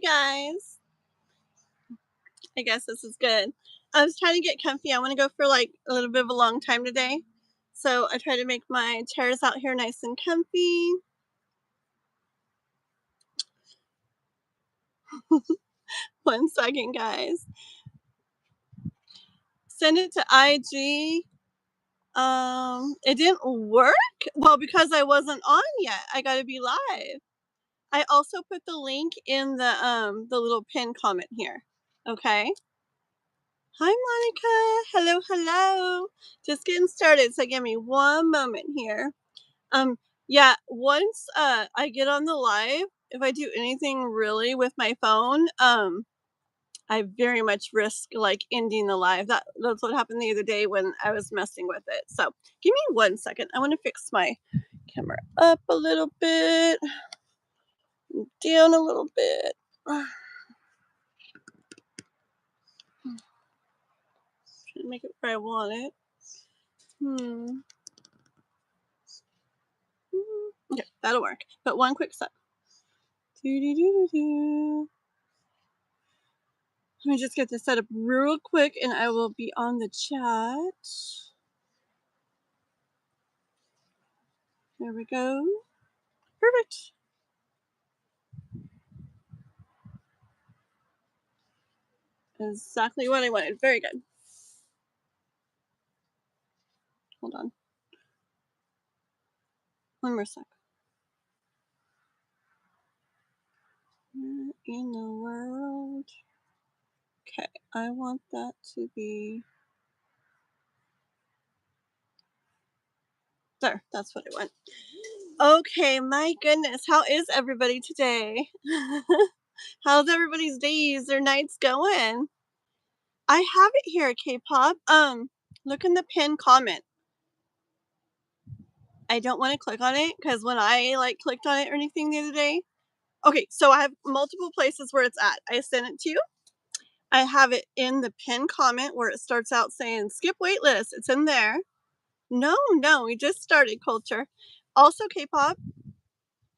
guys. I guess this is good. I was trying to get comfy. I want to go for like a little bit of a long time today. So I try to make my chairs out here nice and comfy. 1 second, guys. Send it to IG. It didn't work? Well, because I wasn't on yet. I gotta be live. I also put the link in the little pin comment here. Okay. Hi, Monica. Hello, hello. Just getting started, so give me 1 moment here. Yeah, once I get on the live, if I do anything really with my phone, I very much risk like ending the live. That's what happened the other day when I was messing with it. So give me 1 second. I want to fix my camera up a little bit, down a little bit. Trying to make it where I want it. Okay, that'll work. But 1 quick sec. Let me just get this set up real quick and I will be on the chat. There we go. Perfect. Exactly what I wanted. Very good. Hold on. 1 more sec. Where in the world? Okay, I want that to be there. That's what I want. Okay, my goodness. How is everybody today? How's everybody's days or nights going? I have it here, K-pop. Look in the pinned comment. I don't want to click on it because when I like clicked on it or anything the other day. Okay, so I have multiple places where it's at. I sent it to you. I have it in the pinned comment where it starts out saying skip waitlist. It's in there. No, we just started, culture. Also, K-pop,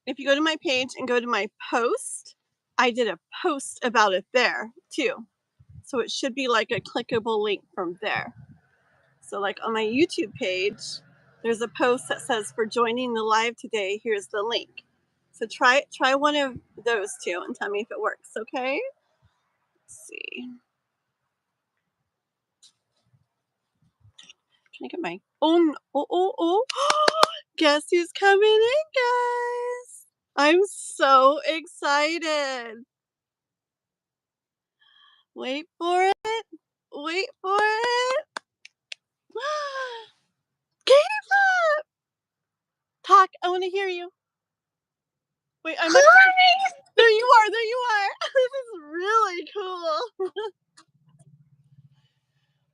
if you go to my page and go to my post, I did a post about it there too. So it should be like a clickable link from there. So like on my YouTube page, there's a post that says for joining the live today, here's the link. So try one of those two and tell me if it works, okay? Let's see. Can I get my oh. Guess who's coming in, guys? I'm so excited. Wait for it. Wait for it. K-pop! Talk, I want to hear you. Wait, I'm like, there you are. This is really cool.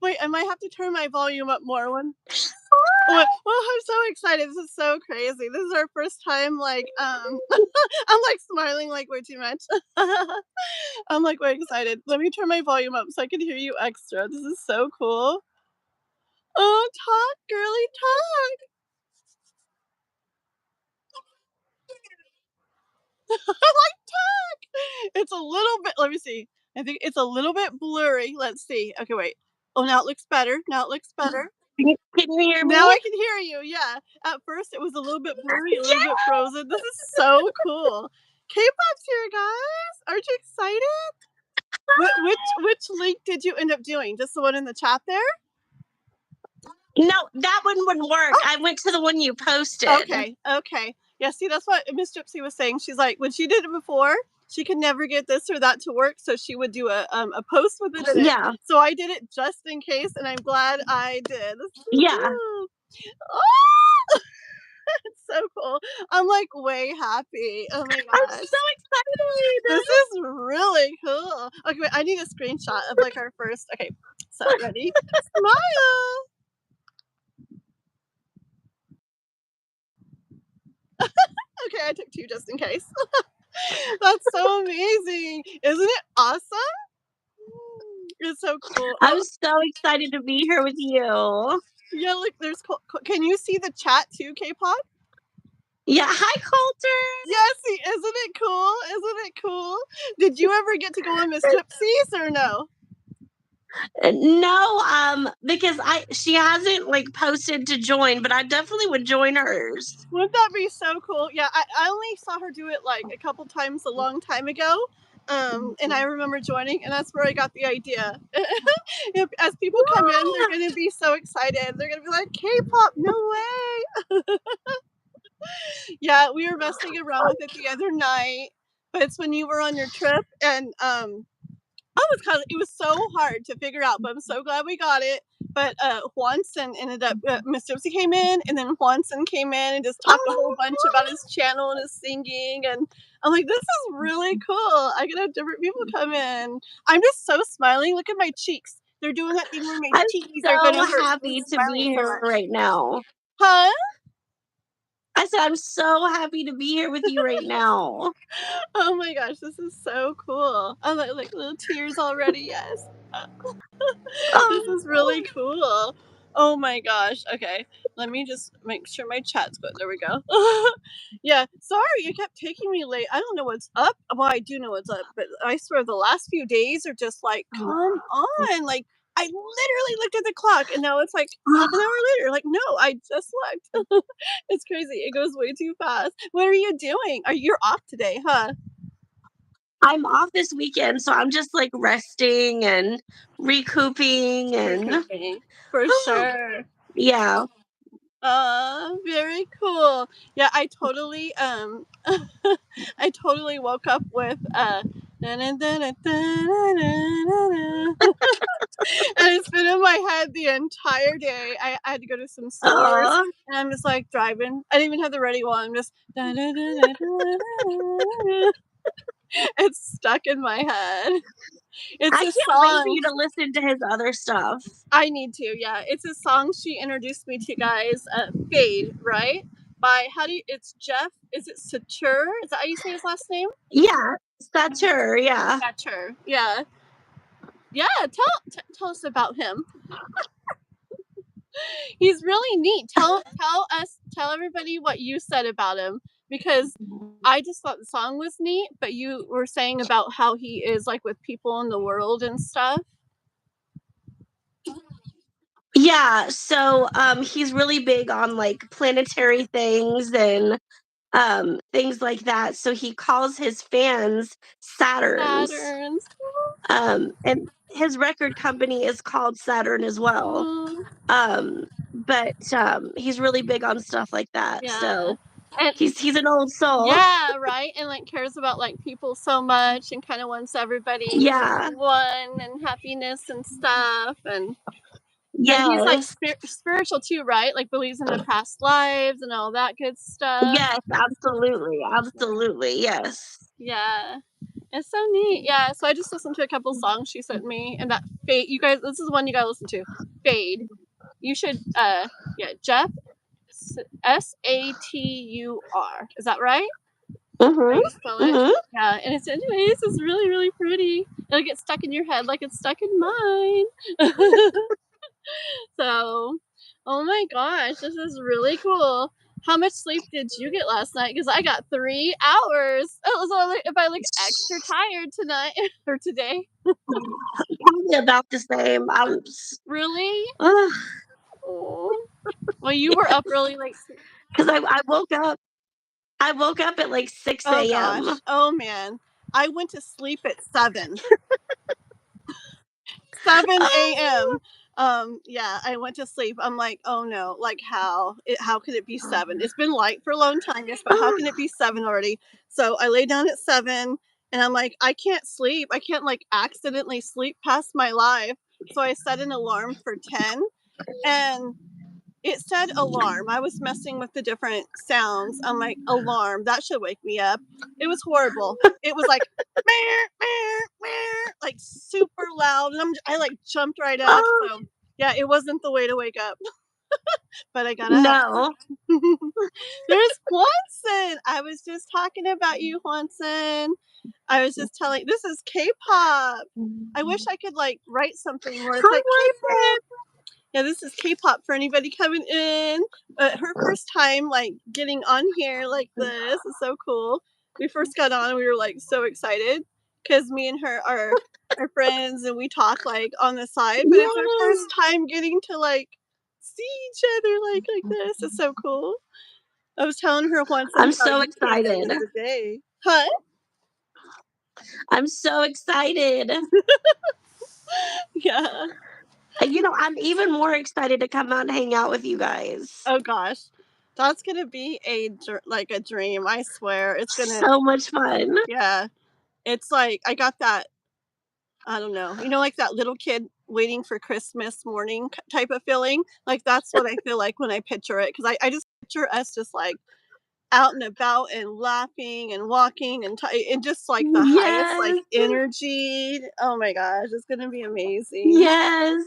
Wait, I might have to turn my volume up more. Oh, I'm so excited. This is so crazy. This is our first time, like, I'm like smiling like way too much. I'm like way excited. Let me turn my volume up so I can hear you extra. This is so cool. Oh, talk, girly, talk. Like, talk. It's a little bit, let me see. I think it's a little bit blurry. Let's see. Okay, wait. Oh, now it looks better. Can you hear me? Now I can hear you, yeah. At first it was a little bit blurry, a little bit frozen. This is so cool. K-pop's here, guys. Aren't you excited? Which link did you end up doing? Just the one in the chat there? No, that one wouldn't work. I went to the one you posted. Okay. Yeah, see, that's what Miss Gypsy was saying. She's like, when she did it before, she could never get this or that to work, so she would do a post with it in it. So I did it just in case, and I'm glad I did. Yeah. Oh! It's so cool. I'm like way happy. Oh my gosh. I'm so excited. This is really cool. Okay, wait, I need a screenshot of like our first. Okay, so ready? Smile. Okay, I took 2 just in case. That's so amazing. Isn't it awesome? It's so cool. I'm so excited to be here with you. Yeah, look, there's cool. Can you see the chat too, K-pop? Yeah, hi, Coulter. Yes, isn't it cool? Isn't it cool? Did you ever get to go on Miss Gypsies or no? No, because she hasn't like posted to join, but I definitely would join hers. Wouldn't that be so cool? Yeah, I only saw her do it like a couple times a long time ago. And I remember joining, and that's where I got the idea. As people come in, they're going to be so excited. They're going to be like, K-pop, no way. Yeah, we were messing around with it the other night, but it's when you were on your trip, and it was so hard to figure out, but I'm so glad we got it. But Juanson ended up, Miss Gypsy came in, and then Juanson came in and just talked a whole bunch about his channel and his singing, and I'm like, this is really cool. I can have different people come in. I'm just so smiling. Look at my cheeks. They're doing that thing where my I'm cheeks are so gonna hurt. I'm happy to be smiling so here much. right now. Huh? I said, I'm so happy to be here with you right now. Oh my gosh, this is so cool. I'm like little tears already. Yes. This is really cool. Oh my gosh. Okay. Let me just make sure my chat's good. There we go. Yeah. Sorry, it kept taking me late. I don't know what's up. Well, I do know what's up, but I swear the last few days are just like, come on. Like, I literally looked at the clock and now it's like half an hour later. Like, no, I just looked. It's crazy. It goes way too fast. What are you doing? You're off today, huh? I'm off this weekend, so I'm just like resting and recouping and Recouping. For sure. yeah. Very cool. Yeah, I totally I totally woke up with and it's been in my head the entire day. I had to go to some stores Oh, and I'm just like driving. I didn't even have the ready one. I'm just it's stuck in my head. It's I a can't wait for song. you to listen to his other stuff. I need to, yeah. It's a song she introduced me to, guys. Fade, right? By it's Jeff. Is it Satur? Is that how you say his last name? Yeah, Stature, yeah. Satur. Yeah. Yeah. Tell us about him. He's really neat. Tell everybody what you said about him, because I just thought the song was neat, but you were saying about how he is like with people in the world and stuff. Yeah, so he's really big on like planetary things and things like that. So he calls his fans Saturns. Saturns. And his record company is called Saturn as well. Oh, But he's really big on stuff like that. yeah. So And he's an old soul. yeah, right. And like cares about like people so much and kind of wants everybody Yeah. one and happiness and stuff. And he's like Yes. spiritual too, right? Like believes in the past lives and all that good stuff. Yes, absolutely. Absolutely. Yes. Yeah. It's so neat. Yeah. So I just listened to a couple songs she sent me, and that Fade, you guys, this is one you gotta listen to. Fade. You should yeah, Jeff Satur. Is that right? How Mhm. you spell it? Mhm. Yeah, and it's really, really pretty. It'll get stuck in your head like it's stuck in mine. So, oh my gosh, this is really cool. How much sleep did you get last night? Because I got 3 hours. Oh, so if I look extra tired tonight or today. Probably about the same. Really? Ugh, Oh. Well, you were up really late. because I woke up. I woke up at like 6 Oh a.m. gosh. Oh man. I went to sleep at 7. 7 a.m. Yeah, I went to sleep. I'm like, oh no, like how could it be 7? It's been light for a long time, yes, but how can it be 7 already? So I lay down at 7 and I'm like, I can't sleep. I can't like accidentally sleep past my life. So I set an alarm for 10 and it said alarm. I was messing with the different sounds. I'm like, alarm, that should wake me up. It was horrible. It was like, meow, meow, meow, like super loud. And I like jumped right up. Oh So yeah, it wasn't the way to wake up, but I got up. no. There's Juanson. I was just talking about you, Juanson. I was just telling, this is K-pop. I wish I could like write something where it's Hi, like K-pop. Watson. Yeah, this is K-pop for anybody coming in. Her first time like getting on here like this is so cool. We first got on and we were like so excited because me and her are friends and we talk like on the side, but it's our first time getting to like see each other like this. It's so cool. I was telling her once I'm how so you came in excited. the other day. Huh? I'm so excited. Yeah. You know, I'm even more excited to come out and hang out with you guys. Oh gosh. That's gonna be like a dream, I swear. It's gonna, So much fun. yeah. It's like I got that, I don't know, like that little kid waiting for Christmas morning type of feeling. Like that's what I feel like when I picture it. Cause I just picture us just like out and about and laughing and walking and just like the highest like Yes. energy. Oh my gosh, it's gonna be amazing. Yes.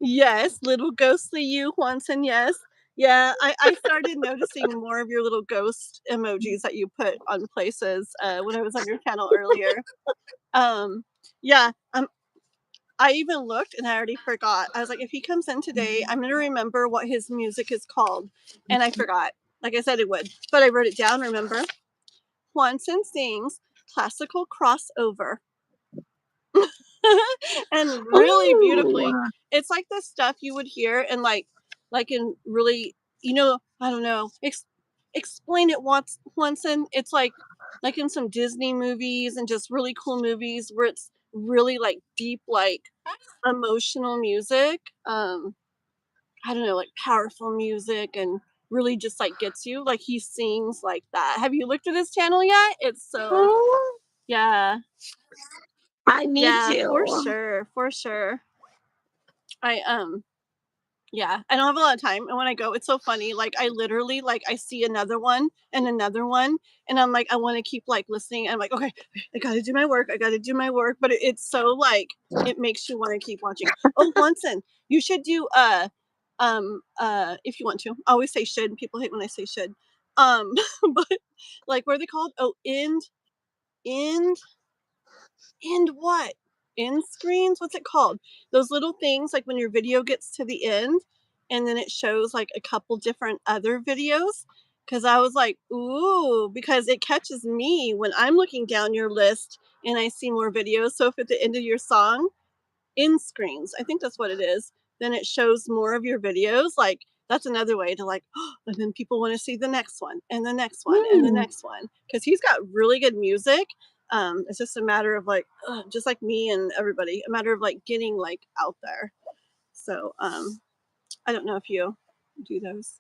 Yes, little ghostly you, Juanson, yes. Yeah, I started noticing more of your little ghost emojis that you put on places when I was on your channel earlier. Um, yeah, I even looked and I already forgot. I was like, if he comes in today, I'm gonna remember what his music is called, and I forgot. Like I said, it would, but I wrote it down. Remember, Juanson sings classical crossover. And really beautifully. Oh, It's like the stuff you would hear and like in really, I don't know. Explain it once and it's like in some Disney movies and just really cool movies where it's really like deep like emotional music. I don't know, like powerful music and really just like gets you. Like he sings like that. Have you looked at his channel yet? It's so, oh, yeah. I need Yeah, for to. sure. For sure. I Yeah, I don't have a lot of time, and when I go, it's so funny, like, I literally, like, I see another one, and I'm like, I wanna keep, like, listening, and I'm like, "Okay, I gotta do my work," but it's so, like, it makes you wanna keep watching. Oh, Onsen, you should do, if you want to. I always say should, people hate when I say should. Um, but, like, what are they called? Oh, end end what? End screens? What's it called? Those little things like when your video gets to the end and then it shows like a couple different other videos. Cause I was like, ooh, because it catches me when I'm looking down your list and I see more videos. So if at the end of your song in screens. I think that's what it is. Then it shows more of your videos. Like that's another way to like, and then people want to see the next one and the next one and the Hmm. next one because he's got really good music. It's just a matter of like, just like me and everybody, a matter of like getting like out there. So I don't know if you do those.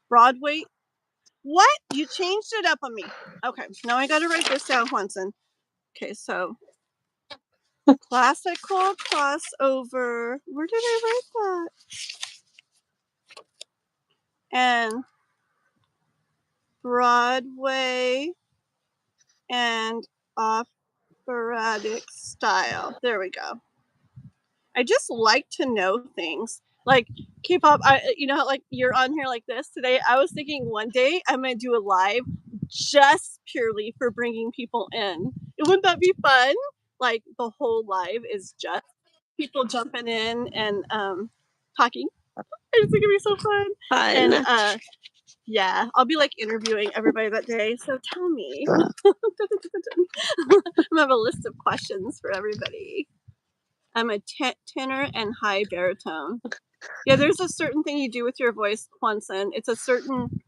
Broadway. What? You changed it up on me. Okay, now I got to write this down, Juanson. Okay, so classical crossover. Where did I write that? And Broadway and operatic style. There we go. I just like to know things. Like K-pop, like you're on here like this today. I was thinking one day I'm gonna do a live just purely for bringing people in. Wouldn't that be fun? Like the whole live is just people jumping in and talking. I just think it'd be so fun. And Fun. yeah, I'll be like interviewing everybody that day. So tell me. I'm gonna have a list of questions for everybody. I'm a tenor and high baritone. Yeah, there's a certain thing you do with your voice, Juanson. It's a certain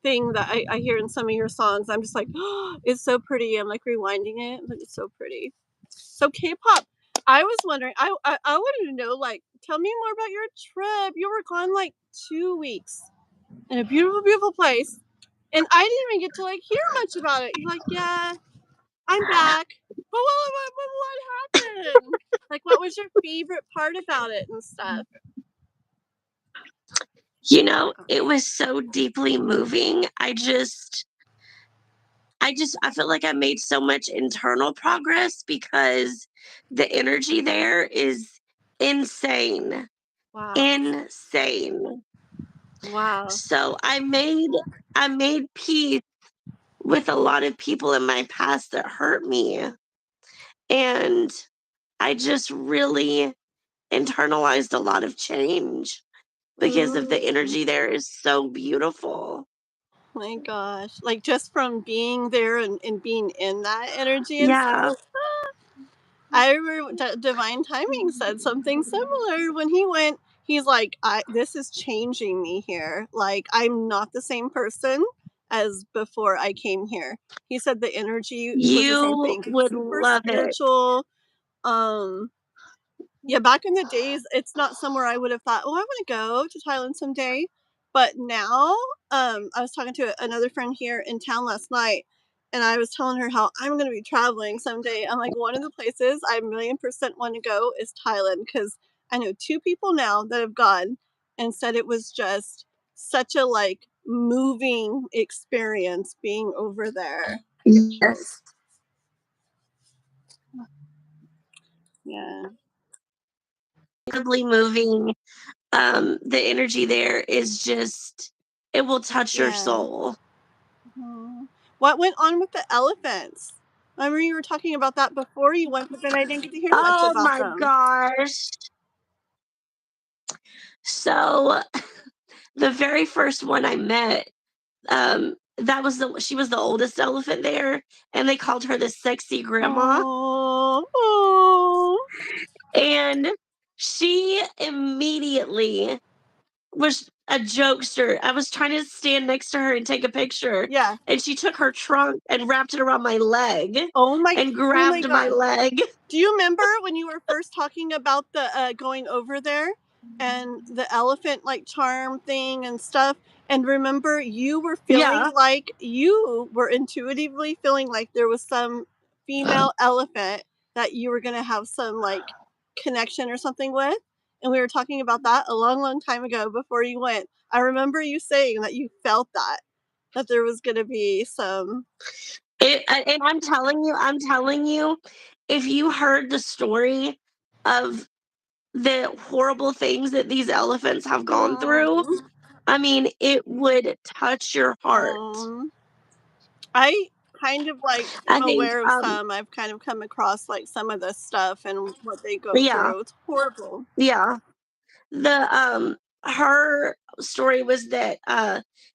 thing that I hear in some of your songs. I'm just like, oh, it's so pretty. I'm like rewinding it, but it's so pretty. So K-pop. I was wondering. I wanted to know. Like, tell me more about your trip. You were gone like 2 weeks in a beautiful, beautiful place. And I didn't even get to like hear much about it. You're like, yeah, I'm back. But what happened? Like, what was your favorite part about it and stuff? You know, it was so deeply moving. I feel like I made so much internal progress because the energy there is insane. Wow. Insane. Wow. So I made peace with a lot of people in my past that hurt me. And I just really internalized a lot of change because of the Mm. energy there is so beautiful. My gosh. Like, just from being there and being in that energy and Yeah. stuff. I remember Divine Timing said something similar when he went. He's like, this is changing me here. Like, I'm not the same person as before I came here. He said the energy was the same You thing. It's would super love it. spiritual. Yeah, back in the days, it's not somewhere I would have thought, oh, I want to go to Thailand someday. But now, I was talking to another friend here in town last night, and I was telling her how I'm going to be traveling someday. I'm like, one of the places I 1,000,000% want to go is Thailand, because I know 2 people now that have gone and said it was just such a like moving experience being over there. Yes. Yeah. Incredibly moving. The energy there is just, it will touch your Yeah. soul. Mhm. What went on with the elephants? I remember you were talking about that before you went, but then I didn't get to hear much Oh about my them. gosh. So the very first one I met, that was she was the oldest elephant there, and they called her the sexy grandma. Oh, oh. And she immediately was a jokester. I was trying to stand next to her and take a picture, Yeah. and she took her trunk and wrapped it around my leg Oh my and oh my grabbed my god. leg. Do you remember when you were first talking about the going over there and the elephant like charm thing and stuff? And remember, you were feeling Yeah. like you were intuitively feeling like there was some female elephant that you were going to have some like connection or something with. And we were talking about that a long, long time ago before you went. I remember you saying that you felt that there was going to be some. And I'm telling you, if you heard the story of the horrible things that these elephants have gone through, Mm, I mean, it would touch your heart. um, I kind of like I am think, aware of some. I've kind of come across like some of this stuff and what they go yeah, through. It's horrible. yeah. Her story was that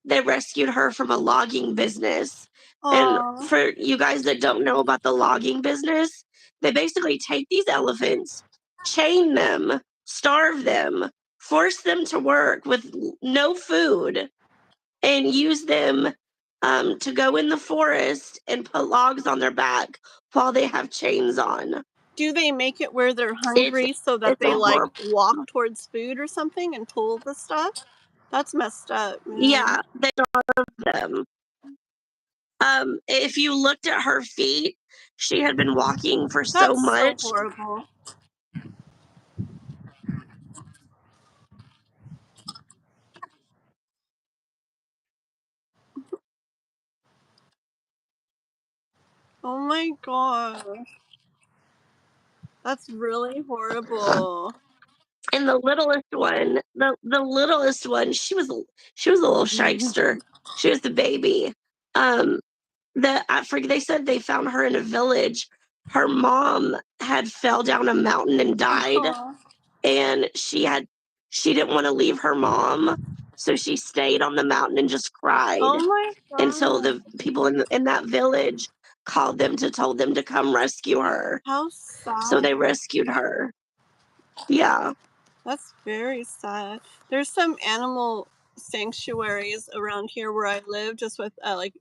they rescued her from a logging business. And Oh, for you guys that don't know about the logging business, they basically take these elephants, chain them, starve them, force them to work with no food, and use them to go in the forest and put logs on their back while they have chains on. do they make it where they're It's hungry so that it's they a like horrible. walk towards food or something and pull the stuff? That's messed up, Yeah, man. they starve them. If you looked at her feet, she had been walking for so That's so much. horrible. Oh my gosh. That's really horrible. And the littlest one, the littlest one, she was a little shyster. She was the baby. Um, I forget, they said they found her in a village. Her mom had fell down a mountain and died, Oh, and she didn't want to leave her mom, so she stayed on the mountain and just cried oh my until god. the people in that village called them to told them to come rescue her. How So they sad. rescued her. Yeah. That's very sad. There's some animal sanctuaries around here where I live, just with like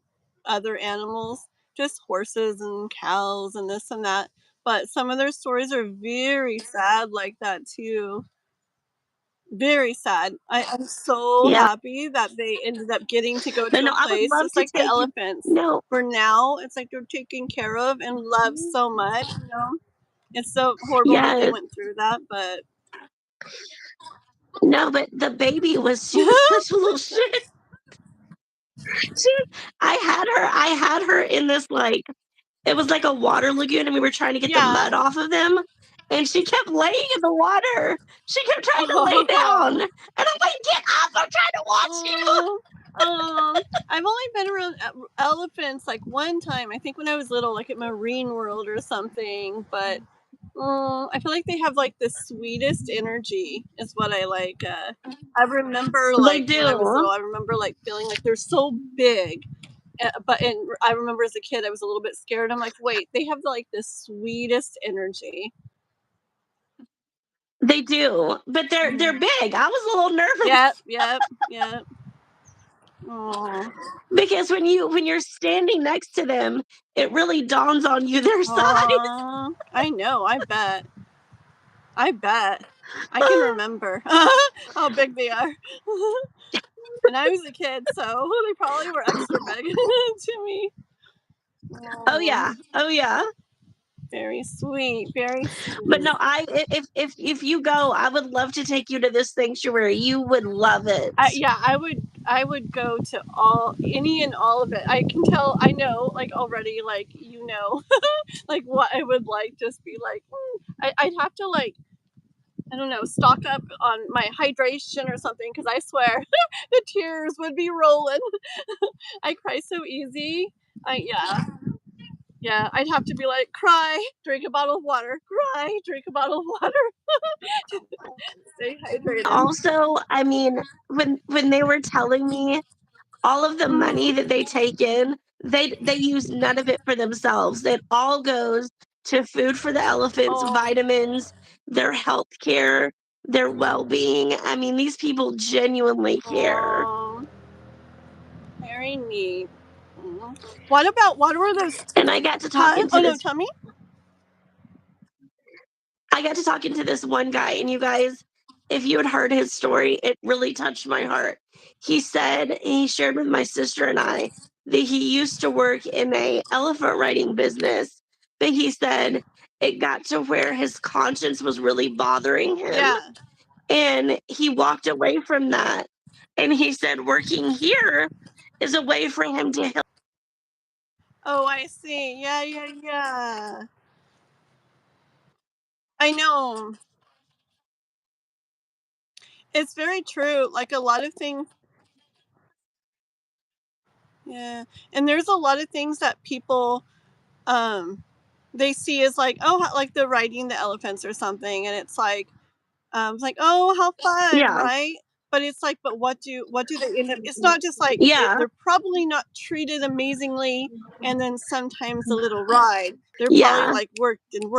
other animals, just horses and cows and this and that. But some of their stories are very sad, like that too. Very sad. I'm so Yeah. happy that they ended up getting to go But to no, a I would place love just to like the take you. elephants. No. For now, it's like they're taken care of and loved so much. It's so horrible that they Yes. went through that, but No, but the baby was she was such a little shit. She, I had her in this, like, it was like a water lagoon, and we were trying to get the yeah. mud off of them, and she kept laying in the water. She kept trying to lay down, Oh. and I'm like, "Get up! I'm trying to watch you." Oh. I've only been around elephants like one time. I think when I was little, like at Marine World or something. But I feel like they have like the sweetest energy is what I like. I remember like They when I was do. little, I remember like feeling like they're so big. And I remember as a kid, I was a little bit scared. I'm like, wait, they have like the sweetest energy. They do. But they're big. I was a little nervous. Yep. Oh, Because when you're standing next to them, it really dawns on you their size. I know. I bet. I can remember how big they are. And I was a kid, so they probably were extra big to me. Oh yeah. Oh yeah. Very sweet, very But sweet. no, if you go, I would love to take you to this sanctuary. You would love it. I would go to any and all of it. I can tell, I know, like already, like like what I would like. Just be like, I'd have to like, I don't know, stock up on my hydration or something, because I swear the tears would be rolling. I cry so easy. Yeah, I'd have to be like, cry, drink a bottle of water, cry, drink a bottle of water, stay hydrated. Also, I mean, when they were telling me all of the money that they take in, they use none of it for themselves. It all goes to food for the elephants, Oh, vitamins, their health care, their well-being. I mean, these people genuinely care. oh, very neat. What were those? And I got to Huh? talking Oh to no, this tell me. I got to talking to this one guy, and you guys, if you had heard his story, it really touched my heart. He said he shared with my sister and I that he used to work in a elephant riding business, but he said it got to where his conscience was really bothering him, Yeah. and he walked away from that. And he said working here is a way for him to heal. Oh, I see. Yeah. I know. It's very true. Like a lot of things. Yeah. And there's a lot of things that people um they see as like, oh, like they're riding the elephants or something, and it's like, oh, how fun, Yeah, right? But it's like, but what do they end up? It's not just like yeah, they're probably not treated amazingly, and then sometimes a little ride. They're probably yeah, like worked, and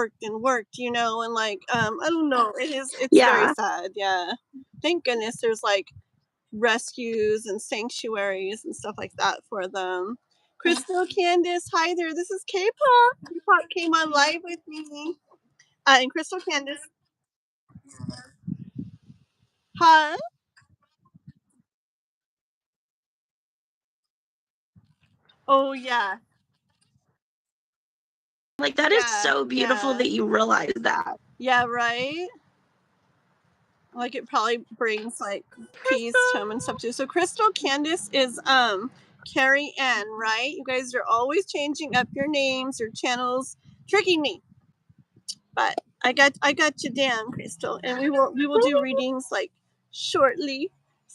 like I don't know. It's very yeah. sad. Yeah, thank goodness there's like rescues and sanctuaries and stuff like that for them. Crystal, Candace, hi there. This is K-pop. K-pop came on live with me. And Crystal, Candace, huh? Oh yeah, Like that is yeah, so beautiful yeah, that you realize that. yeah. Right. Like it probably brings like peace Crystal. to them and stuff too. So Crystal, Candace is Carrie Ann, right? You guys are always changing up your names, your channels, tricking me. But I got you down, Crystal, and we will do readings like shortly.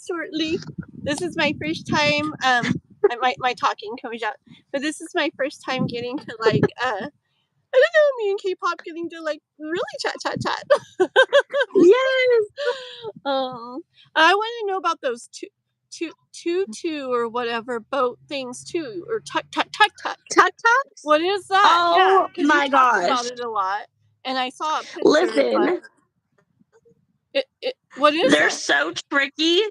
Shortly. This is my first time. My talking comes out, but this is my first time getting to like I don't know, me and K-pop getting to like really chat. Yes. Oh, I want to know about those two or whatever boat things too, or tuk. Tuk tuks? What is that? Yeah, Oh because you my talked about gosh. it a lot, and I saw a picture, but Listen, what is they're it? so tricky.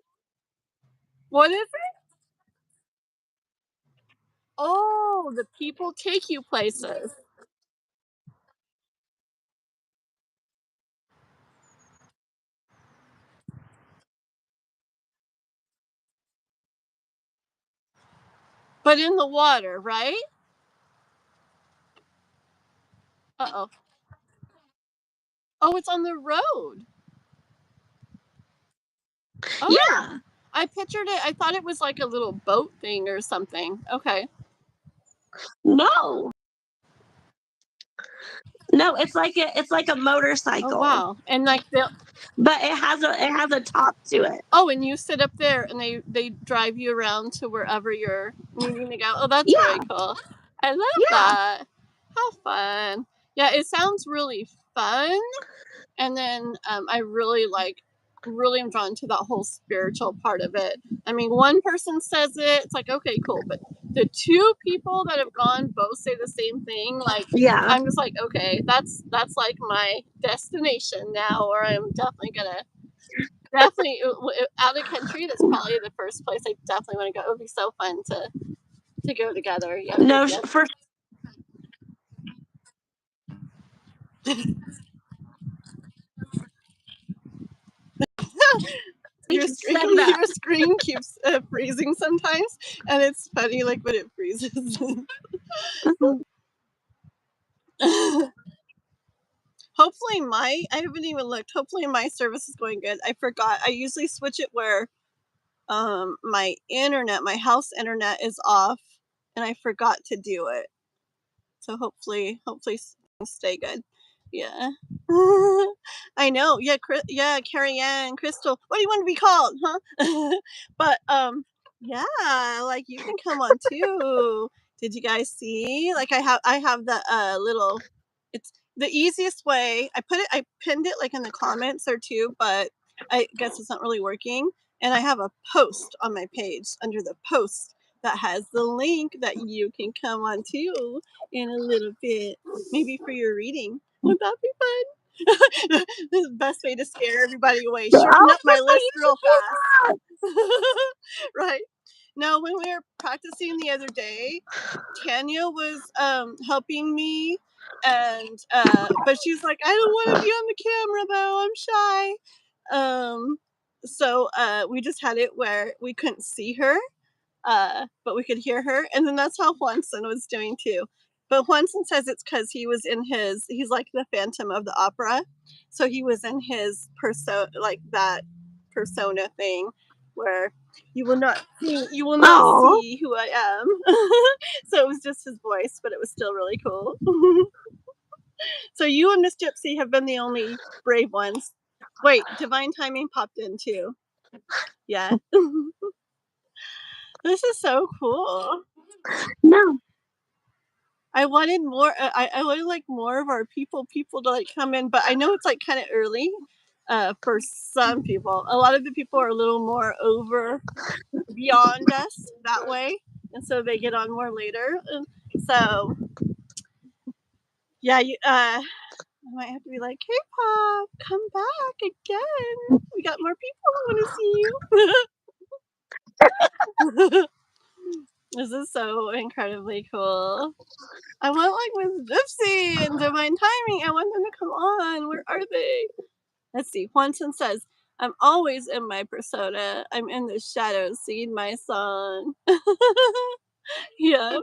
What is it? Oh, the people take you places, but in the water, right? Uh-oh. Oh, it's on the road. Oh, Yeah. I pictured it. I thought it was like a little boat thing or something. Okay. No. No, it's like a Oh motorcycle, wow. And like the but it has a top to it. oh, and you sit up there and they drive you around to wherever you're needing to go. Oh, that's very Yeah. cool. I love Yeah. that. How fun. Yeah, it sounds really fun, and then I really am drawn to that whole spiritual part of it. I mean, one person says it, it's like, okay, cool, but the two people that have gone both say the same thing. Like, Yeah. I'm just like, okay, that's like my destination now, or I'm definitely gonna out of country. That's probably the first place I definitely want to go. It would be so fun to go together. Yep, No, yep, for your you screen said that. your screen keeps freezing sometimes, and it's funny like when it freezes. Hopefully I haven't even looked. Hopefully my service is going good. I forgot. I usually switch it where my house internet is off, and I forgot to do it. So hopefully things stay good. Yeah. I know. Yeah, Carrie Ann, Crystal. What do you want to be called, huh? But yeah, like you can come on too. Did you guys see? Like I have the little, it's the easiest way. I pinned it like in the comments or two, but I guess it's not really working. And I have a post on my page under the post that has the link that you can come on to in a little bit, maybe for your reading. Would that be fun? The best way to scare everybody away. Shorten up my list real fast. Right. Now, when we were practicing the other day, Tanya was helping me, and but she's like, I don't want to be on the camera though. I'm shy. So we just had it where we couldn't see her, but we could hear her. And then that's how Juanson was doing too. But Juanson says it's because he's like the Phantom of the Opera. So he was in his like that persona thing where you will not see who I am. So it was just his voice, but it was still really cool. So you and Miss Gypsy have been the only brave ones. Wait, Divine Timing popped in too. Yeah. This is so cool. No. I wanted more. I wanted like more of our people to like come in, but I know it's like kind of early for some people. A lot of the people are a little more beyond us that way, and so they get on more later. And so yeah, I might have to be like, hey, Pop, come back again. We got more people who want to see you. This is so incredibly cool. I want like Miss Gypsy and Divine Timing. I want them to come on. Where are they? Let's see. Juanson says, I'm always in my persona. I'm in the shadows singing my song. Yeah.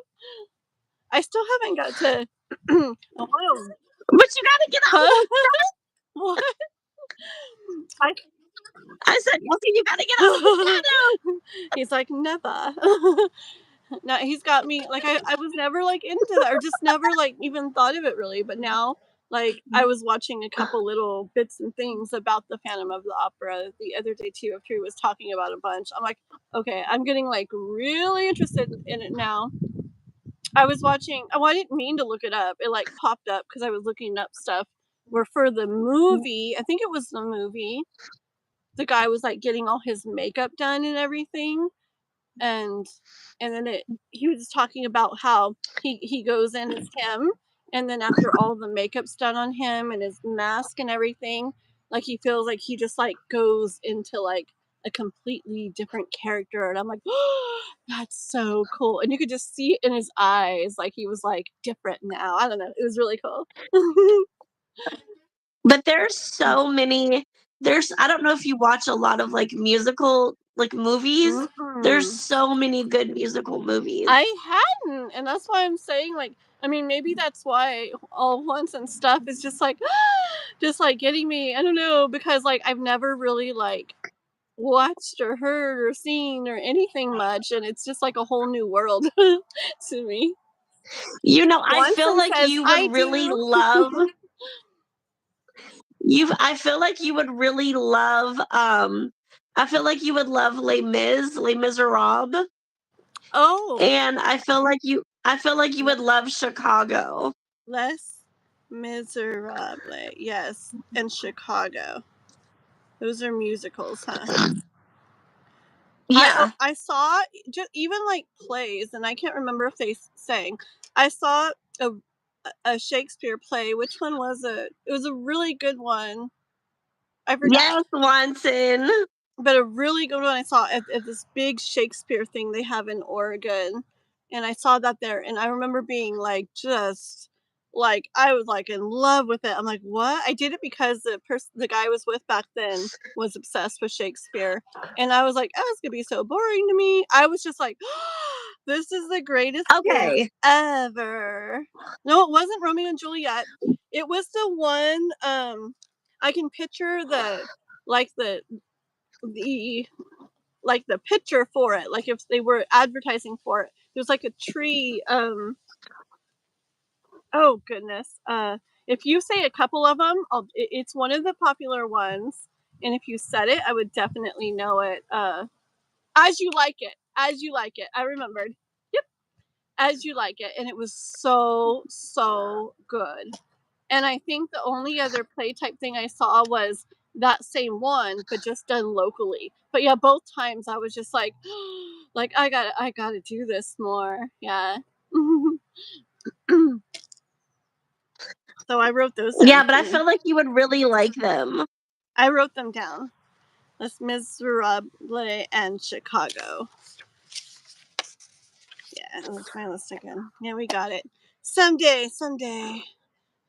I still haven't got to. I want But you gotta get out of to. What? I said, okay, you gotta get out of the shadow. He's like, never. No, he's got me like I was never like into that, or just never like even thought of it really. But now, like I was watching a couple little bits and things about the Phantom of the Opera the other day too. After he was talking about a bunch, I'm like, okay, I'm getting like really interested in it now. I was watching. Oh, I didn't mean to look it up. It like popped up because I was looking up stuff. Where for the movie, I think it was the movie, the guy was like getting all his makeup done and everything, and then he was talking about how he goes in as him, and then after all the makeup's done on him and his mask and everything, like he feels like he just like goes into like a completely different character, and I'm like, oh, that's so cool. And you could just see it in his eyes, like he was like different now. I don't know, it was really cool. But there's so many. I don't know if you watch a lot of like musical like movies. There's so many good musical movies. I hadn't, and that's why I'm saying like, I mean, maybe that's why all once and stuff is just like getting me. I don't know, because like I've never really like watched or heard or seen or anything much, and it's just like a whole new world to me. You know, I feel Wanson like says, you I would really do. love I feel like you would really love I feel like you would love Les Miserables. Oh, And I feel like you would love Chicago. less. Miserable, yes, and Chicago. Those are musicals, huh? Yeah. I saw just even like plays, and I can't remember if they sang. I saw a Shakespeare play. Which one was it? It was a really good one. I forgot. Yes, Jansen. But a really good one I saw at this big Shakespeare thing they have in Oregon, and I saw that there, and I remember being like, just like, I was like in love with it. I'm like, what? I did it because the guy I was with back then was obsessed with Shakespeare, and I was like, oh, it's gonna be so boring to me. I was just like, this is the greatest thing Okay. ever. No, it wasn't Romeo and Juliet. It was the one. I can picture like the like the picture for it, like if they were advertising for it. There's like a tree. Oh goodness. If you say a couple of them, it's one of the popular ones, and if you said it, I would definitely know it. As You Like It. As You Like It. I remembered. Yep. As You Like It, and it was so good. And I think the only other play type thing I saw was that same one, but just done locally. But yeah, both times I was just like, like I gotta do this more. Yeah. So I wrote those down. Yeah, but I Too. feel like you would really like them. I wrote them down. Les Miserables and Chicago. Yeah, that was my list again. Yeah, we got it. Someday.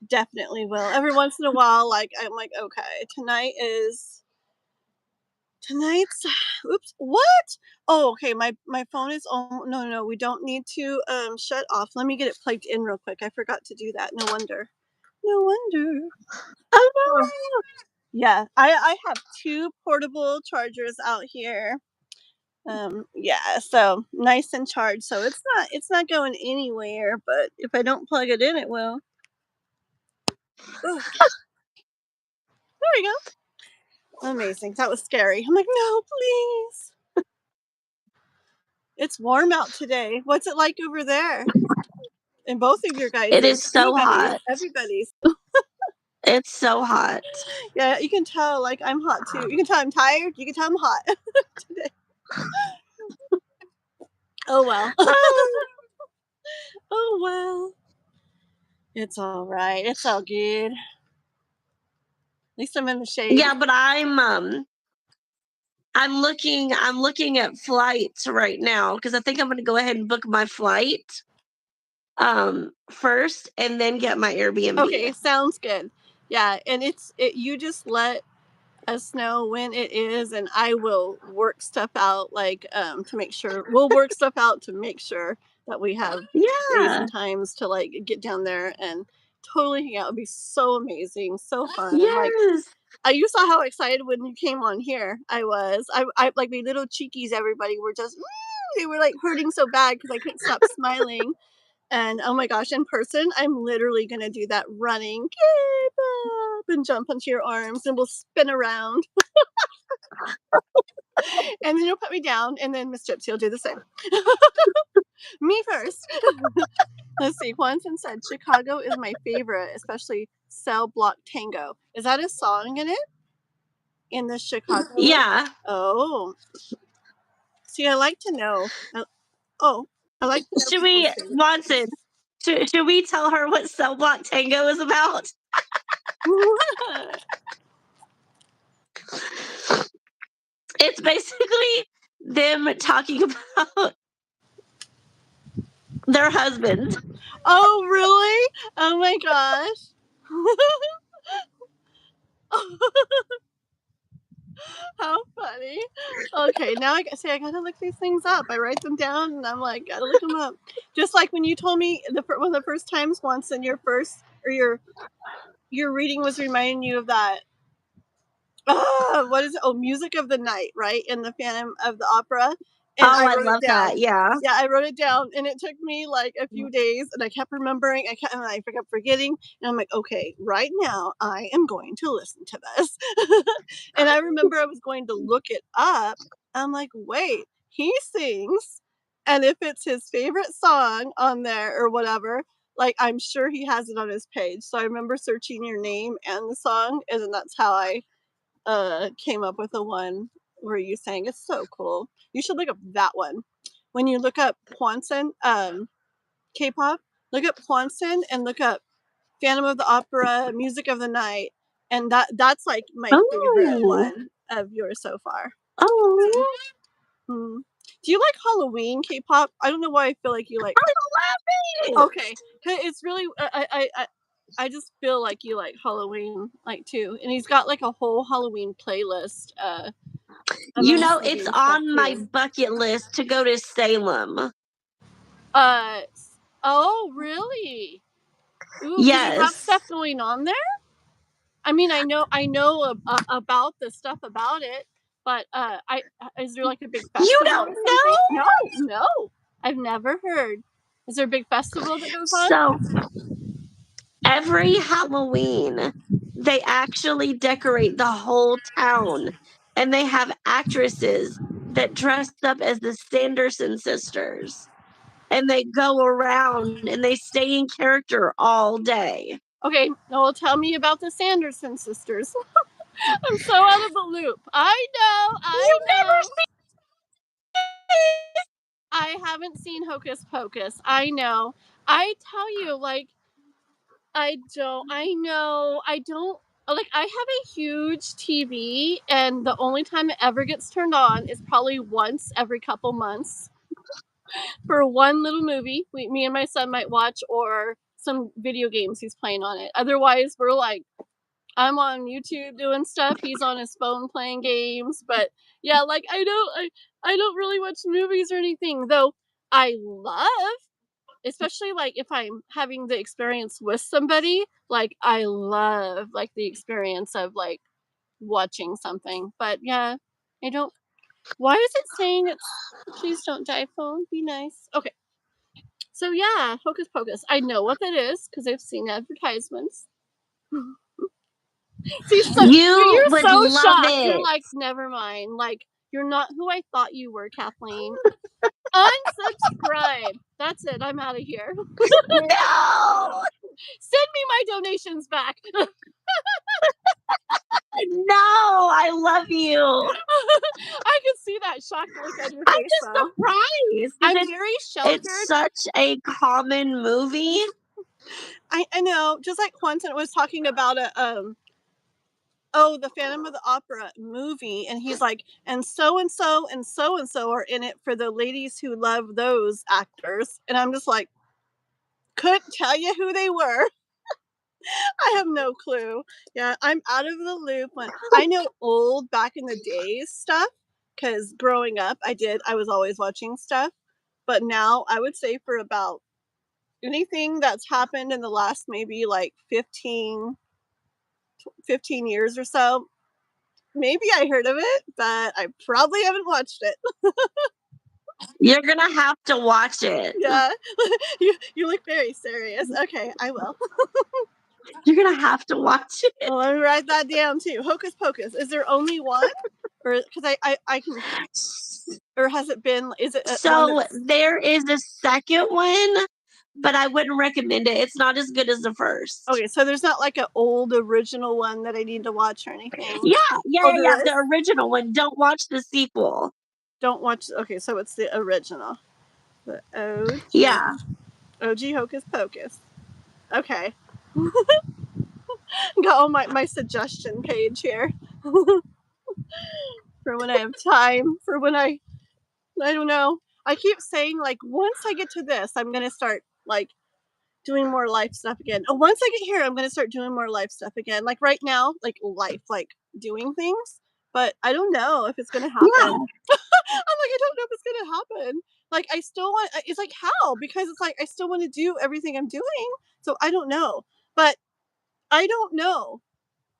Definitely will. Every once in a while, like I'm like, okay, tonight's oops, what? Oh, okay, my phone is on. No, we don't need to shut off. Let me get it plugged in real quick. I forgot to do that. No wonder. Oh Oh. Yeah, I have 2 portable chargers out here. Yeah, so nice and charged. So it's not going anywhere, but if I don't plug it in, it will. Ugh. There we go. Amazing. That was scary. I'm like, no, please. It's warm out today. What's it like over there? And both of your guys, it is so hot. everybody's. It's so hot. Yeah, you can tell. Like I'm hot too. You can tell I'm tired. You can tell I'm hot today. Oh well. Oh well. It's all right. It's all good. At least I'm in the shade. Yeah, but I'm looking at flights right now because I think I'm gonna go ahead and book my flight first and then get my Airbnb. Okay, sounds good. Yeah, and you just let us know when it is, and I will work stuff out like to make sure that we have days Yeah. and times to like get down there and totally hang out. It'd be so amazing, so fun. Like Yes. you saw how excited when you came on here. I was. I like my little cheekies. Everybody were just they were like hurting so bad because I couldn't stop smiling. And oh my gosh, in person, I'm literally gonna do that running, keep up, and jump onto your arms, and we'll spin around. And then you'll put me down, and then Miss Gypsy will do the same. Me first. Let's see. Juanson said Chicago is my favorite, especially Cell Block Tango. Is that a song in it? In the Chicago? Yeah. Oh, see, I like to know. I like to know Should people's we, favorites. Watson? Should we tell her what Cell Block Tango is about? It's basically them talking about their husband. Oh, really? Oh my gosh. How funny. Okay, now I say I gotta look these things up. I write them down and I'm like, gotta look them up. Just like when you told me one of the first times once in your first or your reading was reminding you of that. What is it? Oh, Music of the Night, right? In the Phantom of the Opera. And Oh, I I wrote it love that. down. Yeah. Yeah, I wrote it down, and it took me like a few days, and I kept remembering. I kept forgetting, and I'm like, okay, right now I am going to listen to this. And I remember I was going to look it up. I'm like, wait, he sings, and if it's his favorite song on there or whatever, Like, I'm sure he has it on his page. So I remember searching your name and the song, and then that's how I came up with the one where you sang. It's so cool. You should look up that one. When you look up Kwansen, K-pop, look up Kwansen and look up Phantom of the Opera, Music of the Night, and that's like my favorite Oh. one of yours so far. Oh. Hmm. Do you like Halloween K-pop? I don't know why I feel like you like. I love it. Okay, it's really I just feel like you like Halloween like too, and he's got like a whole Halloween playlist. You Among know, CD it's and stuff on my too. bucket list to go to Salem. Uh, oh really? Ooh, does he have Yes. stuff going on there? I mean, I know about the stuff about it, but is there like a big You festival or don't something? know? No, I've never heard. Is there a big festival that goes on? So every Halloween, they actually decorate the whole town and they have actresses that dress up as the Sanderson sisters and they go around and they stay in character all day. Okay, well, tell me about the Sanderson sisters. I'm so out of the loop. I You never know. I haven't seen Hocus Pocus. I know. I tell you, like, I don't, like, I have a huge TV, and the only time it ever gets turned on is probably once every couple months for one little movie me and my son might watch, or some video games he's playing on it. Otherwise, we're like, I'm on YouTube doing stuff. He's on his phone playing games. But yeah, like I don't really watch movies or anything. Though I love, especially like if I'm having the experience with somebody, like I love like the experience of like watching something. But yeah, I don't, why is it saying it's, please don't die phone, be nice. Okay. So yeah, Hocus Pocus. I know what that is because I've seen advertisements. See, so You you're would so love shocked. You're it. like, never mind. Like, you're not who I thought you were, Kathleen. Unsubscribe. That's it. I'm out of here. No, Send me my donations back. no, I love you. I can see that shocked look on your I'm face, just though. surprised because I'm it's very it's sheltered. such a common movie. I know. Just like Quentin was talking about the Phantom of the Opera movie, and he's like, and so and so and so and so are in it for the ladies who love those actors, and I'm just like, couldn't tell you who they were. I have no clue. Yeah, I'm out of the loop. When I know old back in the days stuff, because growing up, I was always watching stuff. But now I would say for about anything that's happened in the last maybe like 15 years or so, maybe I heard of it, but I probably haven't watched it. You're gonna have to watch it. Yeah, you look very serious. Okay, I will. You're gonna have to watch it. Well, let me write that down too. Hocus Pocus. Is there only one? Or because I can, or has it been, is it one So that's, there is a second one, but I wouldn't recommend it. It's not as good as the first. okay, so there's not like an old original one that I need to watch or anything? Yeah, yeah, Oh, yeah, yeah. there is? The original one. Don't watch the sequel. Don't watch, okay, so it's the original. The Yeah. OG Hocus Pocus. Okay. Got on my suggestion page here. For when I have time, for when I don't know. I keep saying like once I get to this, I'm gonna start like doing more life stuff again. Oh, once I get here, I'm gonna start doing more life stuff again. Like right now, like life, like doing things. But I don't know if it's gonna happen. Yeah. I'm like, I don't know if it's gonna happen. Like I still want. It's like how, because it's like I still want to do everything I'm doing. So I don't know. But I don't know.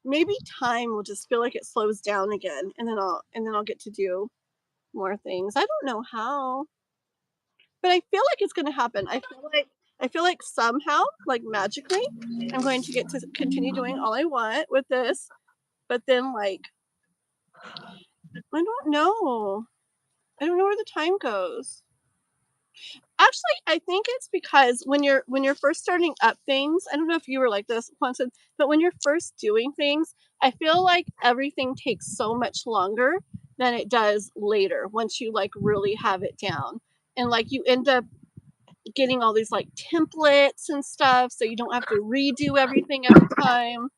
Maybe time will just feel like it slows down again, and then I'll get to do more things. I don't know how, but I feel like it's gonna happen. I feel like somehow, like magically, I'm going to get to continue doing all I want with this. But then, like, I don't know. I don't know where the time goes. Actually, I think it's because when you're first starting up things, I don't know if you were like this, Quantum, but when you're first doing things, I feel like everything takes so much longer than it does later once you like really have it down. And like you end up getting all these like templates and stuff so you don't have to redo everything every time.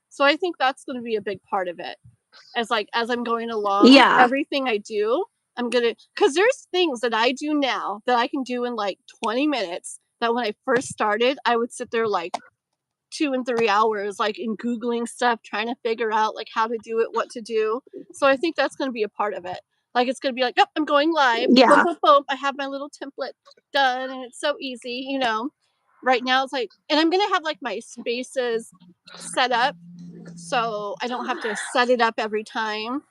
So I think that's going to be a big part of it. As I'm going along, Yeah. everything I do, I'm gonna, because there's things that I do now that I can do in like 20 minutes that when I first started, I would sit there like 2 and 3 hours, like in Googling stuff, trying to figure out like how to do it, what to do. So I think that's going to be a part of it. Like it's going to be like, oh, I'm going live. Boom, Yeah. boom, boom. I have my little template done and it's so easy, you know. Right now it's like, and I'm going to have like my spaces set up so I don't have to set it up every time.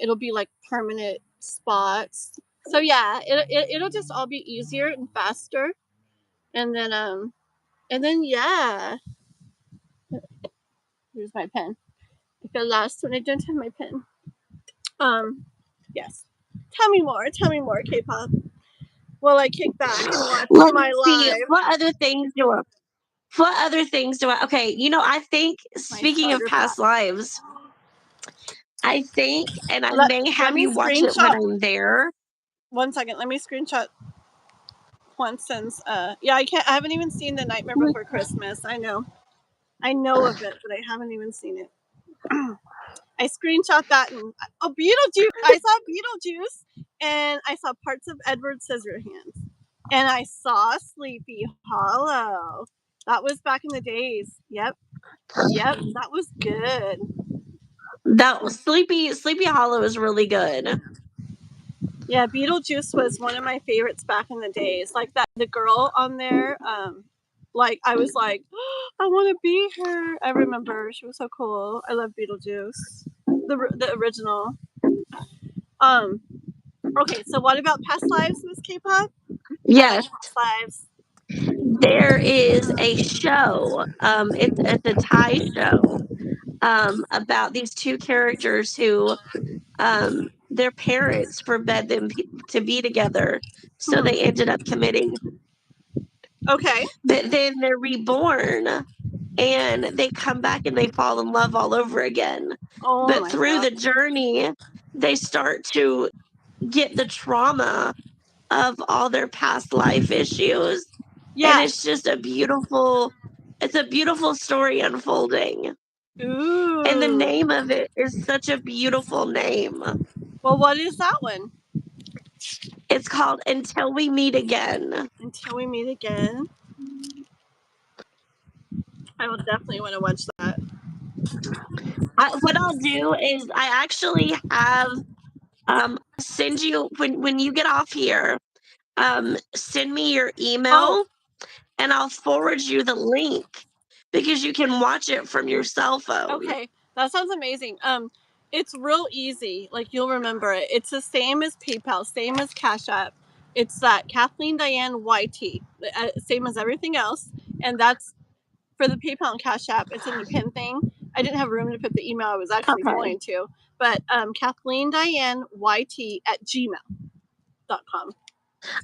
It'll be like permanent spots. So yeah, it'll just all be easier and faster. And then yeah, here's my pen. I feel lost when I don't have my pen. Yes. Tell me more, K-pop. While I kick back and watch Let me my see. live, What other things do I okay, I think my speaking of starter pack. past lives, I think, and I Let, may let have me you watch it when screenshot. I'm there. 1 second. Let me screenshot Quanson's. Yeah, I haven't even seen The Nightmare Before Christmas. I know of it, but I haven't even seen it. I screenshot that and oh, Beetlejuice! I saw Beetlejuice, and I saw parts of Edward Scissorhands, and I saw Sleepy Hollow. That was back in the days. Yep, that was good. That Sleepy Hollow is really good. Yeah, Beetlejuice was one of my favorites back in the days. Like that, the girl on there. Like I was like, oh, I want to be her. I remember she was so cool. I love Beetlejuice, the original. Um, Okay, so what about past lives, Miss K-pop? I like Yes, past lives. there is a show. It's a Thai show. About these two characters who their parents forbade them to be together, so Hmm. they ended up committing. Okay. But then they're reborn and they come back and they fall in love all over again. Oh But my through god. the journey, they start to get the trauma of all their past life issues. And Yes. it's a beautiful story unfolding. And the Ooh. name of it is such a beautiful name. Well, what is that one? It's called Until We Meet Again. Until we meet again. I will definitely want to watch that. What I'll do is I actually have send you when you get off here, send me your Oh, email and I'll forward you the link because you can watch it from your cell phone. okay. That sounds amazing. It's real easy. Like you'll remember it. It's the same as PayPal, same as CashApp. It's that kathleendianeYT, same as everything else, and that's for the PayPal and Cash App. It's in the pin thing. I didn't have room to put the email I was actually Okay. going to, but kathleendianeYT at gmail.com.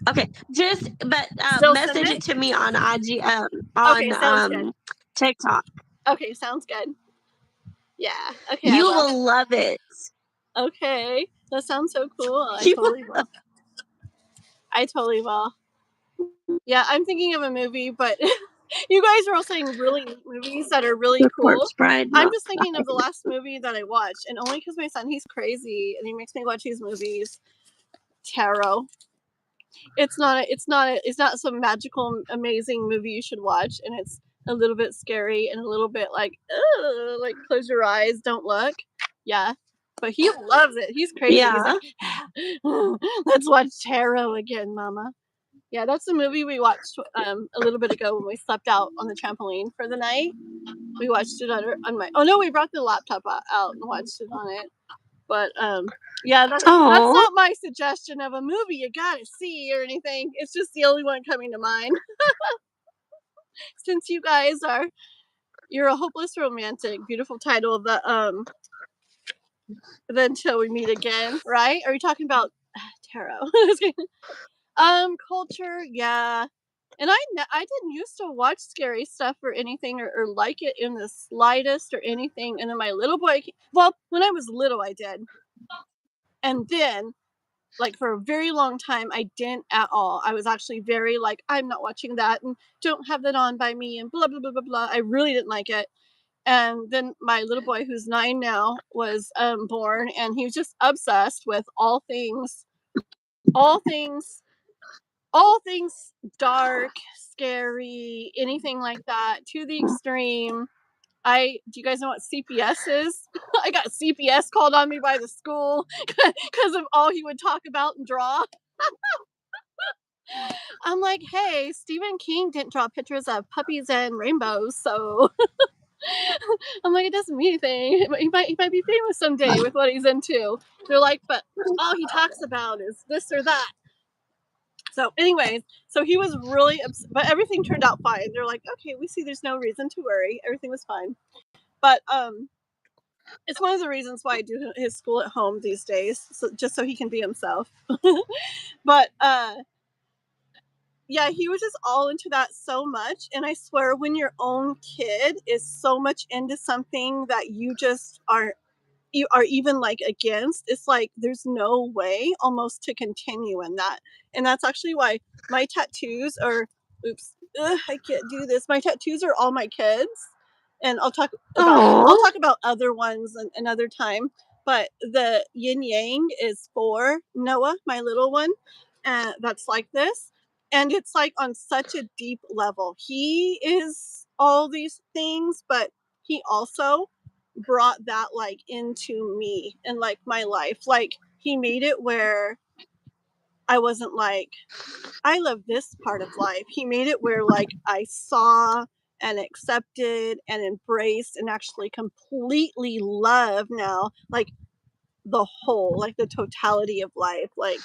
Okay. Just but Still send message it it? to me on IG Okay, on sounds good. TikTok. Okay, sounds good. Yeah. Okay, I You will. will love it. Okay. That sounds so cool. I You totally will. I totally will. Yeah, I'm thinking of a movie, but you guys are all saying really neat movies that are really the cool. corpse bride I'm must just thinking of the last movie that I watched, and only because my son, he's crazy, and he makes me watch these movies. Tarot. It's not some magical, amazing movie you should watch, and it's a little bit scary and a little bit like, ugh, like close your eyes, don't look. Yeah. But he loves it. He's crazy. He's Yeah. like, let's watch Tarot again, Mama. Yeah, that's the movie we watched a little bit ago when we slept out on the trampoline for the night. We watched it on my. Oh no, we brought the laptop out and watched it on it. But yeah, that's Oh. not my suggestion of a movie you gotta see or anything. It's just the only one coming to mind. Since you guys you're a hopeless romantic. Beautiful title of the Until We Meet Again, right? Are you talking about tarot? Culture, yeah. And I didn't used to watch scary stuff or anything or like it in the slightest or anything. And then my little boy, well, when I was little, I did. And then, like, for a very long time, I didn't at all. I was actually very like, I'm not watching that and don't have that on by me and blah, blah, blah, blah, blah. I really didn't like it. And then my little boy, who's 9 now, was born, and he was just obsessed with all things all things dark, scary, anything like that to the extreme. Do you guys know what CPS is? I got CPS called on me by the school because of all he would talk about and draw. I'm like, hey, Stephen King didn't draw pictures of puppies and rainbows, so I'm like, it doesn't mean anything. He might be famous someday with what he's into. They're like, but all he talks about is this or that. So, anyways, so he was really upset, but everything turned out fine. They're like, okay, we see there's no reason to worry. Everything was fine. But it's one of the reasons why I do his school at home these days, just so he can be himself. But yeah, he was just all into that so much. And I swear, when your own kid is so much into something that you just you are even like against, it's like there's no way almost to continue in that. And that's actually why my tattoos are I can't do this. My tattoos are all my kids. And I'll talk about other ones another time. But the yin yang is for Noah, my little one, and that's like this. And it's like on such a deep level. He is all these things, but he also brought that like into me and like my life. Like he made it where I wasn't like, I love this part of life. He made it where like I saw and accepted and embraced and actually completely love now, like the whole, like the totality of life. Like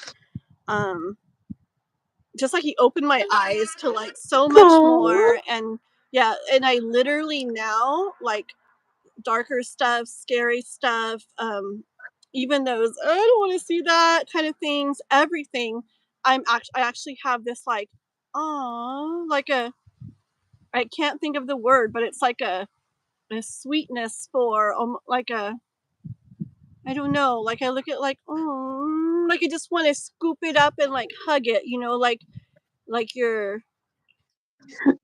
just like he opened my eyes to like so much more. And yeah, and I literally now like darker stuff, scary stuff, even those I don't want to see that kind of things, everything. I actually have this like, oh, like a, I can't think of the word, but it's like a sweetness for like a, I don't know, like I look at like, oh, like I just want to scoop it up and like hug it, like your,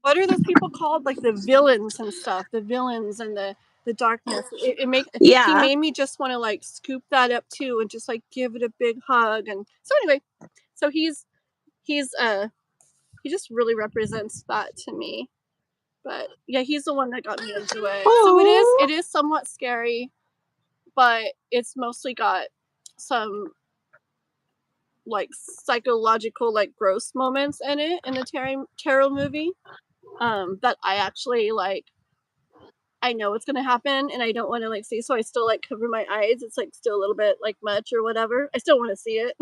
what are those people called? Like the villains and stuff. The villains and the darkness. He made me just want to like scoop that up too and just like give it a big hug. And so anyway, so he just really represents that to me. But yeah, he's the one that got me into it. So it is somewhat scary, but it's mostly got some like psychological like gross moments in it in the tarot movie. That I actually like, I know what's gonna happen and I don't want to like see, so I still like cover my eyes. It's like still a little bit like much or whatever. I still want to see it.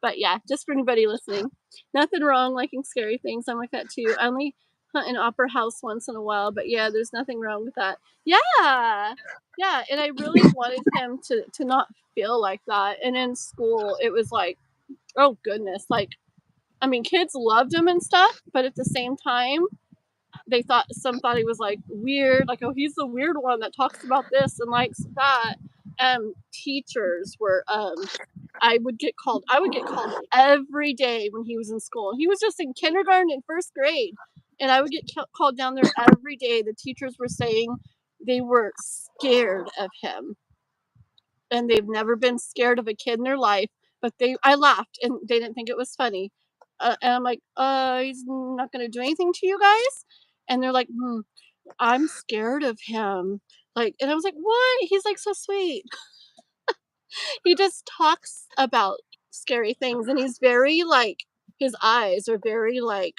But yeah, just for anybody listening, nothing wrong liking scary things. I'm like that too. I only hunt an opera house once in a while, but yeah, there's nothing wrong with that. Yeah, yeah. And I really wanted him to not feel like that. And in school, it was like, oh goodness, like I mean, kids loved him and stuff, but at the same time, some thought he was like weird, like, oh, he's the weird one that talks about this and likes that. Teachers were I would get called every day when he was in school. He was just in kindergarten and first grade, and I would get called down there every day. The teachers were saying they were scared of him, and they've never been scared of a kid in their life. But I laughed, and they didn't think it was funny. And I'm like, he's not going to do anything to you guys? And they're like, I'm scared of him. Like, and I was like, what? He's like so sweet. He just talks about scary things, and he's very like, his eyes are very like,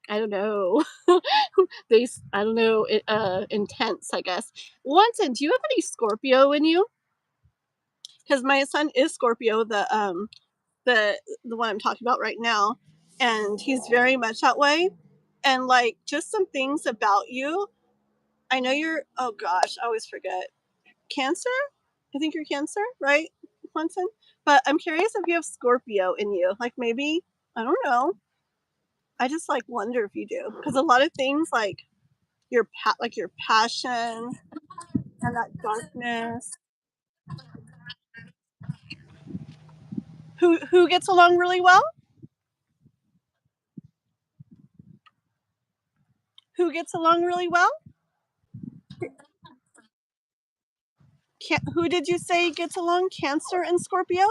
I don't know. I don't know, intense, I guess. Wanton, do you have any Scorpio in you? Because my son is Scorpio, the one I'm talking about right now, and he's very much that way. And like just some things about you. I know you're, oh gosh, I always forget. Cancer? I think you're Cancer, right? Quentin, but I'm curious if you have Scorpio in you. Like maybe, I don't know. I just like wonder if you do, because a lot of things like your passion and that darkness. Who gets along really well? Who gets along really well? Who did you say gets along? Cancer and Scorpio?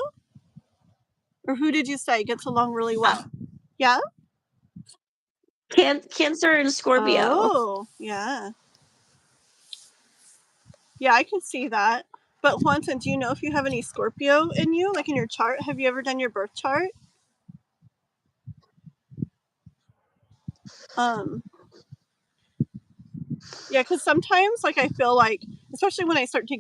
Or who did you say gets along really well? Yeah? Cancer and Scorpio. Oh, yeah. Yeah, I can see that. But Quentin, do you know if you have any Scorpio in you, like in your chart? Have you ever done your birth chart? Yeah, because sometimes, like, I feel like, especially when I start to,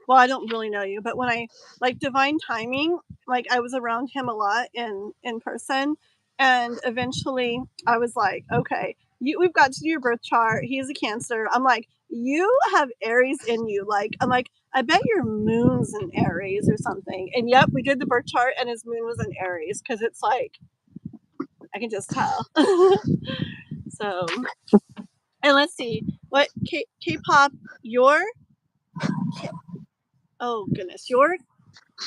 well, I don't really know you, but when I, like, divine timing, like, I was around him a lot in person, and eventually I was like, okay, we've got to do your birth chart. He's a Cancer. I'm like, you have Aries in you. Like, I'm like, I bet your moon's in Aries or something. And yep, we did the birth chart, and his moon was in Aries, because it's like, I can just tell. So, and let's see, what K-pop, oh goodness, you're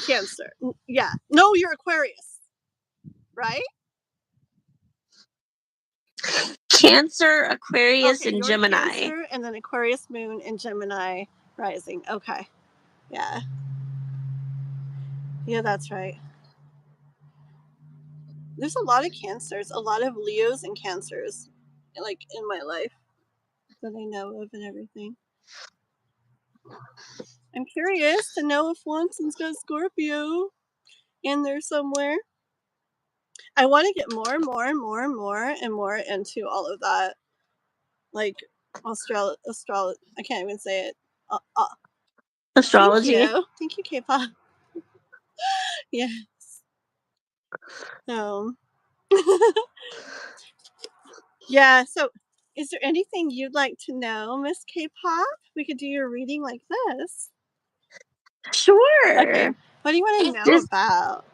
Cancer. Yeah. No, you're Aquarius, right? Cancer, Aquarius, Okay, and you're Gemini. Cancer, and then Aquarius moon and Gemini rising. Okay. Yeah. Yeah, that's right. There's a lot of Cancers, a lot of Leos and Cancers, like in my life that I know of and everything. I'm curious to know if Watson's got Scorpio in there somewhere. I want to get more and more and more and more and more into all of that, like astrology. I can't even say it. Astrology. Thank you, K-pop. Yes. So, yeah. So, is there anything you'd like to know, Miss K-pop? We could do your reading like this. Sure. Okay. What do you want to know Just about?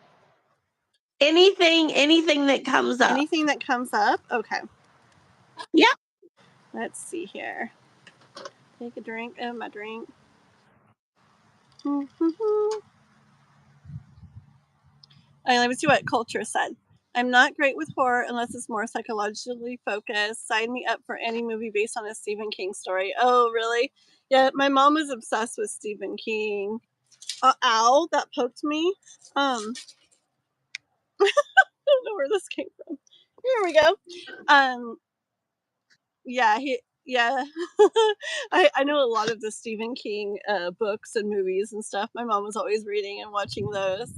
anything that comes up. Anything that comes up? Okay. Yeah. Let's see here. Take a drink of my drink. Okay, let me see what culture said. I'm not great with horror unless it's more psychologically focused. Sign me up for any movie based on a Stephen King story. Oh, really? Yeah, my mom is obsessed with Stephen King. Ow, that poked me. I don't know where this came from. Here we go. Yeah, yeah. I know a lot of the Stephen King books and movies and stuff. My mom was always reading and watching those.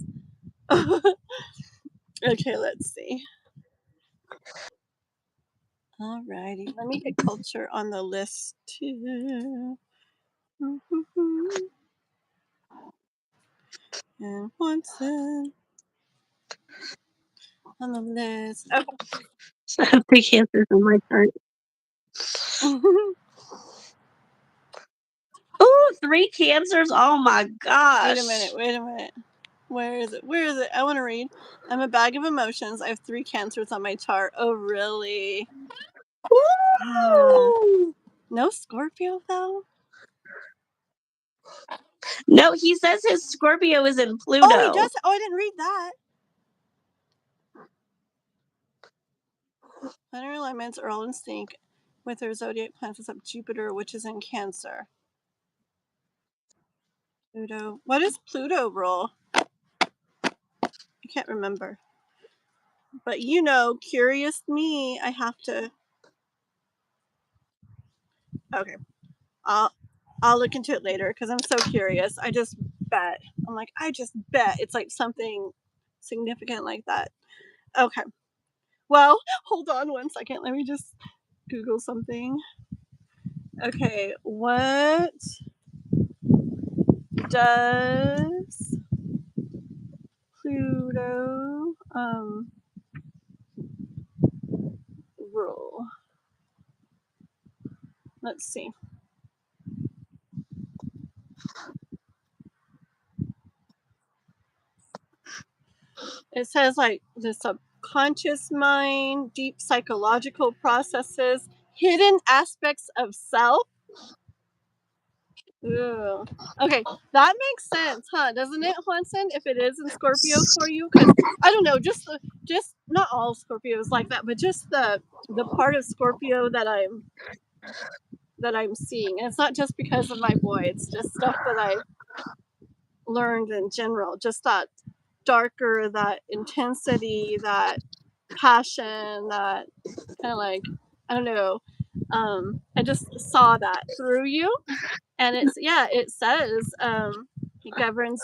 Okay, let's see. Alrighty, let me get culture on the list too. And Watson on the list. Okay. So I have 3 Cancers on my chart. Ooh, 3 Cancers. Oh my gosh. Wait a minute. Where is it? I want to read. I'm a bag of emotions. I have 3 Cancers on my chart. Oh, really? No Scorpio, though? No, he says his Scorpio is in Pluto. Oh, he does? Oh, I didn't read that. Planetary alignments are all in sync with their zodiac planets up Jupiter, which is in Cancer. Pluto. What does Pluto rule? I can't remember. But curious me, I have to. Okay. I'll look into it later because I'm so curious. I just bet. I just bet it's like something significant like that. Okay. Well, hold on one second. Let me just Google something. Okay. What does Pluto rule? Let's see. It says like the subconscious mind, deep psychological processes, hidden aspects of self. Ugh. Okay, that makes sense, huh? Doesn't it, Hansen? If it is in Scorpio for you, because I don't know, just not all Scorpios like that, but just the part of Scorpio that I'm seeing. And it's not just because of my boy; it's just stuff that I learned in general. Just that darker, that intensity, that passion, that kind of like, I don't know. I just saw that through you, and it says it governs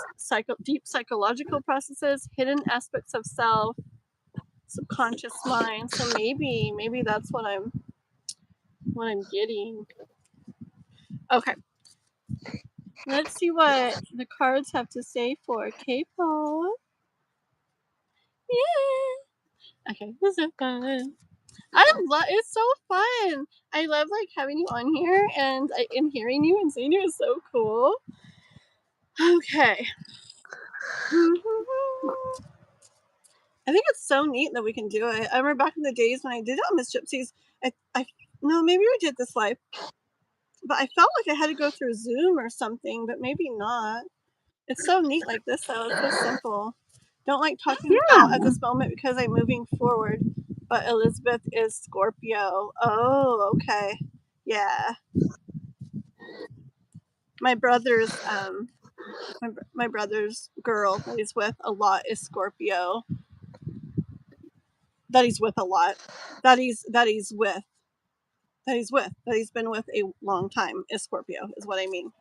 deep psychological processes, hidden aspects of self, subconscious mind. So maybe that's what I'm getting. Okay, let's see what the cards have to say for K-pop. Yeah. Okay, this is fun. It's so fun. I love like having you on here and hearing you and seeing you is so cool. Okay. I think it's so neat that we can do it. I remember back in the days when I did it on Miss Gypsies, I no, maybe we did this live, but I felt like I had to go through Zoom or something, but maybe not. It's so neat like this though. It's so simple. Don't like talking about at this moment because I'm moving forward. But Elizabeth is Scorpio. Oh, okay. Yeah. My brother's my brother's girl that he's with a lot is Scorpio. That he's with a lot. That he's with. That he's been with a long time is Scorpio, is what I mean.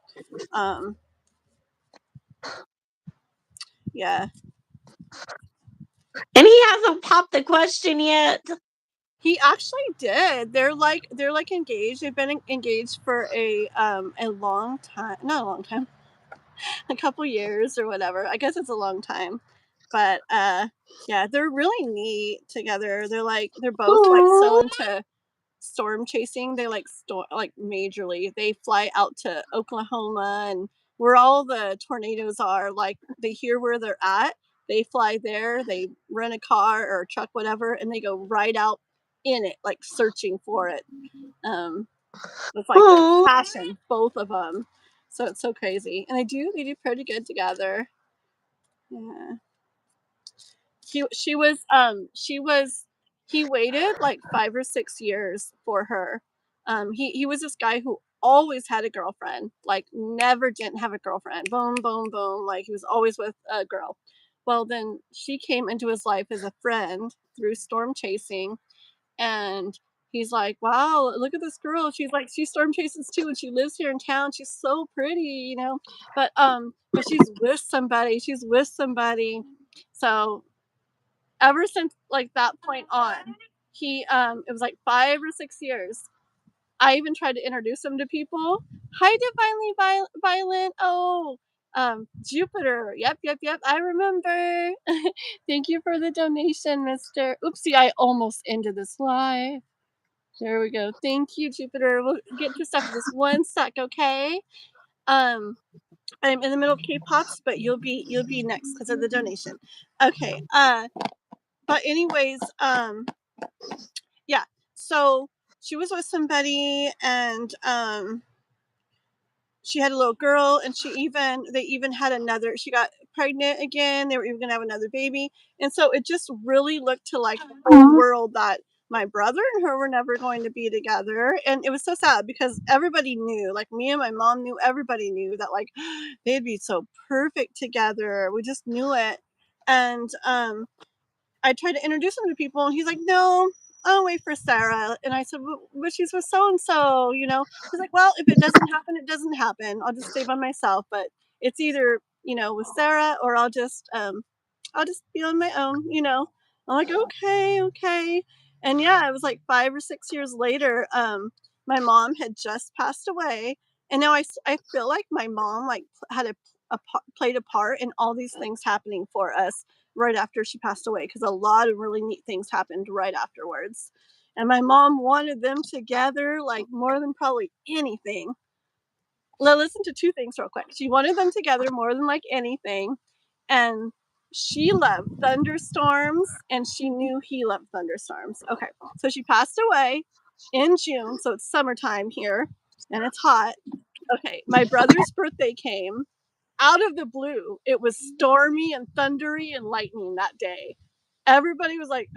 Yeah. And he hasn't popped the question yet. He actually did. They're like engaged. They've been engaged for a long time. Not a long time. A couple years or whatever. I guess it's a long time. But yeah, they're really neat together. They're both like so into storm chasing. They like majorly. They fly out to Oklahoma and where all the tornadoes are, like they hear where they're at. They fly there, they rent a car or a truck, whatever, and they go right out in it, like searching for it. It's like their passion, both of them. So it's so crazy. And they do pretty good together. Yeah. He waited like 5 or 6 years for her. He was this guy who always had a girlfriend, like never didn't have a girlfriend. Boom, boom, boom. Like he was always with a girl. Well, then she came into his life as a friend through storm chasing, and he's like, wow, look at this girl. She storm chases too, and she lives here in town. She's so pretty, but she's with somebody. So ever since like that point on, he it was like 5 or 6 years. I even tried to introduce him to people. Hi, divinely violent. Oh, Jupiter. Yep. I remember. Thank you for the donation, Mister. Oopsie, I almost ended this live. There we go. Thank you, Jupiter. We'll get to stuff in just one sec, okay? I'm in the middle of K-pops, but you'll be next because of the donation. Okay. But anyways, yeah. So she was with somebody, and she had a little girl, and they even had another. She got pregnant again. They were even gonna have another baby, and so it just really looked to like the whole world that my brother and her were never going to be together. And it was so sad because everybody knew, like me and my mom knew, everybody knew that like they'd be so perfect together. We just knew it. And I tried to introduce him to people, and he's like, no, I'll wait for Sarah. And I said, but she's with so-and-so, He's like, well, if it doesn't happen, it doesn't happen. I'll just stay by myself. But it's either, with Sarah, or I'll just be on my own. I'm like, okay. And yeah, it was like 5 or 6 years later, my mom had just passed away. And now I feel like my mom like had played a part in all these things happening for us right after she passed away, because a lot of really neat things happened right afterwards. And my mom wanted them together like more than probably anything. Listen to two things real quick. She wanted them together more than like anything. And she loved thunderstorms, and she knew he loved thunderstorms. Okay, so she passed away in June, so it's summertime here, and it's hot. Okay, my brother's birthday came out of the blue. It was stormy and thundery and lightning that day. Everybody was like,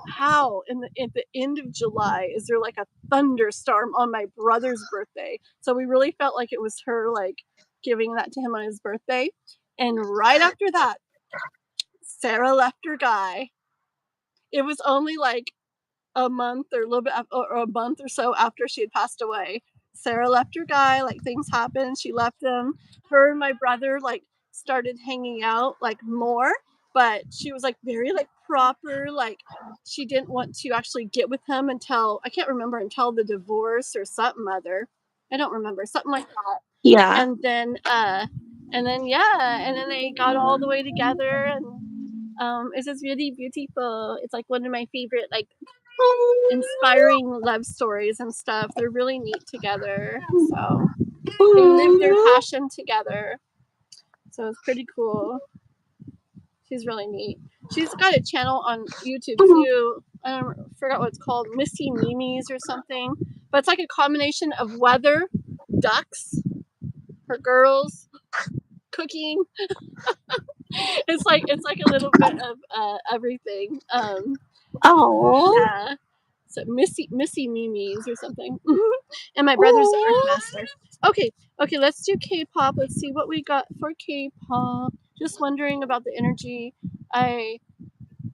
how at the end of July is there like a thunderstorm on my brother's birthday? So we really felt like it was her like giving that to him on his birthday. And right after that, Sarah left her guy. It was only like a month or a little bit or a month or so after she had passed away. Sarah left her guy, like things happened, she left him. Her and my brother like started hanging out like more, but she was like very like proper, like she didn't want to actually get with him until, I can't remember, until the divorce or something other. I don't remember, something like that. Yeah. And then yeah, and then they got all the way together, and it's just really beautiful. It's like one of my favorite like inspiring love stories and stuff. They're really neat together. So they live their passion together. So it's pretty cool. She's really neat. She's got a channel on YouTube too. I forgot what it's called, Missy Mimi's or something. But it's like a combination of weather, ducks, her girls, cooking. It's like a little bit of everything. Oh. Yeah. So Missy Mimi's or something. And my brother's the Earth Master. Okay, let's do K-pop. Let's see what we got for K-pop. Just wondering about the energy,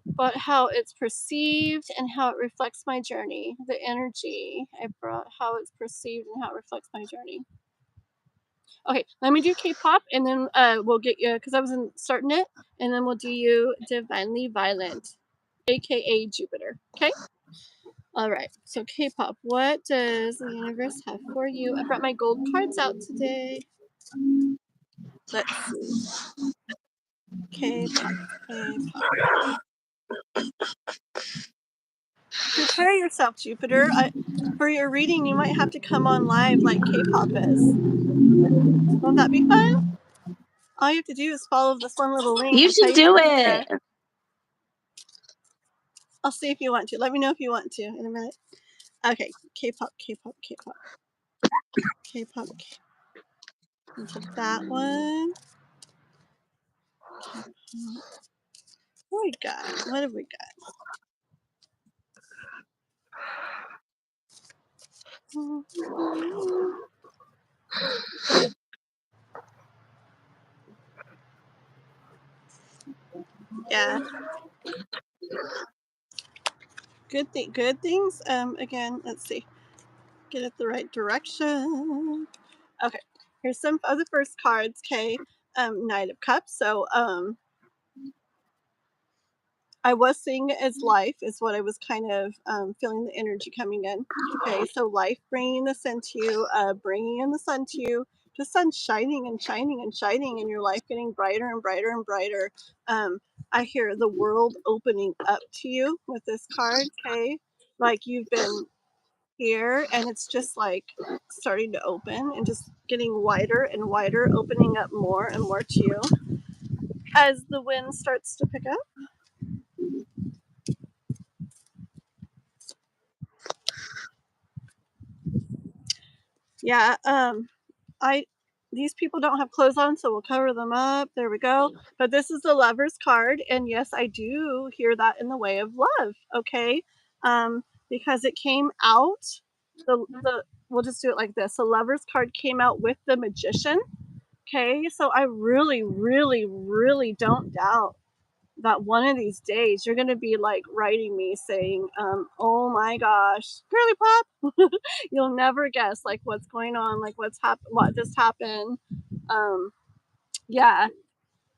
but how it's perceived and how it reflects my journey. The energy I brought, how it's perceived and how it reflects my journey. Okay, let me do K-pop, and then we'll get you, because I wasn't starting it, and then we'll do you Divinely Violent, aka Jupiter. Okay. All right, so K-pop, what does the universe have for you? I brought my gold cards out today. Let's see. K-pop, K-pop. Prepare yourself, Jupiter. For your reading, you might have to come on live like K-pop is. Won't that be fun? All you have to do is follow this one little link. You should do it. I'll see if you want to. Let me know if you want to in a minute. Okay, K-pop, K-pop, K-pop. K-pop, into that one. K-pop. What we got? What have we got? Yeah. Good things. Again, let's see. Get it the right direction. Okay. Here's some of the first cards. Okay. Knight of Cups. So I was seeing it as life is what I was kind of feeling the energy coming in. Okay, so life bringing this into you, bringing in the sun to you, the sun shining and shining and shining, and your life getting brighter and brighter and brighter. I hear the world opening up to you with this card. Okay, like you've been here, and it's just like starting to open and just getting wider and wider, opening up more and more to you as the wind starts to pick up. Yeah, these people don't have clothes on, so we'll cover them up. There we go. But this is the Lover's card, and yes, I do hear that in the way of love. Okay, because it came out. The we'll just do it like this. The Lover's card came out with the Magician. Okay, so I really, really, really don't doubt that one of these days you're going to be like writing me saying, oh my gosh, girly pop, you'll never guess like what's going on, like what just happened. Yeah,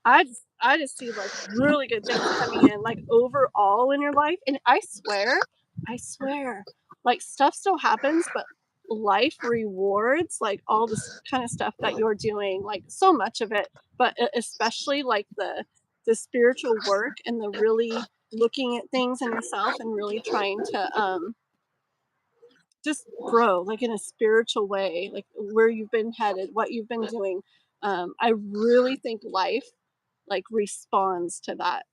I just see like really good things coming in, like overall in your life. And I swear, like stuff still happens, but life rewards like all this kind of stuff that you're doing, like so much of it, but especially like the spiritual work and the really looking at things in yourself and really trying to just grow like in a spiritual way, like where you've been headed, what you've been doing. I really think life like responds to that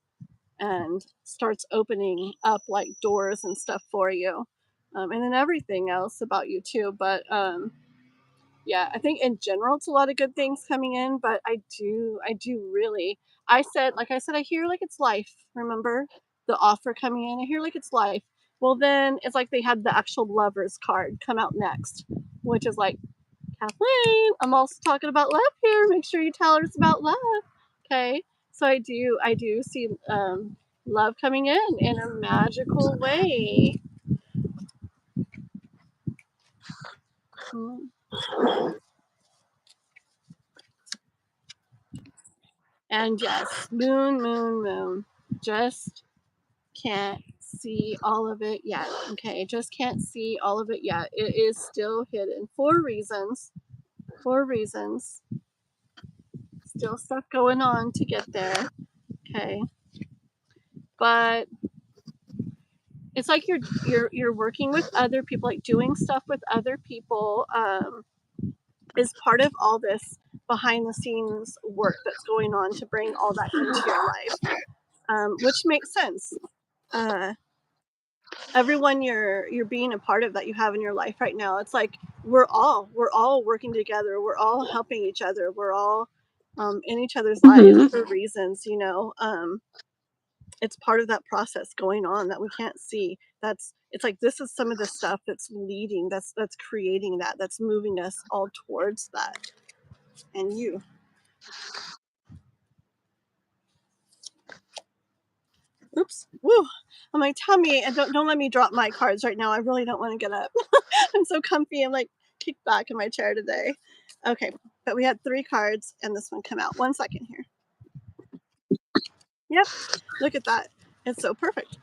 and starts opening up like doors and stuff for you. And then everything else about you too. But yeah, I think in general it's a lot of good things coming in, but I do really, I said, like I said, I hear like it's life. Remember the offer coming in? I hear like it's life. Well, then it's like they had the actual lovers card come out next, which is like, Kathleen, I'm also talking about love here. Make sure you tell her it's about love. Okay. So I do see love coming in a magical way. Mm. And yes, moon, moon, moon. Just can't see all of it yet. Okay, just can't see all of it yet. It is still hidden for reasons. For reasons. Still stuff going on to get there. Okay. But it's like you're working with other people, like doing stuff with other people is part of all this behind the scenes work that's going on to bring all that into your life, which makes sense. Everyone you're being a part of that you have in your life right now, it's like we're all working together, we're all helping each other, we're all in each other's lives Mhm. for reasons, you know. It's part of that process going on that we can't see. It's like this is some of the stuff that's leading, that's creating that's moving us all towards that. And you, oops, woo, on my tummy, and don't let me drop my cards right now. I really don't want to get up. I'm so comfy. I'm like kicked back in my chair today. Okay, but we had 3 cards and this one come out. 1 second here. Yep, look at that. It's so perfect.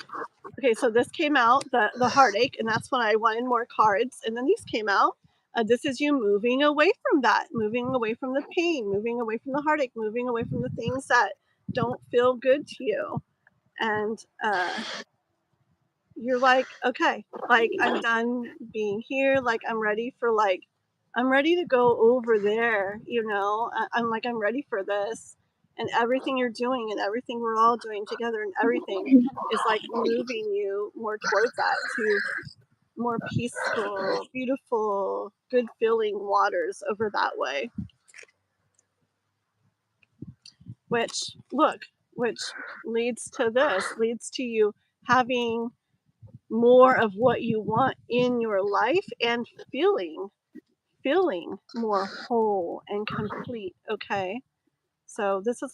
Okay, so this came out, the heartache, and that's when I wanted more cards. And then these came out. This is you moving away from that, moving away from the pain, moving away from the heartache, moving away from the things that don't feel good to you. And you're like, okay, like I'm done being here. Like I'm ready to go over there. You know, I'm ready for this. And everything you're doing and everything we're all doing together and everything is like moving you more towards that, to more peaceful, beautiful, good feeling waters over that way. Which, look, which leads to this, leads to you having more of what you want in your life and feeling more whole and complete. Okay. So this is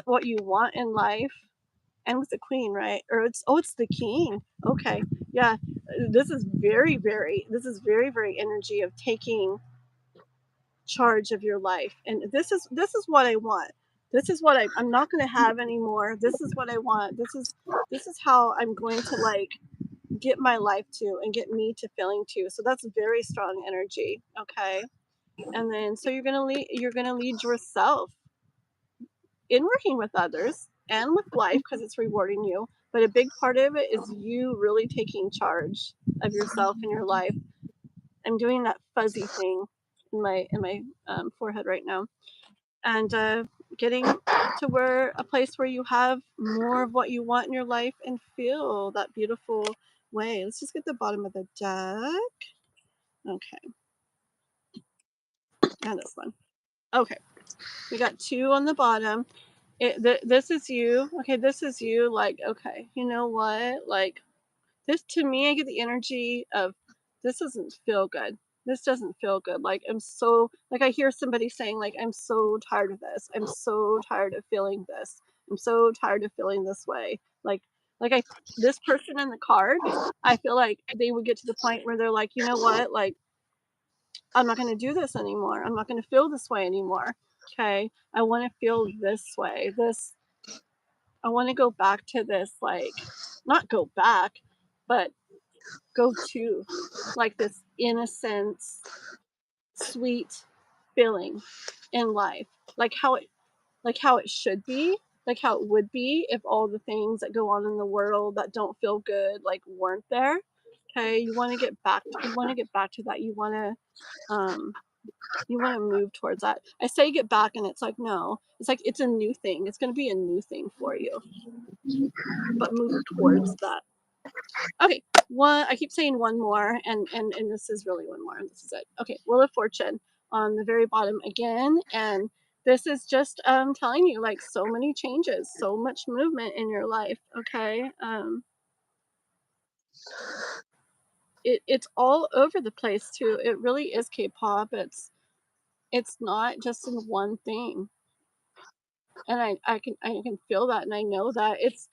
what you want in life. And with the queen, right? Or it's the king. Okay. Yeah. This is very, very energy of taking charge of your life. And this is what I want. This is what I'm not going to have anymore. This is what I want. This is how I'm going to like get my life to and get me to feeling to. So that's very strong energy. Okay. And then so you're gonna lead yourself in working with others and with life because it's rewarding you. But a big part of it is you really taking charge of yourself and your life. I'm doing that fuzzy thing in my forehead right now, and getting to where a place where you have more of what you want in your life and feel that beautiful way. Let's just get the bottom of the deck. Okay, and this one. Okay, we got 2 on the bottom. This is you. Okay, this is you. Like, okay, you know what? Like, this to me, I get the energy of this doesn't feel good. This doesn't feel good. Like, I'm so, like, I hear somebody saying, like, I'm so tired of this. I'm so tired of feeling this. I'm so tired of feeling this way. Like, this person in the card, I feel like they would get to the point where they're like, you know what? Like, I'm not going to do this anymore. I'm not going to feel this way anymore. Okay. I want to feel this way. I want to go back to this, like, not go back, but go to like this innocence, sweet feeling in life. Like how it should be, like how it would be if all the things that go on in the world that don't feel good like weren't there. Okay, you want to get back to that. You want to You want to move towards that. I say get back, and it's like, no. It's like it's a new thing. It's going to be a new thing for you. But move towards that. Okay, I keep saying one more, and this is really one more, and this is it. Okay, Wheel of Fortune on the very bottom again, and this is just telling you, like, so many changes, so much movement in your life, okay? It's all over the place too. It really is K-pop. It's not just in one thing. And I can feel that, and I know that it's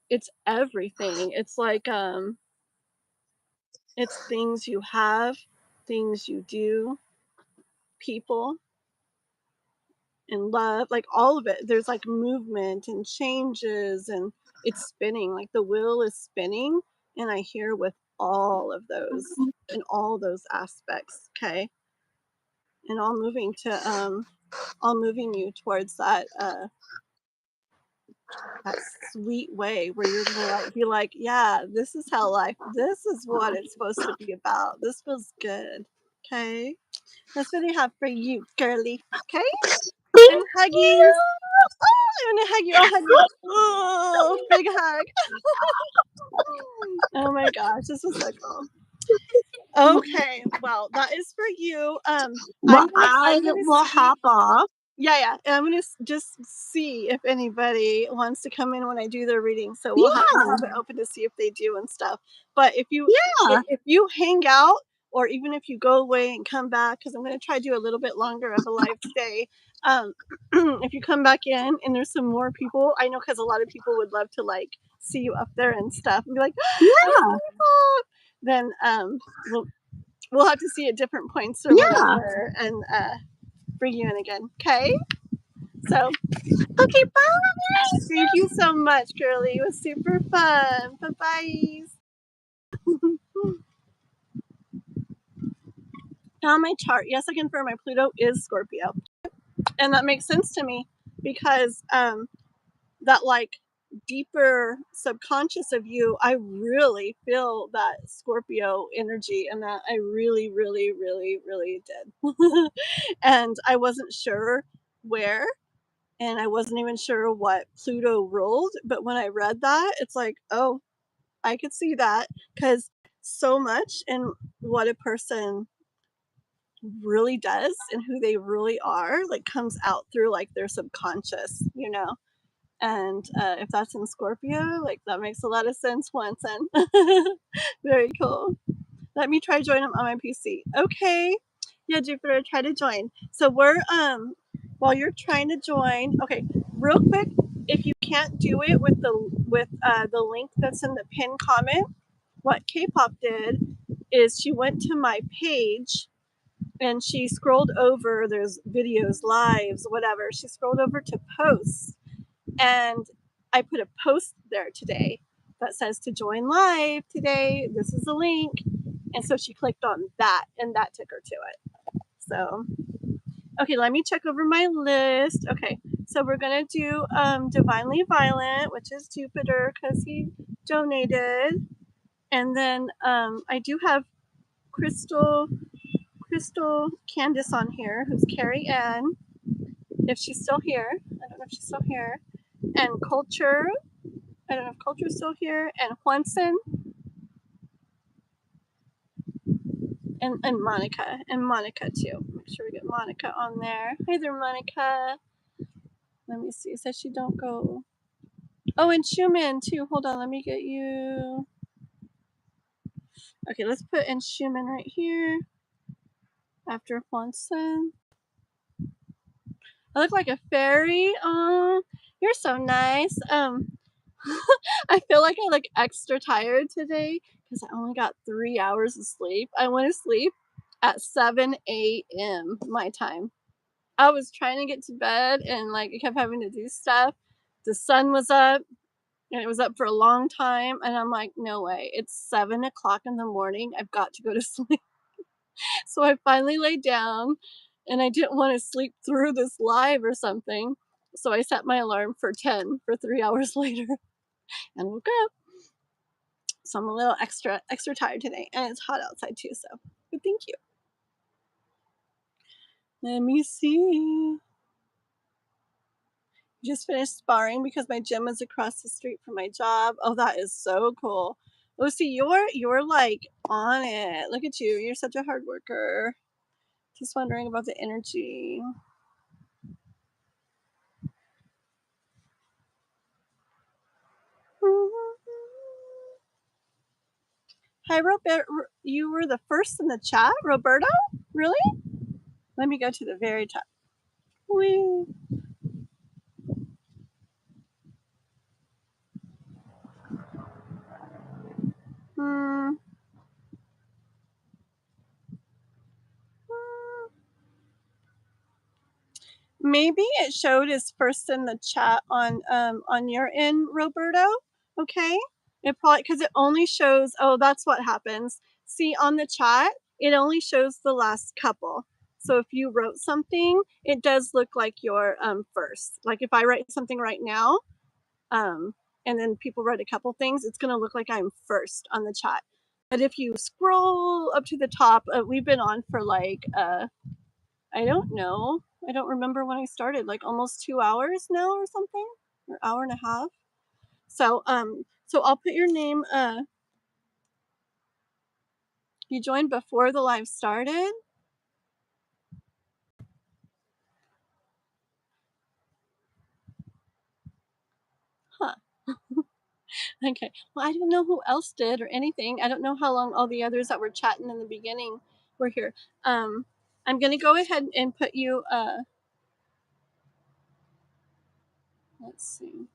it's everything. It's like it's things you have, things you do, people, and love, like all of it. There's like movement and changes, and it's spinning, like the wheel is spinning, and I hear with all of those and all those aspects, okay? And all moving you towards that that sweet way where you're gonna like be like, yeah, this is how life, this is what it's supposed to be about. This feels good. Okay. That's what I have for you, girly. Okay? And Thank huggies. you. Oh, I'm gonna hug you. I'll hug you. Oh, big hug. Oh my gosh, this was so cool. Okay, well, that is for you. Well, I'm I gonna will see. hop off. Yeah, and I'm gonna just see if anybody wants to come in when I do their reading. So we'll Yeah, have it open to see if they do and stuff. But if yeah. you hang out, or even if you go away and come back, because I'm gonna try to do a little bit longer of a live today. If you come back in and there's some more people, I know, because a lot of people would love to like see you up there and stuff and be like, "It's Yeah, wonderful." Then we'll have to see at different points or yeah. whatever, and bring you in again. Okay. So Okay, bye. thank you so much, girlie. It was super fun. Bye bye. On my chart, yes, I confirm my Pluto is Scorpio, and that makes sense to me because that like deeper subconscious of you, I really feel that Scorpio energy, and that I really, really, really, really did. And I wasn't sure where, and I wasn't even sure what Pluto ruled. But when I read that, it's like, oh, I could see that, because so much in what a person really does and who they really are, like, comes out through like their subconscious, And if that's in Scorpio, like, that makes a lot of sense, Swanson. Very cool. Let me try join them on my PC. Okay. Yeah, Jupiter, try to join. So we're while you're trying to join, okay, real quick, if you can't do it with the link that's in the pinned comment, what K-pop did is she went to my page and she scrolled over. There's videos, lives, whatever. She scrolled over to posts, and I put a post there today that says to join live today. This is a link. And so she clicked on that, and that took her to it. So, okay, let me check over my list. Okay, so we're going to do Divinely Violent, which is Jupiter because he donated. And then I do have Crystal Candace on here, who's Carrie Ann, if she's still here. I don't know if she's still here. And Culture, I don't know if Culture's still here. And Juanson and Monica. And Monica too. Make sure we get Monica on there. Hey there, Monica. Let me see. It says she don't go. Oh, and Schumann too. Hold on, let me get you. Okay, let's put in Schumann right here after Juanson. I look like a fairy. Oh, you're so nice. I feel like I look extra tired today because I only got 3 hours of sleep. I went to sleep at 7 a.m. my time. I was trying to get to bed, and like I kept having to do stuff. The sun was up, and it was up for a long time, and I'm like, no way. It's 7 o'clock in the morning. I've got to go to sleep. So I finally laid down, and I didn't want to sleep through this live or something. So I set my alarm for 10 for 3 hours later and woke up. So I'm a little extra tired today, and it's hot outside too. So, but thank you. Let me see. Just finished sparring because my gym is across the street from my job. Oh, that is so cool. Oh, see, you're like on it. Look at you. You're such a hard worker. Just wondering about the energy. Hi, Robert. You were the first in the chat, Roberto? Really? Let me go to the very top. Whee. Hmm. Maybe it showed as first in the chat on your end, Roberto. Okay. It probably because it only shows. Oh, that's what happens. See on the chat, it only shows the last couple. So if you wrote something, it does look like you're first. Like if I write something right now, and then people write a couple things, it's gonna look like I'm first on the chat. But if you scroll up to the top, we've been on for like I don't know. I don't remember when I started, like almost 2 hours now or something, or hour and a half. So I'll put your name. You joined before the live started. Huh. Okay. Well, I don't know who else did or anything. I don't know how long all the others that were chatting in the beginning were here. I'm gonna go ahead and put you. Let's see.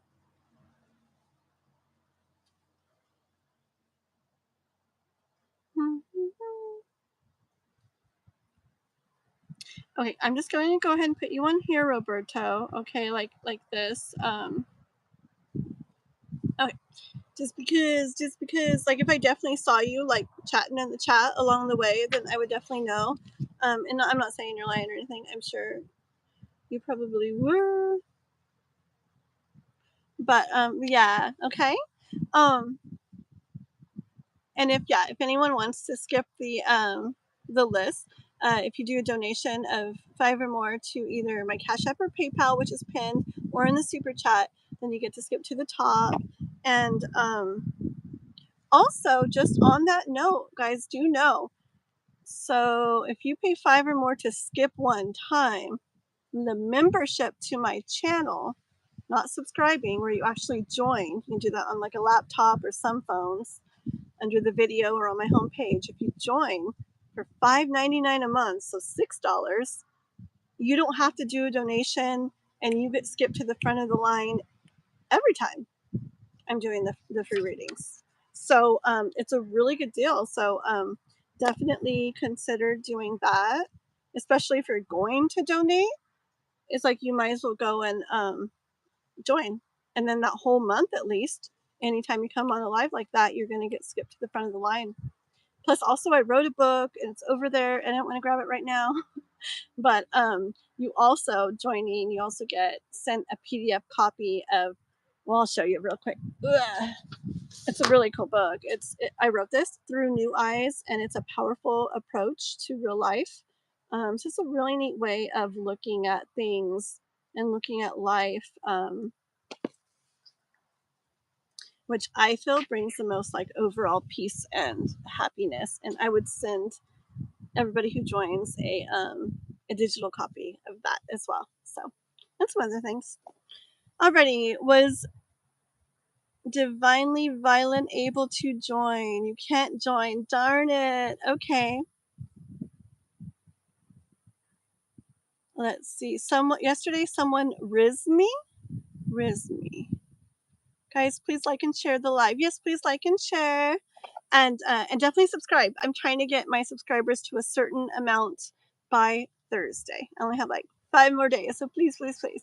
Okay, I'm just going to go ahead and put you on here, Roberto. Okay, like this. Okay, just because, like, if I definitely saw you like chatting in the chat along the way, then I would definitely know. And I'm not saying you're lying or anything. I'm sure you probably were. But yeah, okay. And if anyone wants to skip the list, if you do a donation of $5 or more to either my Cash App or PayPal, which is pinned, or in the super chat, then you get to skip to the top. And also, just on that note, guys, do know. So if you pay $5 or more to skip one time, the membership to my channel, not subscribing, where you actually join, you can do that on like a laptop or some phones under the video or on my homepage. If you join for $5.99 a month, so $6, you don't have to do a donation and you get skipped to the front of the line every time I'm doing the free readings. So it's a really good deal. So definitely consider doing that, especially if you're going to donate. It's like you might as well go and join. And then that whole month at least, anytime you come on a live like that, you're going to get skipped to the front of the line. Plus, also, I wrote a book and it's over there, and I don't want to grab it right now. But you also joining, you also get sent a PDF copy of. Well, I'll show you real quick. Ugh. It's a really cool book. I wrote this through new eyes, and it's a powerful approach to real life. So it's a really neat way of looking at things and looking at life, which I feel brings the most like overall peace and happiness. And I would send everybody who joins a digital copy of that as well. So that's one of the things. Alrighty, was Divinely Violent able to join? You can't join. Darn it. Okay. Let's see. Yesterday someone riz me. Guys, please like and share the live. Yes, please like and share. And definitely subscribe. I'm trying to get my subscribers to a certain amount by Thursday. I only have like 5 more days, so please, please, please.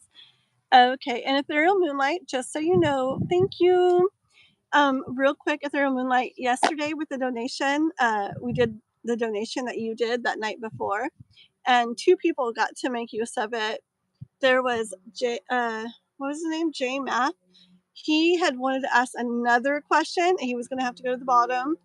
Okay, and Ethereal Moonlight, just so you know, thank you. Real quick, Ethereal Moonlight, yesterday with the donation, we did the donation that you did that night before, and 2 people got to make use of it. There was what was his name? J Math. He had wanted to ask another question, and he was going to have to go to the bottom.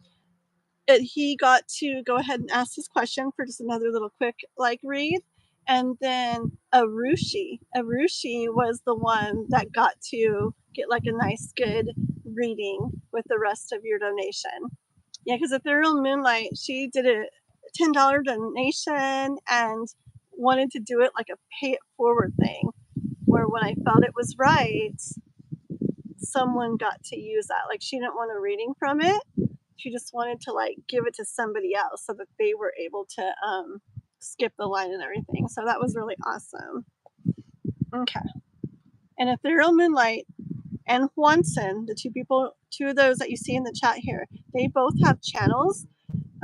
He got to go ahead and ask his question for just another little quick like read, And then Arushi was the one that got to get like a nice good reading with the rest of your donation. Yeah, because Ethereal Moonlight, she did a $10 donation and wanted to do it like a pay it forward thing, where when I felt it was right, someone got to use that. Like, she didn't want a reading from it. She just wanted to like give it to somebody else so that they were able to skip the line and everything. So that was really awesome. Okay. And Ethereal Moonlight and Jansen, the two of those that you see in the chat here, they both have channels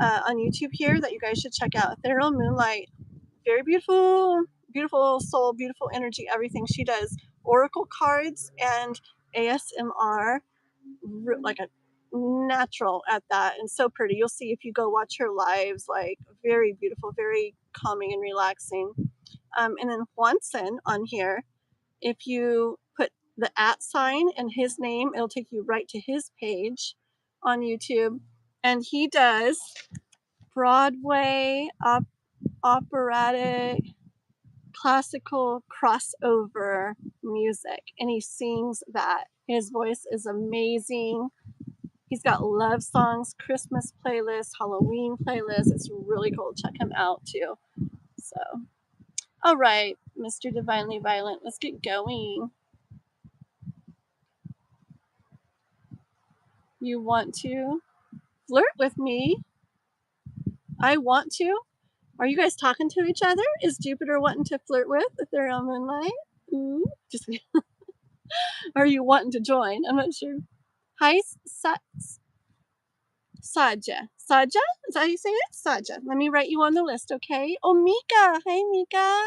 on YouTube here that you guys should check out. Ethereal Moonlight, very beautiful, beautiful soul, beautiful energy, everything. She does oracle cards and ASMR, like a natural at that, and so pretty. You'll see if you go watch her lives, like very beautiful, very calming and relaxing. And then Jansen on here, if you put the @ sign and his name, it'll take you right to his page on YouTube. And he does Broadway, operatic, classical crossover music, and he sings that. His voice is amazing. He's got love songs, Christmas playlists, Halloween playlists. It's really cool. Check him out too. So, all right, Mr. Divinely Violent, let's get going. You want to flirt with me? I want to. Are you guys talking to each other? Is Jupiter wanting to flirt with if they're on Moonlight? Ooh, just are you wanting to join? I'm not sure. Hi, Saja. Saja? Is that how you say it? Saja. Let me write you on the list, okay? Oh, Mika. Hi, Mika.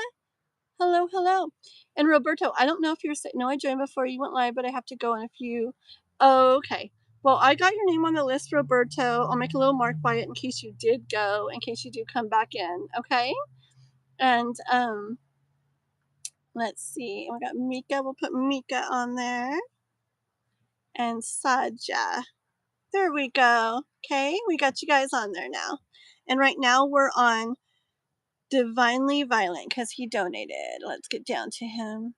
Hello, hello. And Roberto, I don't know if you're no, I joined before you went live, but I have to go in a few. Okay. Well, I got your name on the list, Roberto. I'll make a little mark by it in case you did go, in case you do come back in, okay? And let's see. We got Mika. We'll put Mika on there. And Saja. There we go. Okay, we got you guys on there now. And right now we're on Divinely Violent because he donated. Let's get down to him.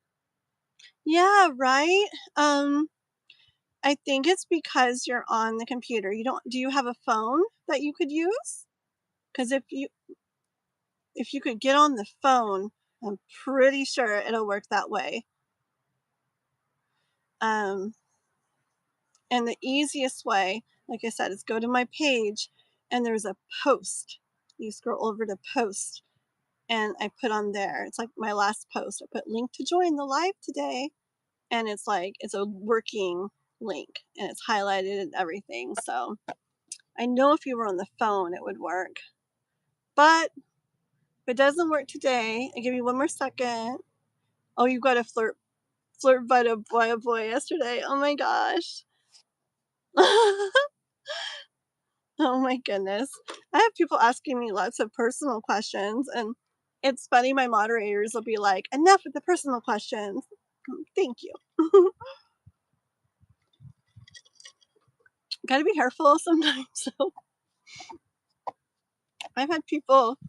Yeah, right? I think it's because you're on the computer. Do you have a phone that you could use? Because if you could get on the phone, I'm pretty sure it'll work that way. And the easiest way, like I said, is go to my page and there's a post. You scroll over to post and I put on there, it's like my last post. I put link to join the live today. And it's like, it's a working link and it's highlighted and everything. So I know if you were on the phone, it would work. But if it doesn't work today, I'll give you one more second. Oh, you got a flirt by a boy yesterday. Oh my gosh. Oh my goodness. I have people asking me lots of personal questions, and it's funny, my moderators will be like, enough with the personal questions. Thank you. Gotta be careful sometimes. So I've had people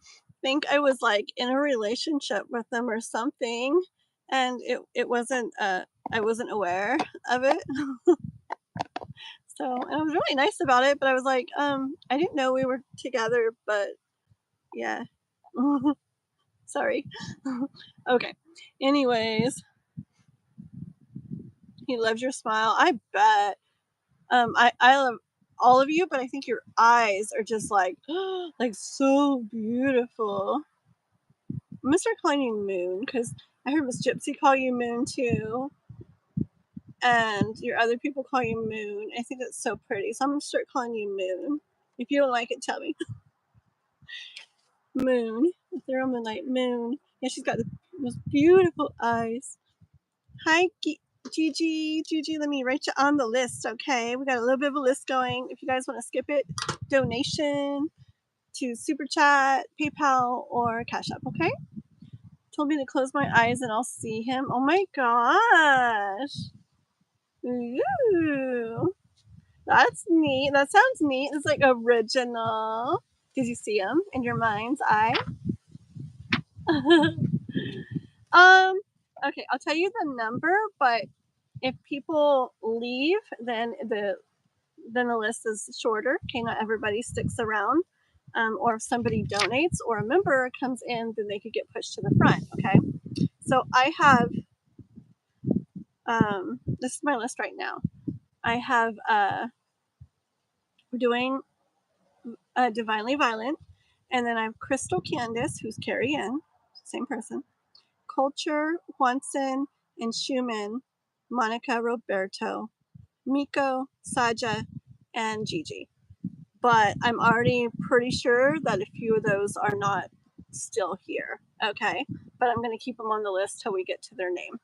think I was like in a relationship with them or something, and it wasn't, I wasn't aware of it. So, and I was really nice about it, but I was like, I didn't know we were together, but yeah. Sorry. Okay. Anyways, he loves your smile. I bet. I love all of you, but I think your eyes are just like, like so beautiful. I'm gonna start calling you Moon because I heard Miss Gypsy call you Moon too, and your other people call you Moon. I think that's so pretty, so I'm gonna start calling you Moon. If you don't like it, tell me. Moon. Ethereal Moonlight. Moon. Yeah, she's got the most beautiful eyes. Hi, Gigi. Gigi, let me write you on the list, okay? We got a little bit of a list going. If you guys want to skip it, donation to Super Chat, PayPal, or Cash App, okay? Told me to close my eyes and I'll see him. Oh my gosh. Ooh. That's neat. That sounds neat. It's like original. Did you see him in your mind's eye? tell you the number, but if people leave, then the list is shorter. Okay, not everybody sticks around. Or if somebody donates or a member comes in, then they could get pushed to the front. Okay, so I have this is my list right now. I have we're doing Divinely Violent, and then I have Crystal Candace, who's Carrie Ann, same person. Culture, Jansen, and Schumann, Monica Roberto, Miko, Saja, and Gigi. But I'm already pretty sure that a few of those are not still here. Okay, but I'm going to keep them on the list till we get to their name.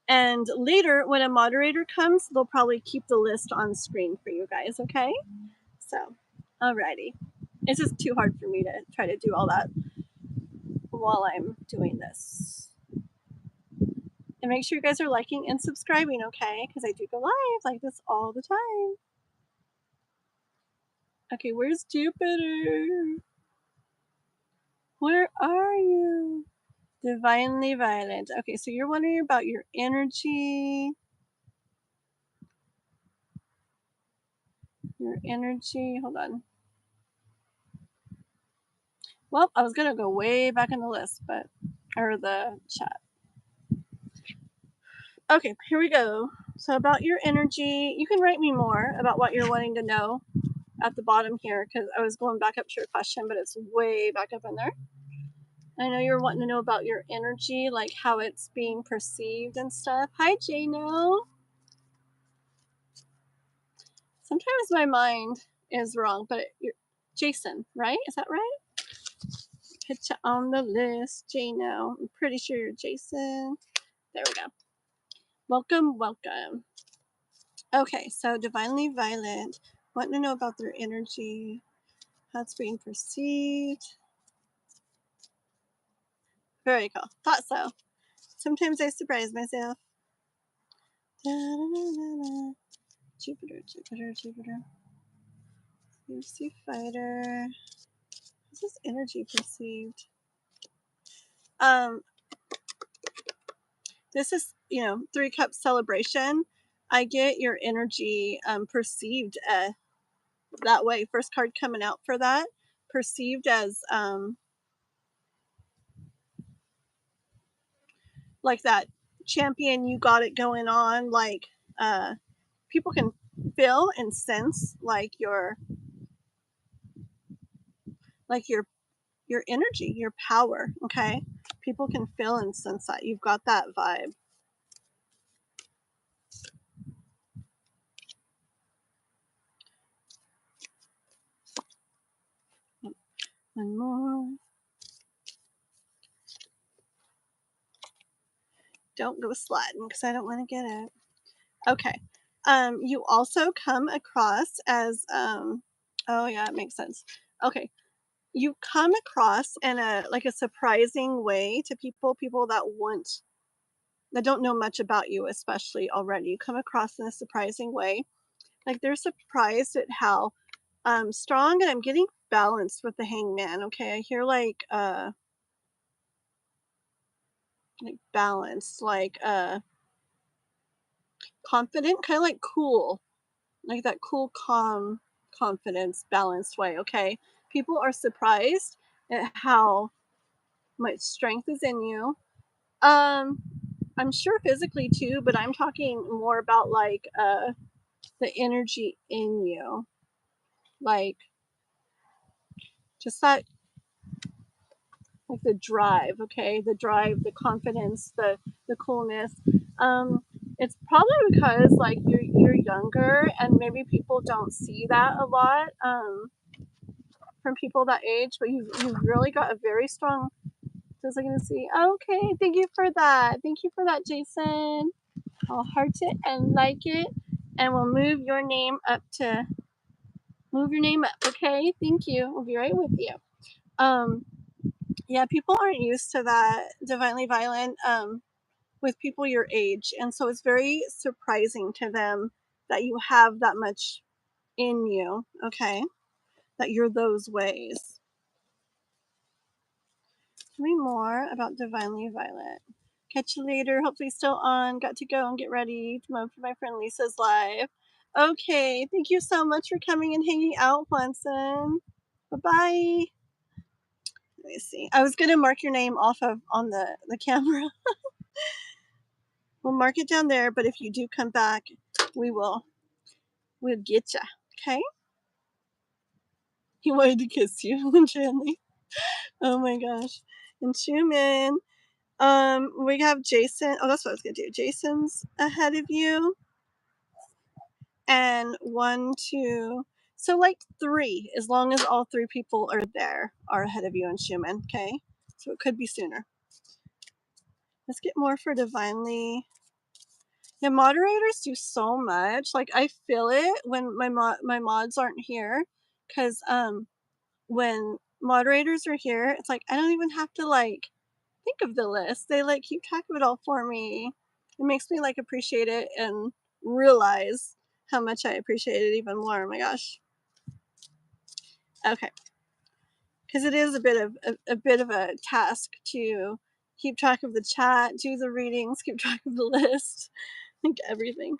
And later, when a moderator comes, they'll probably keep the list on screen for you guys. Okay, so alrighty. It's just too hard for me to try to do all that while I'm doing this. And make sure you guys are liking and subscribing, okay? Because I do go live like this all the time. Okay, where's Jupiter? Where are you? Divinely Violent. Okay, so you're wondering about your energy. Your energy. Hold on. Well, I was going to go way back in the list, or the chat. Okay, here we go. So about your energy, you can write me more about what you're wanting to know at the bottom here, because I was going back up to your question, but it's way back up in there. I know you're wanting to know about your energy, like how it's being perceived and stuff. Hi, Jano. Sometimes my mind is wrong, but you're Jason, right? Is that right? Put you on the list, Jano. I'm pretty sure you're Jason. There we go. Welcome, welcome. Okay, so Divinely Violent. Wanting to know about their energy, how it's being perceived. Very cool. Thought so. Sometimes I surprise myself. Da-da-da-da-da. Jupiter, Jupiter, Jupiter. UFC fighter. How's this energy perceived? This is, 3 cup celebration. I get your energy perceived that way. First card coming out for that. Perceived as like that champion, you got it going on. Like people can feel and sense like your energy, your power. Okay, people can feel and sense that you've got that vibe. One more. Don't go sliding because I don't want to get it. Okay. You also come across as oh yeah, it makes sense. Okay. You come across in a surprising way to people that don't know much about you, especially already. You come across in a surprising way. Like they're surprised at how strong, and I'm getting balanced with the Hangman. Okay. I hear like balanced, confident, kind of like cool, like that cool, calm, confidence, balanced way. Okay. People are surprised at how much strength is in you. I'm sure physically too, but I'm talking more about the energy in you, like just that, like the drive. Okay, the drive, the confidence, the coolness. It's probably because like you're younger, and maybe people don't see that a lot from people that age. But you've really got a very strong. Just looking to see. Okay, thank you for that. Thank you for that, Jason. I'll heart it and like it, and we'll move your name up. Okay, thank you. We'll be right with you. Yeah, people aren't used to that Divinely Violent with people your age, and so it's very surprising to them that you have that much in you. Okay, that you're those ways. Tell me more about Divinely Violent. Catch you later. Hopefully still on. Got to go and get ready to move for my friend Lisa's live. Okay, thank you so much for coming and hanging out, Juanson. Bye-bye. Let me see. I was going to mark your name off of on the camera. We'll mark it down there, but if you do come back, we'll get ya. Okay? He wanted to kiss you, Janley. Oh my gosh. And Schumann. We have Jason. Oh, that's what I was gonna do. Jason's ahead of you. And 1, 2. So like 3, as long as all 3 people are there, are ahead of you and Schumann. Okay? So it could be sooner. Let's get more for Divinely. Yeah, moderators do so much. Like I feel it when my mods aren't here, because when moderators are here, it's like I don't even have to like think of the list. They like keep track of it all for me. It makes me like appreciate it and realize how much I appreciate it even more. Oh my gosh. Okay, because it is a bit of a task to keep track of the chat, do the readings, keep track of the list, like everything.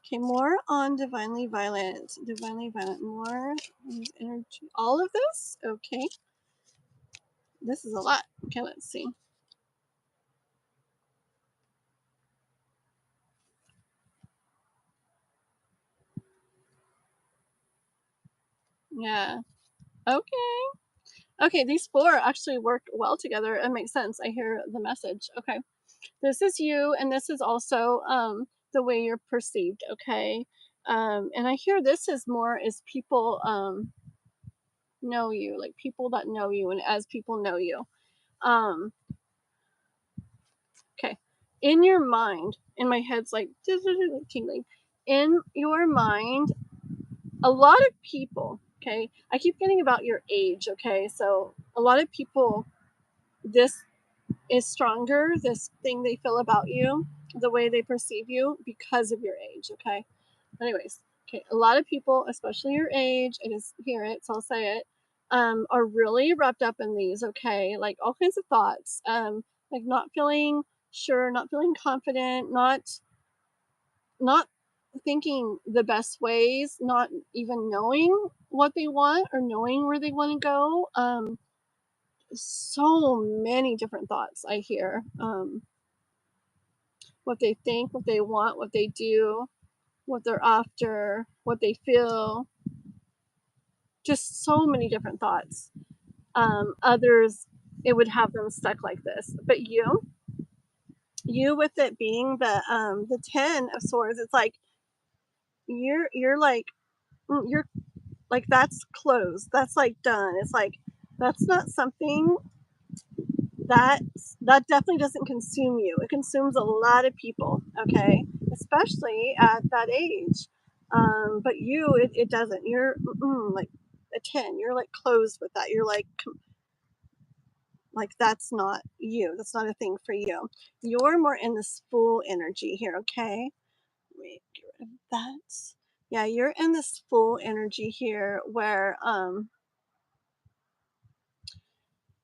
Okay, more on Divinely Violent. Divinely Violent, more energy. All of this? Okay. This is a lot. Okay, let's see. Yeah. Okay. Okay, these 4 actually work well together. It makes sense. I hear the message. Okay. This is you, and this is also the way you're perceived, okay? And I hear this is more as people know you, like people that know you, and as people know you. Okay. In your mind, in my head's like tingling. In your mind, a lot of people, okay? I keep getting about your age, okay? So a lot of people, this is stronger, this thing they feel about you, the way they perceive you because of your age, okay? Anyways, okay, a lot of people, especially your age, I just hear it, so I'll say it, are really wrapped up in these, okay? Like all kinds of thoughts, like not feeling sure, not feeling confident, not thinking the best ways, not even knowing what they want or knowing where they want to go. So many different thoughts I hear. What they think, what they want, what they do, what they're after, what they feel. Just so many different thoughts. Others, it would have them stuck like this. But you with it being the 10 of swords, it's like you're like that's closed. That's like done. It's like that's not something that definitely doesn't consume you. It consumes a lot of people, okay, especially at that age. But you, it doesn't. You're like a 10. You're like closed with that. You're like that's not you. That's not a thing for you. You're more in this full energy here, okay? Let me get rid of that. Yeah, you're in this full energy here where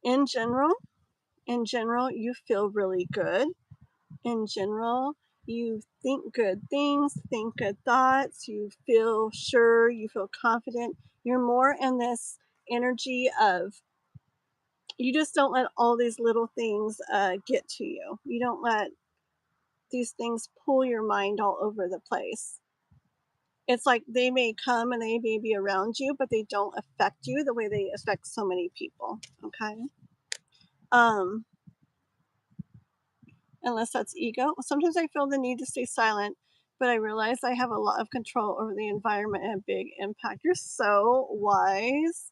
in general, you feel really good. In general, you think good things, think good thoughts, you feel sure, you feel confident. You're more in this energy of you just don't let all these little things get to you. You don't let these things pull your mind all over the place. It's like they may come and they may be around you, but they don't affect you the way they affect so many people, okay? Unless that's ego. Sometimes I feel the need to stay silent, but I realize I have a lot of control over the environment and a big impact. You're so wise.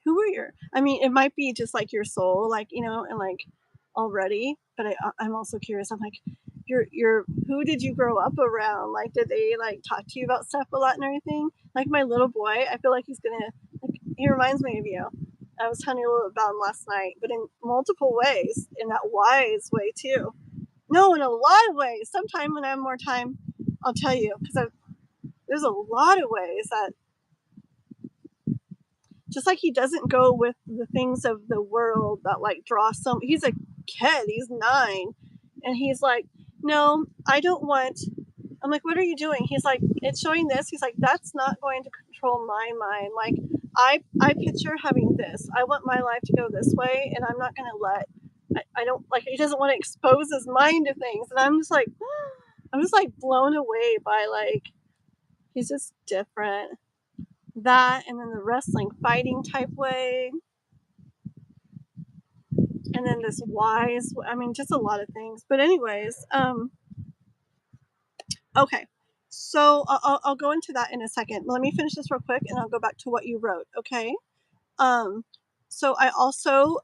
Who are your? I mean, it might be just like your soul, like and like already. But I'm also curious. I'm like, your who did you grow up around? Like, did they like talk to you about stuff a lot and everything? Like my little boy, I feel like he's gonna. Like, he reminds me of you. I was telling you a little about him last night, but in multiple ways, in that wise way too. No, in a lot of ways. Sometime when I have more time, I'll tell you because there's a lot of ways that Just like he doesn't go with the things of the world that like draw some. He's a kid, he's 9, and he's like, no, I don't want. I'm like, what are you doing? He's like, it's showing this. He's like, that's not going to control my mind. Like, I picture having this. I want my life to go this way, and I'm not going to let. I don't like. He doesn't want to expose his mind to things, and I'm just like blown away by like, he's just different. That, and then the wrestling fighting type way, and then this wise. I mean, just a lot of things. But anyways, okay. So I'll go into that in a second. Let me finish this real quick, and I'll go back to what you wrote. Okay. So I also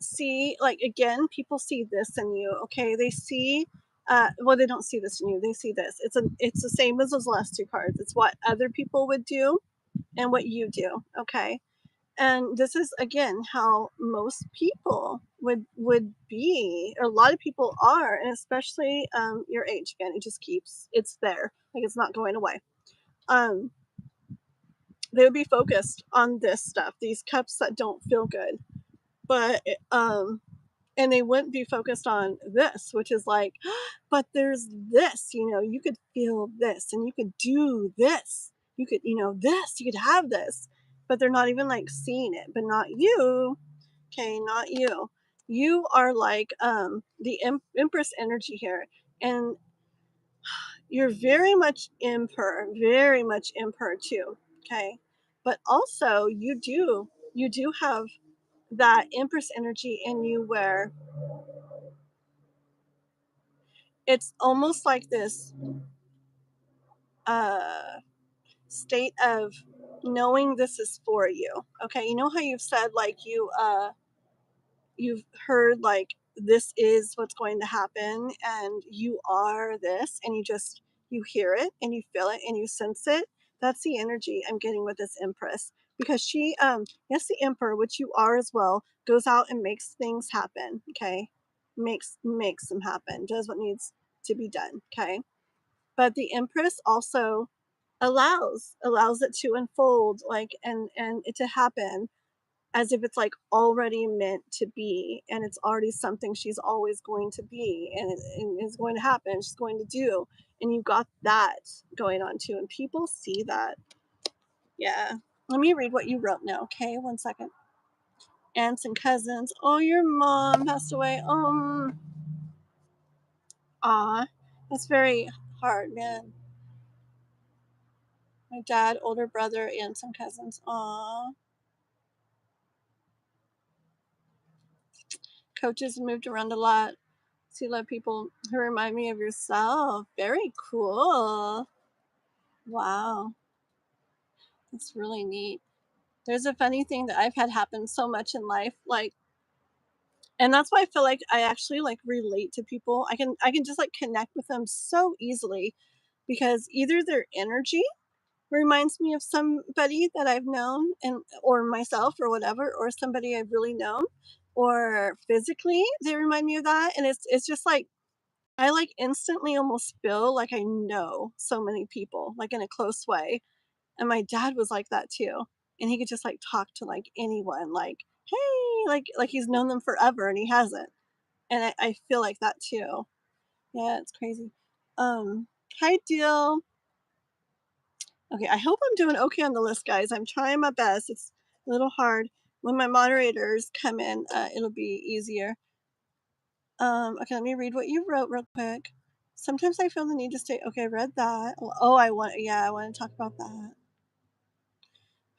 see, like, again, people see this in you. Okay, they see. Well, they don't see this in you. They see this. It's the same as those last 2 cards. It's what other people would do, and what you do. Okay. And this is again how most people would be, or a lot of people are, and especially your age. Again, it's there, like it's not going away. They would be focused on this stuff, these cups that don't feel good, but and they wouldn't be focused on this, which is like, but there's this, you could feel this, and you could do this, you could, this, you could have this, but they're not even like seeing it. But not you. Okay, not you. You are like the Empress energy here, and you're very much Emperor too. Okay, but also you do have that Empress energy in you, where it's almost like this state of knowing this is for you. Okay, you know how you've said like you've heard like this is what's going to happen, and you are this, and you hear it and you feel it and you sense it. That's the energy I'm getting with this Empress, because she yes, the Emperor, which you are as well, goes out and makes things happen. Okay, makes them happen, does what needs to be done. Okay, but the Empress also allows it to unfold, like, and it to happen as if it's like already meant to be, and it's already something she's always going to be, and it is going to happen, she's going to do. And you got that going on too, and people see that. Yeah, let me read what you wrote now. Okay, 1 second. Aunts and cousins. Oh, your mom passed away. That's very hard, man. My dad, older brother, aunts and cousins. Coaches moved around a lot. See a lot of people who remind me of yourself. Very cool. Wow. That's really neat. There's a funny thing that I've had happen so much in life, like, and that's why I feel like I actually like relate to people. I can just like connect with them so easily, because either their energy reminds me of somebody that I've known, and or myself or whatever, or somebody I've really known, or physically they remind me of that, and it's just like I like instantly almost feel like I know so many people, like in a close way. And my dad was like that too. And he could just like talk to like anyone, like, hey, like he's known them forever and he hasn't. And I feel like that too. Yeah, it's crazy. Hi Deal. Okay, I hope I'm doing okay on the list, guys. I'm trying my best. It's a little hard. When my moderators come in, it'll be easier. Okay, let me read what you wrote real quick. Sometimes I feel the need to stay. Okay, I read that. Oh, I want to talk about that.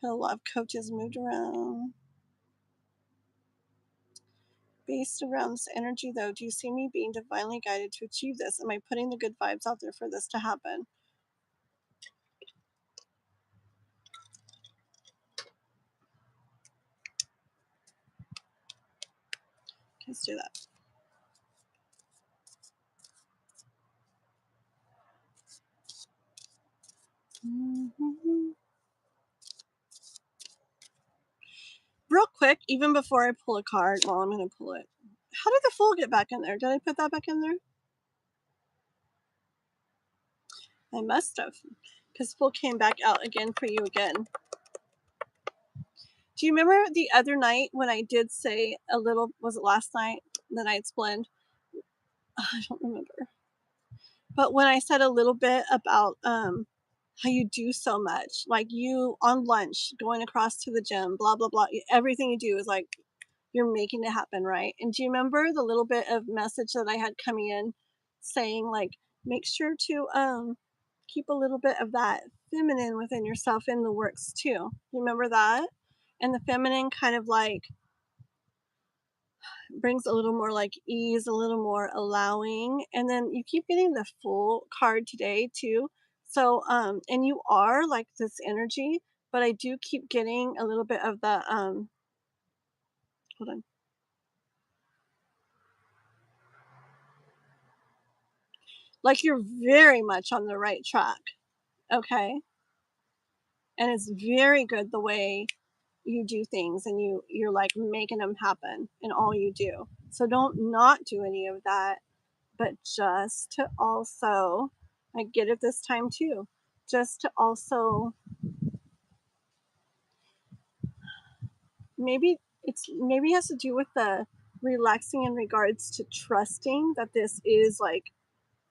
A lot of coaches moved around. Based around this energy, though, do you see me being divinely guided to achieve this? Am I putting the good vibes out there for this to happen? Let's do that. Real quick, even before I pull a card, well, I'm going to pull it. How did the Fool get back in there? Did I put that back in there? I must have, because Fool came back out again for you again. Do you remember the other night when I did say a little, was it last night, the night's blend? I don't remember. But when I said a little bit about how you do so much, like you on lunch, going across to the gym, blah, blah, blah, everything you do is like you're making it happen, right? And do you remember the little bit of message that I had coming in saying, like, make sure to keep a little bit of that feminine within yourself in the works too? You remember that? And the feminine kind of like brings a little more like ease, a little more allowing. And then you keep getting the full card today too. So and you are like this energy, but I do keep getting a little bit of the hold on. Like you're very much on the right track. Okay? And it's very good the way you do things, and you're like making them happen in all you do. So don't not do any of that, but just to also, I get it this time too, just to also, maybe it has to do with the relaxing in regards to trusting that this is like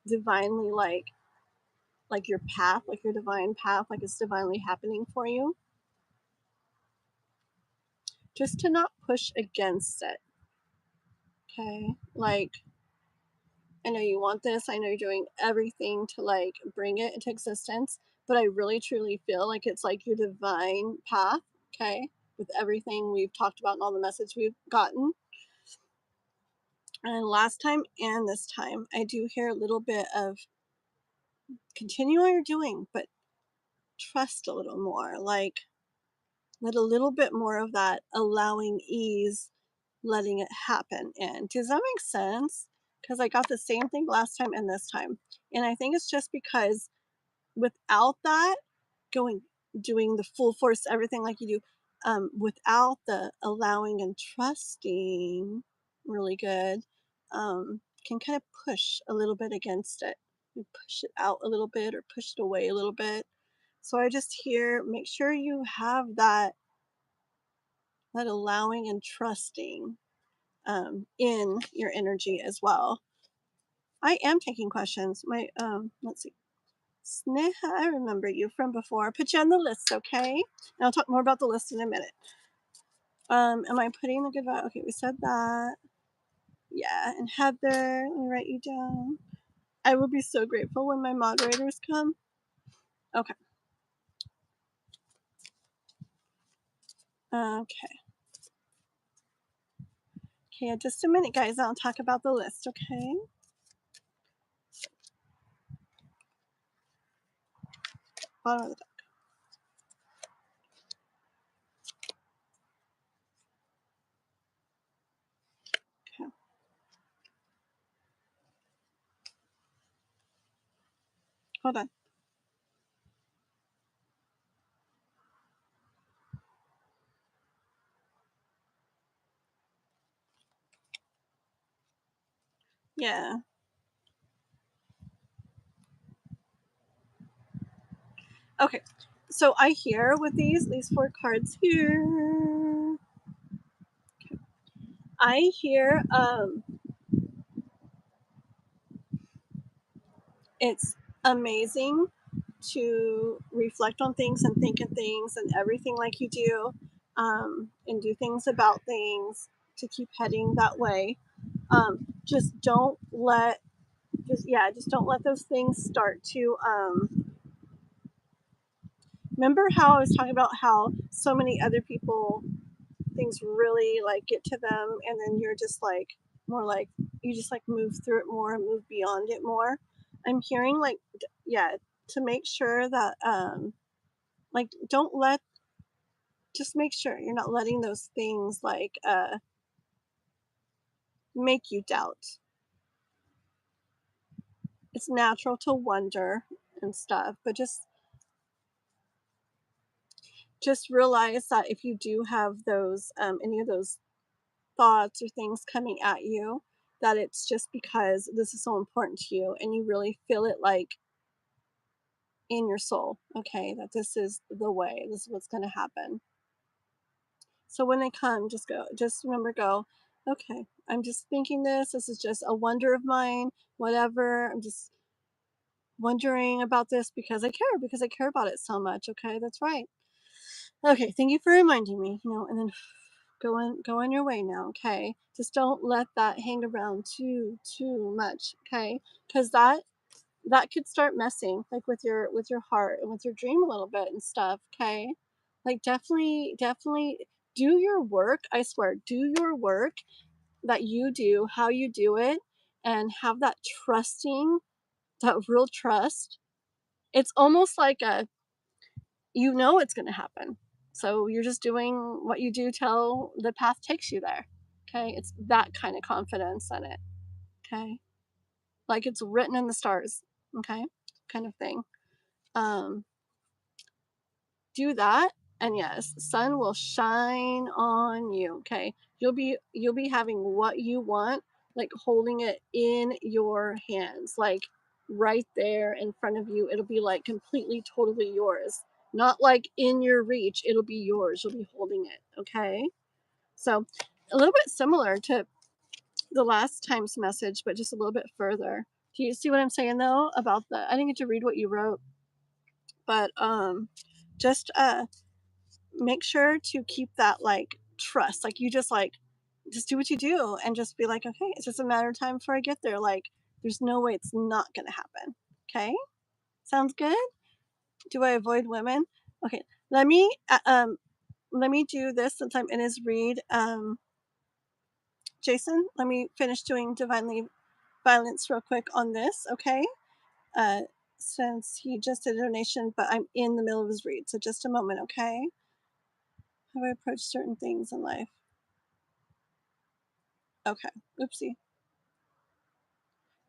divinely like your path, like your divine path, like it's divinely happening for you. Just to not push against it. Okay? Like, I know you want this. I know you're doing everything to like bring it into existence, but I really truly feel like it's like your divine path, okay? With everything we've talked about and all the message we've gotten. And last time and this time, I do hear a little bit of continue what you're doing, but trust a little more. Like, let a little bit more of that allowing ease, letting it happen in. Does that make sense? Because I got the same thing last time and this time. And I think it's just because without that, going doing the full force, everything like you do, without the allowing and trusting, really good, can kind of push a little bit against it. You push it out a little bit or push it away a little bit. So I just hear, make sure you have that allowing and trusting in your energy as well. I am taking questions. My let's see. Sneha, I remember you from before. I'll put you on the list, okay? And I'll talk more about the list in a minute. Am I putting the good vibe? Okay, we said that. Yeah, and Heather, let me write you down. I will be so grateful when my moderators come. Okay. Okay. Okay, just a minute, guys. I'll talk about the list, okay? Bottom of the deck. Okay. Hold on. Yeah. Okay. So I hear with these 4 cards here. Okay. I hear it's amazing to reflect on things and think of things and everything like you do, and do things about things to keep heading that way. Just don't let just don't let those things start to remember how I was talking about how so many other people things really like get to them, and then you're just like more like you just like move through it more and move beyond it more. I'm hearing like to make sure that like don't let just make sure you're not letting those things like make you doubt. It's natural to wonder and stuff, but just realize that if you do have those any of those thoughts or things coming at you, that it's just because this is so important to you and you really feel it like in your soul, okay, that this is the way, this is what's going to happen. So when they come, just go. Just remember, go. Okay, I'm just thinking this. This is just a wonder of mine. Whatever. I'm just wondering about this because I care about it so much. Okay, that's right. Okay, thank you for reminding me. And then go on your way now. Okay, just don't let that hang around too much. Okay, because that could start messing like with your heart and with your dream a little bit and stuff. Okay, like definitely do your work. I swear, do your work that you do, how you do it, and have that trusting, that real trust. It's almost like it's going to happen. So you're just doing what you do till the path takes you there. Okay, it's that kind of confidence in it. Okay, like it's written in the stars. Okay, kind of thing. um do that, and yes, sun will shine on you. Okay, you'll be having what you want, like holding it in your hands, like right there in front of you. It'll be like completely totally yours, not like in your reach. It'll be yours. You'll be holding it. Okay, so a little bit similar to the last time's message, but just a little bit further. Do you see what I'm saying though about I didn't get to read what you wrote, but just make sure to keep that like trust. Like you just do what you do and just be like, okay, it's just a matter of time before I get there. Like there's no way it's not gonna happen. Okay, sounds good. Do I avoid women? Okay, let me do this since I'm in his read. Jason, let me finish doing divinely violence real quick on this. Okay, uh since he just did a donation, but I'm in the middle of his read, so just a moment. Okay, how do I approach certain things in life? Okay, oopsie.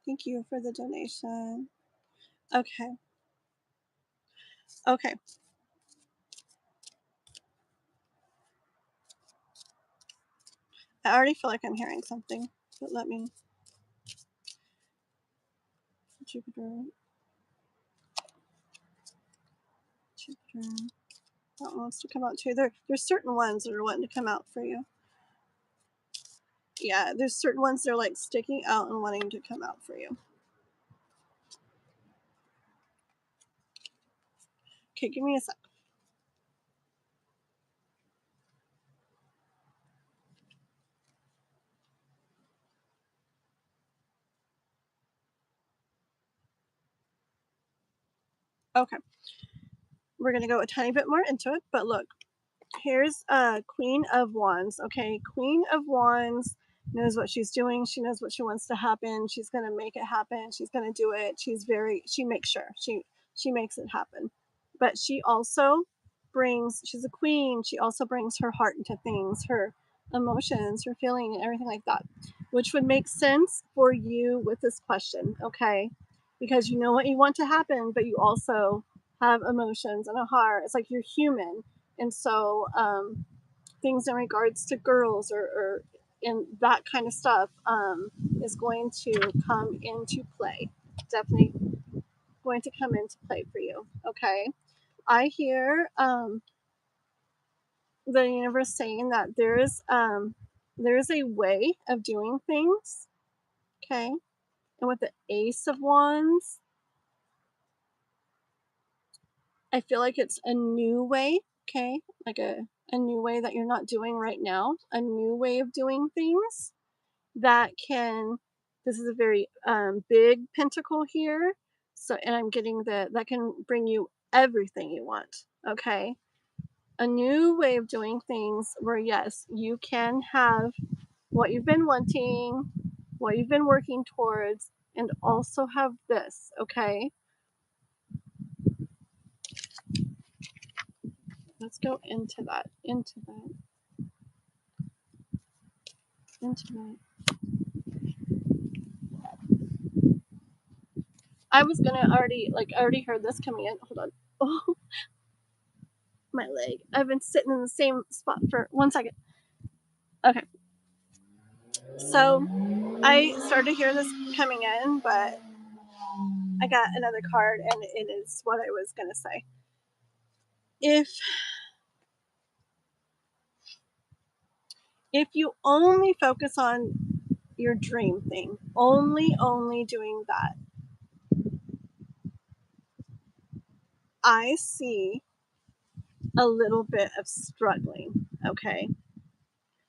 Thank you for the donation. Okay. Okay. I already feel like I'm hearing something, but let me. Jupiter. Jupiter. That one wants to come out too. There's certain ones that are wanting to come out for you. Yeah, there's certain ones that are like sticking out and wanting to come out for you. Okay, give me a sec. Okay. We're going to go a tiny bit more into it, but look, here's Queen of Wands. Okay, Queen of Wands knows what she's doing. She knows what she wants to happen. She's going to make it happen. She's going to do it. She makes sure she makes it happen. But she also she's a queen. She also brings her heart into things, her emotions, her feeling, and everything like that, which would make sense for you with this question. Okay, because you know what you want to happen, but you also have emotions and a heart. It's like you're human. And so things in regards to girls or in that kind of stuff is going to come into play. Definitely going to come into play for you. Okay, I hear the universe saying that there's a way of doing things. Okay, and with the Ace of Wands, I feel like it's a new way. Okay, like a new way that you're not doing right now, a new way of doing things that can. This is a very big pentacle here, so, and I'm getting that can bring you everything you want. Okay, a new way of doing things where yes, you can have what you've been wanting, what you've been working towards, and also have this. Okay, let's go into that. I was gonna I already heard this coming in. Hold on. Oh, my leg. I've been sitting in the same spot for 1 second. Okay. So I started to hear this coming in, but I got another card and it is what I was gonna say. If If you only focus on your dream thing, only doing that, I see a little bit of struggling, okay?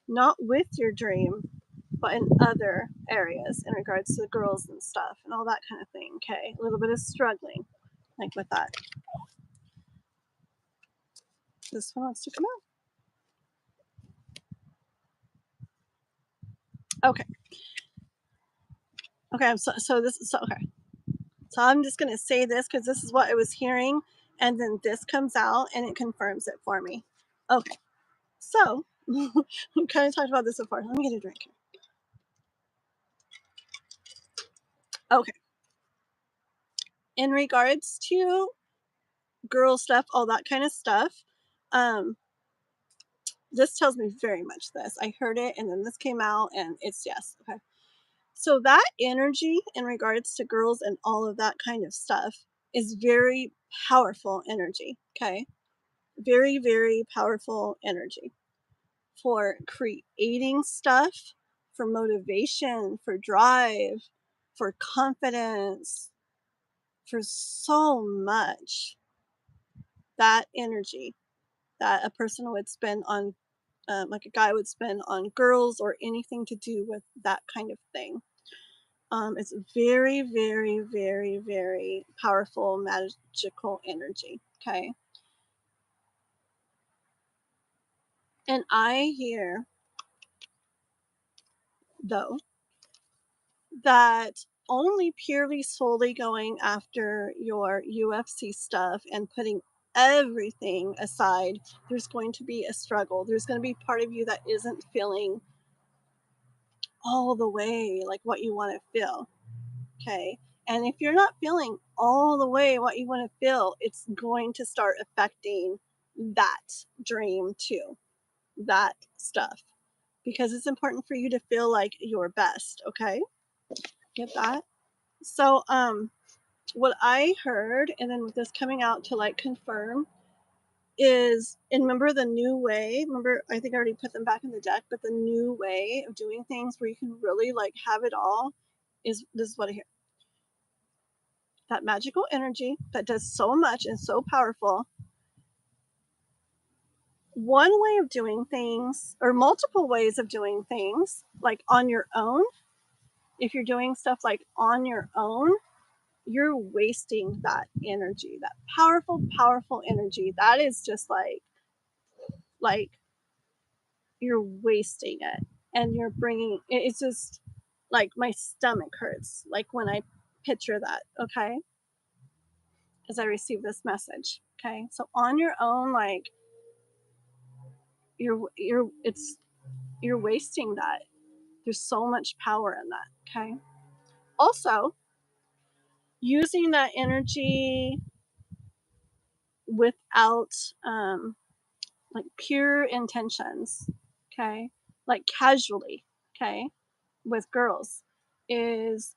Not with your dream, but in other areas in regards to the girls and stuff and all that kind of thing, okay? A little bit of struggling, like with that. This one wants to come out. Okay. Okay, so this is okay. So I'm just gonna say this because this is what I was hearing, and then this comes out and it confirms it for me. Okay. So we kind of talked about this before. Let me get a drink here. Okay. In regards to girl stuff, all that kind of stuff, this tells me very much this. I heard it and then this came out and it's yes. Okay. So that energy in regards to girls and all of that kind of stuff is very powerful energy. Okay. Very, very powerful energy for creating stuff, for motivation, for drive, for confidence, for so much. That energy that a person would spend on, like a guy would spend on girls or anything to do with that kind of thing. It's very, very, very, very powerful, magical energy. Okay. And I hear, though, that only purely solely going after your UFC stuff and putting everything aside, there's going to be a struggle. There's going to be part of you that isn't feeling all the way like what you want to feel. Okay. And if you're not feeling all the way what you want to feel, it's going to start affecting that dream too, that stuff, because it's important for you to feel like your best. Okay. Get that? So, what I heard, and then with this coming out to like confirm, is, and remember the new way, remember, I think I already put them back in the deck, but the new way of doing things where you can really like have it all is this is what I hear. That magical energy that does so much and so powerful. One way of doing things, or multiple ways of doing things, like on your own, if you're doing stuff like on your own, you're wasting that energy, that powerful, powerful energy. That is just like you're wasting it, and you're bringing it's just like my stomach hurts like when I picture that. Okay, as I receive this message. Okay, so on your own, like you're wasting that. There's so much power in that. Okay, also using that energy without like pure intentions, okay, like casually, okay, with girls is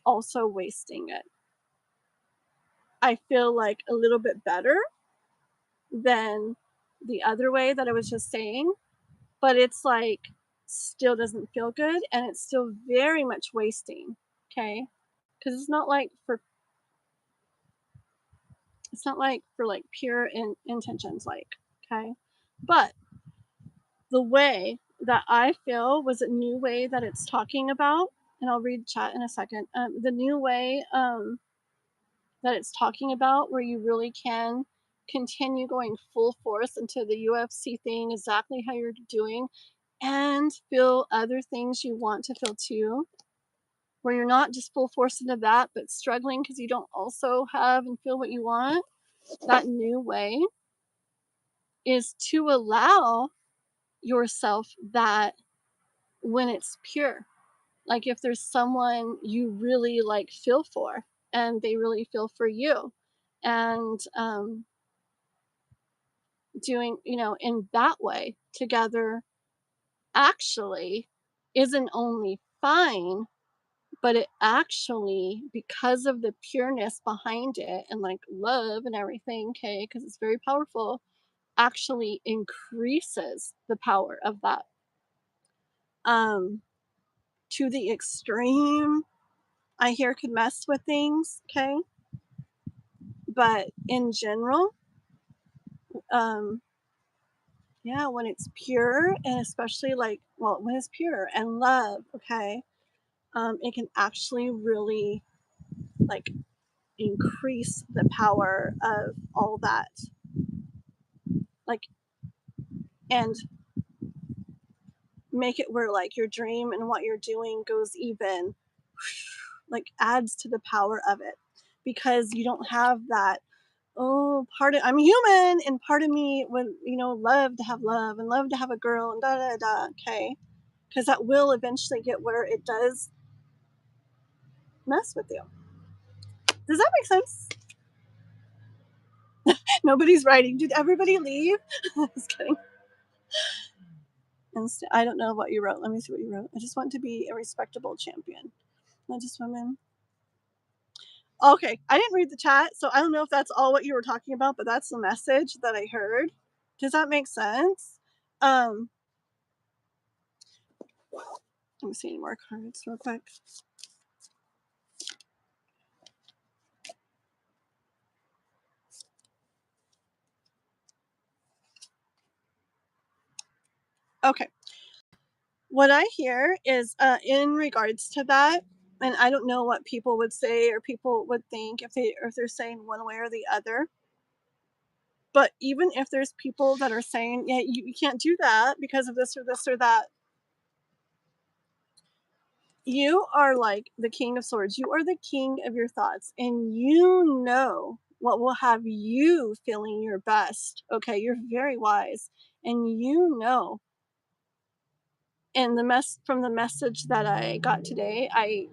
also wasting it. I feel like a little bit better than the other way that I was just saying, but it's like still doesn't feel good, and it's still very much wasting, okay? Because it's not like for like pure intentions, like, okay? But the way that I feel was a new way that it's talking about, and I'll read chat in a second. The new way that it's talking about, where you really can continue going full force into the UFC thing, exactly how you're doing, and feel other things you want to feel too, where you're not just full force into that, but struggling because you don't also have and feel what you want. That new way is to allow yourself that when it's pure. Like if there's someone you really like feel for and they really feel for you, and doing, in that way together actually isn't only fine, but it actually, because of the pureness behind it and like love and everything, okay, because it's very powerful, actually increases the power of that. To the extreme, I hear could mess with things, okay? But in general, yeah, when it's pure, and especially like, well, when it's pure and love, okay, it can actually really like increase the power of all that. Like, and make it where like your dream and what you're doing goes even, like adds to the power of it, because you don't have that, oh, part of, I'm human, and part of me would, love to have love and love to have a girl and da da da, okay? Because that will eventually get where it does mess with you. Does that make sense? Nobody's writing. Did everybody leave? Just kidding. I don't know what you wrote. Let me see what you wrote. I just want to be a respectable champion. Not just women. Okay, I didn't read the chat, so I don't know if that's all what you were talking about, but that's the message that I heard. Does that make sense? Let me see any more cards real quick. Okay. What I hear is in regards to that, and I don't know what people would say or people would think if they're saying one way or the other. But even if there's people that are saying, yeah, you can't do that because of this or this or that, you are like the King of Swords. You are the king of your thoughts, and you know what will have you feeling your best. Okay, you're very wise, and you know. And from the message that I got today, I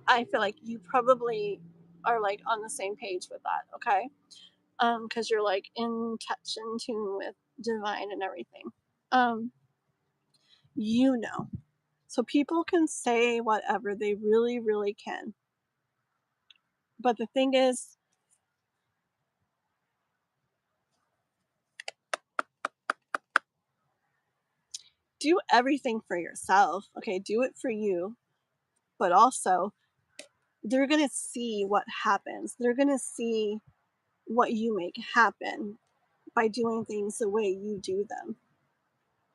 feel like you probably are like on the same page with that. Okay, because you're like in touch, in tune with divine and everything. You know. So people can say whatever, they really, really can. But the thing is, do everything for yourself. Okay, do it for you. But also, they're going to see what happens. They're going to see what you make happen by doing things the way you do them.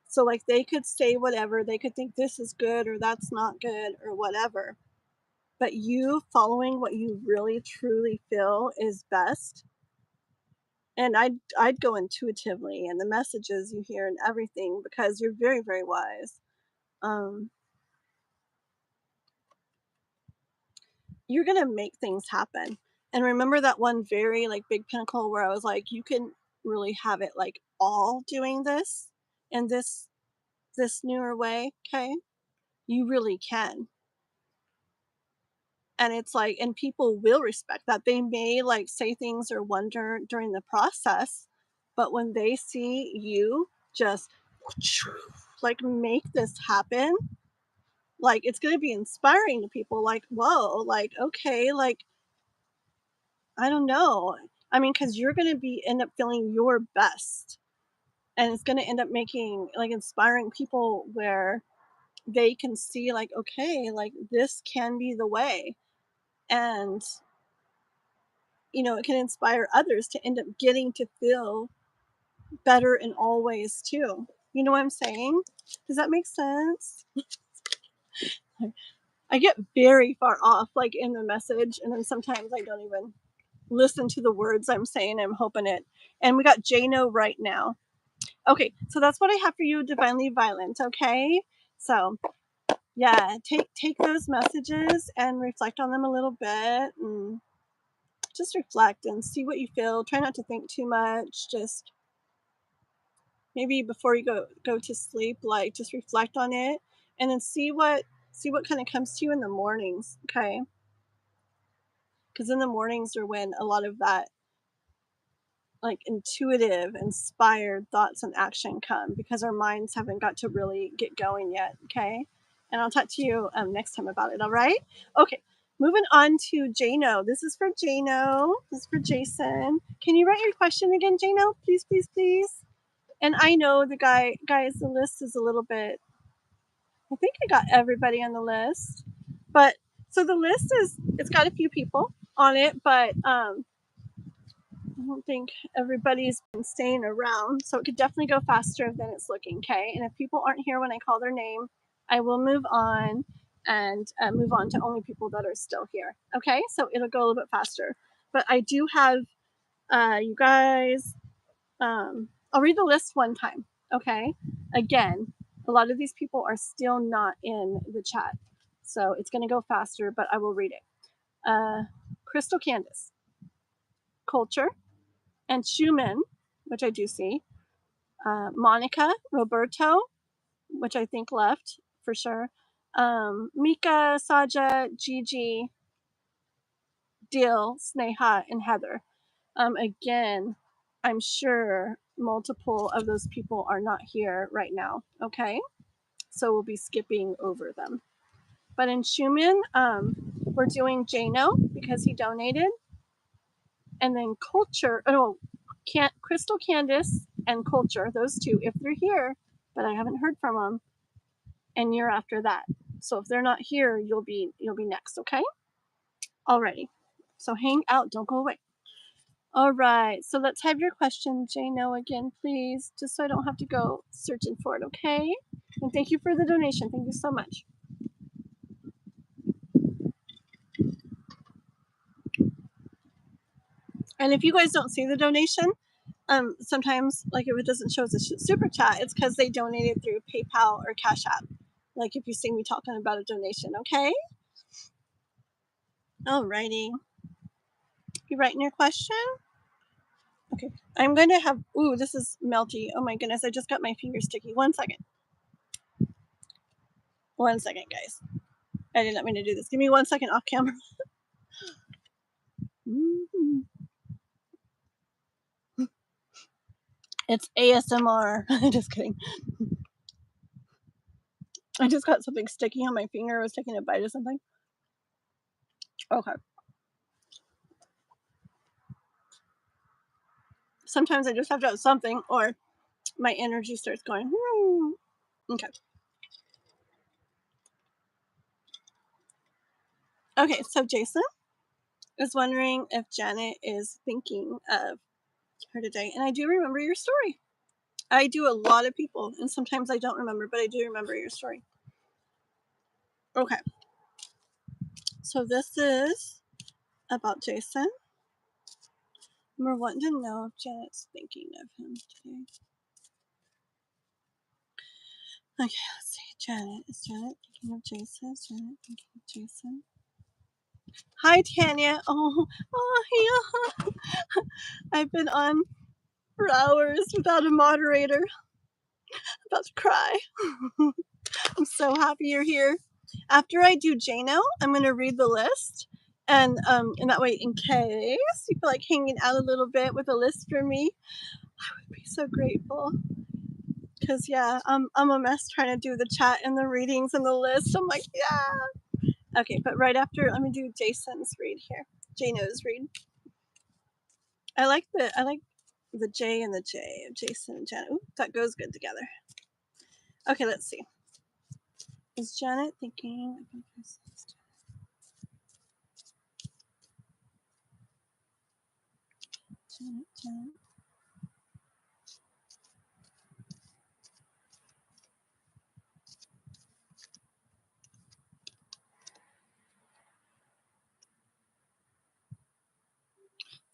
So, like, they could say whatever, they could think this is good or that's not good or whatever. But you following what you really truly feel is best. And I'd go intuitively and the messages you hear and everything, because you're very, very wise. You're gonna make things happen. And remember that one very like big pinnacle where I was like, you can really have it like all doing this in this newer way, okay? You really can. And it's like, and people will respect that. They may like say things or wonder during the process, but when they see you just like make this happen, like it's going to be inspiring to people. Like, whoa, like, okay, like, I don't know. I mean, because you're going to end up feeling your best, and it's going to end up making like inspiring people where they can see like, okay, like this can be the way. And it can inspire others to end up getting to feel better in all ways too. You know what I'm saying? Does that make sense? I get very far off like in the message, and then sometimes I don't even listen to the words I'm saying. I'm hoping it. And we got Jano right now. Okay, so that's what I have for you, Divinely Violent. Okay, so yeah, take those messages and reflect on them a little bit, and just reflect and see what you feel. Try not to think too much. Just maybe before you go to sleep, like just reflect on it, and then see what kind of comes to you in the mornings. Okay, because in the mornings are when a lot of that like intuitive, inspired thoughts and action come, because our minds haven't got to really get going yet. Okay, and I'll talk to you next time about it. All right. Okay, moving on to Jano. This is for Jano. This is for Jason. Can you write your question again, Jano? Please, please, please. And I know the guys, the list is a little bit, I think I got everybody on the list. But so the list is, it's got a few people on it, but I don't think everybody's been staying around. So it could definitely go faster than it's looking, okay? And if people aren't here when I call their name, I will move on and move on to only people that are still here, okay? So it'll go a little bit faster. But I do have you guys, I'll read the list one time, okay? Again, a lot of these people are still not in the chat, so it's going to go faster, but I will read it. Crystal Candace, Culture, and Schumann, which I do see. Monica, Roberto, which I think left for sure. Mika, Saja, Gigi, Dil, Sneha, and Heather. Again, I'm sure multiple of those people are not here right now, okay? So we'll be skipping over them. But in Schumann, we're doing Jano because he donated. And then Culture, Crystal Candace and Culture, those two, if they're here, but I haven't heard from them, and you're after that. So if they're not here, you'll be next, okay? Alrighty. So hang out, don't go away. All right, so let's have your question, Jano, again, please, just so I don't have to go searching for it, okay? And thank you for the donation. Thank you so much. And if you guys don't see the donation, sometimes, like if it doesn't show as a super chat, it's because they donated through PayPal or Cash App. Like if you see me talking about a donation, okay? Alrighty. You writing your question? Okay. I'm going to have, ooh, this is melty. Oh my goodness, I just got my finger sticky. 1 second. 1 second, guys. I did not mean to do this. Give me 1 second off camera. It's ASMR. Just kidding. I just got something sticky on my finger. I was taking a bite of something. Okay. Sometimes I just have to have something or my energy starts going. Okay. Okay, so Jason is wondering if Janet is thinking of her today. And I do remember your story. I do a lot of people, and sometimes I don't remember, but I do remember your story. Okay. So this is about Jason. We're wanting to know if Janet's thinking of him today. Okay, let's see. Janet. Is Janet thinking of Jason? Is Janet thinking of Jason? Hi, Tanya. Oh, yeah. I've been on for hours without a moderator. About to cry. I'm so happy you're here. After I do Jano, I'm going to read the list. And that way, in case you feel like hanging out a little bit with a list for me, I would be so grateful. Because, yeah, I'm a mess trying to do the chat and the readings and the list. I'm like, yeah. Okay, but right after, let me do Jason's read here. Jano's read. I like the J and the J of Jason and Janet. Ooh, that goes good together. Okay, let's see. Is Janet thinking about this? Janet.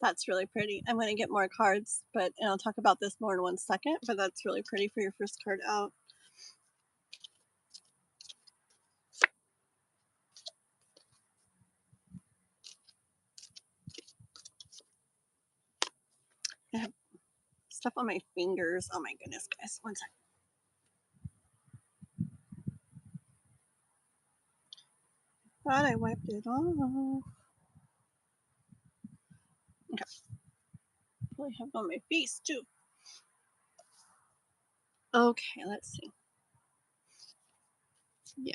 That's really pretty. I'm going to get more cards, and I'll talk about this more in 1 second, but that's really pretty for your first card out. I have stuff on my fingers. Oh my goodness, guys. 1 second. Thought I wiped it off. Okay. Probably have it on my face too. Okay, let's see. Yeah.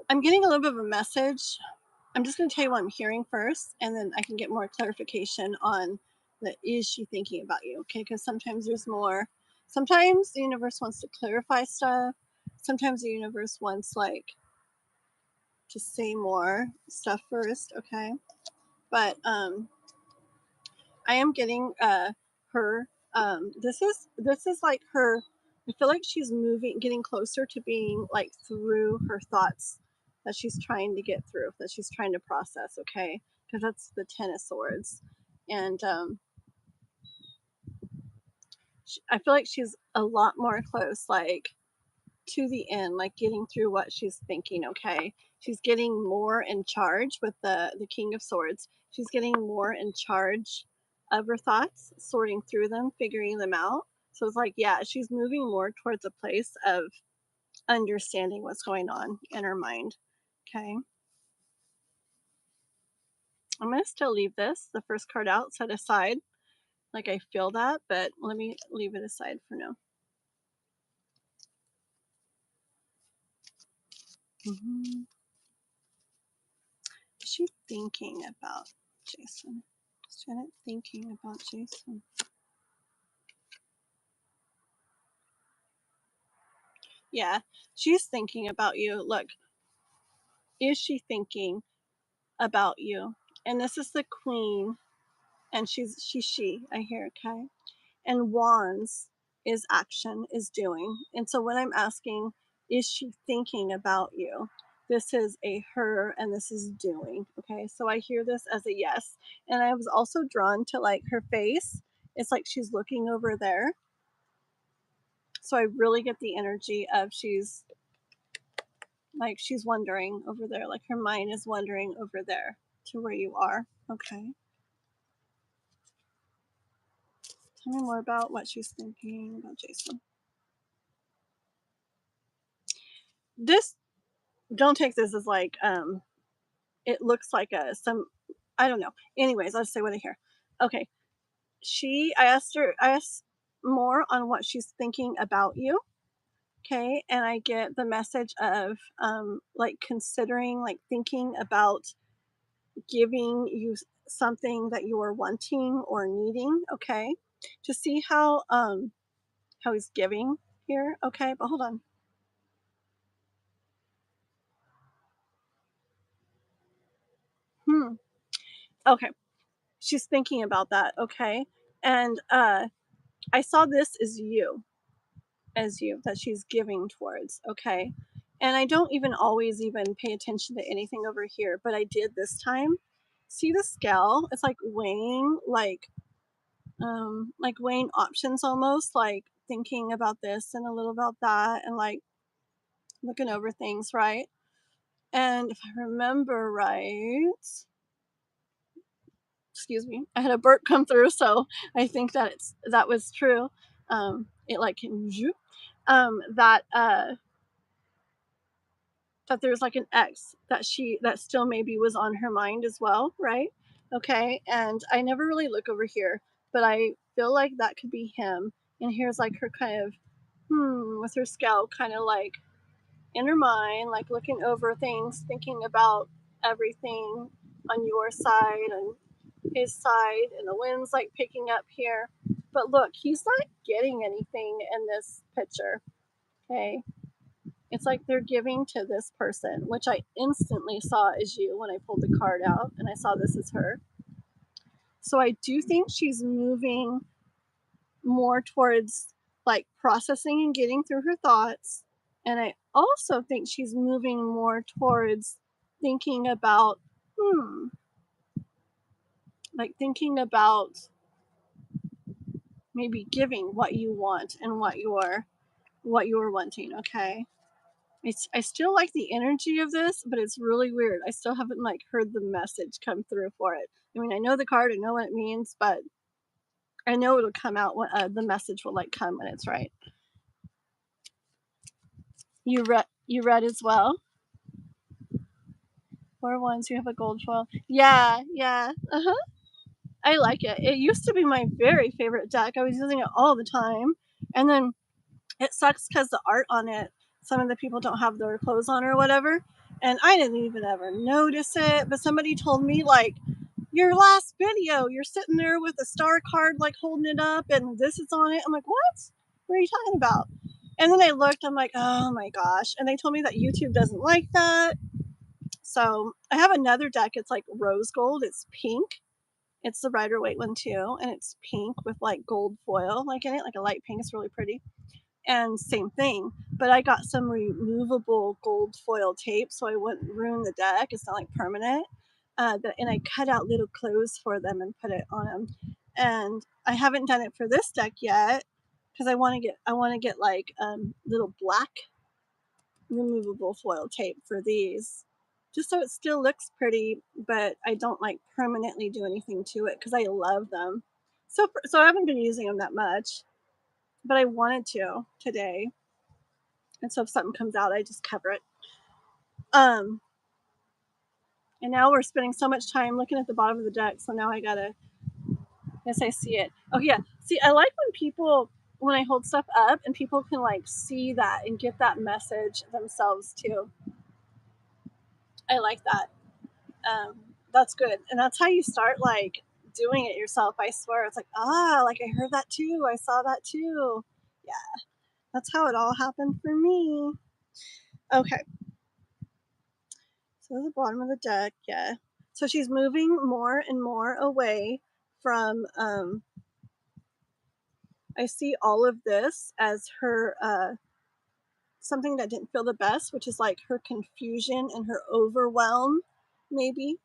I'm getting a little bit of a message. I'm just going to tell you what I'm hearing first, and then I can get more clarification on That is she thinking about you, okay? Because sometimes there's more. Sometimes the universe wants to clarify stuff. Sometimes the universe wants, like, to say more stuff first, okay? But I am getting her. This is like her. I feel like she's moving, getting closer to being like through her thoughts that she's trying to get through, that she's trying to process. Okay, because that's the Ten of Swords, and I feel like she's a lot more close, like to the end, like getting through what she's thinking. Okay, she's getting more in charge with the King of Swords. She's getting more in charge of her thoughts, sorting through them, figuring them out. So it's like, yeah, she's moving more towards a place of understanding what's going on in her mind. Okay, I'm gonna still leave this, the first card out, set aside. Like, I feel that, but let me leave it aside for now. Is she thinking about Jason? Is Janet thinking about Jason? Yeah, she's thinking about you. Look, is she thinking about you? And this is the Queen, and she, I hear, okay? And Wands is action, is doing. And so when I'm asking, is she thinking about you? This is a her, and this is doing, okay? So I hear this as a yes. And I was also drawn to, like, her face. It's like she's looking over there. So I really get the energy of she's wondering over there, like her mind is wandering over there to where you are. Okay. Tell me more about what she's thinking about Jason. This, don't take this as like, it looks like some, I don't know. Anyways, I'll just say what I hear. Okay. I asked more on what she's thinking about you. Okay. And I get the message of, like considering, like thinking about giving you something that you are wanting or needing. Okay, to see how he's giving here. Okay, but hold on. Okay, she's thinking about that. Okay, and I saw this as you, that she's giving towards. Okay, and I don't even always even pay attention to anything over here, but I did this time. See the scale? It's like weighing, like weighing options, almost like thinking about this and a little about that, and like looking over things, right? And if I remember right, excuse me, I had a burp come through, so I think that was true. It like that there's like an ex that still maybe was on her mind as well, right? Okay, and I never really look over here, but I feel like that could be him. And here's like her kind of with her scalp kind of like in her mind, like looking over things, thinking about everything on your side and his side, and the wind's like picking up here. But look, he's not getting anything in this picture. Okay, it's like they're giving to this person, which I instantly saw as you when I pulled the card out, and I saw this as her. So I do think she's moving more towards like processing and getting through her thoughts. And I also think she's moving more towards thinking about, like thinking about maybe giving what you want and what you're wanting. Okay. I still like the energy of this, but it's really weird. I still haven't like heard the message come through for it. I mean, I know the card, I know what it means, but I know it'll come out when the message will like come when it's right. You read as well. 4 ones, you have a gold foil. Yeah. I like it. It used to be my very favorite deck. I was using it all the time, and then it sucks because the art on it, some of the people don't have their clothes on or whatever, and I didn't even ever notice it. But somebody told me like your last video, you're sitting there with a star card, like holding it up, and this is on it. I'm like, what? What are you talking about? And then I looked, I'm like, oh my gosh. And they told me that YouTube doesn't like that. So I have another deck. It's like rose gold. It's pink. It's the Rider-Waite one too. And it's pink with like gold foil like in it, like a light pink. It's really pretty. And same thing, but I got some removable gold foil tape so I wouldn't ruin the deck. It's not like permanent. And I cut out little clothes for them and put it on them. And I haven't done it for this deck yet because I want to get like little black removable foil tape for these, just so it still looks pretty, but I don't like permanently do anything to it because I love them. So I haven't been using them that much, but I wanted to today. And so if something comes out, I just cover it. And now we're spending so much time looking at the bottom of the deck, so now I guess I see it. Oh yeah, see, I like when I hold stuff up and people can like see that and get that message themselves too. I like that. That's good, and that's how you start like doing it yourself. I swear, it's like, like I heard that too, I saw that too. Yeah, that's how it all happened for me. Okay, so the bottom of the deck, yeah. So she's moving more and more away from, I see all of this as her, something that didn't feel the best, which is like her confusion and her overwhelm, maybe,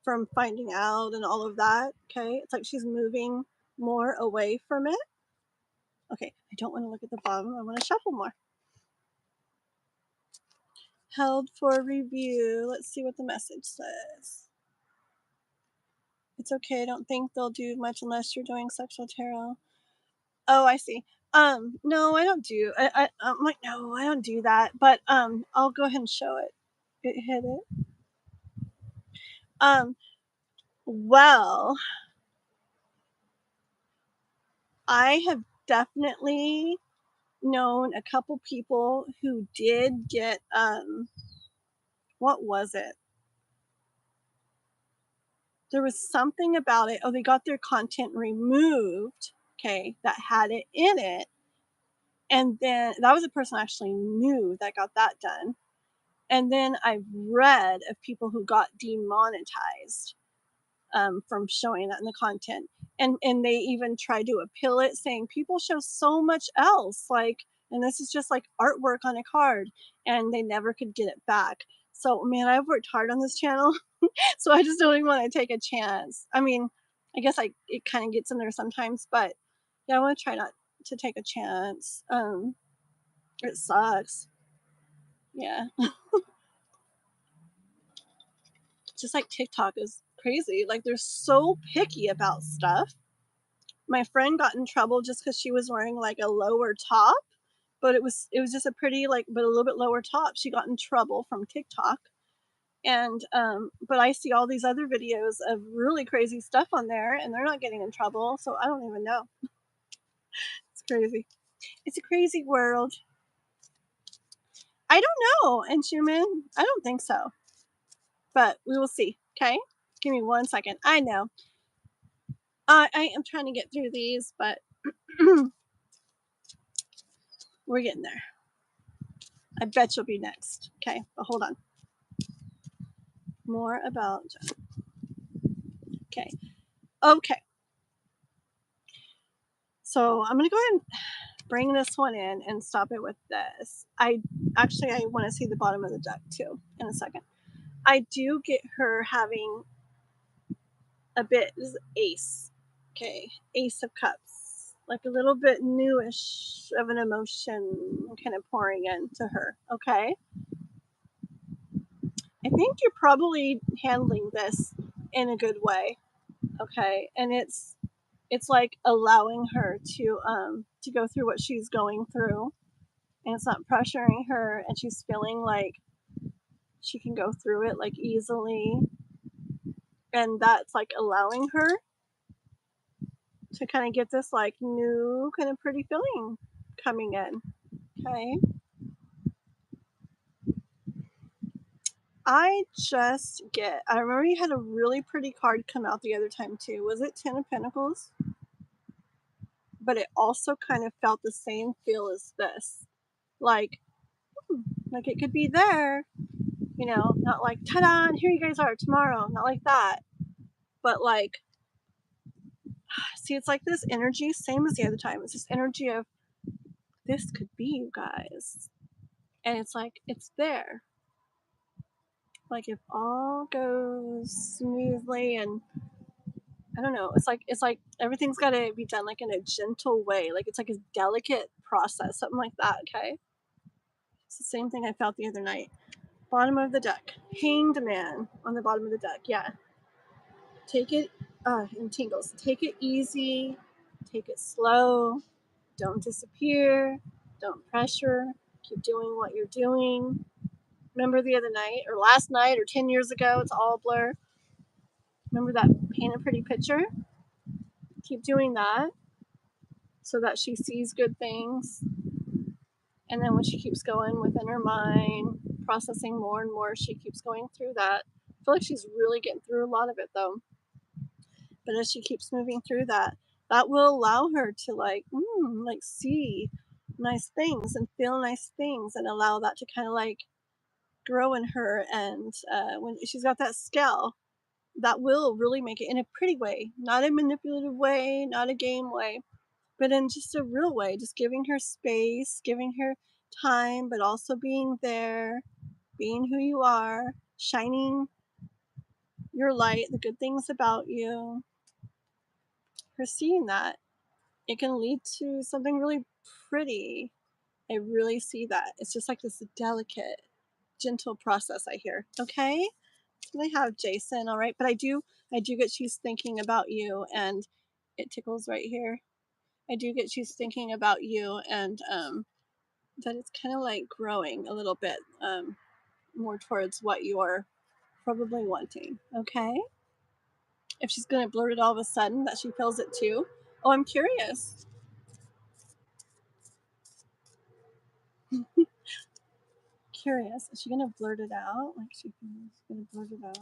from finding out and all of that. Okay, it's like she's moving more away from it. Okay, I don't want to look at the bottom. I want to shuffle more. Held for review. Let's see what the message says. It's okay. I don't think they'll do much unless you're doing sexual tarot. Oh, I see. No, I don't do. I'm like, no, I don't do that. But I'll go ahead and show it. It hit it. Well, I have definitely known a couple people who did get what was it? There was something about it. Oh, they got their content removed, okay, that had it in it. And then that was a person I actually knew that got that done. And then I've read of people who got demonetized from showing that in the content. And they even tried to appeal it, saying people show so much else, like, and this is just like artwork on a card, and they never could get it back. So man, I've worked hard on this channel, so I just don't even want to take a chance. I mean, I guess it kind of gets in there sometimes, but yeah, I want to try not to take a chance. It sucks. Yeah. Just like TikTok is crazy. Like they're so picky about stuff. My friend got in trouble just because she was wearing like a lower top, but it was just a pretty like but a little bit lower top. She got in trouble from TikTok. And but I see all these other videos of really crazy stuff on there and they're not getting in trouble, so I don't even know. It's crazy. It's a crazy world. I don't know, and Schumann, I don't think so. But we will see. Okay? Give me 1 second. I know. I am trying to get through these, but we're getting there. I bet you'll be next. Okay, but hold on. More about Okay. Okay. So I'm gonna go ahead and bring this one in and stop it with this. I want to see the bottom of the deck too in a second. I do get her having a bit ace. Okay, Ace of Cups. Like a little bit newish of an emotion kind of pouring into her. Okay. I think you're probably handling this in a good way. Okay. And it's like allowing her to go through what she's going through, and it's not pressuring her, and she's feeling like she can go through it like easily, and that's like allowing her to kind of get this like new kind of pretty feeling coming in. Okay. I remember you had a really pretty card come out the other time too. Was it 10 of Pentacles? But it also kind of felt the same feel as this. Like it could be there, you know, not like, ta-da, here you guys are tomorrow, not like that. But like, see, it's like this energy, same as the other time. It's this energy of, this could be you guys. And it's like, it's there. Like if all goes smoothly and I don't know, it's like everything's got to be done like in a gentle way. Like it's like a delicate process, something like that, okay? It's the same thing I felt the other night. Bottom of the deck. Hanged Man on the bottom of the deck. Yeah. Take it in tingles. Take it easy. Take it slow. Don't disappear. Don't pressure. Keep doing what you're doing. Remember the other night or last night or 10 years ago? It's all a blur. Remember that paint a pretty picture? Keep doing that so that she sees good things. And then when she keeps going within her mind, processing more and more, she keeps going through that. I feel like she's really getting through a lot of it though. But as she keeps moving through that, that will allow her to like see nice things and feel nice things and allow that to kind of like grow in her. And when she's got that scale, that will really make it in a pretty way, not a manipulative way, not a game way, but in just a real way, just giving her space, giving her time, but also being there, being who you are, shining your light, the good things about you. Her seeing that, it can lead to something really pretty. I really see that. It's just like this delicate, gentle process I hear. Okay? I have Jason, all right, but I do get she's thinking about you, and it tickles right here. I do get she's thinking about you, and that it's kind of like growing a little bit more towards what you're probably wanting. Okay, if she's gonna blurt it all of a sudden that she feels it too. Oh, I'm curious. Curious, is she gonna blurt it out? Like she's gonna blurt it out?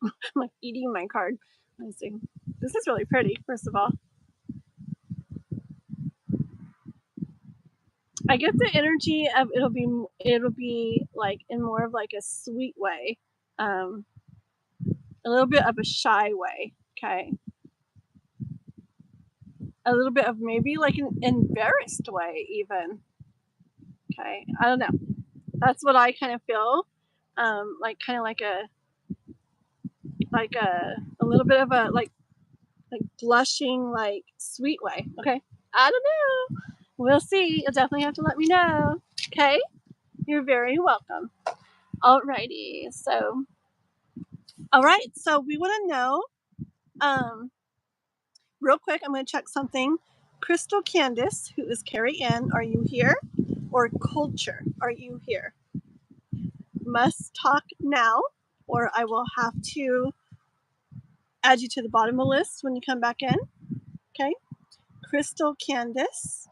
I'm like eating my card. Let's see. This is really pretty, first of all. I get the energy of it'll be like in more of like a sweet way, a little bit of a shy way, okay, a little bit of maybe like an embarrassed way even, okay. I don't know. That's what I kind of feel, like kind of like a little bit of a like blushing like sweet way, okay. I don't know. We'll see. You'll definitely have to let me know, okay. You're very welcome. Alrighty, so all right, so we want to know, real quick, I'm going to check something. Crystal Candace, who is Carrie Ann, are you here? Or Culture, are you here? Must talk now, or I will have to add you to the bottom of the list when you come back in. Okay. Crystal Candace,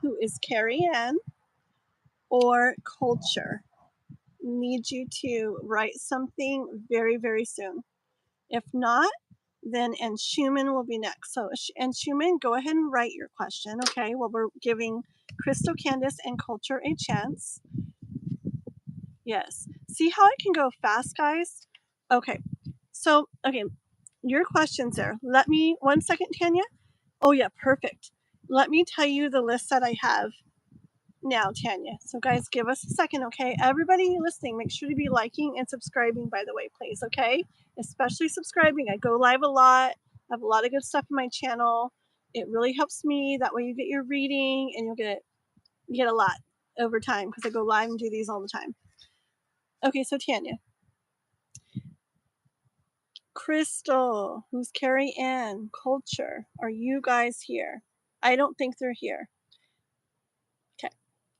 who is Carrie Ann, or Culture. Need you to write something very, very soon. If not, then and Schumann will be next. So and Schumann, go ahead and write your question, okay? Well, we're giving Crystal, Candace, and Culture a chance. Yes. See how I can go fast, guys? Okay. So, okay, your questions there. Let me, 1 second, Tanya. Oh yeah, perfect. Let me tell you the list that I have now, Tanya. So guys, give us a second, okay? Everybody listening, make sure to be liking and subscribing, by the way, please, okay? Especially subscribing. I go live a lot. I have a lot of good stuff on my channel. It really helps me. That way you get your reading and you get a lot over time because I go live and do these all the time. Okay, so Tanya. Crystal, who's Carrie Ann, Culture, are you guys here? I don't think they're here. Okay,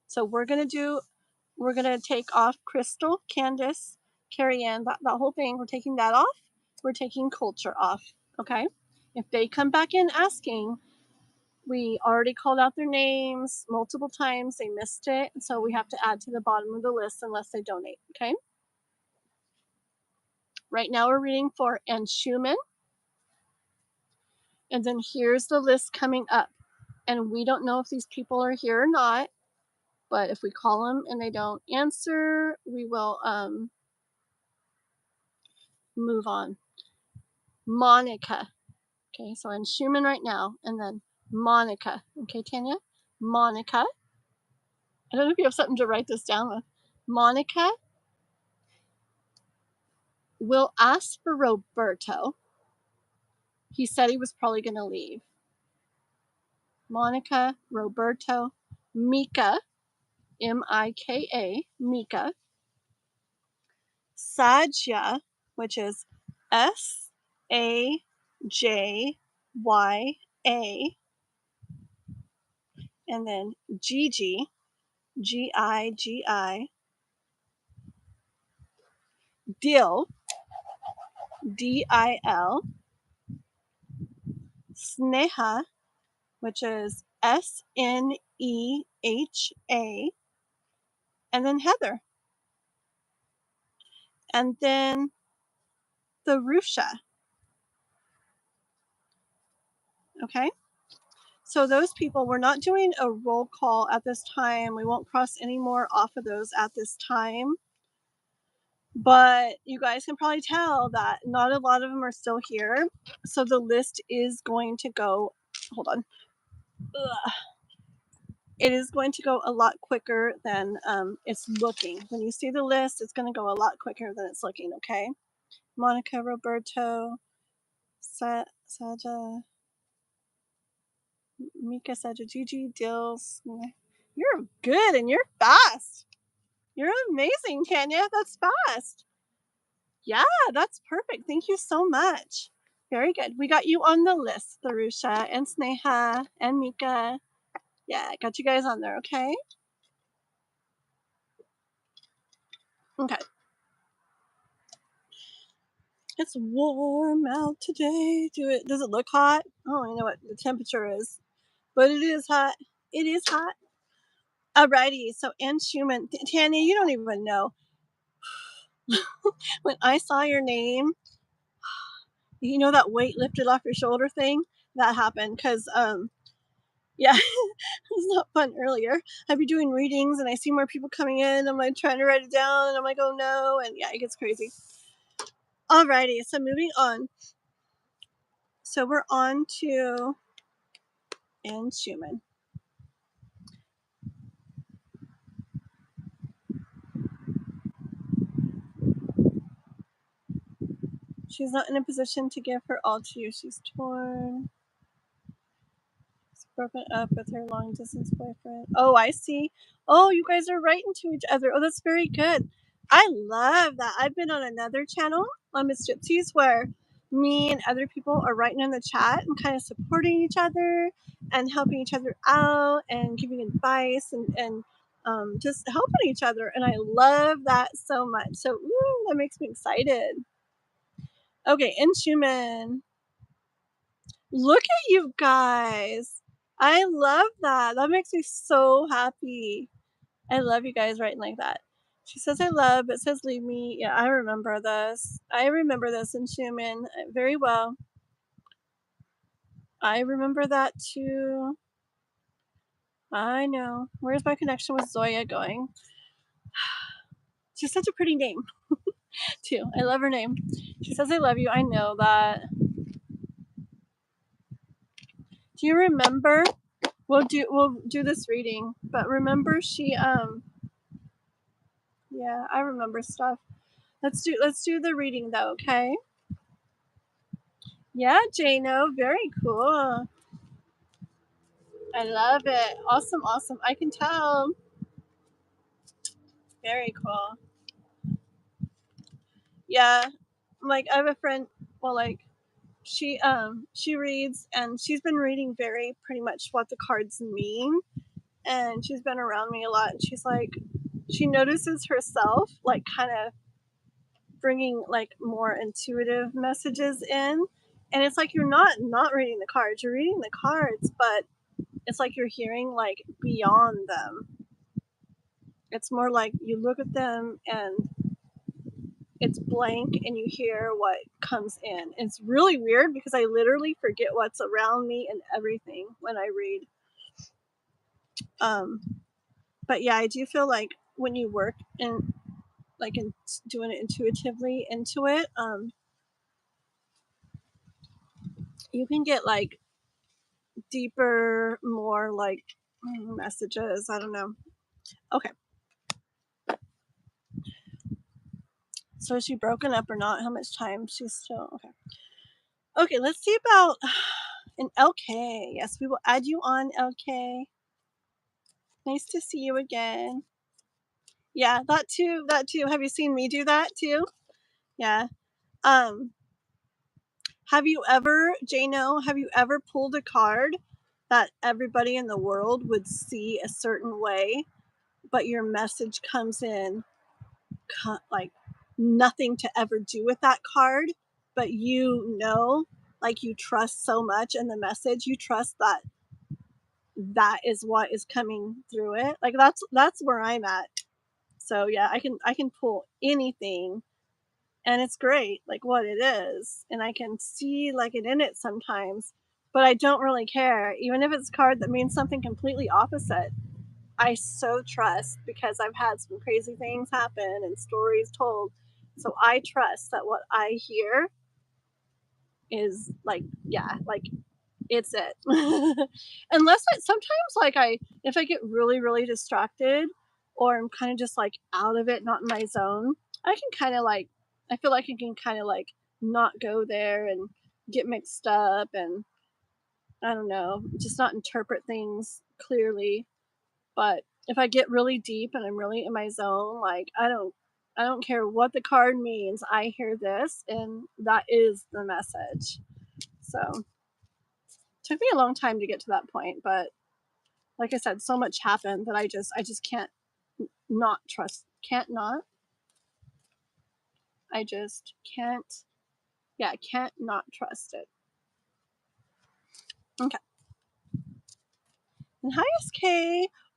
so we're going to take off Crystal, Candace, Carrie Ann, that whole thing. We're taking that off. We're taking Culture off, okay? If they come back in asking, We already called out their names multiple times. They missed it. So we have to add to the bottom of the list unless they donate. Okay. Right now we're reading for Ann Schumann. And then here's the list coming up. And we don't know if these people are here or not. But if we call them and they don't answer, we will move on. Monica. Okay, so I'm Schumann right now. And then Monica. Okay, Tanya? Monica. I don't know if you have something to write this down with. Monica will ask for Roberto. He said he was probably going to leave. Monica, Roberto, Mika, Mika, Mika, Sajya, which is Sajya, and then Gigi, Gigi, Dil, Dil, Sneha, which is Sneha, and then Heather. And then the Rusha. Okay. So those people, we're not doing a roll call at this time. We won't cross any more off of those at this time. But you guys can probably tell that not a lot of them are still here. So the list is going to go, hold on. Ugh. It is going to go a lot quicker than it's looking. When you see the list, it's going to go a lot quicker than it's looking, okay? Monica, Roberto, Saja, Mika, Saja, Gigi, Dills. You're good and you're fast. You're amazing, Tanya. That's fast. Yeah, that's perfect. Thank you so much. Very good. We got you on the list, Tharusha and Sneha and Mika. Yeah, got you guys on there, okay? Okay. It's warm out today. Does it look hot? I don't even know what the temperature is, but it is hot. It is hot. Alrighty, so Ann Schumann. Tanya, you don't even know. When I saw your name, you know that weight lifted off your shoulder thing? That happened because, yeah, it was not fun earlier. I'd be doing readings and I see more people coming in. I'm like trying to write it down and I'm like, oh no. And yeah, it gets crazy. Alrighty, so moving on. So we're on to Ann Schumann. She's not in a position to give her all to you. She's torn. She's broken up with her long distance boyfriend. Oh, I see. Oh, you guys are writing to each other. Oh, that's very good. I love that. I've been on another channel on Miss Gypsies where me and other people are writing in the chat and kind of supporting each other and helping each other out and giving advice and just helping each other. And I love that so much. So, ooh, that makes me excited. Okay, Ann Schumann. Look at you guys. I love that. That makes me so happy. I love you guys writing like that. She says I love, but says leave me. Yeah, I remember this. I remember this in Schumann very well. I remember that too. I know. Where's my connection with Zoya going? She's such a pretty name too. I love her name. She says I love you. I know that. Do you remember? We'll do this reading, but remember she yeah, I remember stuff. Let's do the reading though, okay? Yeah, Jano, very cool. I love it. Awesome, awesome. I can tell. Very cool. Yeah, like I have a friend. Well, like she reads and she's been reading very pretty much what the cards mean, and she's been around me a lot. And she's like, she notices herself like kind of bringing like more intuitive messages in, and it's like you're not reading the cards. You're reading the cards, but it's like you're hearing like beyond them. It's more like you look at them and it's blank and you hear what comes in. It's really weird because I literally forget what's around me and everything when I read. But yeah, I do feel like when you work in like in doing it intuitively into it, you can get like deeper, more like messages. I don't know. Okay. So is she broken up or not? How much time she's still okay. Okay, let's see about an LK. Yes, we will add you on, LK. Nice to see you again. Yeah, that too. That too. Have you seen me do that too? Yeah. Have you ever, Jano, have you ever pulled a card that everybody in the world would see a certain way, but your message comes in like nothing to ever do with that card, but you know, like you trust so much in the message, you trust that that is what is coming through it. Like that's where I'm at. So yeah, I can pull anything and it's great, like what it is, and I can see like it in it sometimes, but I don't really care. Even if it's a card that means something completely opposite, I so trust because I've had some crazy things happen and stories told. So I trust that what I hear is like, yeah, like it's it. Unless sometimes like if I get really, really distracted or I'm kind of just like out of it, not in my zone, I can kind of like, I feel like I can kind of like not go there and get mixed up and I don't know, just not interpret things clearly. But if I get really deep and I'm really in my zone, like I don't care what the card means. I hear this and that is the message. So took me a long time to get to that point, but like I said, so much happened that I just can't not trust. Can't not. I just can't. Yeah, can't not trust it. Okay. And hi, SK.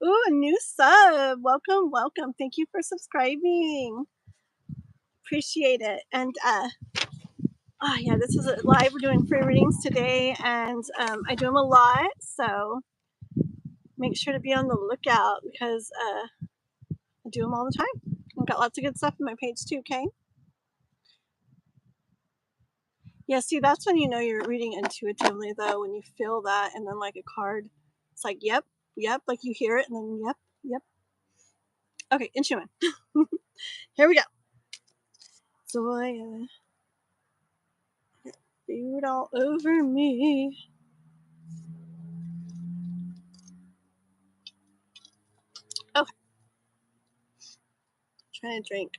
Ooh, a new sub. Welcome, welcome. Thank you for subscribing. Appreciate it. And oh yeah, this is a live. We're doing free readings today, and I do them a lot, so make sure to be on the lookout because I do them all the time. I've got lots of good stuff on my page too. Okay. Yeah, see, that's when you know you're reading intuitively, though, when you feel that, and then like a card, it's like, yep, yep, like you hear it, and then yep, yep. Okay, intuition. Here we go. So I food all over me. Okay, trying to drink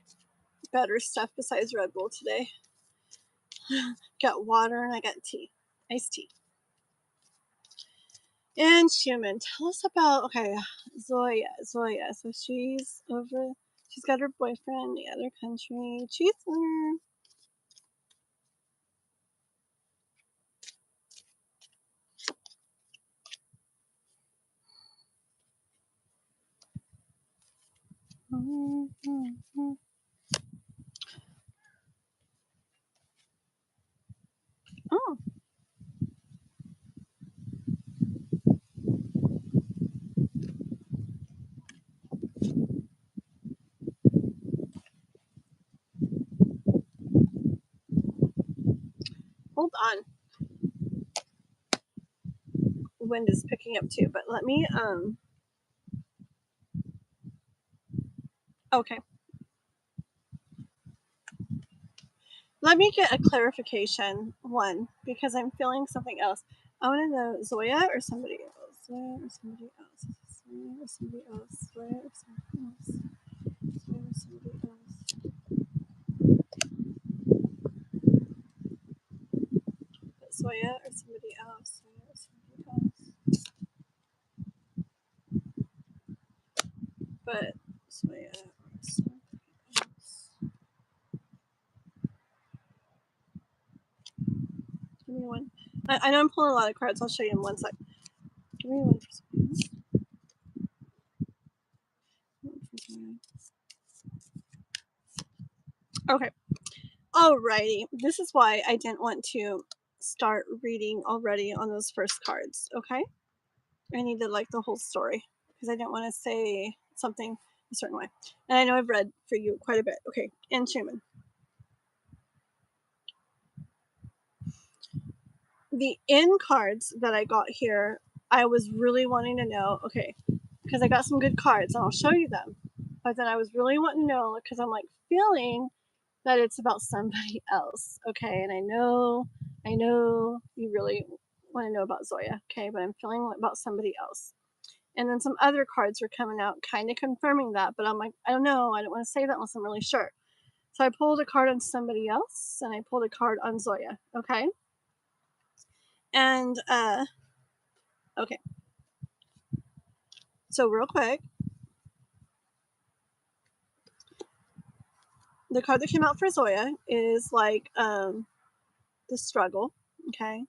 better stuff besides Red Bull today. Got water and I got tea, iced tea. And Schumann, tell us about, okay, Zoya. So she's got her boyfriend in the other country. Cheeseler. Oh. Hold on. Wind is picking up too, but let me okay. Let me get a clarification one because I'm feeling something else. I want to know Zoya or somebody else. Zoya or somebody else. Zoya or somebody else. Zoya or somebody else. Zoya or somebody else. But Zoya or somebody else. Zoya or somebody else. But Zoya or somebody else. Give me one. I know I'm pulling a lot of cards. I'll show you in one sec. Give me one second. Okay. Alrighty. This is why I didn't want to start reading already on those first cards. Okay. I needed like the whole story because I didn't want to say something a certain way. And I know I've read for you quite a bit. Okay. And Schumann. The end cards that I got here, I was really wanting to know, okay, because I got some good cards and I'll show you them. But then I was really wanting to know because I'm like feeling that it's about somebody else. Okay. And I know you really want to know about Zoya. Okay. But I'm feeling about somebody else. And then some other cards were coming out kind of confirming that. But I'm like, I don't know. I don't want to say that unless I'm really sure. So I pulled a card on somebody else and I pulled a card on Zoya. Okay. And, okay. So real quick, the card that came out for Zoya is like the struggle. Okay.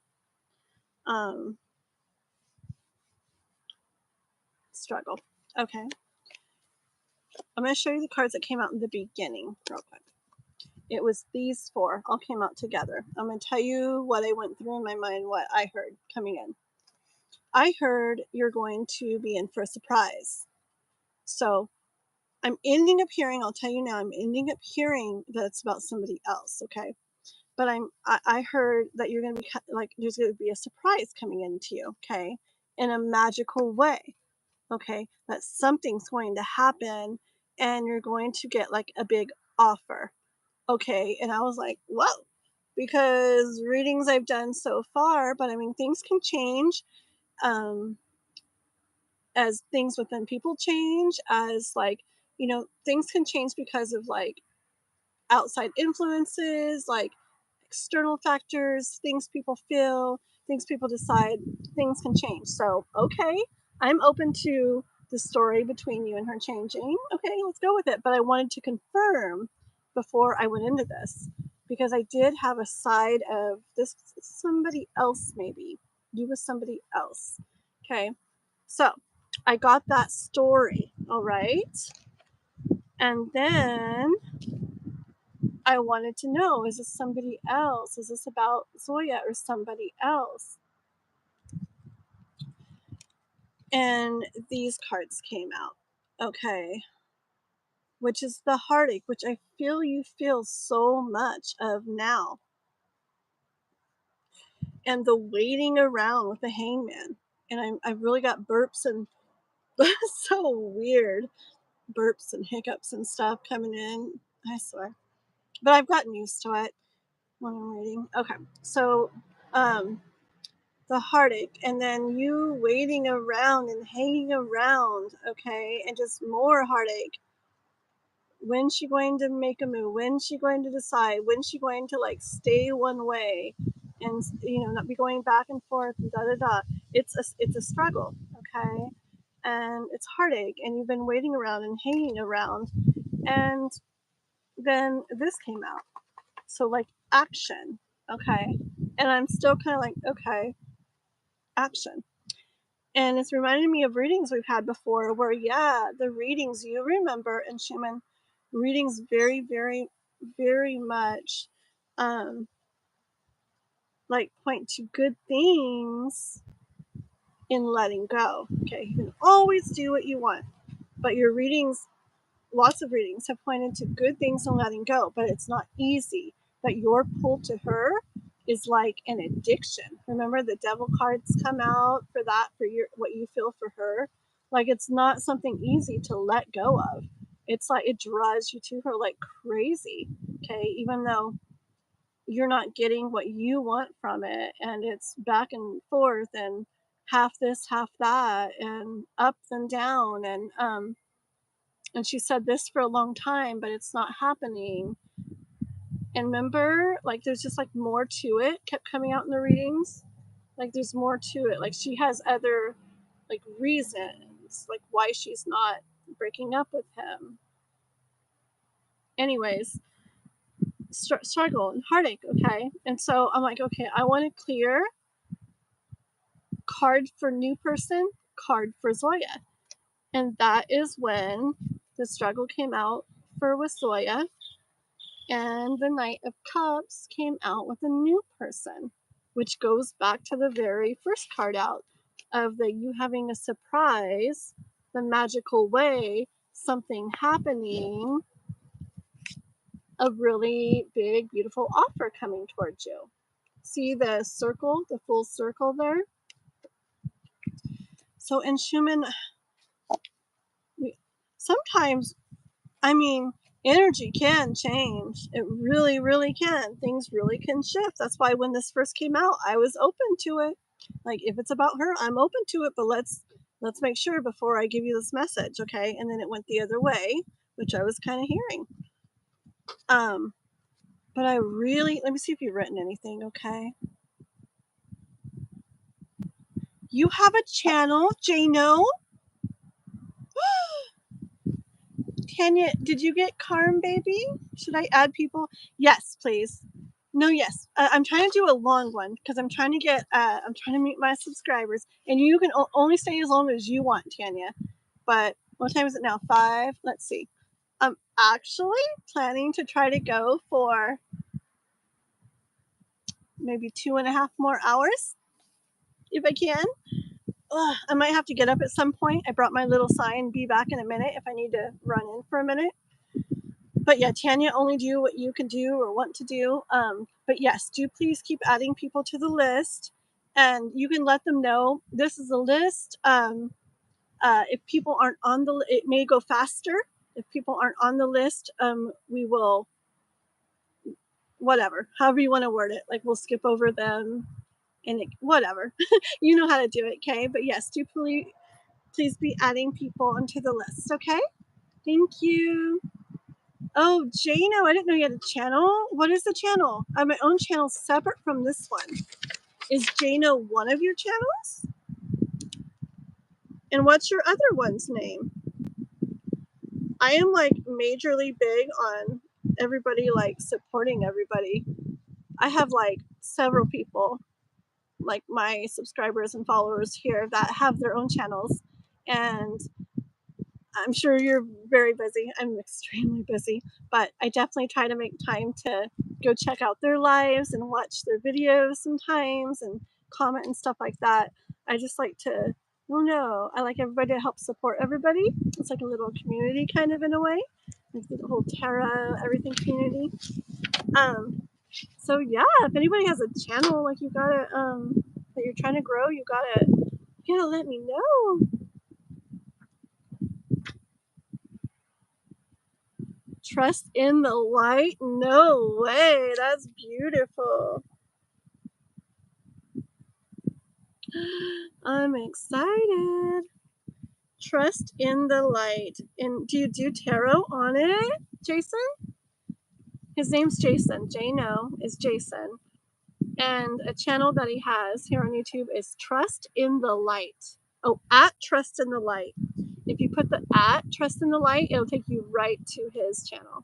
Struggle. Okay. I'm going to show you the cards that came out in the beginning real quick. It was these four all came out together. I'm going to tell you what I went through in my mind, what I heard coming in. I heard you're going to be in for a surprise. So I'm ending up hearing, I'll tell you now, I'm ending up hearing that it's about somebody else, okay? But I heard that you're going to be like, there's going to be a surprise coming into you, okay? In a magical way, okay? That something's going to happen and you're going to get like a big offer, okay? And I was like, whoa, because readings I've done so far, but I mean, things can change. As things within people change, as like, you know, things can change because of like outside influences, like external factors, things people feel, things people decide, things can change. So, okay, I'm open to the story between you and her changing. Okay, let's go with it. But I wanted to confirm before I went into this because I did have a side of this somebody else, maybe. You with somebody else. Okay, so I got that story, all right? And then I wanted to know, is this somebody else? Is this about Zoya or somebody else? And these cards came out, okay? Which is the heartache, which I feel you feel so much of now. And the waiting around with the hangman. And I really got burps and so weird. Burps and hiccups and stuff coming in, I swear. But I've gotten used to it when I'm reading. Okay, so the heartache, and then you waiting around and hanging around, okay, and just more heartache. When's she going to make a move? When's she going to decide? When's she going to like stay one way and, you know, not be going back and forth and da da da? It's a struggle, okay, and it's heartache, and you've been waiting around and hanging around, and then this came out. So like action, okay, and I'm still kind of like, okay, action. And it's reminding me of readings we've had before where, yeah, the readings you remember in Schumann, readings very, very, very much like point to good things in letting go. Okay, you can always do what you want, but your readings, lots of readings have pointed to good things in letting go, but it's not easy. But your pull to her is like an addiction. Remember, the devil cards come out for that, for your what you feel for her. Like it's not something easy to let go of. It's like it draws you to her like crazy. Okay, even though you're not getting what you want from it, and it's back and forth and half this, half that, and up and down, and she said this for a long time, but it's not happening. And remember, like there's just like more to it, kept coming out in the readings. Like there's more to it. Like she has other like reasons, like why she's not breaking up with him. Anyways, struggle and heartache, okay? And so I'm like, okay, I want to clear card for new person, card for Zoya. And that is when the struggle came out with Zoya, and the Knight of Cups came out with a new person, which goes back to the very first card out of you having a surprise, the magical way, something happening, a really big, beautiful offer coming towards you. See the circle, the full circle there? So in Schumann, sometimes, I mean, energy can change. It really, really can. Things really can shift. That's why when this first came out, I was open to it. Like, if it's about her, I'm open to it, but let's make sure before I give you this message, okay? And then it went the other way, which I was kind of hearing. But I really, let me see if you've written anything, okay? You have a channel, Jano? Tanya, did you get Carm, baby? Should I add people? Yes, please. No, yes. I'm trying to do a long one because I'm trying to get, I'm trying to meet my subscribers. And you can only stay as long as you want, Tanya. But what time is it now? 5? Let's see. I'm actually planning to try to go for maybe 2.5 more hours if I can. Ugh, I might have to get up at some point. I brought my little sign, be back in a minute if I need to run in for a minute. But yeah, Tanya, only do what you can do or want to do. But yes, do please keep adding people to the list. And you can let them know this is a list. If people aren't on the, it may go faster. If people aren't on the list, we will, whatever, however you want to word it. Like, we'll skip over them and whatever. You know how to do it, okay? But yes, do please be adding people onto the list, okay? Thank you. Oh, Jano, I didn't know you had a channel. What is the channel? I have my own channel separate from this one. Is Jano one of your channels? And what's your other one's name? I am like majorly big on everybody like supporting everybody. I have like several people, like my subscribers and followers here, that have their own channels. And I'm sure you're very busy. I'm extremely busy, but I definitely try to make time to go check out their lives and watch their videos sometimes and comment and stuff like that. I just like to, oh no, I like everybody to help support everybody. It's like a little community kind of in a way, like the whole tarot, everything community. So yeah, if anybody has a channel, like you gotta, that you're trying to grow, you gotta let me know. Trust in the light? No way. That's beautiful. I'm excited. Trust in the light. And do you do tarot on it, Jason? His name's Jason. Jano is Jason. And a channel that he has here on YouTube is Trust in the Light. Oh, at Trust in the Light. If you put the at Trust in the Light, it'll take you right to his channel.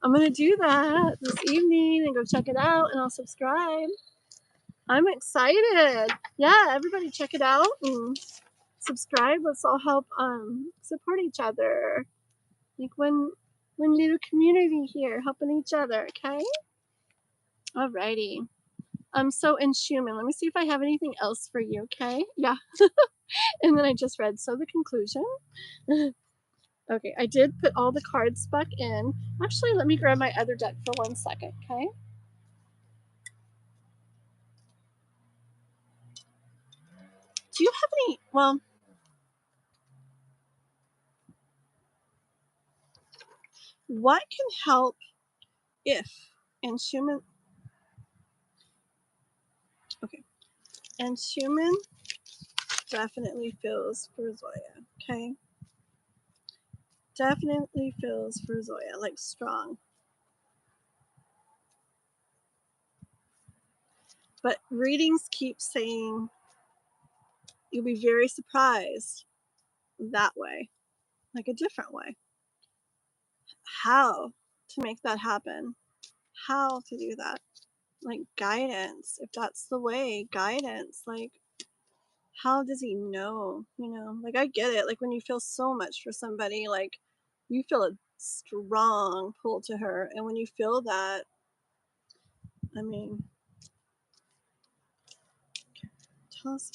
I'm going to do that this evening and go check it out, and I'll subscribe. I'm excited. Yeah, everybody check it out and subscribe. Let's all help support each other. Like one little community here helping each other, okay? Alrighty. So in Schumann, let me see if I have anything else for you, okay? Yeah. And then I just read, so the conclusion. Okay, I did put all the cards back in. Actually, let me grab my other deck for 1 second, okay? Do you have any, well, what can help if in Schumann, okay, and Schumann definitely feels for Zoya, okay? Definitely feels for Zoya, like strong. But readings keep saying you'll be very surprised that way, like a different way. How to make that happen? How to do that? Like guidance, if that's the way, guidance, like how does he know? You know, like, I get it. Like, when you feel so much for somebody, like, you feel a strong pull to her. And when you feel that, I mean, tell us.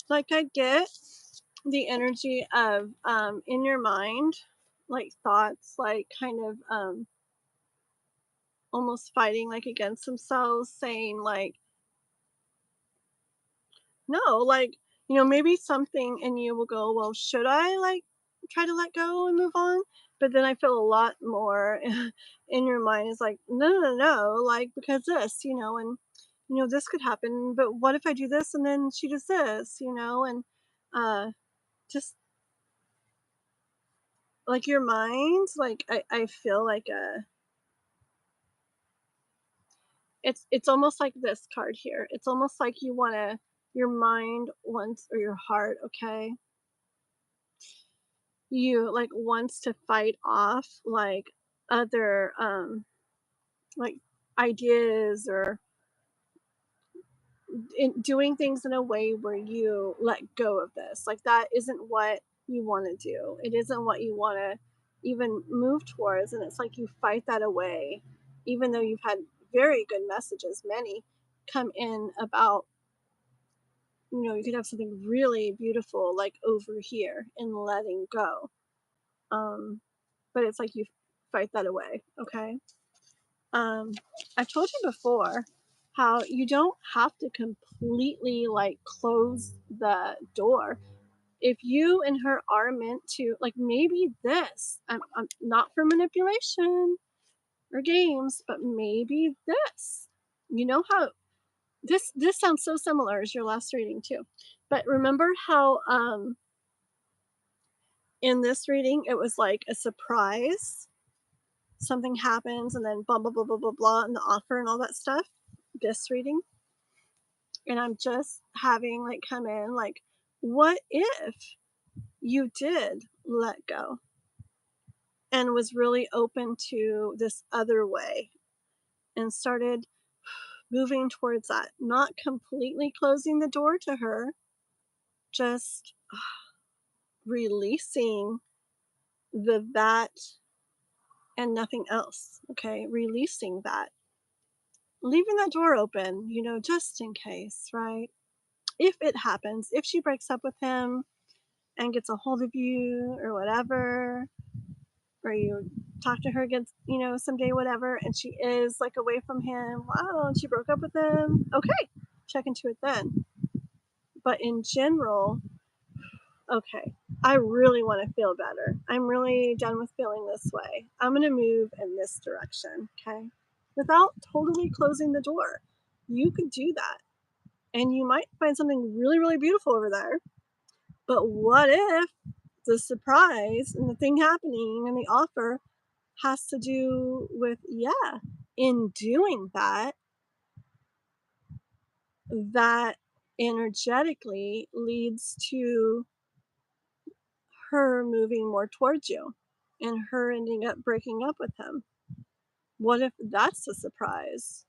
Like, I get the energy of in your mind, like thoughts, like kind of almost fighting like against themselves, saying like, no, like, you know, maybe something in you will go, well, should I like try to let go and move on? But then I feel a lot more in your mind is like, no, no, no, no, like, because this, you know, and, you know, this could happen, but what if I do this and then she does this, you know, and just like your mind, like, I feel like it's almost like this card here. It's almost like you want to, your mind wants, or your heart, okay, you like wants to fight off like other like ideas, or doing things in a way where you let go of this, like that isn't what you want to do, it isn't what you want to even move towards, and it's like you fight that away, even though you've had very good messages, many come in about, you know, you could have something really beautiful like over here in letting go, um but it's like you fight that away, okay. um I've told you before how you don't have to completely like close the door. If you and her are meant to, like, maybe this, I'm not for manipulation or games, but maybe this, you know how this sounds so similar as your last reading too, but remember how in this reading it was like a surprise, something happens and then blah blah blah blah blah blah and the offer and all that stuff, this reading, and I'm just having like come in like, what if you did let go and was really open to this other way and started moving towards that, not completely closing the door to her, just releasing the that and nothing else, okay, releasing that, leaving that door open, you know, just in case, right? If it happens, if she breaks up with him and gets a hold of you or whatever, or you talk to her again, you know, someday, whatever, and she is like away from him, wow, and she broke up with him, okay, check into it then. But in general, okay, I really want to feel better. I'm really done with feeling this way. I'm going to move in this direction, okay? Without totally closing the door. You could do that. And you might find something really, really beautiful over there. But what if the surprise and the thing happening and the offer has to do with, yeah, in doing that, that energetically leads to her moving more towards you and her ending up breaking up with him. What if that's a surprise?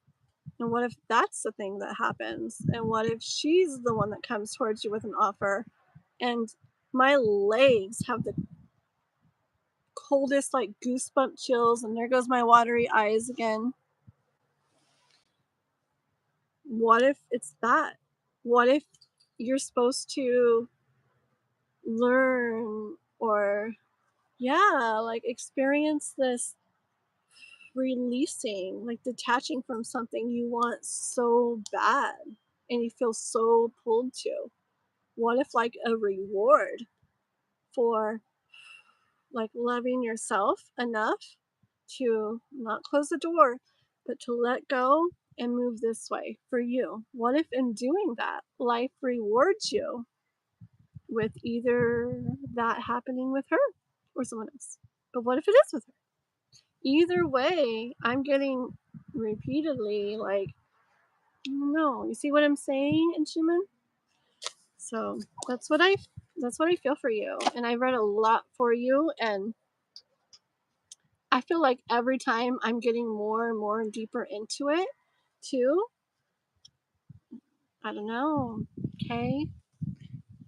And what if that's the thing that happens? And what if she's the one that comes towards you with an offer? And my legs have the coldest, like, goosebump chills, and there goes my watery eyes again. What if it's that? What if you're supposed to learn, or, yeah, like experience this releasing, like detaching from something you want so bad and you feel so pulled to? What if, like, a reward for like loving yourself enough to not close the door, but to let go and move this way for you? What if in doing that, life rewards you with either that happening with her or someone else? But what if it is with her? Either way, I'm getting repeatedly like, no, you see what I'm saying, in Schumann? So that's what I That's what I feel for you. And I read a lot for you, and I feel like every time I'm getting more and more and deeper into it too. I don't know. Okay.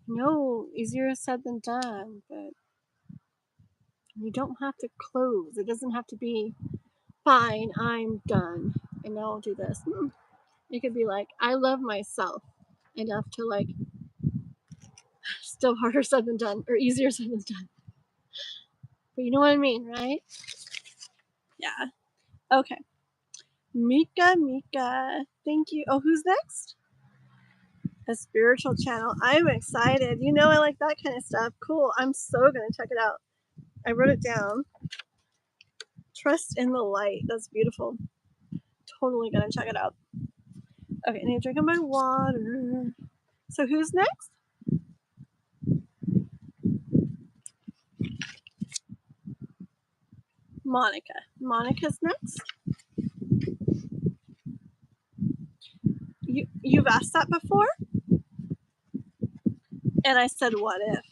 No, easier said than done, but you don't have to close. It doesn't have to be fine, I'm done, and now I'll do this. It could be like, I love myself enough to like, still harder said than done, or easier said than done. But you know what I mean, right? Yeah. Okay. Mika, thank you. Oh, who's next? A spiritual channel. I'm excited. You know I like that kind of stuff. Cool. I'm so gonna check it out. I wrote it down. Trust in the light. That's beautiful. Totally gonna check it out. Okay, I need to drink my water. So who's next? Monica. Monica's next. You've asked that before? And I said, what if?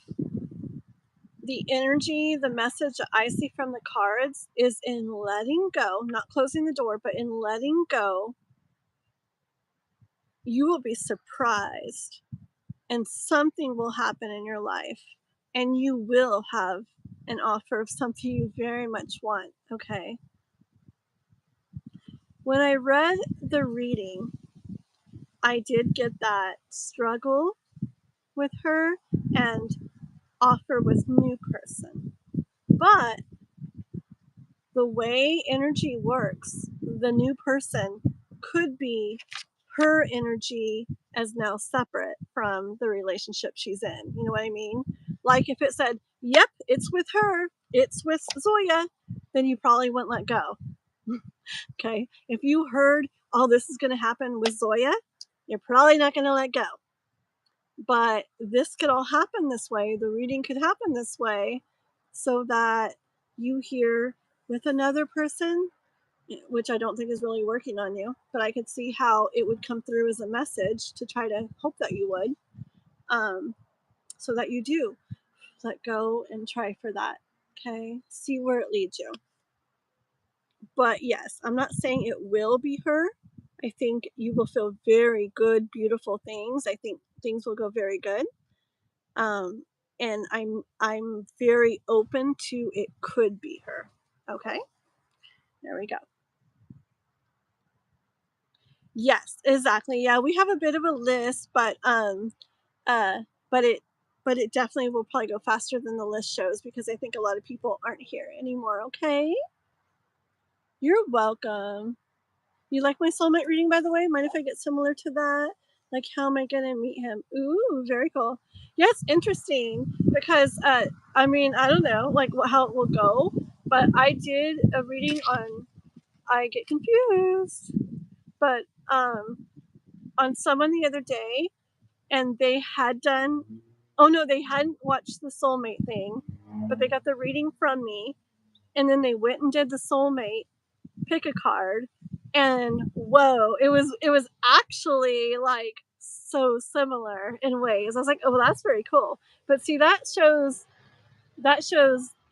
The energy, the message that I see from the cards is in letting go, not closing the door, but in letting go. You will be surprised, and something will happen in your life, and you will have an offer of something you very much want, okay? When I read the reading, I did get that struggle with her and offer with new person. But the way energy works, the new person could be her energy as now separate from the relationship she's in. You know what I mean? Like if it said, yep, it's with her, it's with Zoya, then you probably wouldn't let go. Okay? If you heard, oh, this is going to happen with Zoya, you're probably not going to let go. But this could all happen this way. The reading could happen this way so that you hear with another person, which I don't think is really working on you, but I could see how it would come through as a message to try to hope that you would, so that you do let go and try for that. Okay, see where it leads you. But yes, I'm not saying it will be her. I think you will feel very good, beautiful things. I think things will go very good. And I'm very open to it could be her. Okay, there we go. Yes, exactly. Yeah, we have a bit of a list, but but it definitely will probably go faster than the list shows because I think a lot of people aren't here anymore. Okay, you're welcome. You like my soulmate reading, by the way? Mind if I get similar to that? Like, how am I gonna meet him? Ooh, very cool. Yeah, it's interesting because I mean, I don't know, like how it will go, but I did a reading on. I get confused, but on someone the other day, and they had done. Oh no, they hadn't watched the soulmate thing, but they got the reading from me, and then they went and did the soulmate pick a card, and whoa, it was actually like so similar in ways. I was like, oh, well, that's very cool. But see, that shows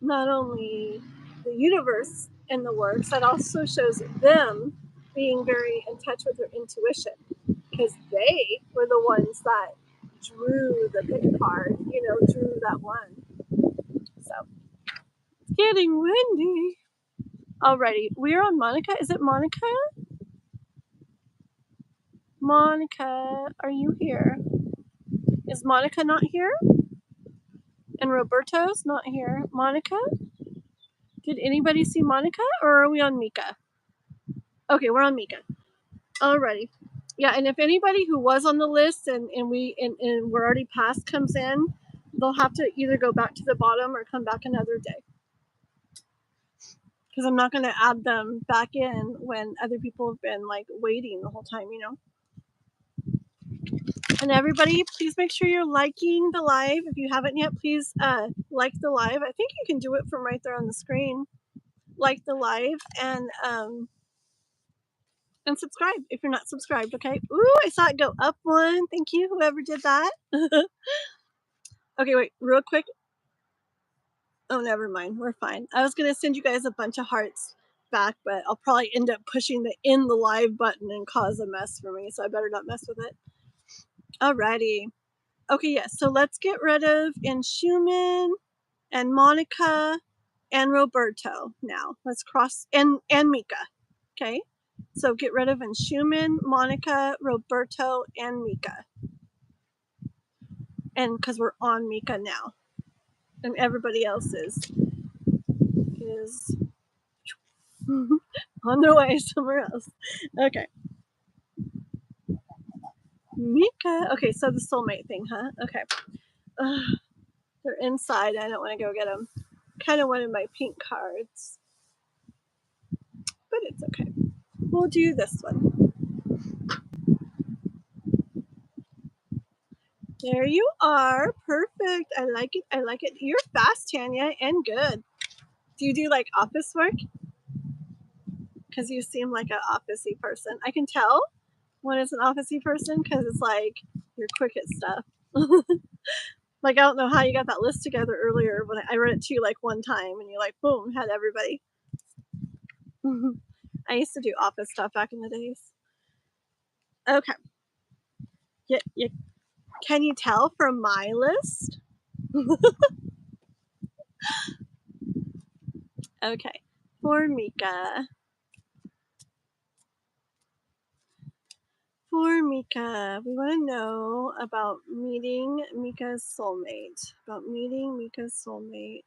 not only the universe in the works, that also shows them being very in touch with their intuition because they were the ones that drew the pick a card, drew that one. So it's getting windy. Alrighty, we're on Monica. Is it Monica? Monica, are you here? Is Monica not here? And Roberto's not here. Monica? Did anybody see Monica or are we on Mika? Okay, we're on Mika. Alrighty. Yeah, and if anybody who was on the list and we're already past comes in, they'll have to either go back to the bottom or come back another day. Because I'm not going to add them back in when other people have been like waiting the whole time, And everybody, please make sure you're liking the live. If you haven't yet, please like the live. I think you can do it from right there on the screen. Like the live and subscribe if you're not subscribed, okay? Ooh, I saw it go up one. Thank you, whoever did that. Okay, wait, real quick. Oh, never mind. We're fine. I was going to send you guys a bunch of hearts back, but I'll probably end up pushing the end the live button and cause a mess for me, so I better not mess with it. Alrighty. Okay, yes. So let's get rid of Schumann and Monica and Roberto now. Let's cross and Mika. Okay. So get rid of Schumann, Monica, Roberto, and Mika. And because we're on Mika now. And everybody else is on their way somewhere else. Okay. Mika. Okay, so the soulmate thing, huh? Okay. They're inside. I don't want to go get them. Kind of wanted my pink cards. But it's okay. We'll do this one. There you are. Perfect. I like it. I like it. You're fast, Tanya, and good. Do you do like office work? Because you seem like an officey person. I can tell when it's an officey person because it's like you're quick at stuff. Like, I don't know how you got that list together earlier when I read it to you like one time and you like, boom, had everybody. I used to do office stuff back in the days. Okay. Can you tell from my list? Okay. For Mika. For Mika, we want to know about meeting Mika's soulmate. About meeting Mika's soulmate.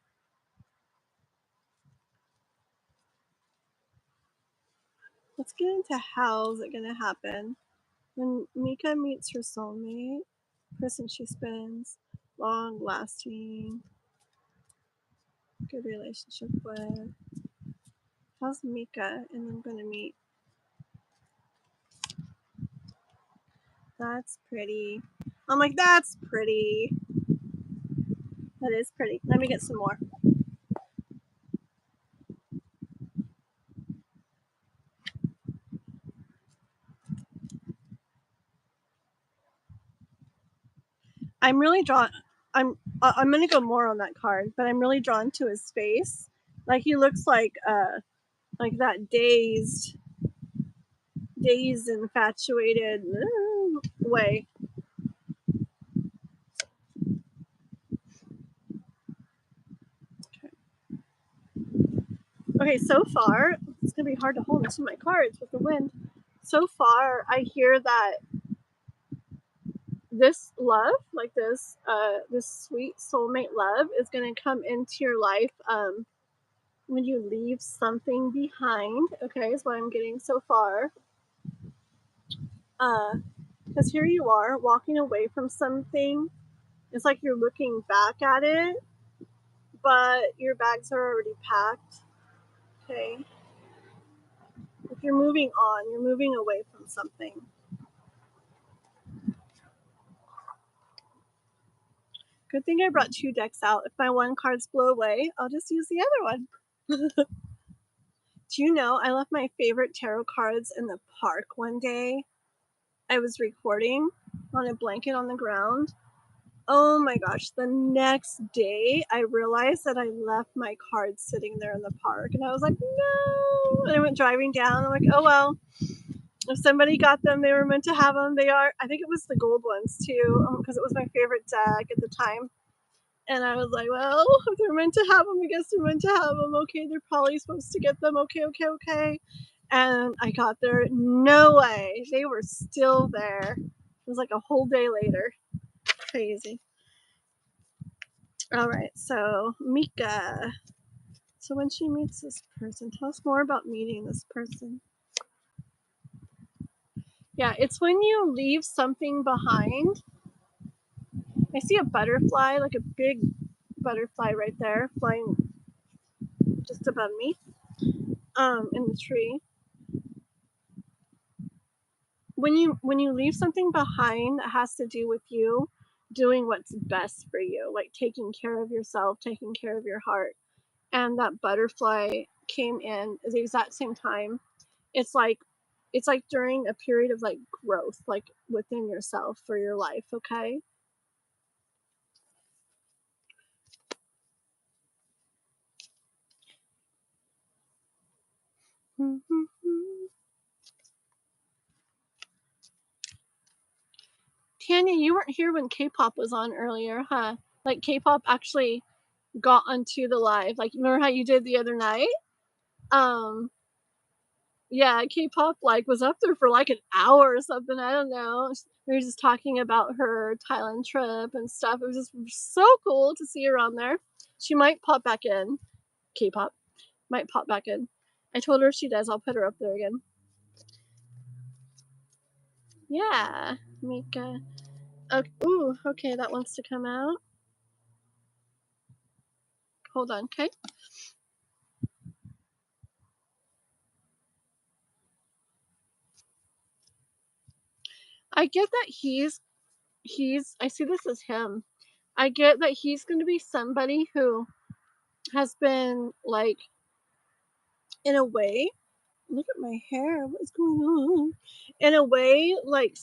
Let's get into how's it going to happen. When Mika meets her soulmate, person she spends long lasting, good relationship with. How's Mika and I'm going to meet? That's pretty. I'm like, that's pretty. That is pretty. Let me get some more. I'm really drawn. I'm gonna go more on that card, but I'm really drawn to his face. Like he looks like that dazed, infatuated way. Okay, so far it's gonna be hard to hold into my cards with the wind. So far, I hear that this love, like this sweet soulmate love, is gonna come into your life when you leave something behind. Okay, is what I'm getting so far. Because here you are walking away from something. It's like you're looking back at it, but your bags are already packed. Okay. If you're moving on, you're moving away from something. Good thing I brought 2 decks out. If my one cards blow away, I'll just use the other one. Do you know I left my favorite tarot cards in the park one day? I was recording on a blanket on the ground. Oh my gosh, the next day I realized that I left my cards sitting there in the park and I was like, no. And I went driving down. I'm like, oh well, if somebody got them, they were meant to have them. They are. I think it was the gold ones too, because it was my favorite deck at the time. And I was like, well, if they're meant to have them, I guess they're meant to have them. Okay, they're probably supposed to get them. Okay. And I got there. No way. They were still there. It was like a whole day later. Crazy. All right, so Mika. So when she meets this person, tell us more about meeting this person. Yeah, it's when you leave something behind. I see a butterfly, like a big butterfly right there, flying just above me, in the tree. When you leave something behind that has to do with you doing what's best for you, like taking care of yourself, taking care of your heart, and that butterfly came in at the exact same time. It's like during a period of like growth, like within yourself for your life. Okay. Tanya, you weren't here when K-pop was on earlier, huh? Like K-pop actually got onto the live. Like, remember how you did the other night? Yeah, K-pop like was up there for like an hour or something. I don't know. We were just talking about her Thailand trip and stuff. It was just so cool to see her on there. She might pop back in. K-pop might pop back in. I told her if she does, I'll put her up there again. Yeah, Mika. Okay. Ooh, okay, that wants to come out. Hold on, okay? I get that he's I see this as him. I get that he's going to be somebody who has been like, in a way, look at my hair, what's going on? In a way, like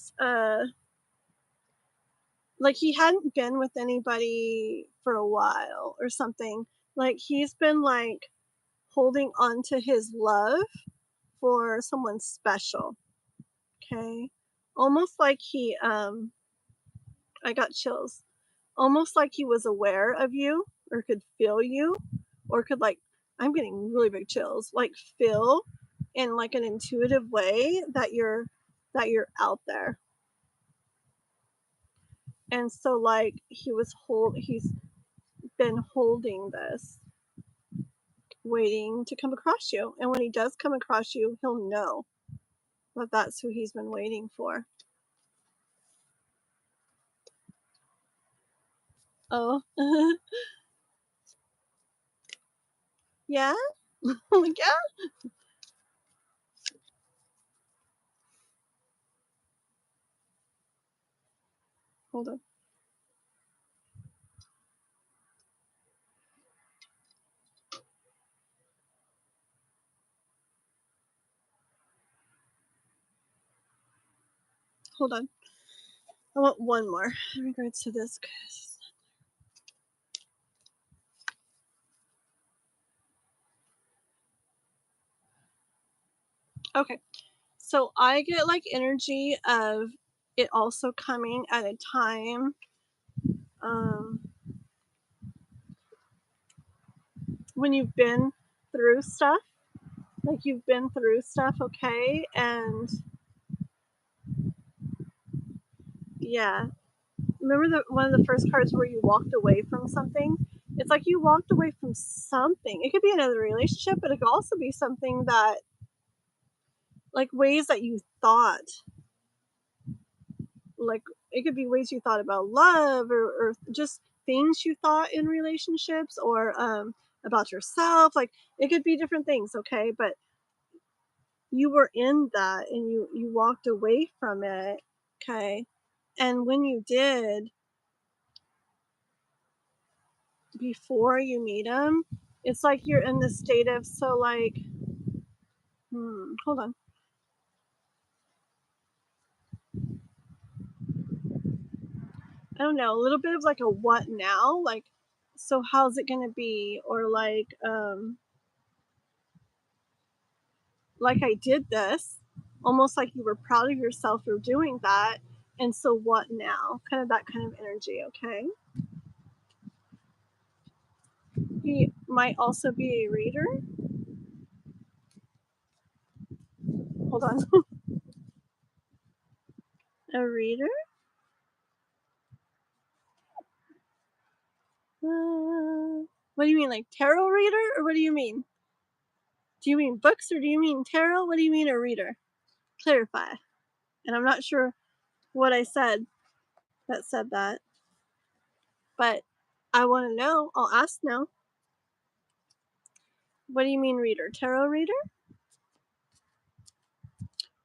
he hadn't been with anybody for a while or something. Like he's been like holding on to his love for someone special. Okay. Almost like he I got chills. Almost like he was aware of you or could feel you or could like, I'm getting really big chills, like feel in like an intuitive way that you're out there. And so like he's been holding this, waiting to come across you. And when he does come across you, he'll know that that's who he's been waiting for. Oh. Yeah? Like, yeah? Hold on. Hold on. I want one more in regards to this. Okay. So I get like energy of it also coming at a time when you've been through stuff. Like you've been through stuff, okay? And yeah. Remember one of the first cards where you walked away from something? It's like you walked away from something. It could be another relationship, but it could also be something that, like ways that you thought, like it could be ways you thought about love or just things you thought in relationships or about yourself. Like it could be different things, okay? But you were in that and you walked away from it, okay? And when you did, before you meet him, it's like you're in the state of, so like, hold on. I don't know, a little bit of like a what now? Like, so how's it gonna be? Or like I did this, almost like you were proud of yourself for doing that. And so what now? Kind of that kind of energy, okay? He might also be a reader. Hold on. A reader? What do you mean, like tarot reader? Or what do you mean? Do you mean books or do you mean tarot? What do you mean a reader? Clarify. And I'm not sure what I said that said that. But I want to know. I'll ask now. What do you mean reader? Tarot reader?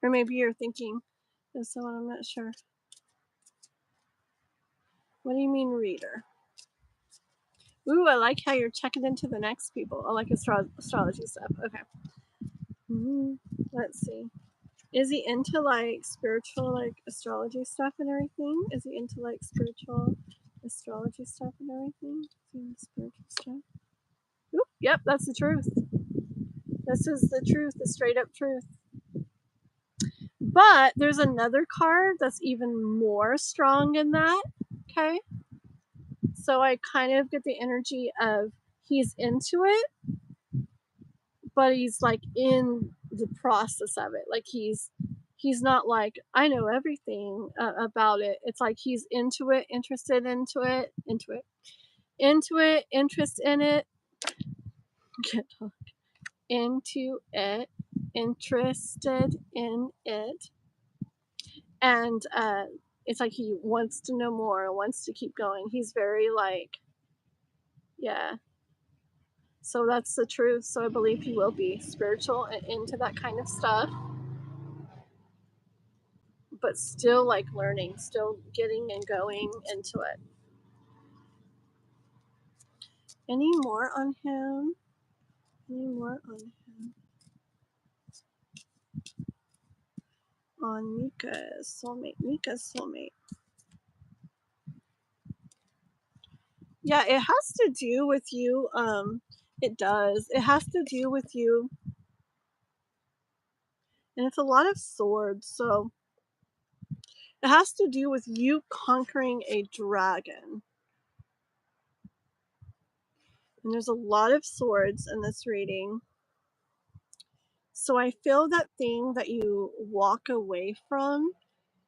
Or maybe you're thinking of someone, I'm not sure. What do you mean reader? Ooh, I like how you're checking into the next people. I like astrology stuff. Okay. Let's see. Is he into like spiritual, like astrology stuff and everything? Is he into like spiritual astrology stuff and everything? Is he into spiritual stuff? Oop, yep, that's the truth. This is the truth, the straight up truth. But there's another card that's even more strong in that, okay? So I kind of get the energy of he's into it, but he's like in the process of it. Like he's not like, I know everything about it. It's like he's into it, interested into it, interest in it, can't talk, into it, interested in it. And it's like he wants to know more, wants to keep going. He's very like, yeah. So that's the truth. So I believe he will be spiritual and into that kind of stuff, but still like learning, still getting and going into it. Any more on him? Any more on him? On Mika's soulmate. Mika's soulmate. Yeah, it has to do with you. It does. It has to do with you. And it's a lot of swords, so it has to do with you conquering a dragon. And there's a lot of swords in this reading. So I feel that thing that you walk away from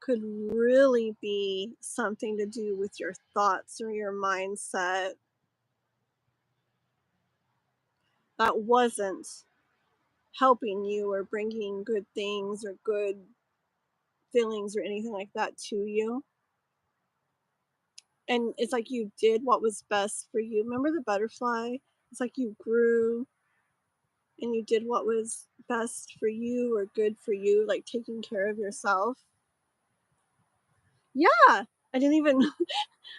could really be something to do with your thoughts or your mindset that wasn't helping you or bringing good things or good feelings or anything like that to you. And it's like you did what was best for you. Remember the butterfly? It's like you grew and you did what was best for you or good for you, like taking care of yourself. Yeah, I didn't even,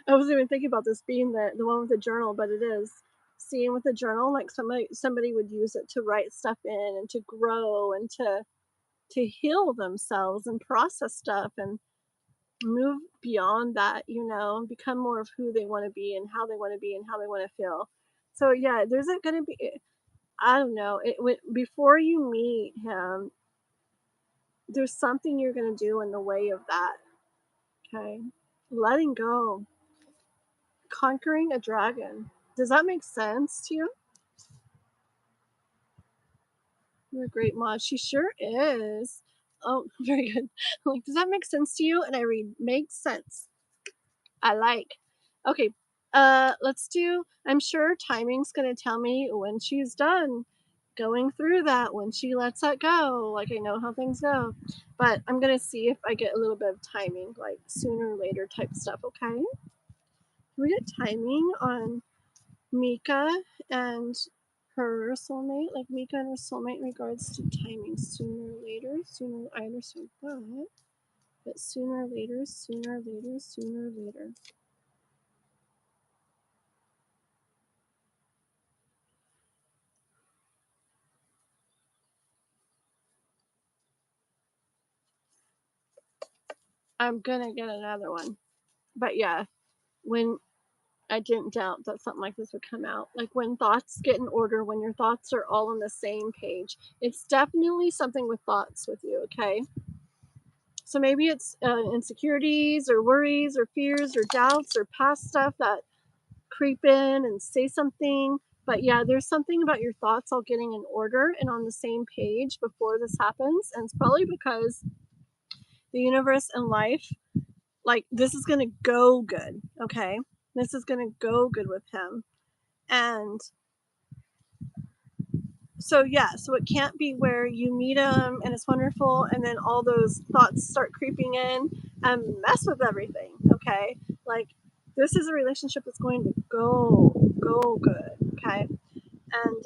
I wasn't even thinking about this being the one with the journal, but it is. Seeing with the journal, like somebody would use it to write stuff in and to grow and to heal themselves and process stuff and move beyond that, become more of who they want to be and how they want to be and how they want to feel. So yeah, there's going to be, I don't know, before you meet him, there's something you're going to do in the way of that. Okay, letting go, conquering a dragon. Does that make sense to you? You're a great mod. She sure is. Oh, very good. Like, does that make sense to you? And I read, makes sense. I like. Okay, let's do, I'm sure timing's gonna tell me when she's done going through that, when she lets that go. Like, I know how things go. But I'm gonna see if I get a little bit of timing, like sooner or later type stuff, okay? Can we get timing on Mika and her soulmate? Like Mika and her soulmate in regards to timing, sooner or later. Sooner, I understand that. But sooner or later, sooner or later, sooner or later. I'm gonna get another one. But yeah, when I didn't doubt that something like this would come out. Like when thoughts get in order, when your thoughts are all on the same page, it's definitely something with thoughts with you, okay? So maybe it's insecurities or worries or fears or doubts or past stuff that creep in and say something. But yeah, there's something about your thoughts all getting in order and on the same page before this happens. And it's probably because the universe and life, like, this is going to go good, okay? This is going to go good with him. And so, yeah, so it can't be where you meet him and it's wonderful and then all those thoughts start creeping in and mess with everything, okay? Like, this is a relationship that's going to go good, okay? And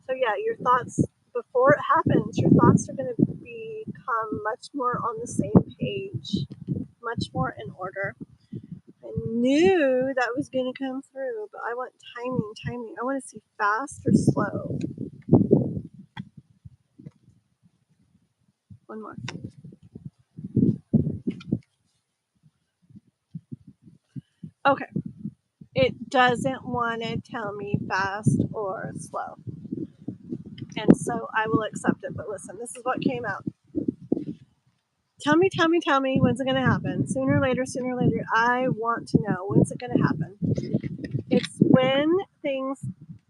so, yeah, your thoughts, before it happens, your thoughts are going to become much more on the same page, much more in order. I knew that was going to come through, but I want timing. I want to see fast or slow. One more. Okay. It doesn't want to tell me fast or slow. And so I will accept it. But listen, this is what came out. Tell me, when's it going to happen? Sooner or later, I want to know, when's it going to happen? It's when things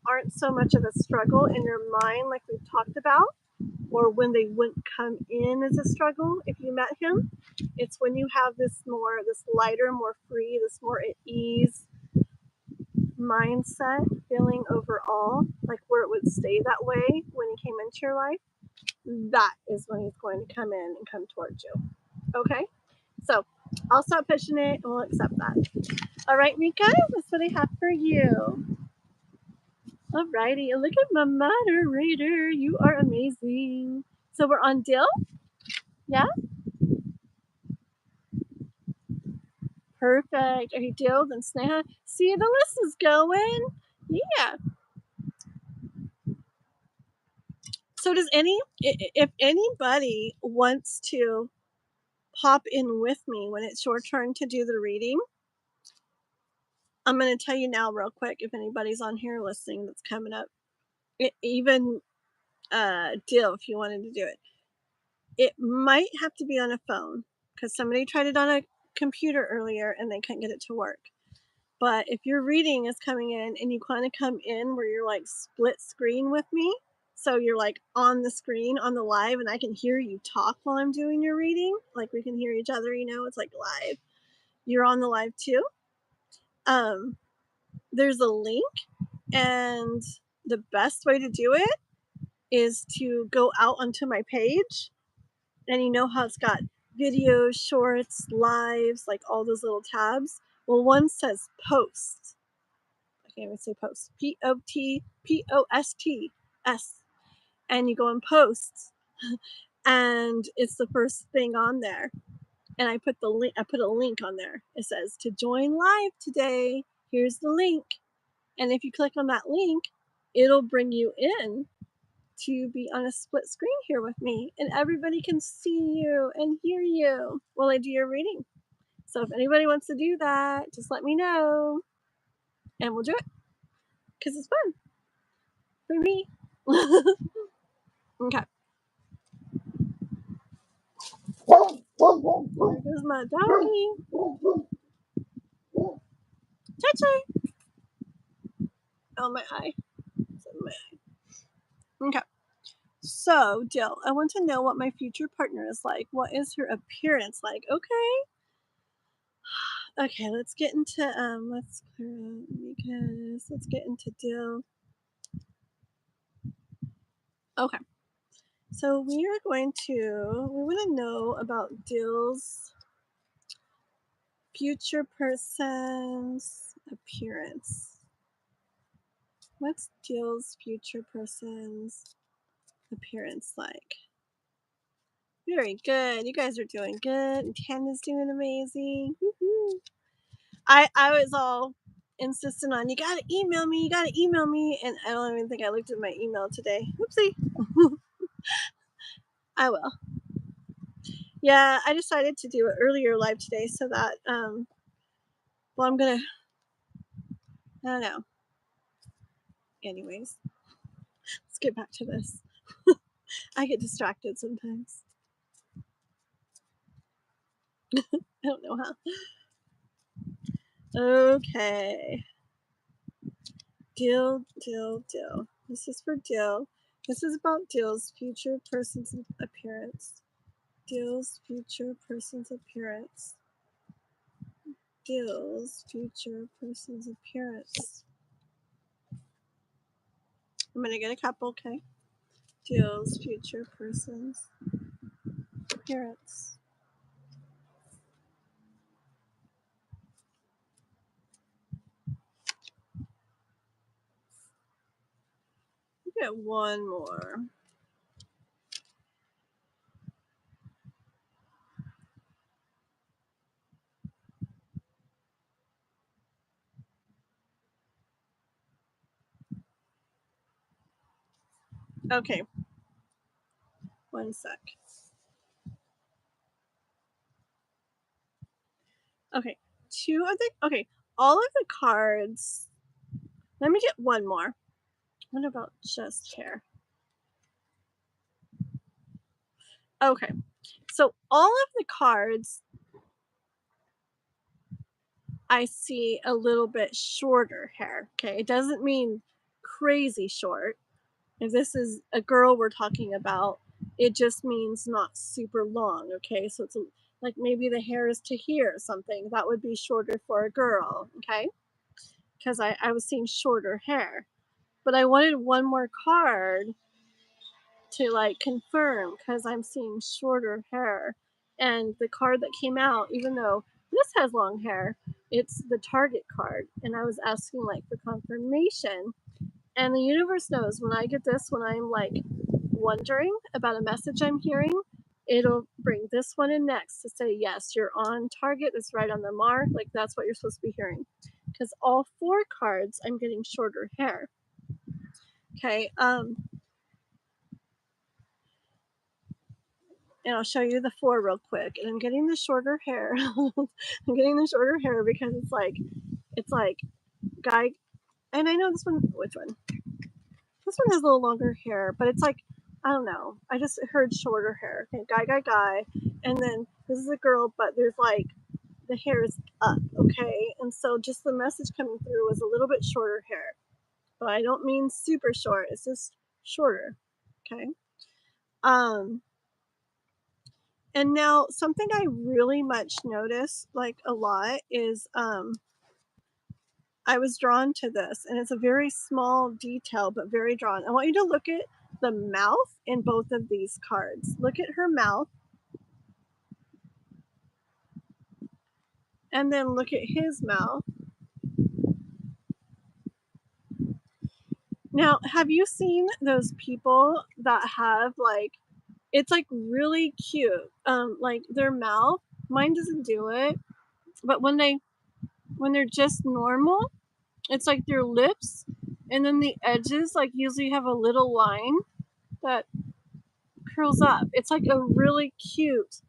aren't so much of a struggle in your mind like we've talked about, or when they wouldn't come in as a struggle if you met him. It's when you have this lighter, more free, this more at ease mindset feeling overall, like where it would stay that way when he came into your life. That is when he's going to come in and come towards you. Okay? So I'll stop pushing it and we'll accept that. All right, Mika, that's what I have for you. Alrighty, look at my moderator. You are amazing. So we're on Dill? Yeah? Perfect. Okay, Dill, then Sneha. See, the list is going. Yeah. So does if anybody wants to pop in with me when it's your turn to do the reading, I'm going to tell you now real quick if anybody's on here listening that's coming up. Even Dill, if you wanted to do it. It might have to be on a phone because somebody tried it on a computer earlier and they couldn't get it to work. But if your reading is coming in and you kind of come in where you're like split screen with me, so you're like on the screen on the live and I can hear you talk while I'm doing your reading, like we can hear each other, it's like live. You're on the live too. There's a link, and the best way to do it is to go out onto my page, and you know how it's got videos, shorts, lives, like all those little tabs. Well, one says post. I can't even say post. POSTS. And you go in posts, and it's the first thing on there. And I put the link. I put a link on there. It says to join live today. Here's the link. And if you click on that link, it'll bring you in to be on a split screen here with me, and everybody can see you and hear you while I do your reading. So if anybody wants to do that, just let me know and we'll do it because it's fun for me. Okay. There goes my doggy. Touch. Oh, my eye. Okay. So, Jill, I want to know what my future partner is like. What is her appearance like? Okay, let's get into let's clear out because let's get into Dill. Okay. So we want to know about Dill's future person's appearance. What's Dill's future person's appearance like? Very good. You guys are doing good. And Tana's doing amazing. Woo-hoo. I was all insistent on you gotta email me, and I don't even think I looked at my email today. Oopsie. I will. Yeah, I decided to do it earlier live today so that well, I'm gonna, I don't know. Anyways, let's get back to this. I get distracted sometimes. I don't know how. Okay. Dill. This is for Dill. This is about Dill's future person's appearance. Dill's future person's appearance. Dill's future person's appearance. I'm gonna get a couple, okay? Dill's future person's appearance. Get one more. Okay. One sec. Okay. All of the cards. Let me get one more. What about just hair? Okay, so all of the cards I see a little bit shorter hair. Okay, it doesn't mean crazy short. If this is a girl we're talking about, it just means not super long. Okay, so it's like maybe the hair is to here or something. That would be shorter for a girl. Okay, because I was seeing shorter hair, but I wanted one more card to like confirm because I'm seeing shorter hair. And the card that came out, even though this has long hair, it's the target card. And I was asking like for confirmation. And the universe knows when I get this, when I'm like wondering about a message I'm hearing, it'll bring this one in next to say, yes, you're on target. It's right on the mark. Like that's what you're supposed to be hearing. Because all 4 cards, I'm getting shorter hair. Okay. And I'll show you the 4 real quick. And I'm getting the shorter hair. I'm getting the shorter hair because it's like guy. And I know this one. Which one? This one has a little longer hair, but it's like I don't know. I just heard shorter hair. Okay, guy. And then this is a girl, but there's like the hair is up. Okay, and so just the message coming through was a little bit shorter hair. But I don't mean super short. It's just shorter. Okay. And now something I really much notice like a lot is I was drawn to this, and it's a very small detail but very drawn. I want you to look at the mouth in both of these cards. Look at her mouth and then look at his mouth. Now, have you seen those people that have like it's like really cute. Like their mouth, mine doesn't do it, but when they're just normal, it's like their lips and then the edges like usually have a little line that curls up. It's like a really cute,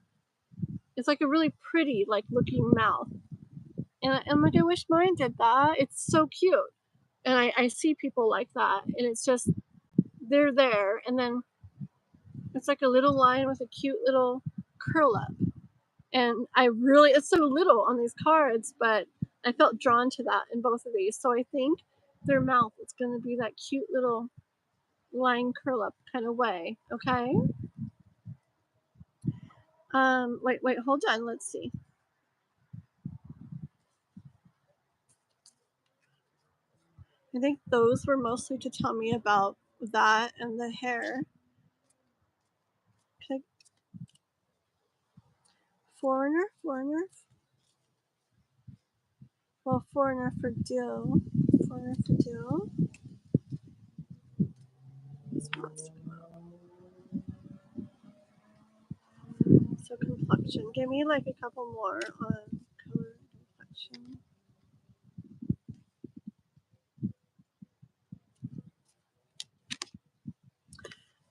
it's like a really pretty like looking mouth. And I'm like, I wish mine did that. It's so cute. And I see people like that and it's just they're there and then it's like a little line with a cute little curl up. And it's so little on these cards, but I felt drawn to that in both of these. So I think their mouth is going to be that cute little line curl up kind of way. Okay. Wait, hold on. Let's see. I think those were mostly to tell me about that and the hair. Okay. Foreigner. Well, foreigner for deal. So complexion. Give me like a couple more on color complexion.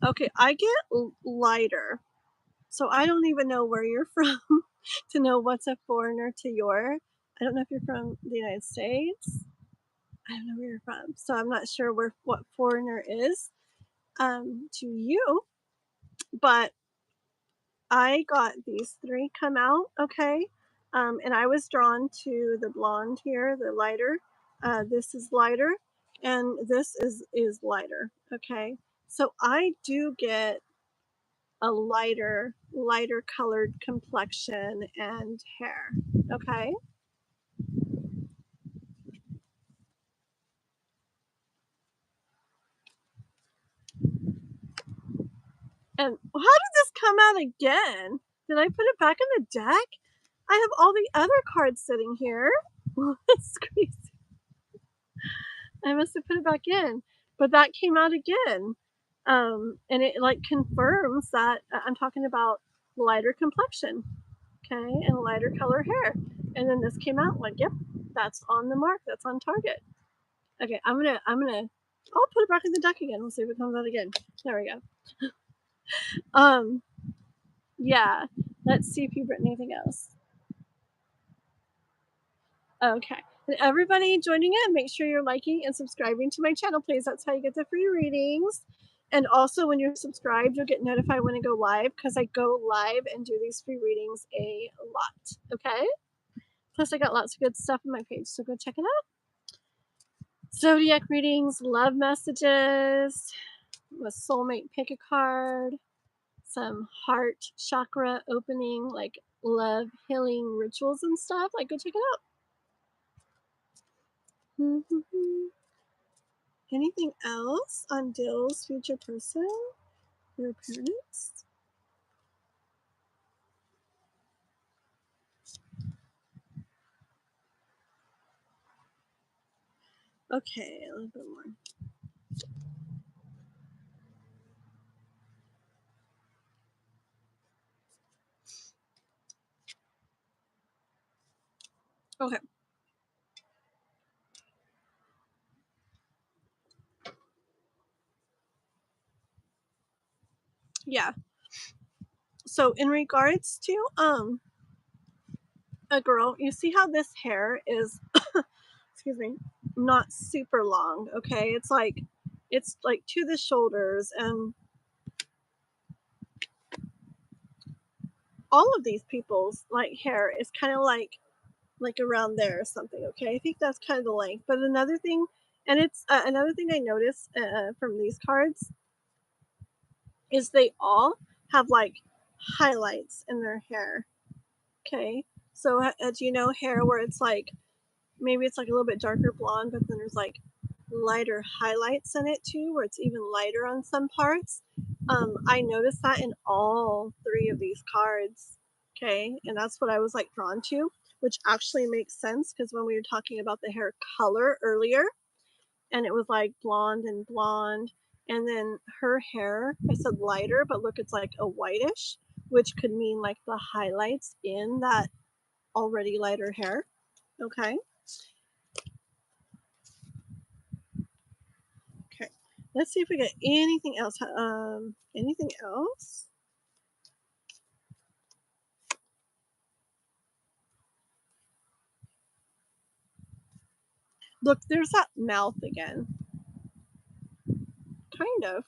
Okay, I get lighter. So I don't even know where you're from to know what's a foreigner to your. I don't know if you're from the United States. I don't know where you're from. So I'm not sure what foreigner is to you. But I got these 3 come out, okay? And I was drawn to the blonde here, the lighter. This is lighter, and this is lighter, okay? So I do get a lighter colored complexion and hair, okay? And how did this come out again? Did I put it back in the deck? I have all the other cards sitting here. That's crazy. I must have put it back in, but that came out again. And it like confirms that I'm talking about lighter complexion, okay, and lighter color hair. And then this came out like, yep, that's on the mark. That's on target. Okay, I'll put it back in the deck again. We'll see if it comes out again. There we go. Yeah. Let's see if you've written anything else. Okay. And everybody joining in, make sure you're liking and subscribing to my channel, please. That's how you get the free readings. And also, when you're subscribed, you'll get notified when I go live, because I go live and do these free readings a lot. Okay? Plus, I got lots of good stuff on my page, so go check it out. Zodiac readings, love messages, a soulmate pick a card, some heart chakra opening, like love healing rituals and stuff. Like, go check it out. Anything else on Dill's future person? Your parents? Okay, a little bit more. Okay. Yeah. So in regards to a girl, you see how this hair is excuse me, not super long, okay? It's like to the shoulders, and all of these people's like hair is kind of like around there or something, okay? I think that's kind of the length. But another thing, and it's another thing I noticed from these cards is they all have like highlights in their hair, okay? So do you know hair where it's like maybe it's like a little bit darker blonde, but then there's like lighter highlights in it too, where it's even lighter on some parts. I noticed that in all three of these cards, okay? And that's what I was like drawn to, which actually makes sense, because when we were talking about the hair color earlier, and it was like blonde and blonde, and then her hair, I said lighter, but look, it's like a whitish, which could mean like the highlights in that already lighter hair, okay? Okay, let's see if we get anything else. Anything else? Look, there's that mouth again. Kind of.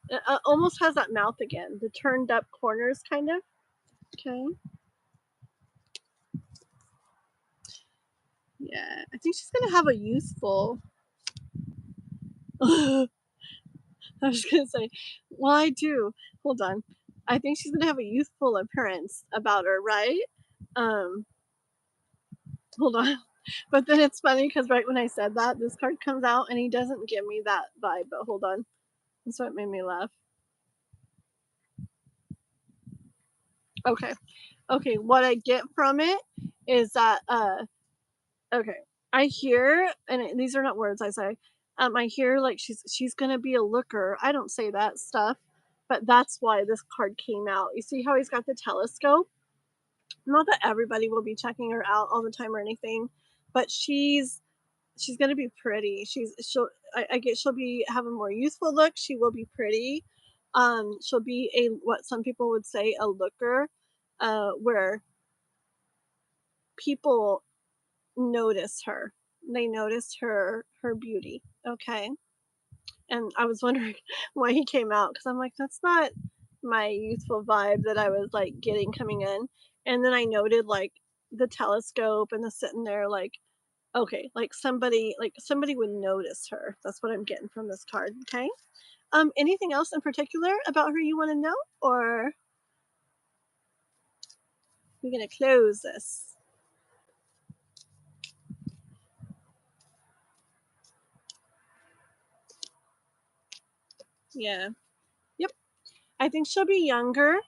It almost has that mouth again. The turned up corners, kind of. Okay. Yeah, I think she's gonna have a youthful. I was gonna say, well, I do. Hold on. I think she's gonna have a youthful appearance about her, right? Hold on. But then it's funny because right when I said that, this card comes out and he doesn't give me that vibe. But hold on. That's what made me laugh. Okay. Okay, what I get from it is that okay, I hear, and these are not words I say. I hear like she's gonna be a looker. I don't say that stuff, but that's why this card came out. You see how he's got the telescope? Not that everybody will be checking her out all the time or anything, but she's gonna be pretty. I get she'll be have a more youthful look. She will be pretty. She'll be a what some people would say a looker, where people notice her. They notice her beauty. Okay. And I was wondering why he came out, because I'm like, that's not my youthful vibe that I was like getting coming in. And then I noted like the telescope and the sitting there like, okay, like somebody would notice her. That's what I'm getting from this card. Okay. Anything else in particular about her you want to know, or we're gonna close this? Yeah. Yep. I think she'll be younger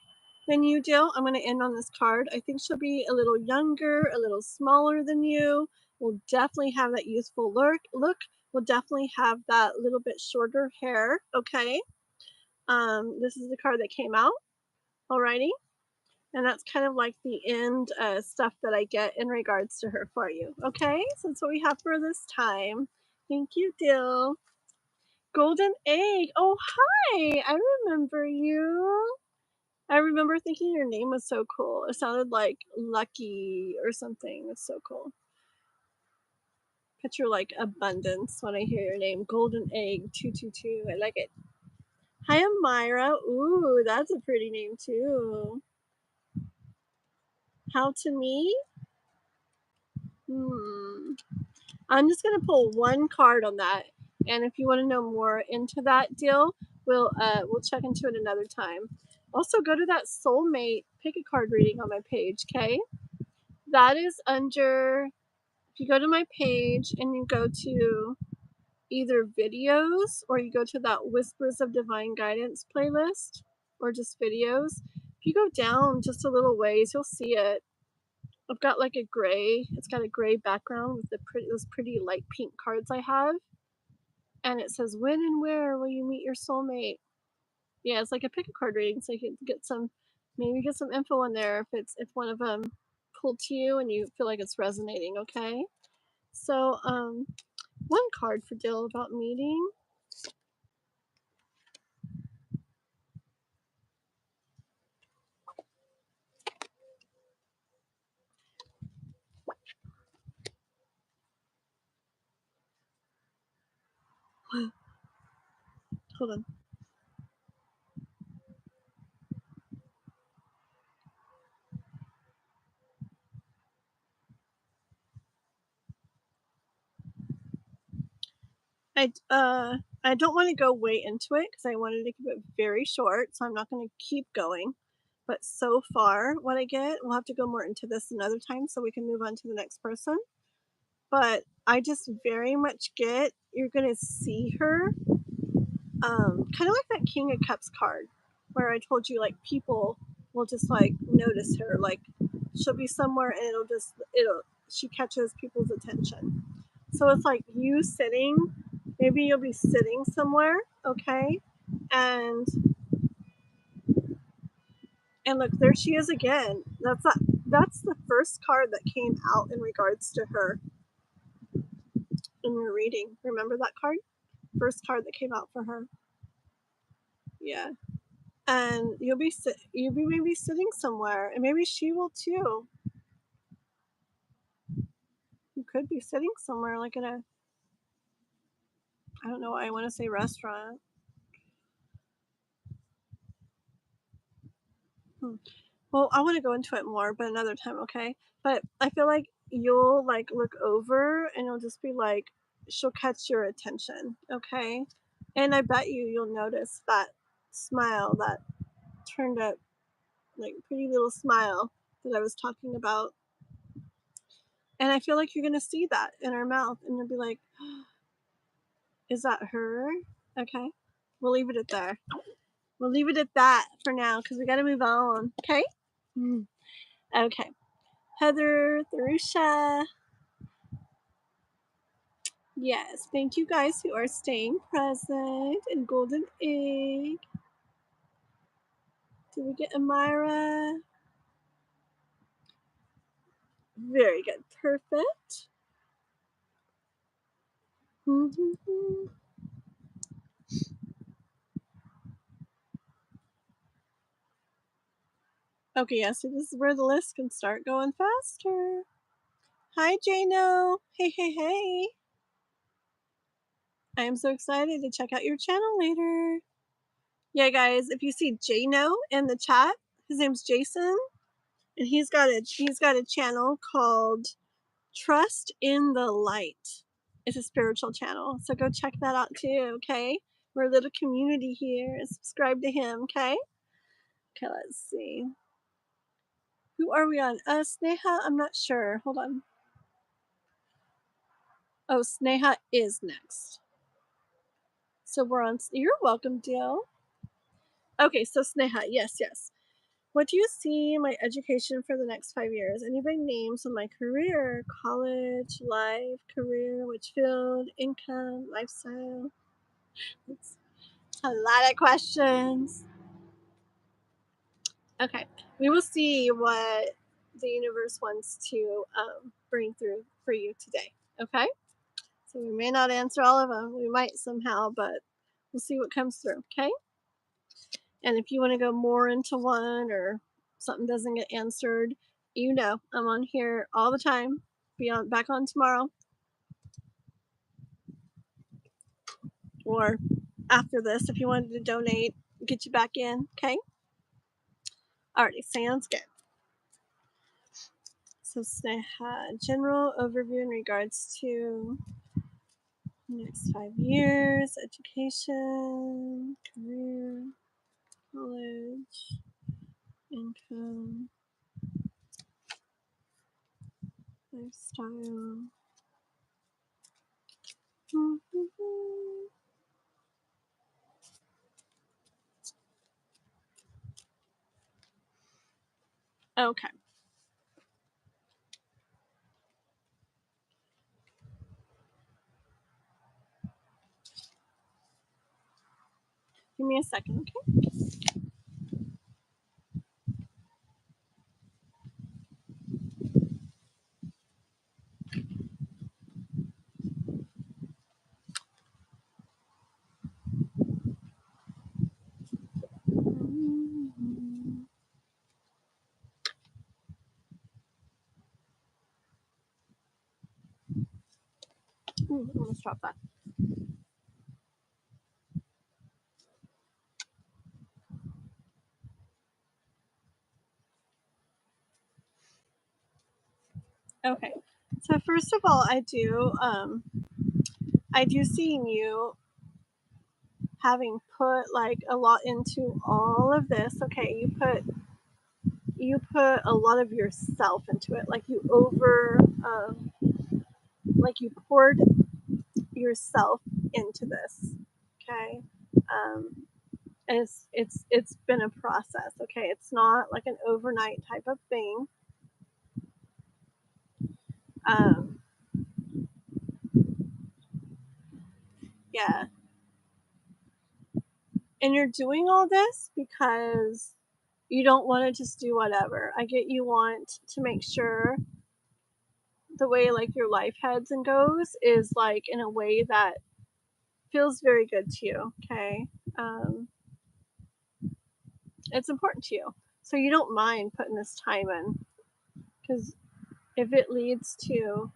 than you, Dill. I'm going to end on this card. I think she'll be a little younger, a little smaller than you. Will definitely have that youthful look. Will definitely have that little bit shorter hair. Okay. This is the card that came out. Alrighty. And that's kind of like the end stuff that I get in regards to her for you. Okay. So that's what we have for this time. Thank you, Dill. Golden egg. Oh, hi. I remember you. I remember thinking your name was so cool. It sounded like Lucky or something. It's so cool. Picture like abundance when I hear your name. Golden Egg 222. I like it. Hi, Amira. Ooh, that's a pretty name too. How to meet? I'm just gonna pull one card on that, and if you want to know more into that deal, we'll check into it another time. Also, go to that soulmate pick a card reading on my page. Okay, that is under. If you go to my page and you go to either videos or you go to that Whispers of Divine Guidance playlist or just videos, if you go down just a little ways, you'll see it. I've got like a gray, it's got a gray background with those pretty light pink cards I have. And it says, when and where will you meet your soulmate? Yeah, it's like a pick a card reading, so you can get some, maybe get some info in there if one of them pulled to you and you feel like it's resonating, okay? So, one card for deal about meeting. Hold on. I don't want to go way into it because I wanted to keep it very short, so I'm not going to keep going. But so far, what I get, we'll have to go more into this another time so we can move on to the next person. But I just very much get you're going to see her, kind of like that King of Cups card, where I told you like people will just like notice her, like she'll be somewhere and she catches people's attention. So it's like you sitting, maybe you'll be sitting somewhere, okay? And look, there she is again. That's the first card that came out in regards to her in your reading. Remember that card? First card that came out for her. Yeah. And you'll be maybe sitting somewhere, and maybe she will too. You could be sitting somewhere like in a, I don't know why I want to say restaurant. Well, I want to go into it more, but another time, okay? But I feel like you'll like look over and you'll just be like, she'll catch your attention, okay? And I bet you'll notice that smile, that turned up, like pretty little smile that I was talking about. And I feel like you're gonna see that in her mouth, and you'll be like, is that her? Okay, we'll leave it at there. We'll leave it at that for now because we gotta move on. Okay. Okay. Heather, Therusha. Yes, thank you guys who are staying present. And Golden Egg. Did we get Amira? Very good. Perfect. Okay, yeah, so this is where the list can start going faster. Hi, Jano. Hey, hey, hey. I am so excited to check out your channel later. Yeah, guys, if you see Jano in the chat, his name's Jason, and he's got a channel called Trust in the Light. It's a spiritual channel, so go check that out too, okay? We're a little community here. Subscribe to him, okay? Okay, let's see. Who are we on? Sneha? I'm not sure. Hold on. Oh, Sneha is next. So we're on. You're welcome, deal. Okay, so Sneha, yes. What do you see in my education for the next 5 years? Any big names in my career? College, life, career, which field, income, lifestyle? It's a lot of questions. Okay, we will see what the universe wants to bring through for you today. Okay, so we may not answer all of them. We might somehow, but we'll see what comes through. Okay, and if you want to go more into one or something doesn't get answered, you know I'm on here all the time. Be back on tomorrow, or after this if you wanted to donate, get you back in, okay? Alrighty, sounds good. So general overview in regards to next 5 years, education, career, college, income, lifestyle. Okay. Give me a second, okay? Almost dropped that. Okay. So first of all, I do see you having put like a lot into all of this. Okay, you put a lot of yourself into it. Like you like you poured yourself into this. Okay. And it's been a process. Okay, it's not like an overnight type of thing. Yeah. And you're doing all this because you don't want to just do whatever. I get you want to make sure the way like your life heads and goes is like in a way that feels very good to you. Okay. It's important to you. So you don't mind putting this time in, because if it leads to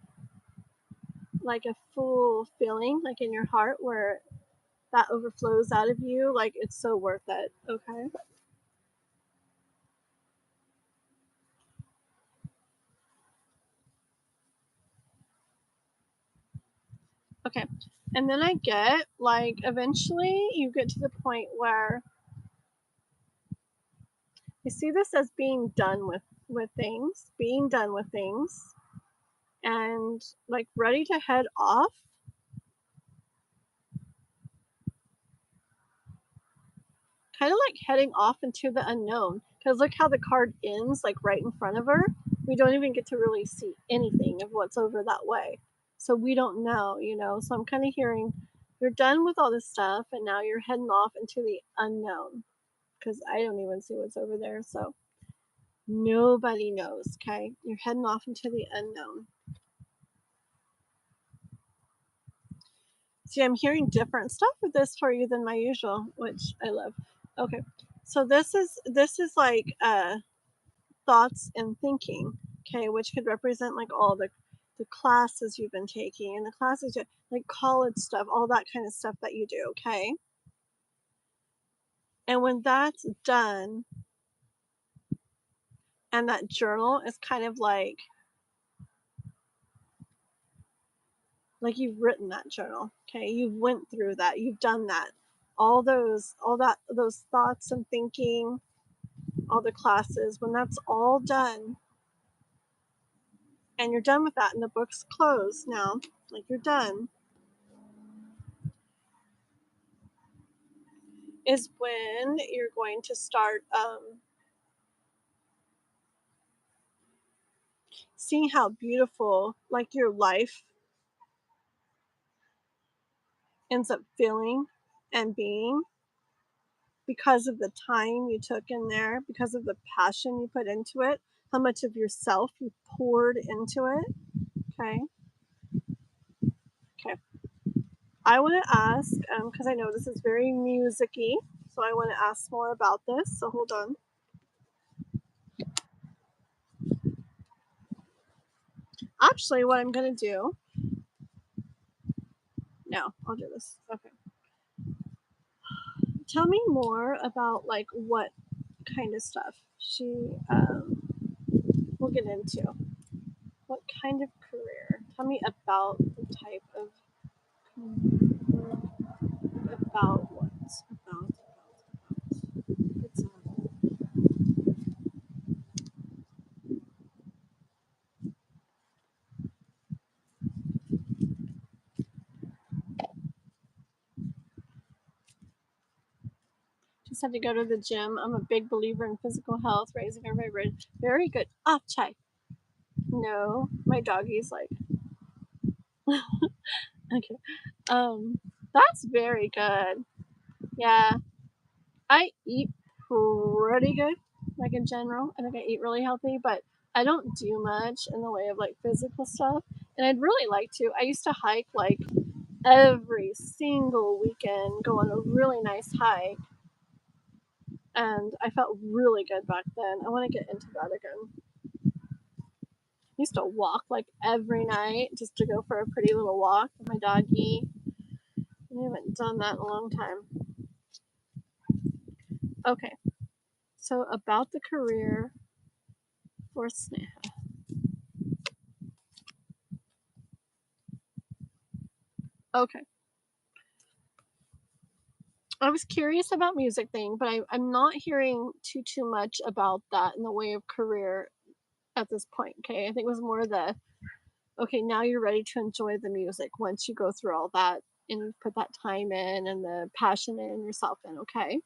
like a full feeling like in your heart where that overflows out of you, like it's so worth it. Okay. Okay. And then I get like eventually you get to the point where you see this as being done with things, being done with things, and like ready to head off. Kind of like heading off into the unknown. Because look how the card ends, like right in front of her. We don't even get to really see anything of what's over that way. So we don't know, you know. So I'm kind of hearing you're done with all this stuff and now you're heading off into the unknown. Because I don't even see what's over there. So nobody knows, okay? You're heading off into the unknown. See, I'm hearing different stuff with this for you than my usual, which I love. Okay. So this is like thoughts and thinking, okay, which could represent like all the classes you've been taking and the classes like college stuff, all that kind of stuff that you do, okay? And when that's done and that journal is kind of like you've written that journal, okay? You've went through that, you've done that. Those thoughts and thinking, all the classes, when that's all done and you're done with that and the book's closed now, like you're done, is when you're going to start seeing how beautiful like your life ends up feeling and being because of the time you took in there, because of the passion you put into it, how much of yourself you poured into it. Okay. Okay. I want to ask, because I know this is very music-y, so I want to ask more about this. So hold on. Actually, what I'm going to do, no, I'll do this. Okay. tell me more about like what kind of stuff she will get into. What kind of career? Tell me about the type of about what? About. It's just had to go to the gym. I'm a big believer in physical health, raising our vibration. Very good. Off chai. No, my doggy's like okay. That's very good. Yeah, I eat pretty good, like in general. I think I eat really healthy, but I don't do much in the way of like physical stuff. And I'd really like to. I used to hike like every single weekend, go on a really nice hike, and I felt really good back then. I want to get into that again. I used to walk like every night just to go for a pretty little walk with my doggy. I haven't done that in a long time. Okay, so about the career for Sneha. Okay. I was curious about music thing, but I'm not hearing too much about that in the way of career at this point. Okay, I think it was more the okay, now you're ready to enjoy the music once you go through all that and put that time in and the passion in yourself in. Okay,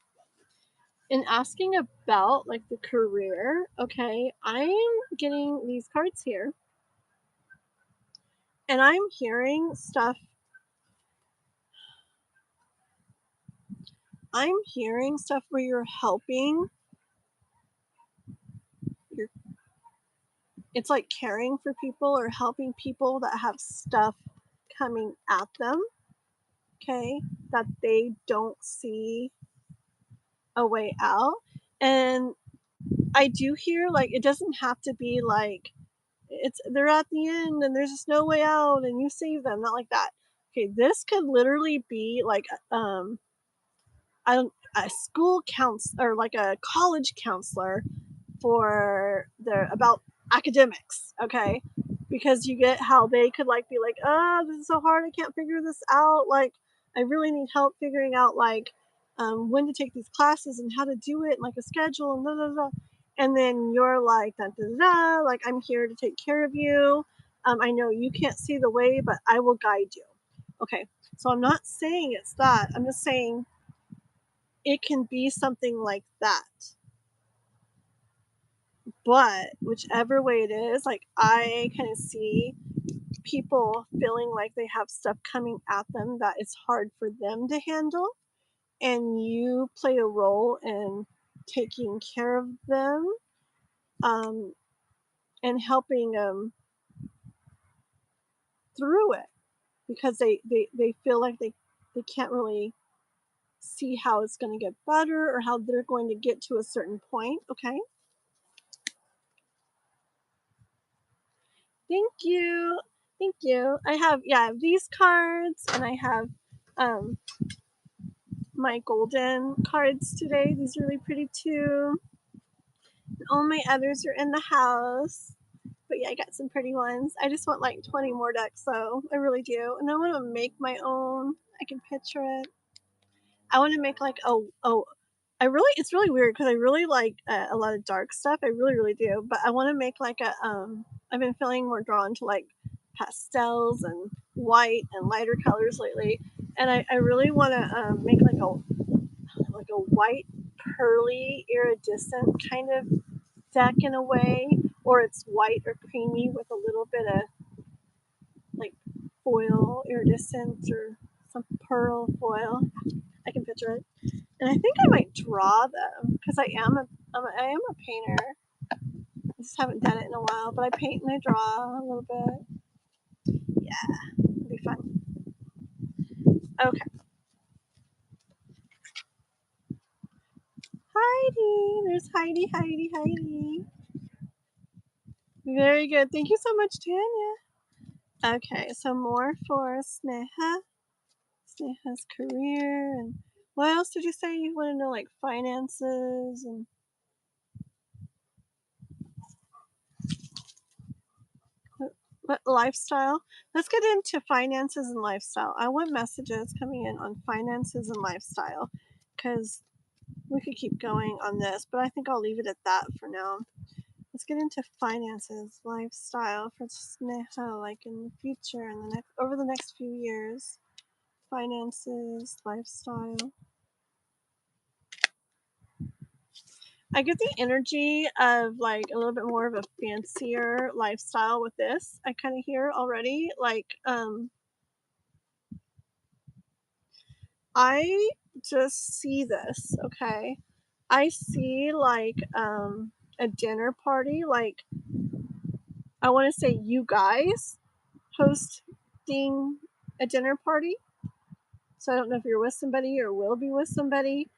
in asking about like the career, okay, I'm getting these cards here, and I'm hearing stuff. I'm hearing stuff where you're helping. It's like caring for people or helping people that have stuff coming at them, okay, that they don't see a way out. And I do hear like it doesn't have to be like it's they're at the end and there's just no way out and you save them, not like that. Okay, this could literally be like a school counselor or like a college counselor for their about academics, okay? Because you get how they could like be like, oh, this is so hard, I can't figure this out. Like, I really need help figuring out like when to take these classes and how to do it, and, like a schedule and blah, blah, blah. And then you're like, da, da, da, like I'm here to take care of you. I know you can't see the way, but I will guide you. Okay, so I'm not saying it's that. I'm just saying it can be something like that. But whichever way it is, like I kind of see people feeling like they have stuff coming at them that is hard for them to handle, and you play a role in taking care of them um, and helping them through it because they feel like they can't really see how it's going to get better or how they're going to get to a certain point. Okay, thank you. Thank you. I have these cards and I have um my golden cards today. These are really pretty too. And all my others are in the house. But yeah, I got some pretty ones. I just want like 20 more decks though. I really do. And I want to make my own. I can picture it. I want to make like it's really weird because I really like a lot of dark stuff. I really do. But I want to make like a I've been feeling more drawn to like pastels and white and lighter colors lately. And I really want to make like a white pearly iridescent kind of deck in a way, or it's white or creamy with a little bit of like foil iridescent or some pearl foil. I can picture it. And I think I might draw them because I am a painter. I just haven't done it in a while, but I paint and I draw a little bit. Yeah, it'll be fun. Okay. Heidi, there's Heidi. Very good. Thank you so much, Tanya. Okay, so more for Sneha's career and What else did you say you want to know, like finances and what lifestyle? Let's get into finances and lifestyle. I want messages coming in on finances and lifestyle because we could keep going on this, but I think I'll leave it at that for now. Let's get into finances, lifestyle for Sneha, like in the future, in the over the next few years. Finances, lifestyle. I get the energy of like a little bit more of a fancier lifestyle with this. I kind of hear already, like, I just see this, okay? I see like a dinner party, like I want to say you guys hosting a dinner party. So I don't know if you're with somebody or will be with somebody,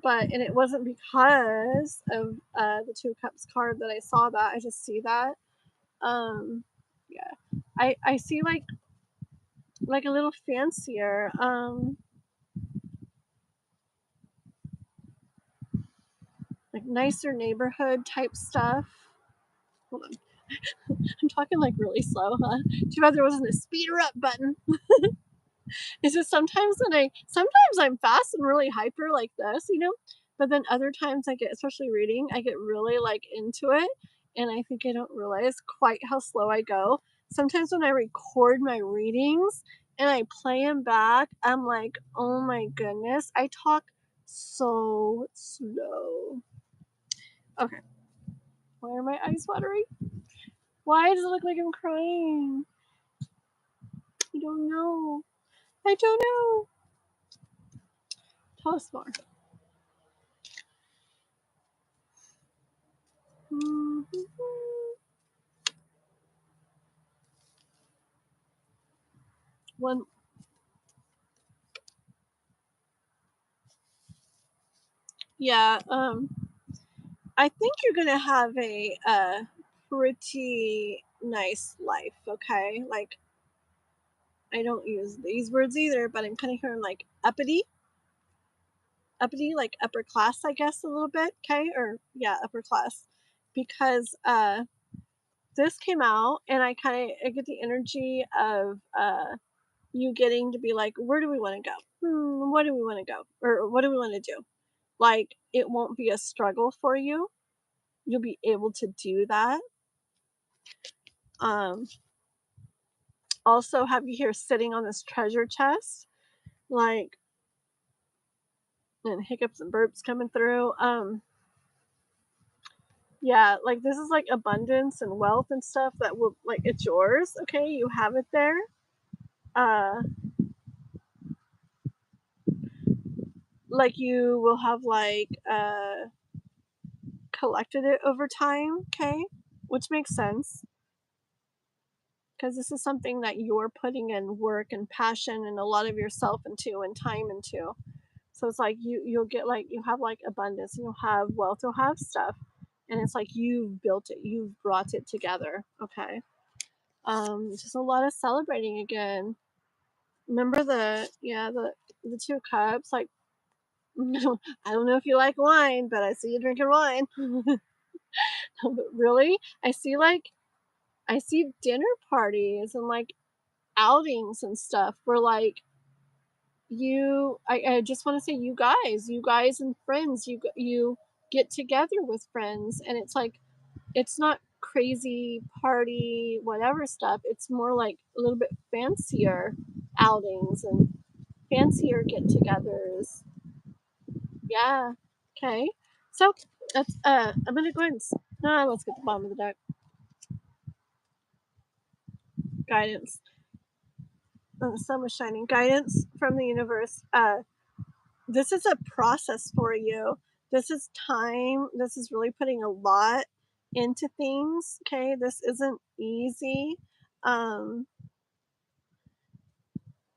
and it wasn't because of the Two Cups card that I saw that. I just see that. Yeah, I see like a little fancier, like nicer neighborhood type stuff. Hold on, I'm talking like really slow, huh? Too bad there wasn't a speeder up button. It's just sometimes I'm fast and really hyper like this, but then other times I get, especially reading, I get really like into it, and I think I don't realize quite how slow I go. Sometimes when I record my readings and I play them back, I'm like, oh my goodness, I talk so slow. Okay. Why are my eyes watering? Why does it look like I'm crying? I don't know. I don't know. Tell us more. Mm-hmm. One. Yeah. I think you're gonna have a pretty nice life. Okay. Like, I don't use these words either, but I'm kind of hearing like uppity, like upper class, I guess, a little bit. Okay. Or yeah, upper class, because this came out, and I get the energy of you getting to be like, where do we want to go? What do we want to go? Or what do we want to do? Like, it won't be a struggle for you. You'll be able to do that. Also have you here sitting on this treasure chest, like, and hiccups and burps coming through. Yeah, like this is like abundance and wealth and stuff that will, like, it's yours. Okay, you have it there. Like you will have like collected it over time. Okay, which makes sense because this is something that you're putting in work and passion and a lot of yourself into and time into. So it's like you'll get like, you have like abundance, and you'll have wealth, you'll have stuff, and it's like you've built it, you've brought it together. Okay. Just a lot of celebrating again. Remember the Two Cups, like, I don't know if you like wine, but I see you drinking wine. But really, I see dinner parties and like outings and stuff where like I just want to say you guys and friends, you get together with friends, and it's like, it's not crazy party whatever stuff, it's more like a little bit fancier outings and fancier get-togethers. Yeah. Okay. So that's I'm gonna go ahead and let's get the bottom of the deck. Guidance. The sun was shining. Guidance from the universe. This is a process for you. This is time. This is really putting a lot into things. Okay. This isn't easy.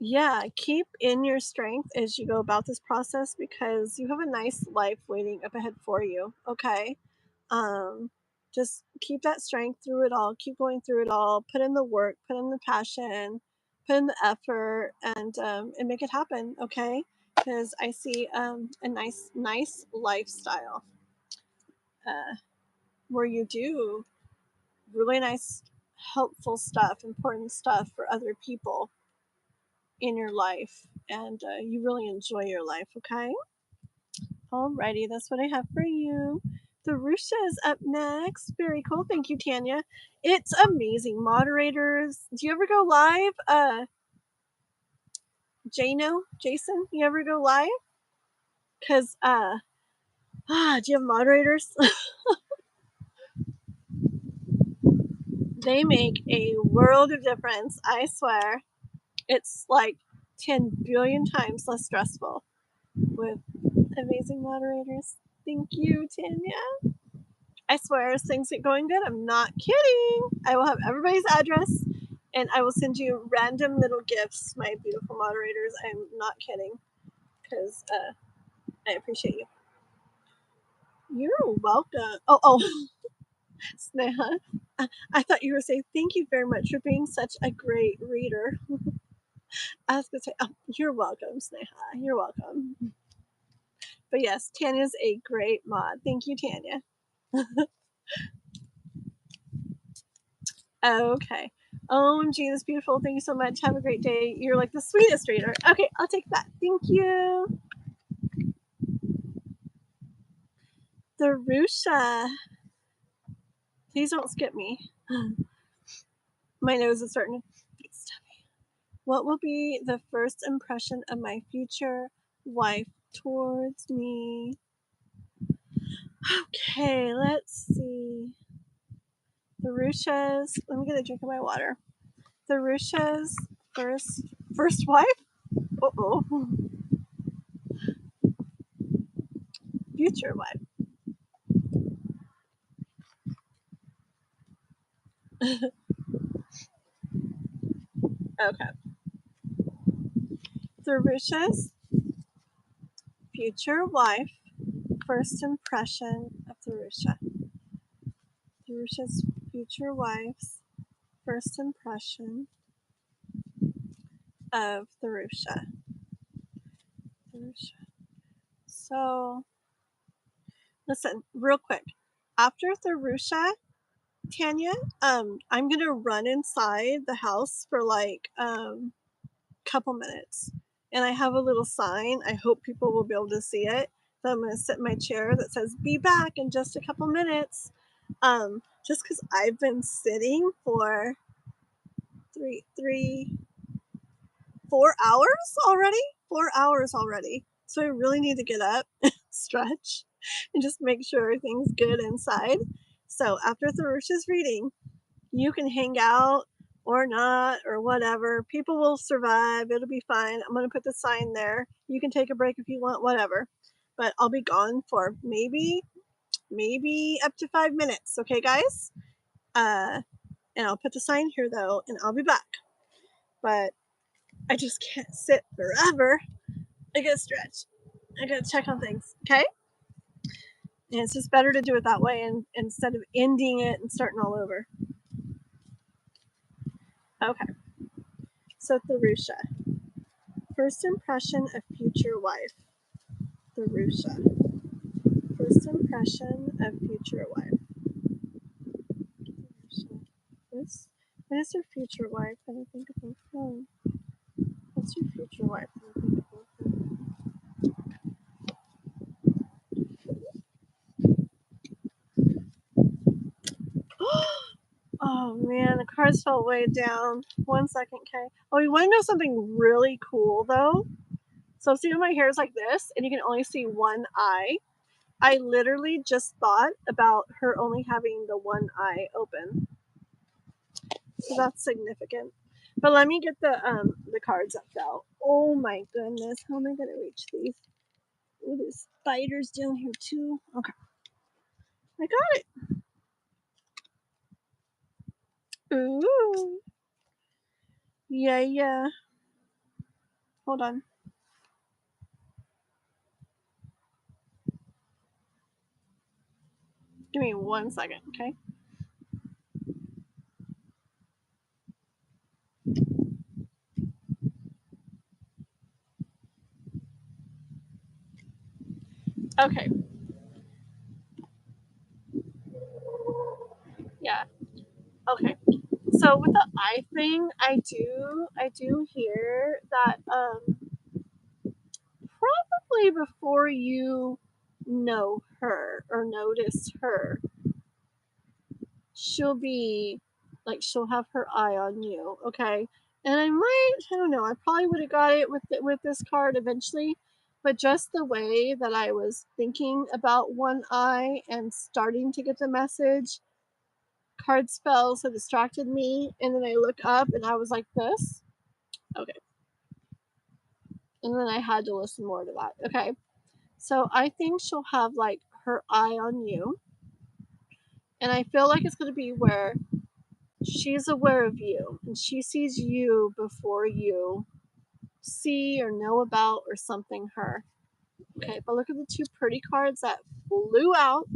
Yeah, keep in your strength as you go about this process because you have a nice life waiting up ahead for you. Okay. Um, just keep that strength through it all. Keep going through it all. Put in the work, put in the passion, put in the effort, and make it happen. Okay. because I see a nice lifestyle where you do really nice, helpful stuff, important stuff for other people in your life, and you really enjoy your life. Okay. Alrighty, that's what I have for you. The Rusha is up next. Very cool. Thank you, Tanya. It's amazing. Moderators. Do you ever go live? Jason, you ever go live? Because, do you have moderators? They make a world of difference, I swear. It's like 10 billion times less stressful with amazing moderators. Thank you, Tanya. I swear, as things get going good, I'm not kidding. I will have everybody's address and I will send you random little gifts, my beautiful moderators. I'm not kidding because I appreciate you. You're welcome. Oh, Sneha. I thought you were saying thank you very much for being such a great reader. I was going to say, oh, you're welcome, Sneha. You're welcome. But yes, Tanya's a great mod. Thank you, Tanya. Okay. OMG, that's beautiful. Thank you so much. Have a great day. You're like the sweetest reader. Okay, I'll take that. Thank you. The Rusha. Please don't skip me. My nose is starting to get stuffy. What will be the first impression of my future wife towards me? Okay, let's see. The Rushas. Let me get a drink of my water. The Rushas' first wife? Uh-oh. Future wife. Okay. The Rushas' future wife. First impression of the Rusha. The Rusha's future wife's first impression of the Rusha. So, listen, real quick. After the Rusha, Tanya, I'm gonna run inside the house for like couple minutes, and I have a little sign. I hope people will be able to see it. So I'm gonna sit in my chair that says "Be back in just a couple minutes." Just because I've been sitting for 4 hours already. 4 hours already. So I really need to get up, stretch, and just make sure everything's good inside. So after Tharusha's reading, you can hang out or not or whatever. People will survive. It'll be fine. I'm going to put the sign there. You can take a break if you want, whatever. But I'll be gone for maybe up to 5 minutes. Okay, guys? And I'll put the sign here though, and I'll be back. But I just can't sit forever. I gotta stretch. I gotta check on things. Okay? And it's just better to do it that way and instead of ending it and starting all over. Okay. So Tharusha. First impression of future wife. Tharusha. First impression of future wife. What is her future wife? I don't think of her. What's your future wife? I don't think of her. Oh man, the cards fell way down. 1 second, okay. Oh, you want to know something really cool though? So see, my hair is like this, and you can only see one eye. I literally just thought about her only having the one eye open, so that's significant. But let me get the cards up though. Oh my goodness, how am I gonna reach these? Oh, there's spiders down here too. Okay, I got it. Ooh, yeah. Hold on. Give me 1 second, okay? Okay. Yeah. Okay. So with the eye thing, I do hear that probably before you know her or notice her, she'll have her eye on you, okay? And I don't know, I probably would have got it with this card eventually, but just the way that I was thinking about one eye and starting to get the message, cards fell, so distracted me, and then I look up and I was like this. Okay. And then I had to listen more to that. Okay. So I think she'll have like her eye on you. And I feel like it's going to be where she's aware of you and she sees you before you see or know about or something her. Okay. But look at the two pretty cards that flew out.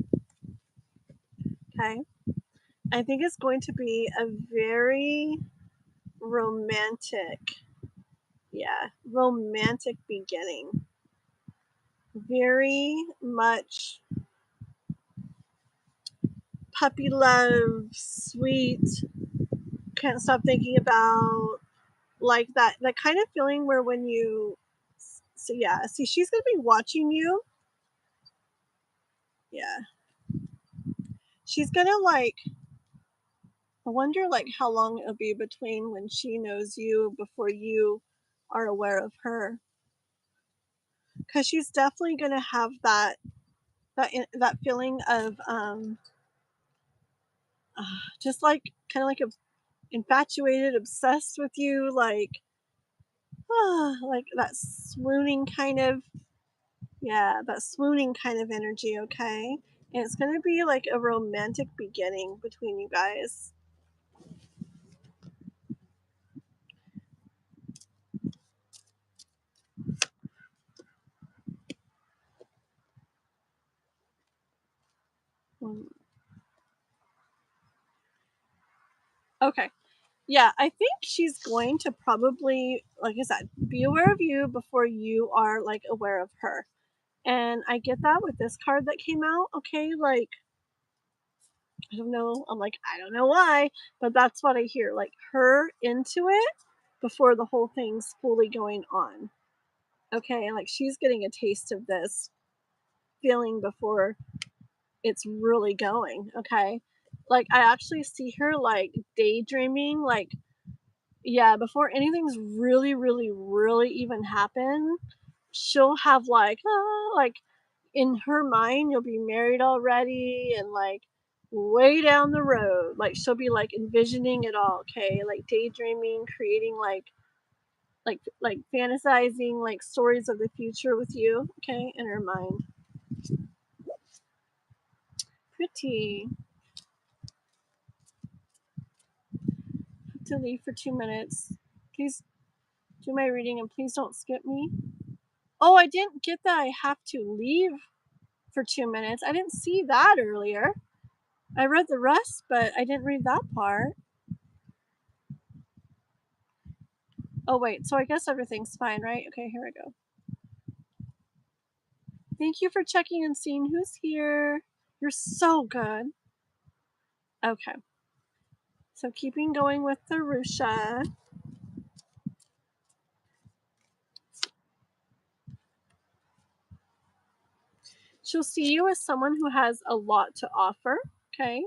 Okay. I think it's going to be a very romantic, romantic beginning. Very much puppy love, sweet, can't stop thinking about, like that kind of feeling where when you, so yeah, see, she's gonna be watching you. Yeah, she's gonna like, I wonder like how long it'll be between when she knows you before you are aware of her, because she's definitely gonna have that feeling of just like kind of like infatuated, obsessed with you, like that swooning kind of, that swooning kind of energy, okay? And it's gonna be like a romantic beginning between you guys. Okay. Yeah, I think she's going to probably, like I said, be aware of you before you are like aware of her. And I get that with this card that came out, okay? Like, I don't know. I'm like, I don't know why, but that's what I hear. Like her into it before the whole thing's fully going on. Okay, and like she's getting a taste of this feeling before it's really going, okay? Like I actually see her like daydreaming, like, yeah, before anything's really, really, really even happen, she'll have like in her mind you'll be married already and like way down the road. Like she'll be like envisioning it all, okay? Like daydreaming, creating like fantasizing like stories of the future with you, okay, in her mind. Pretty. To leave for 2 minutes. Please do my reading and please don't skip me. Oh, I didn't get that I have to leave for 2 minutes. I didn't see that earlier. I read the rest, but I didn't read that part. Oh, wait. So I guess everything's fine, right? Okay, here we go. Thank you for checking and seeing who's here. You're so good. Okay. So keeping going with the Rusha. She'll see you as someone who has a lot to offer. Okay.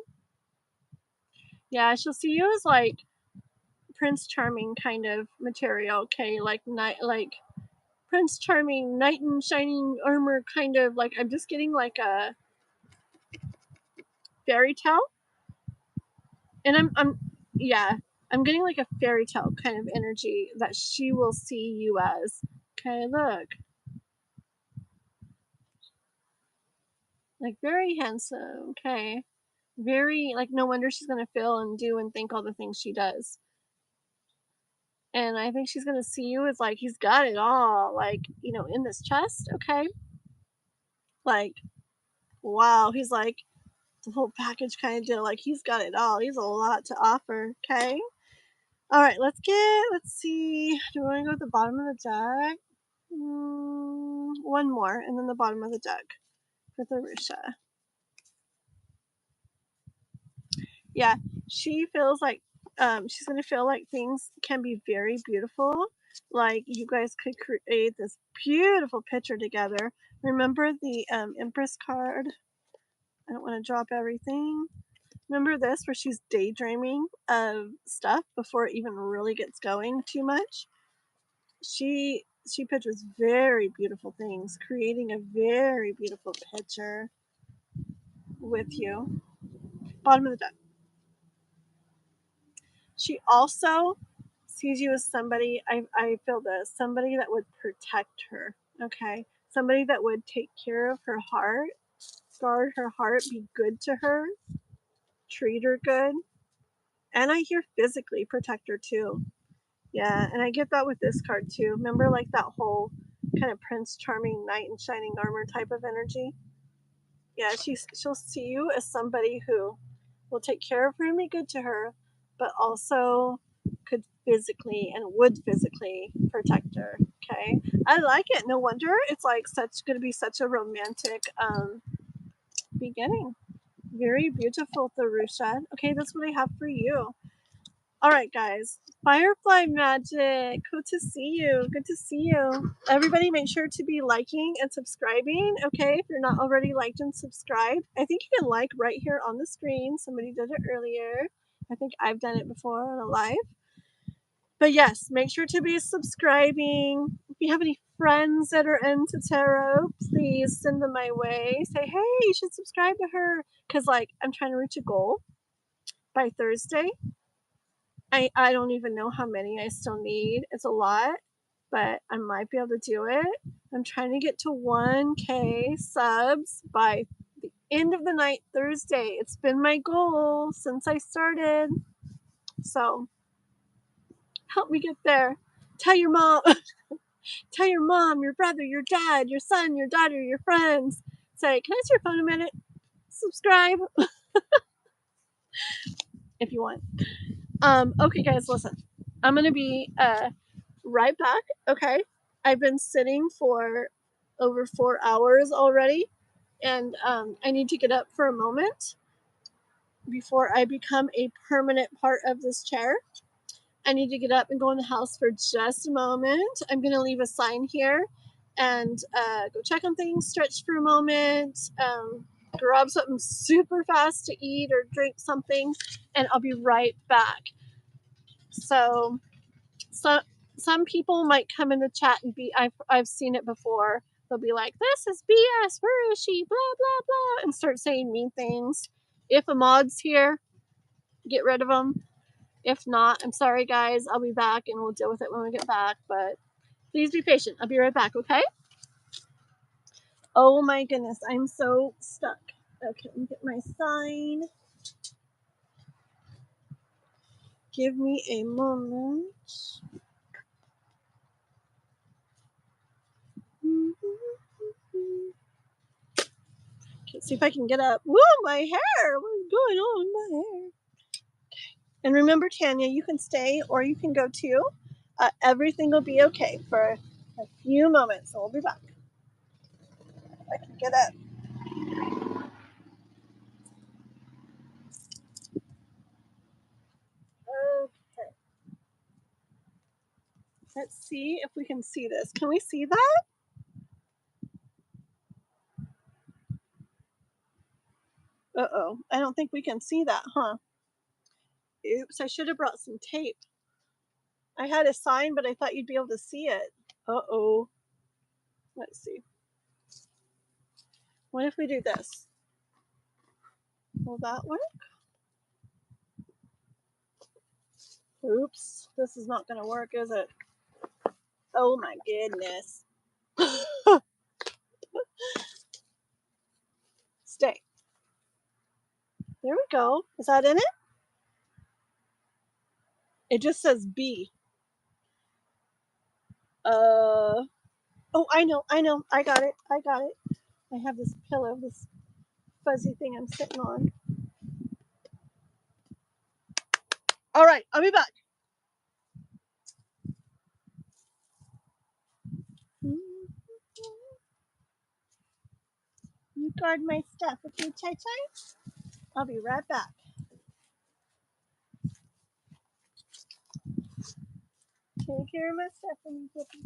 Yeah, she'll see you as like Prince Charming kind of material. Okay, like Prince Charming, knight in shining armor kind of, like I'm just getting like a fairy tale, and I'm getting like a fairy tale kind of energy that she will see you as. Okay, look, like very handsome. Okay, very like no wonder she's gonna feel and do and think all the things she does. And I think she's gonna see you as like he's got it all, like, in this chest. Okay, like, wow, he's like the whole package kind of deal. Like he's got it all. He's a lot to offer. Okay. All right. Let's see. Do we want to go to the bottom of the deck? One more, and then the bottom of the deck. for Tharusha. Yeah, she feels like she's gonna feel like things can be very beautiful. Like you guys could create this beautiful picture together. Remember the Empress card? I don't want to drop everything. Remember this, where she's daydreaming of stuff before it even really gets going too much? She pictures very beautiful things, creating a very beautiful picture with you. Bottom of the deck. She also sees you as somebody, I feel this, somebody that would protect her, okay? Somebody that would take care of her heart, guard her heart, be good to her, treat her good. And I hear physically protect her too. Yeah, and I get that with this card too. Remember, like that whole kind of Prince Charming knight in shining armor type of energy? Yeah, she'll see you as somebody who will take care of her and be good to her, but also could physically and would physically protect her. Okay, I like it. No wonder it's like going to be such a romantic beginning. Very beautiful, Tharusha. Okay, that's what I have for you. All right, guys. Firefly magic. Good to see you. Good to see you. Everybody make sure to be liking and subscribing, okay? If you're not already liked and subscribed. I think you can like right here on the screen. Somebody did it earlier. I think I've done it before on a live. But yes, make sure to be subscribing. If you have any friends that are into tarot, please send them my way. Say, hey, you should subscribe to her. Because, like, I'm trying to reach a goal by Thursday. I don't even know how many I still need. It's a lot, but I might be able to do it. I'm trying to get to 1K subs by the end of the night Thursday. It's been my goal since I started. So help me get there. Tell your mom, tell your mom, your brother, your dad, your son, your daughter, your friends. Say, can I see your phone a minute? Subscribe if you want. Okay, guys, listen. I'm gonna be right back. Okay, I've been sitting for over 4 hours already, and I need to get up for a moment before I become a permanent part of this chair. I need to get up and go in the house for just a moment. I'm gonna leave a sign here and go check on things, stretch for a moment, grab something super fast to eat or drink something, and I'll be right back. So some people might come in the chat and be, I've seen it before. They'll be like, "This is BS. Where is she? Blah blah blah," and start saying mean things. If a mod's here, get rid of them. If not, I'm sorry, guys. I'll be back and we'll deal with it when we get back. But please be patient. I'll be right back. Okay? Oh my goodness, I'm so stuck. Okay, let me get my sign. Give me a moment. Okay, see if I can get up. Woo, my hair! What's going on with my hair? Okay. And remember, Tanya, you can stay or you can go too. Everything will be okay for a few moments, so we'll be back. If I can get up. Okay. Let's see if we can see this. Can we see that? Uh-oh. I don't think we can see that, huh? Oops, I should have brought some tape. I had a sign, but I thought you'd be able to see it. Uh-oh. Let's see. What if we do this? Will that work? Oops. This is not going to work, is it? Oh my goodness. Stay. There we go. Is that in it? It just says B. Oh, I know. I got it. I have this pillow, this fuzzy thing I'm sitting on. All right, I'll be back. You guard my stuff, okay, Chai Chai? I'll be right back. Take care of my stuff when you get back.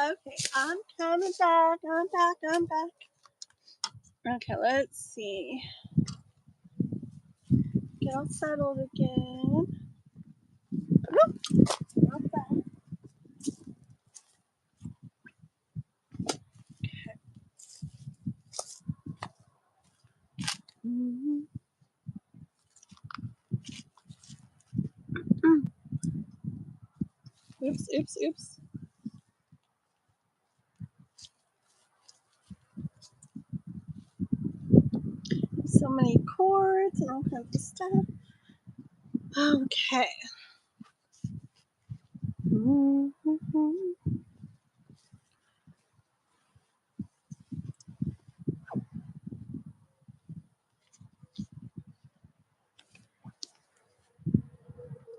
Okay, I'm coming back. I'm back. Okay, let's see. Get all settled again. Not bad. Mm-hmm. Oops, oops, oops. So many chords and all kinds of stuff. Okay. Mm-hmm.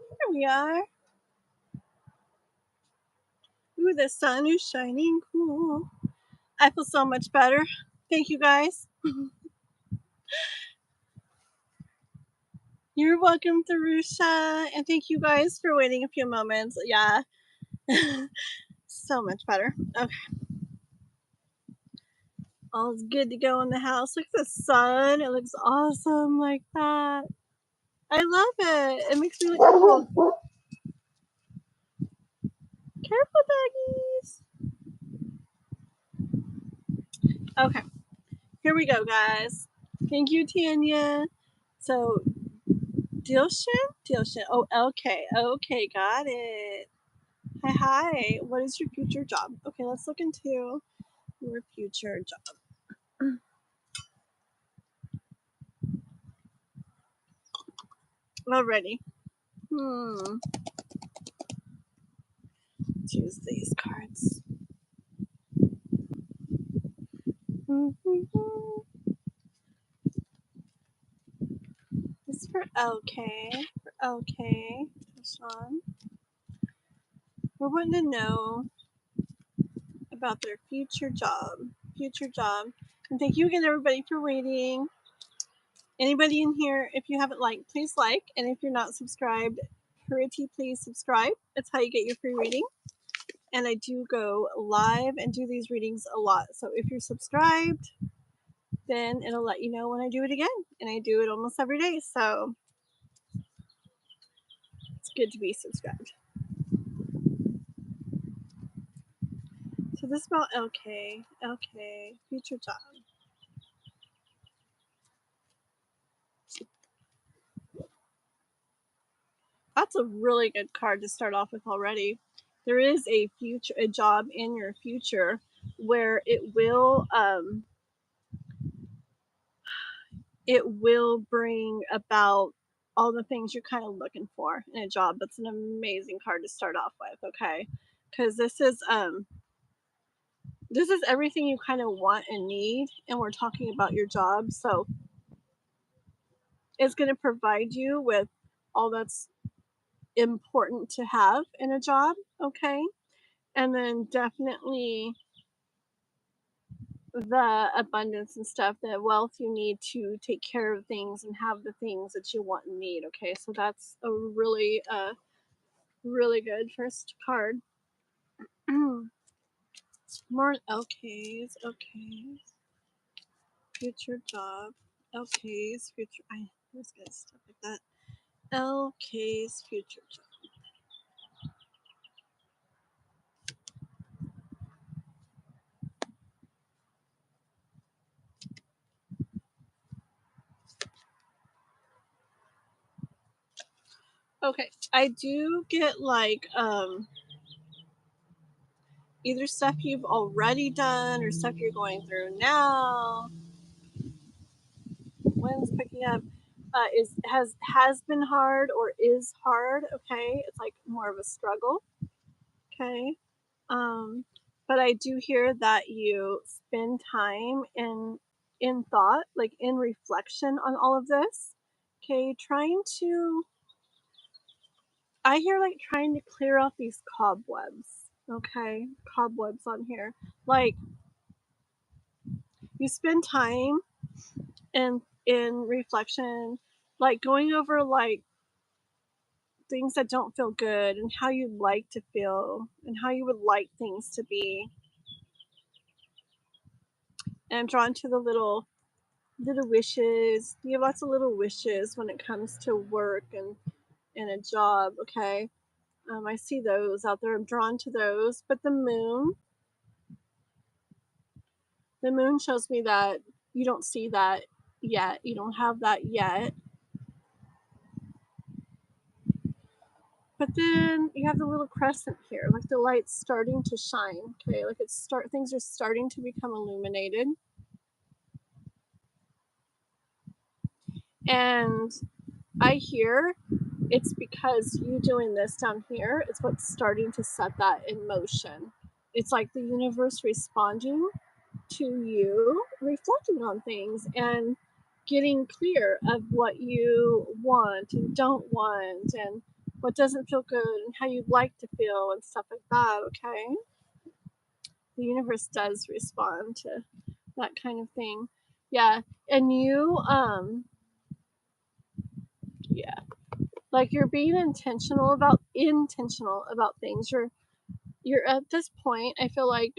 Here we are. Ooh, the sun is shining. Cool. I feel so much better. Thank you guys. You're welcome, Therusha. And thank you guys for waiting a few moments. Yeah. So much better. Okay. All's good to go in the house. Look at the sun. It looks awesome like that. I love it. It makes me look cool. Careful, doggies. Okay. Here we go, guys. Thank you, Tanya. So, Dilshin? Oh, okay. Okay, got it. Hi. What is your future job? Okay, let's look into your future job. Already. Let's use these cards. This is for LK. For LK. Sean. We're wanting to know about their future job. Future job. And thank you again, everybody, for waiting. Anybody in here, if you haven't liked, please like. And if you're not subscribed, pretty please subscribe. That's how you get your free reading. And I do go live and do these readings a lot. So if you're subscribed, then it'll let you know when I do it again. And I do it almost every day. So it's good to be subscribed. So this is about LK. LK, future job. That's a really good card to start off with already. There is a job in your future where it will bring about all the things you're kind of looking for in a job. That's an amazing card to start off with, okay? Because this is everything you kind of want and need, and we're talking about your job, so it's going to provide you with all that's important to have in a job, okay? And then definitely the abundance and stuff, the wealth you need to take care of things and have the things that you want and need, okay? So that's a really really good first card. More LKs. Future job. LKs. Future. I was gonna stuff like that. LKs. Future job. Okay, I do get like either stuff you've already done or stuff you're going through now. When's picking up has been hard or is hard. Okay, it's like more of a struggle. Okay, but I do hear that you spend time in thought, like in reflection on all of this. Okay, I hear like trying to clear off these cobwebs. Okay, cobwebs on here. Like you spend time in reflection, like going over like things that don't feel good and how you'd like to feel and how you would like things to be. And I'm drawn to the little wishes. You have lots of little wishes when it comes to work and a job, okay? I see those out there. I'm drawn to those. But the moon shows me that you don't see that yet. You don't have that yet. But then you have the little crescent here, like the light's starting to shine, okay? Like things are starting to become illuminated. And I hear it's because you doing this down here is what's starting to set that in motion. It's like the universe responding to you, reflecting on things and getting clear of what you want and don't want and what doesn't feel good and how you'd like to feel and stuff like that, okay? The universe does respond to that kind of thing. Yeah. And you, yeah. Like you're being intentional about things. You're at this point, I feel like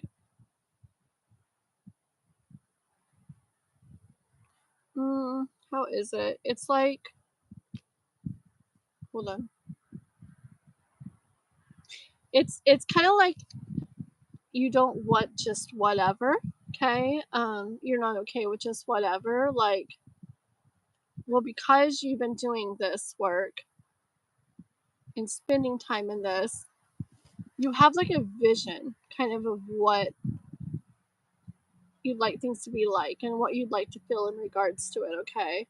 how is it? It's like, hold on. It's kind of like you don't want just whatever, okay? You're not okay with just whatever. Like, well, because you've been doing this work and spending time in this, you have like a vision kind of what you'd like things to be like and what you'd like to feel in regards to it, okay?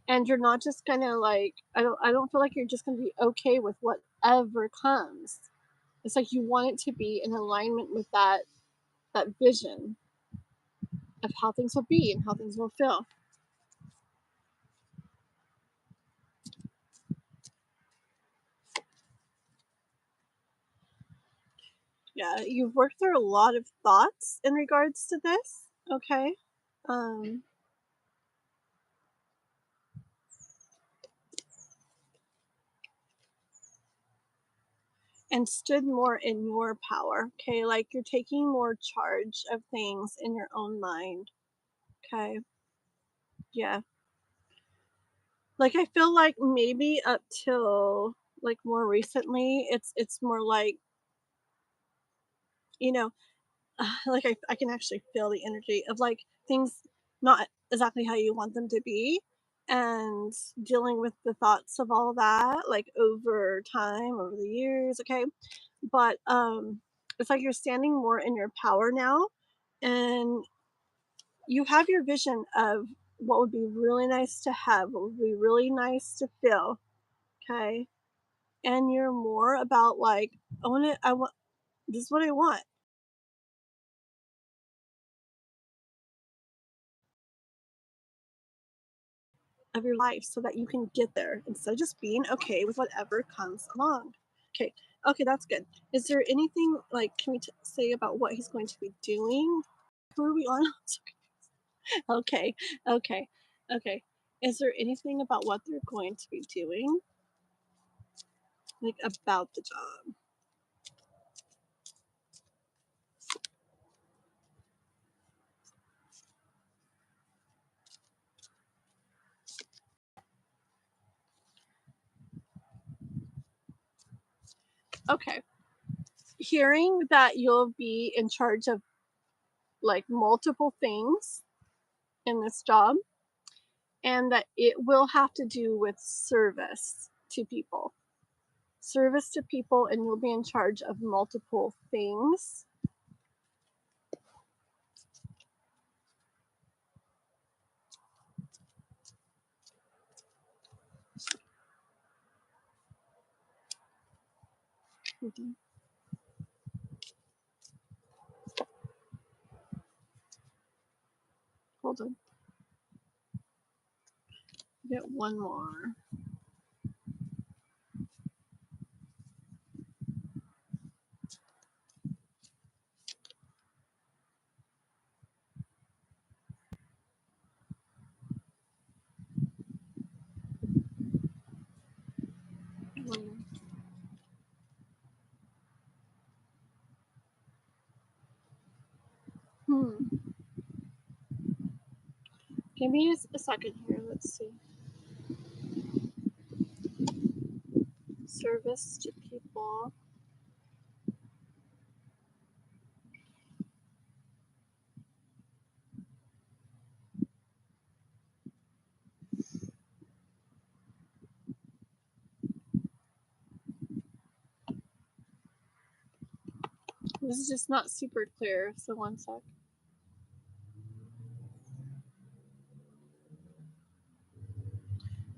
And you're not just gonna like, I don't feel like you're just gonna be okay with whatever comes. It's like you want it to be in alignment with that vision of how things will be and how things will feel. Yeah, you've worked through a lot of thoughts in regards to this, okay? And stood more in your power, okay? Like you're taking more charge of things in your own mind, okay? Yeah. Like I feel like maybe up till like more recently, it's more like, you know, like I can actually feel the energy of like things not exactly how you want them to be and dealing with the thoughts of all that like over time, over the years, okay? But it's like you're standing more in your power now and you have your vision of what would be really nice to have, what would be really nice to feel, okay? And you're more about like, I want this is what I want of your life so that you can get there instead of just being okay with whatever comes along. Okay, okay, that's good. Is there anything like can we say about what he's going to be doing? Who are we on? Okay, okay, okay. Is there anything about what they're going to be doing, like about the job? Okay, hearing that you'll be in charge of like multiple things in this job and that it will have to do with service to people. Service to people, and you'll be in charge of multiple things. Mm-hmm. Hold on. Get one more. Give me a second here. Let's see. Service to people. This is just not super clear, so one sec.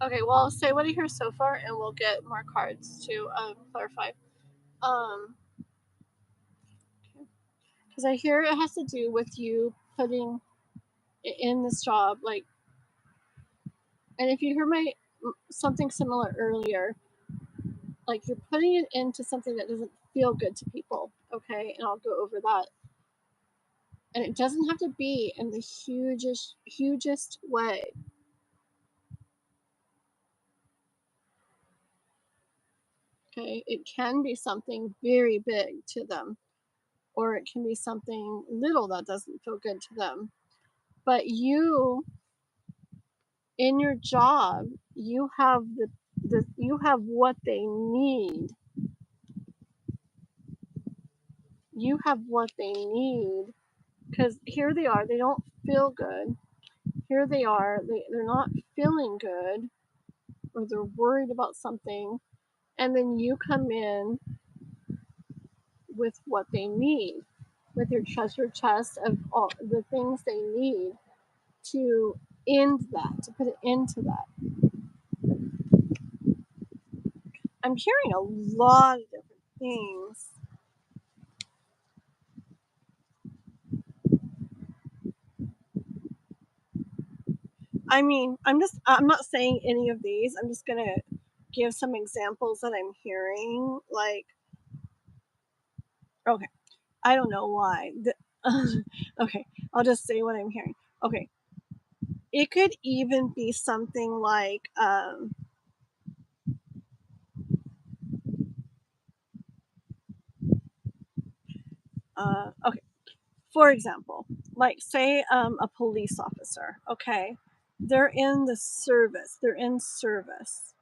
Okay, well, I'll say what I hear so far, and we'll get more cards to clarify. Because I hear it has to do with you putting it in this job, like, and if you heard my something similar earlier, like you're putting it into something that doesn't feel good to people, okay? And I'll go over that. And it doesn't have to be in the hugest way. Okay, it can be something very big to them, or it can be something little that doesn't feel good to them. But you, in your job, you have you have what they need. You have what they need, because here they are. They don't feel good. Here they are. They're not feeling good, or they're worried about something, and then you come in with what they need, with your treasure chest of all the things they need to end that, to put an end to that. I'm hearing a lot of different things. I mean, I'm not saying any of these. I'm just going to give some examples that I'm hearing. Like, okay, I don't know why. Okay, I'll just say what I'm hearing. Okay, it could even be something like, okay, for example, like say a police officer, okay, they're in the service, they're in service,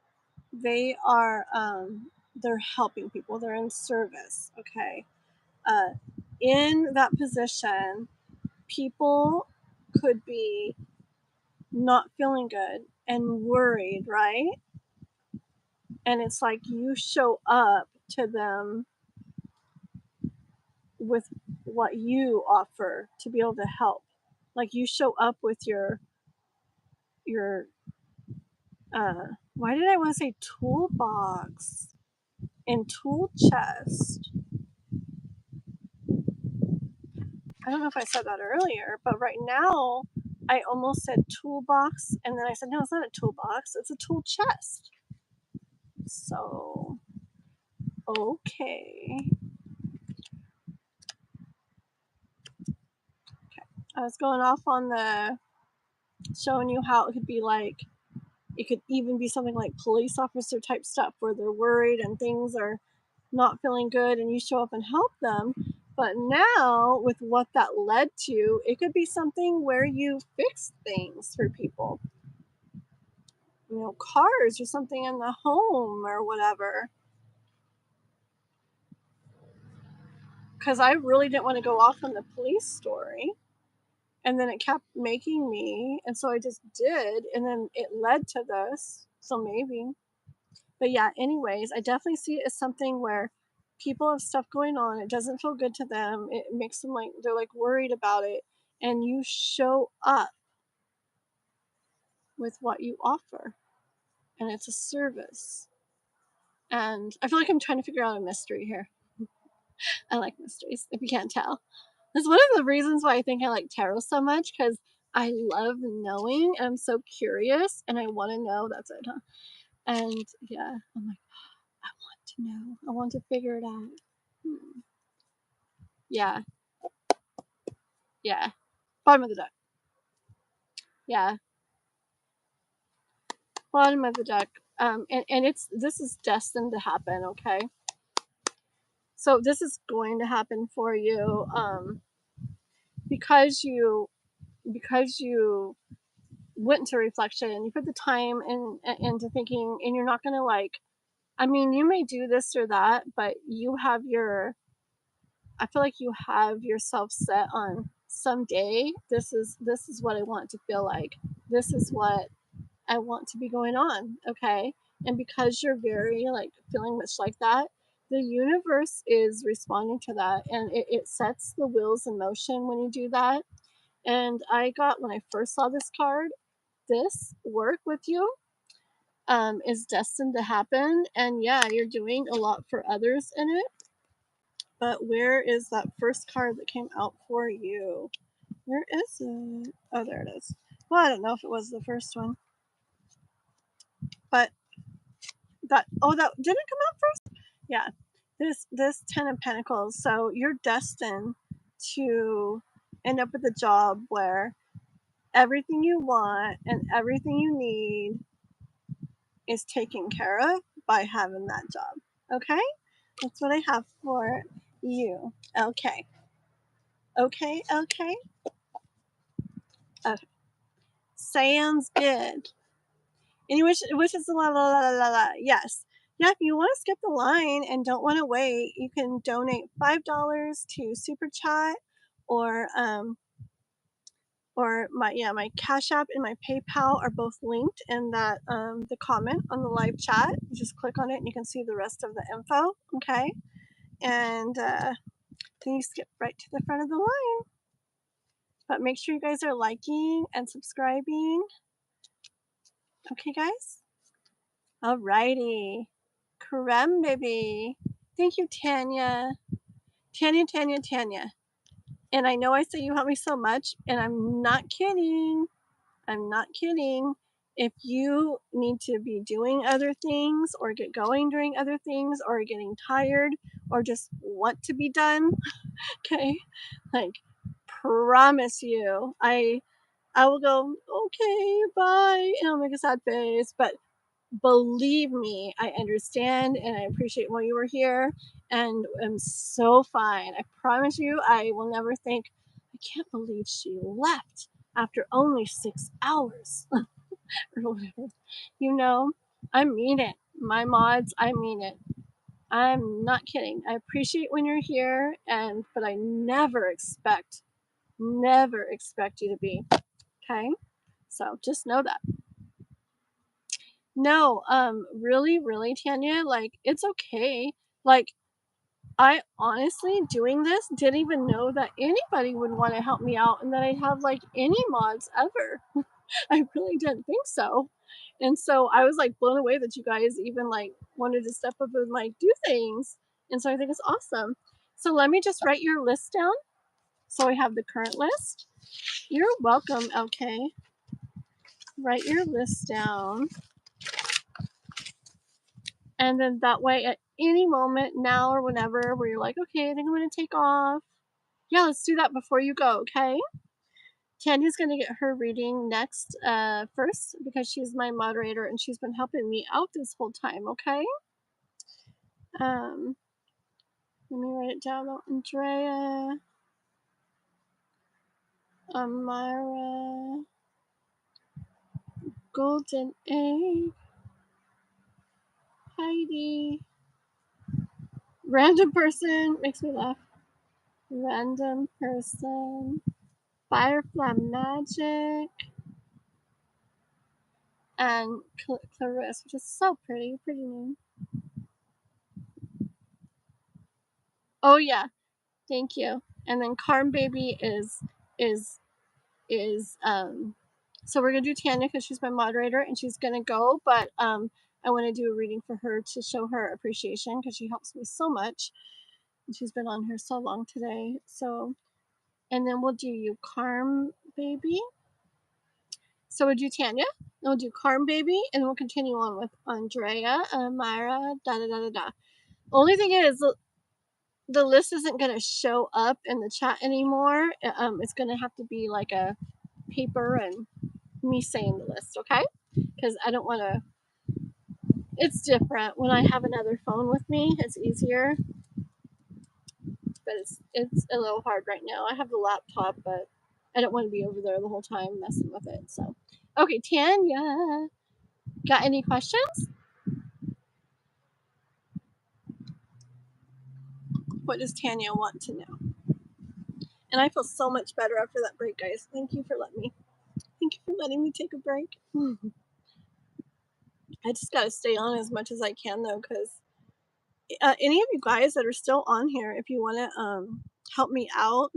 they are they're helping people, they're in service, okay. In that position, people could be not feeling good and worried, right? And it's like you show up to them with what you offer to be able to help. Like you show up with your why did I want to say toolbox and tool chest? I don't know if I said that earlier, but right now I almost said toolbox, and then I said no, it's not a toolbox, it's a tool chest. So okay. I was going off on the showing you how it could be like, it could even be something like police officer type stuff where they're worried and things are not feeling good and you show up and help them. But now with what that led to, it could be something where you fix things for people. You know, cars or something in the home or whatever. Because I really didn't want to go off on the police story. And then it kept making me, and so I just did, and then it led to this. So maybe. But yeah, anyways, I definitely see it as something where people have stuff going on, it doesn't feel good to them, it makes them like, they're like worried about it, and you show up with what you offer, and it's a service. And I feel like I'm trying to figure out a mystery here. I like mysteries, if you can't tell. That's one of the reasons why I think I like tarot so much, because I love knowing, and I'm so curious, and I want to know. That's it, huh? And yeah, I'm like, I want to know. I want to figure it out. Yeah. Yeah. Bottom of the deck. Yeah. Bottom of the deck. And this is destined to happen, okay? So this is going to happen for you, because you went into reflection, you put the time into thinking, and you're not going to like, I mean, you may do this or that, but you have I feel like you have yourself set on someday. This is what I want to feel like. This is what I want to be going on. Okay. And because you're very like feeling much like that, the universe is responding to that, and it sets the wheels in motion when you do that. And I got, when I first saw this card, this work with you is destined to happen. And yeah, you're doing a lot for others in it. But where is that first card that came out for you? Where is it? Oh, there it is. Well, I don't know if it was the first one. But that didn't come out first? Yeah. This 10 of Pentacles. So you're destined to end up with a job where everything you want and everything you need is taken care of by having that job. Okay? That's what I have for you. Okay. Okay. Sounds good. And which is la la la la la. Yes. Yeah, if you want to skip the line and don't want to wait, you can donate $5 to Super Chat, or my Cash App and my PayPal are both linked in that the comment on the live chat. You just click on it and you can see the rest of the info. Okay, and then you skip right to the front of the line. But make sure you guys are liking and subscribing. Okay, guys. Alrighty, creme baby. Thank you, Tanya. Tanya. And I know I say you help me so much, and I'm not kidding. I'm not kidding. If you need to be doing other things or get going during other things or getting tired or just want to be done, okay, like, promise you, I will go, okay, bye, and I'll make a sad face, but believe me, I understand and I appreciate why you were here, and I'm so fine. I promise you, I will never think, I can't believe she left after only 6 hours or whatever. You know, I mean it. My mods, I mean it. I'm not kidding. I appreciate when you're here, but I never expect you to be. Okay? So just know that. No, really, Tanya, like, it's okay. Like, I honestly, doing this, didn't even know that anybody would want to help me out and that I'd have like any mods ever. I really didn't think so. And so I was like blown away that you guys even like wanted to step up and like do things. And so I think it's awesome. So let me just write your list down. So I have the current list. You're welcome, okay. Write your list down. And then that way, at any moment, now or whenever, where you're like, okay, I think I'm going to take off. Yeah, let's do that before you go, okay? Tanya's going to get her reading next first because she's my moderator and she's been helping me out this whole time, okay? Let me write it down. Andrea, Amara, Golden Egg, Heidi, random person, makes me laugh. Random person, Firefly Magic, and Clarisse, which is so pretty name. Oh yeah, thank you. And then Carm Baby is so we're gonna do Tanya because she's my moderator and she's gonna go, but I want to do a reading for her to show her appreciation because she helps me so much. And she's been on here so long today. So, and then we'll do you, Carm Baby. So we'll do Tanya, and we'll do Carm Baby, and we'll continue on with Andrea, Myra, da. Only thing is, the list isn't going to show up in the chat anymore. It's going to have to be like a paper and me saying the list, okay? Because I don't want to. It's different when I have another phone with me. It's easier. but it's a little hard right now. I have the laptop, but I don't want to be over there the whole time messing with it. So, okay, Tanya, got any questions? What does Tanya want to know? And I feel so much better after that break, guys. Thank you for letting me take a break. I just gotta stay on as much as I can though, because any of you guys that are still on here, if you want to help me out,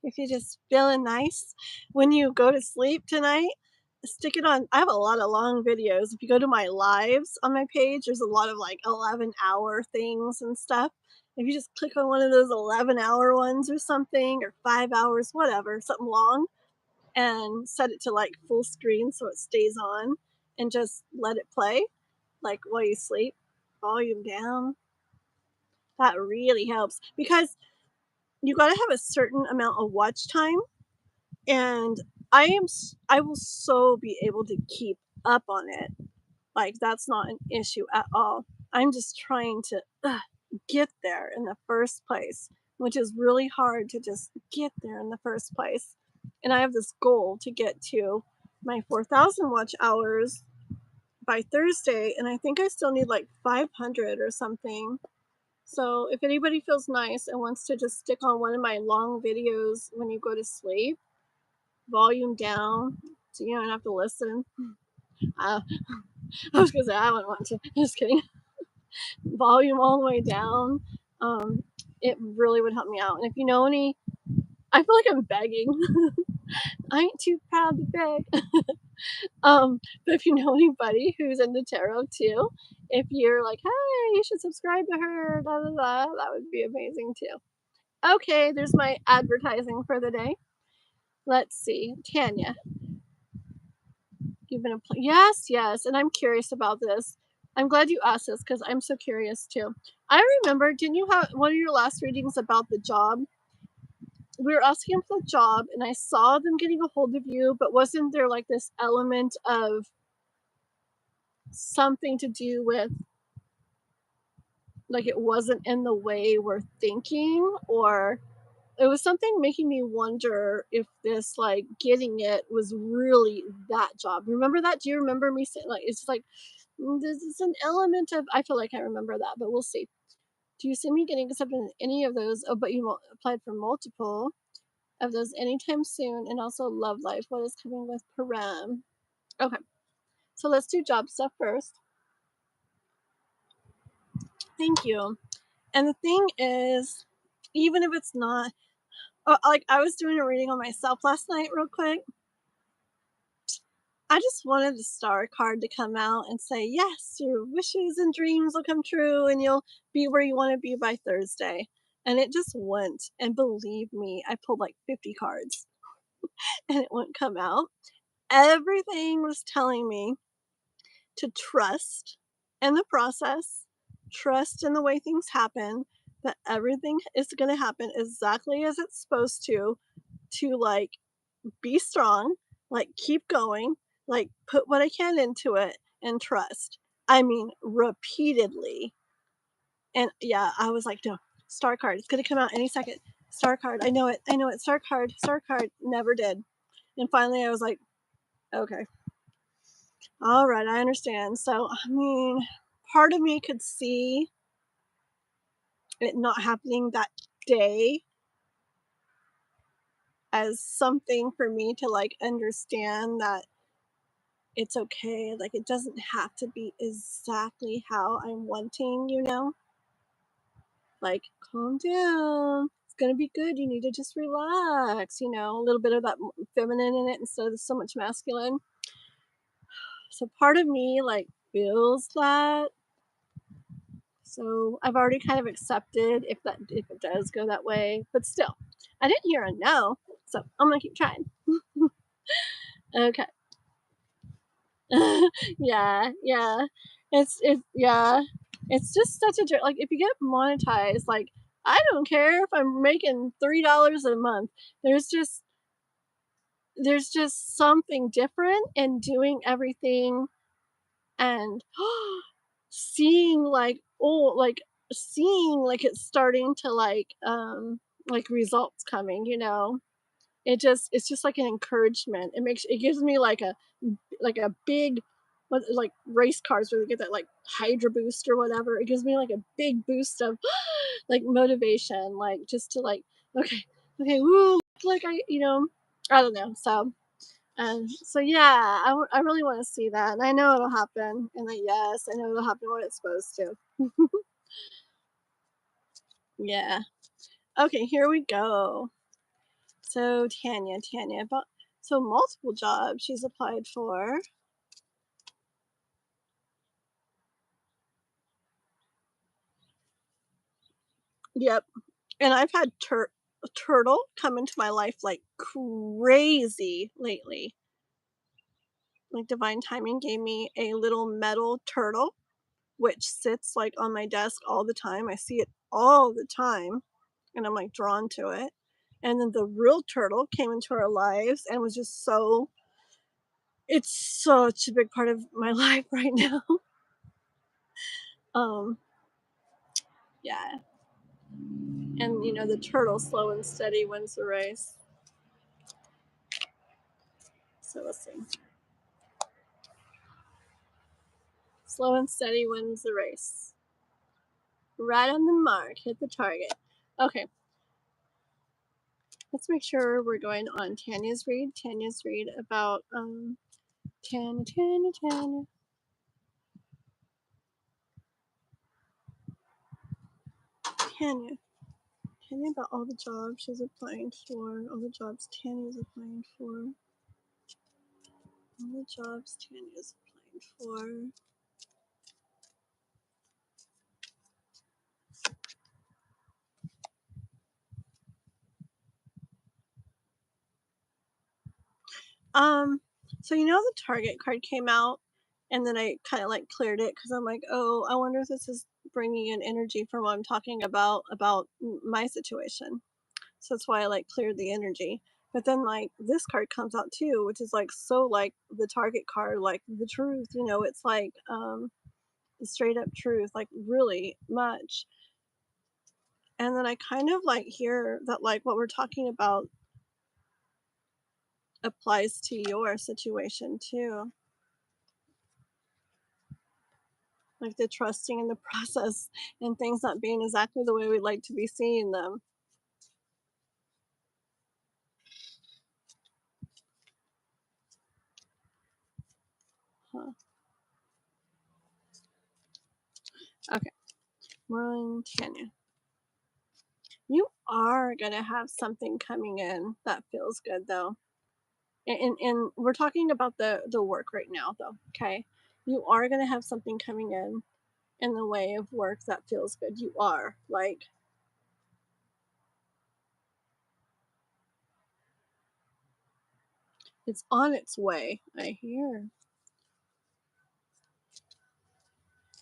if you're just feeling nice when you go to sleep tonight, stick it on. I have a lot of long videos. If you go to my lives on my page, there's a lot of like 11-hour things and stuff. If you just click on one of those 11-hour ones or something, or 5 hours, whatever, something long, and set it to like full screen so it stays on, and just let it play like while you sleep, volume down. That really helps, because you got to have a certain amount of watch time, and I will so be able to keep up on it. Like, that's not an issue at all. I'm just trying to get there in the first place, which is really hard to just get there in the first place. And I have this goal to get to my 4,000 watch hours by Thursday, and I think I still need like 500 or something. So if anybody feels nice and wants to just stick on one of my long videos when you go to sleep, volume down, so you don't have to listen. I was gonna say I wouldn't want to. Just kidding. Volume all the way down. It really would help me out. And if you know any, I feel like I'm begging. I ain't too proud to beg. But if you know anybody who's into tarot too, if you're like, hey, you should subscribe to her, da da da, that would be amazing too. Okay, there's my advertising for the day. Let's see, Tanya. You've been yes, and I'm curious about this. I'm glad you asked this because I'm so curious too. I remember, didn't you have one of your last readings about the job? We were asking for the job, and I saw them getting a hold of you, but wasn't there like this element of something to do with, like, it wasn't in the way we're thinking, or it was something making me wonder if this, like, getting it was really that job. Remember that? Do you remember me saying, like, it's like, this is an element of, I feel like I remember that, but we'll see. Do you see me getting accepted in any of those? Oh, but you applied for multiple of those anytime soon, and also love life. What is coming with Param? Okay, so let's do job stuff first. Thank you. And the thing is, even if it's not, like, I was doing a reading on myself last night real quick. I just wanted the star card to come out and say, yes, your wishes and dreams will come true and you'll be where you want to be by Thursday. And it just went. And believe me, I pulled like 50 cards and it wouldn't come out. Everything was telling me to trust in the process, trust in the way things happen, that everything is going to happen exactly as it's supposed to like be strong, like keep going, like put what I can into it and trust. I mean, repeatedly. And yeah, I was like, no, star card, it's going to come out any second. Star card, I know it, star card, never did. And finally I was like, okay, all right, I understand. So, I mean, part of me could see it not happening that day as something for me to like understand that it's okay. Like, it doesn't have to be exactly how I'm wanting, you know? Like, calm down. It's gonna be good. You need to just relax, you know? A little bit of that feminine in it instead of so much masculine. So part of me, like, feels that. So I've already kind of accepted if it does go that way. But still, I didn't hear a no, so I'm gonna keep trying. Okay. Yeah. It's just such a like, if you get monetized, like, I don't care if I'm making $3 a month. There's just something different in doing everything and seeing, like, oh, like, seeing like it's starting to like results coming, it's just like an encouragement. It gives me like a big, like race cars where we get that like hydro boost or whatever. It gives me like a big boost of like motivation, like just to like, okay, woo, like I don't know. So yeah, I really want to see that, and I know it'll happen. And yes, I know it'll happen when it's supposed to. Yeah. Okay, here we go. So Tanya, about multiple jobs she's applied for. Yep. And I've had turtle come into my life like crazy lately. Like divine timing gave me a little metal turtle, which sits like on my desk all the time. I see it all the time, and I'm like drawn to it. And then the real turtle came into our lives and was just so. It's such a big part of my life right now. um, yeah. And the turtle, slow and steady, wins the race. So let's see. Slow and steady wins the race. Right on the mark, hit the target. Okay. Let's make sure we're going on Tanya's read. Tanya's read about Tanya. Tanya about all the jobs she's applying for, all the jobs Tanya's applying for, all the jobs Tanya's applying for. So the target card came out, and then I kind of like cleared it because I'm like, oh, I wonder if this is bringing in energy from what I'm talking about my situation. So that's why I like cleared the energy. But then like this card comes out too, which is like so like the target card, like the truth. It's like the straight up truth, like really much. And then I kind of like hear that like what we're talking about applies to your situation too. Like the trusting in the process and things not being exactly the way we'd like to be seeing them. Huh. Okay. Merlin, Tanya. You are gonna have something coming in that feels good though. And we're talking about the work right now though, okay? You are gonna have something coming in the way of work that feels good. You are. Like it's on its way, I hear.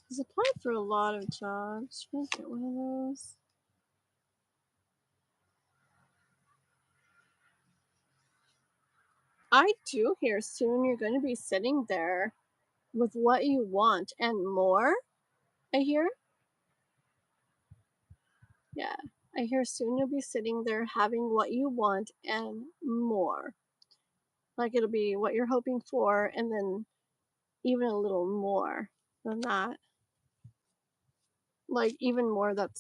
He's applied for a lot of jobs. Should I get one of those? I do hear soon you're going to be sitting there with what you want and more. I hear. Yeah. I hear soon you'll be sitting there having what you want and more. Like it'll be what you're hoping for and then even a little more than that. Like even more that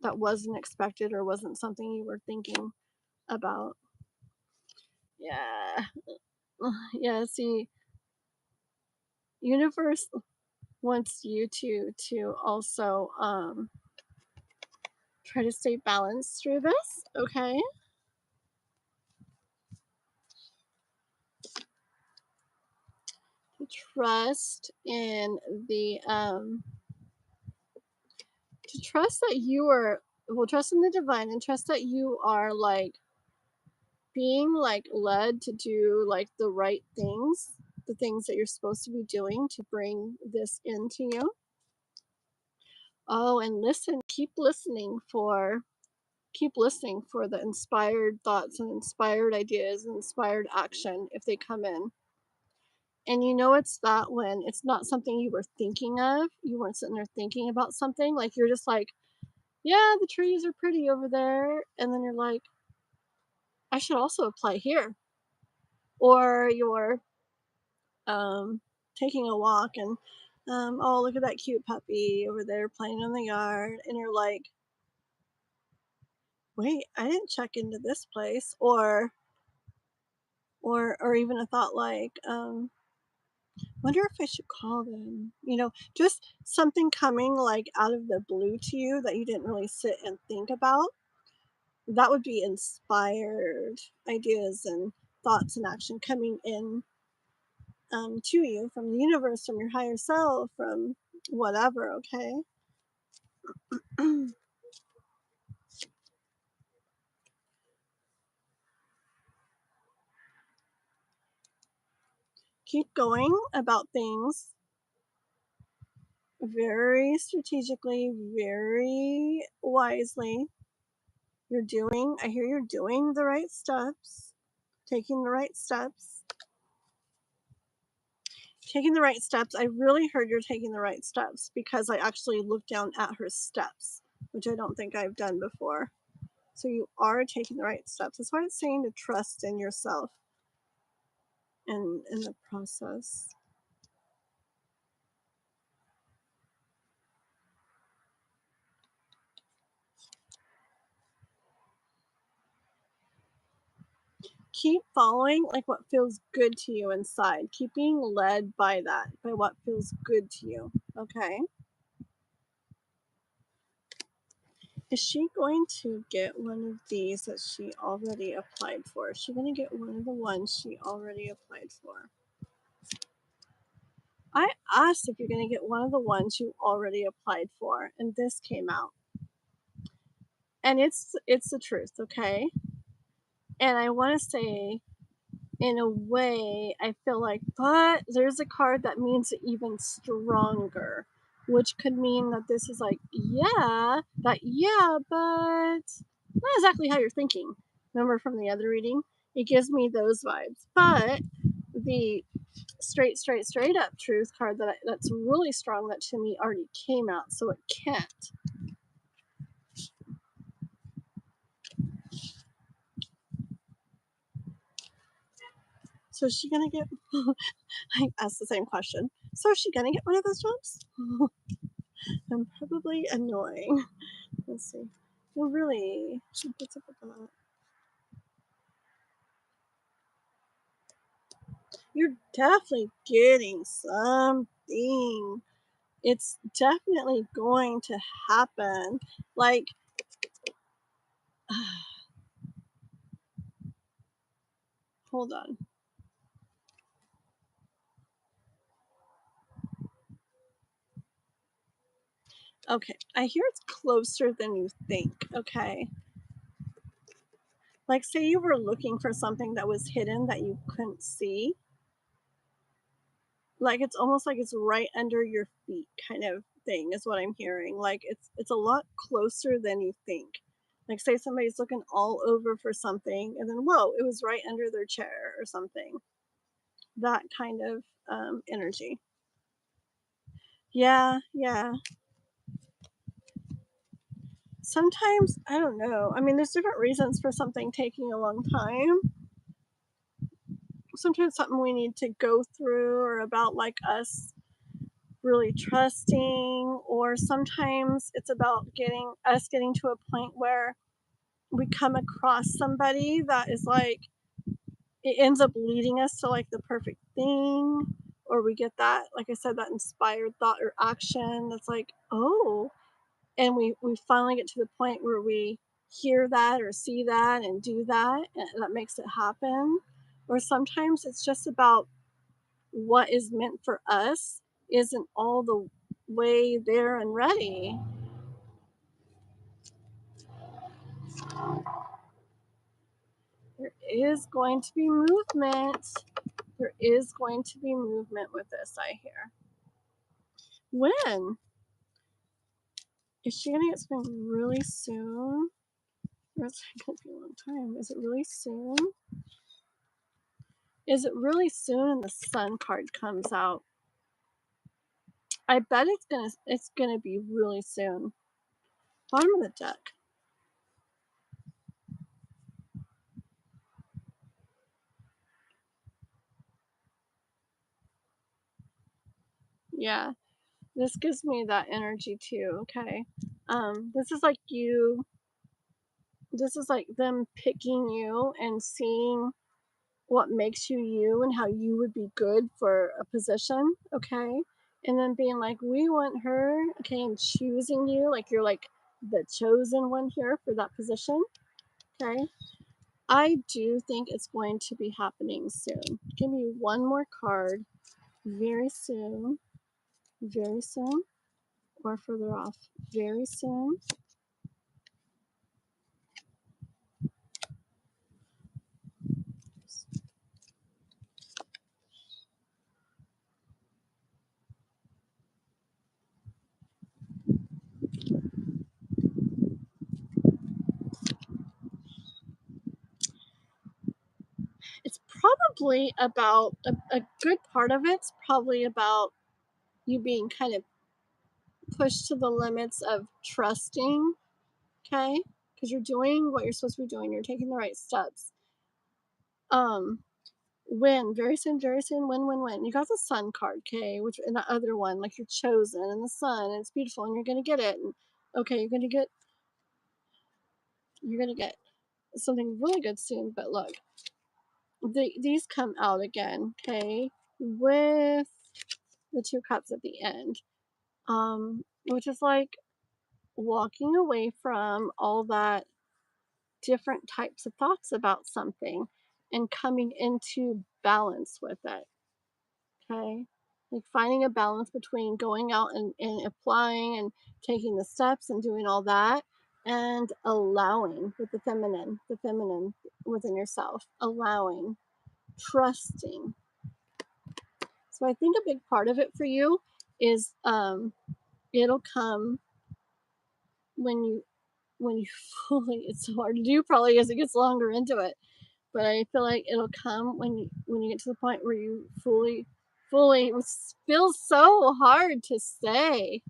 wasn't expected or wasn't something you were thinking about. Yeah. Yeah, see, universe wants you to also try to stay balanced through this, okay? Trust in the to trust that you are trust in the divine and trust that you are like being like led to do like the right things, the things that you're supposed to be doing to bring this into you. Oh, and keep listening for the inspired thoughts and inspired ideas and inspired action if they come in. And it's that when it's not something you were thinking of, you weren't sitting there thinking about something, like you're just like yeah, the trees are pretty over there. And then you're like, I should also apply here. Or you're taking a walk and, oh, look at that cute puppy over there playing in the yard. And you're like, wait, I didn't check into this place. Or even a thought like, wonder if I should call them. Just something coming like out of the blue to you that you didn't really sit and think about. That would be inspired ideas and thoughts and action coming in to you from the universe, from your higher self, from whatever, okay? Keep going about things very strategically, very wisely. I hear you're doing the right steps, taking the right steps. Taking the right steps. I really heard you're taking the right steps because I actually looked down at her steps, which I don't think I've done before. So you are taking the right steps. That's why it's saying to trust in yourself and in the process. Keep following like what feels good to you inside. Keep being led by that, by what feels good to you. Okay. Is she going to get one of these that she already applied for? Is she going to get one of the ones she already applied for? I asked if you're going to get one of the ones you already applied for, and this came out. And it's the truth, okay? And I want to say, in a way, I feel like, but there's a card that means it even stronger, which could mean that this is like, yeah, but not exactly how you're thinking. Remember from the other reading? It gives me those vibes. But the straight up truth card that's really strong, that to me already came out, so it can't. So is she gonna get I asked the same question. So is she gonna get one of those jobs? I'm probably annoying. Let's see. No, really. What's up with that? You're definitely getting something. It's definitely going to happen. Like, hold on. Okay, I hear it's closer than you think, okay? Like, say you were looking for something that was hidden that you couldn't see. Like, it's almost like it's right under your feet kind of thing is what I'm hearing. Like, it's a lot closer than you think. Like, say somebody's looking all over for something, and then, whoa, it was right under their chair or something. That kind of energy. Yeah. Sometimes, I don't know. I mean, there's different reasons for something taking a long time. Sometimes something we need to go through, or about like us really trusting, or sometimes it's about getting to a point where we come across somebody that is like, it ends up leading us to like the perfect thing, or we get that, like I said, that inspired thought or action that's like, oh, and we finally get to the point where we hear that or see that and do that, and that makes it happen. Or sometimes it's just about what is meant for us isn't all the way there and ready. There is going to be movement. There is going to be movement with this, I hear. When? Is she going to get something really soon? Or is it going to be a long time? Is it really soon? Is it really soon and the Sun card comes out? I bet it's gonna be really soon. Bottom of the deck. Yeah, this gives me that energy too. Okay, this is like you. This is like them picking you and seeing what makes you you and how you would be good for a position. Okay, and then being like, we want her. Okay, and choosing you like you're like the chosen one here for that position. Okay, I do think it's going to be happening soon. Give me one more card. Very soon. Very soon. Or further off. Very soon. It's probably about a good part of it's probably about you being kind of pushed to the limits of trusting, okay? Because you're doing what you're supposed to be doing. You're taking the right steps. Win, very soon, win, win, win. You got the sun card, okay? Which in the other one, like you're chosen and the sun, and it's beautiful, and you're gonna get it. And okay, you're gonna get something really good soon. But look, these come out again, okay? With the 2 cups at the end, which is like walking away from all that different types of thoughts about something and coming into balance with it. Okay, like finding a balance between going out and applying and taking the steps and doing all that, and allowing with the feminine within yourself, allowing, trusting. So I think a big part of it for you is it'll come when you fully, it's so hard to do probably as it gets longer into it, but I feel like it'll come when you get to the point where you fully, it feels so hard to say,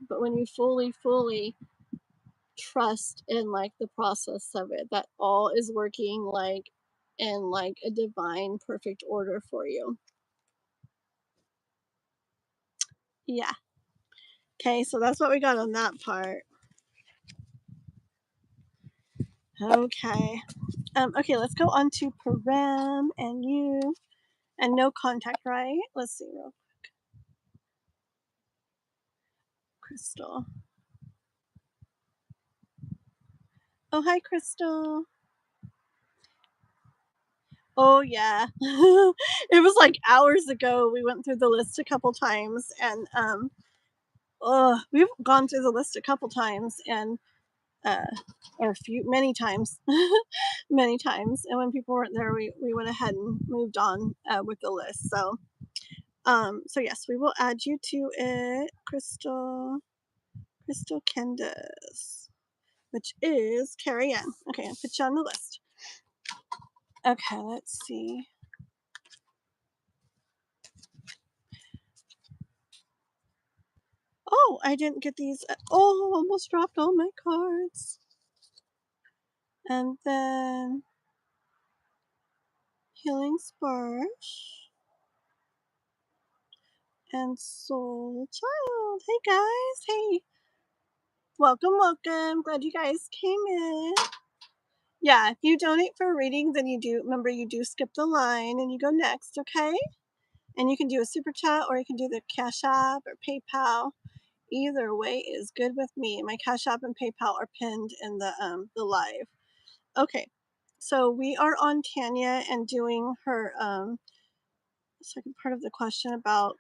but when you fully trust in like the process of it, that all is working like in like a divine perfect order for you. Yeah. Okay, so that's what we got on that part. Okay. Okay, let's go on to Param and you. And no contact, right? Let's see real quick. Crystal. Oh, hi, Crystal. Oh, yeah. It was like hours ago. We went through the list a couple times, and we've gone through the list a couple times, and or many times, many times. And when people weren't there, we went ahead and moved on with the list. So yes, we will add you to it, Crystal Candace, which is Carrie Ann. Okay, I'll put you on the list. Okay, let's see. Oh, I didn't get these. Oh, almost dropped all my cards. And then Healing Sparsh and Soul Child. Hey guys, hey. Welcome. Glad you guys came in. Yeah, if you donate for a reading, then you do skip the line and you go next, okay? And you can do a super chat or you can do the Cash App or PayPal. Either way is good with me. My Cash App and PayPal are pinned in the live. Okay, so we are on Tanya and doing her second part of the question about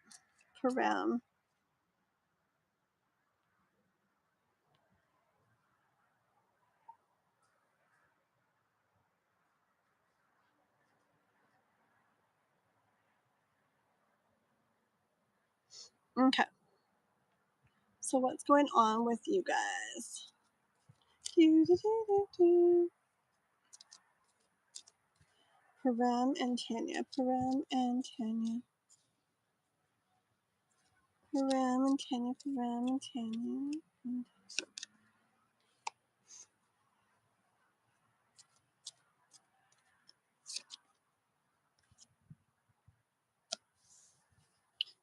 Param. Okay, so what's going on with you guys? Param and Tanya. Param and Tanya. Param and Tanya. Param and Tanya.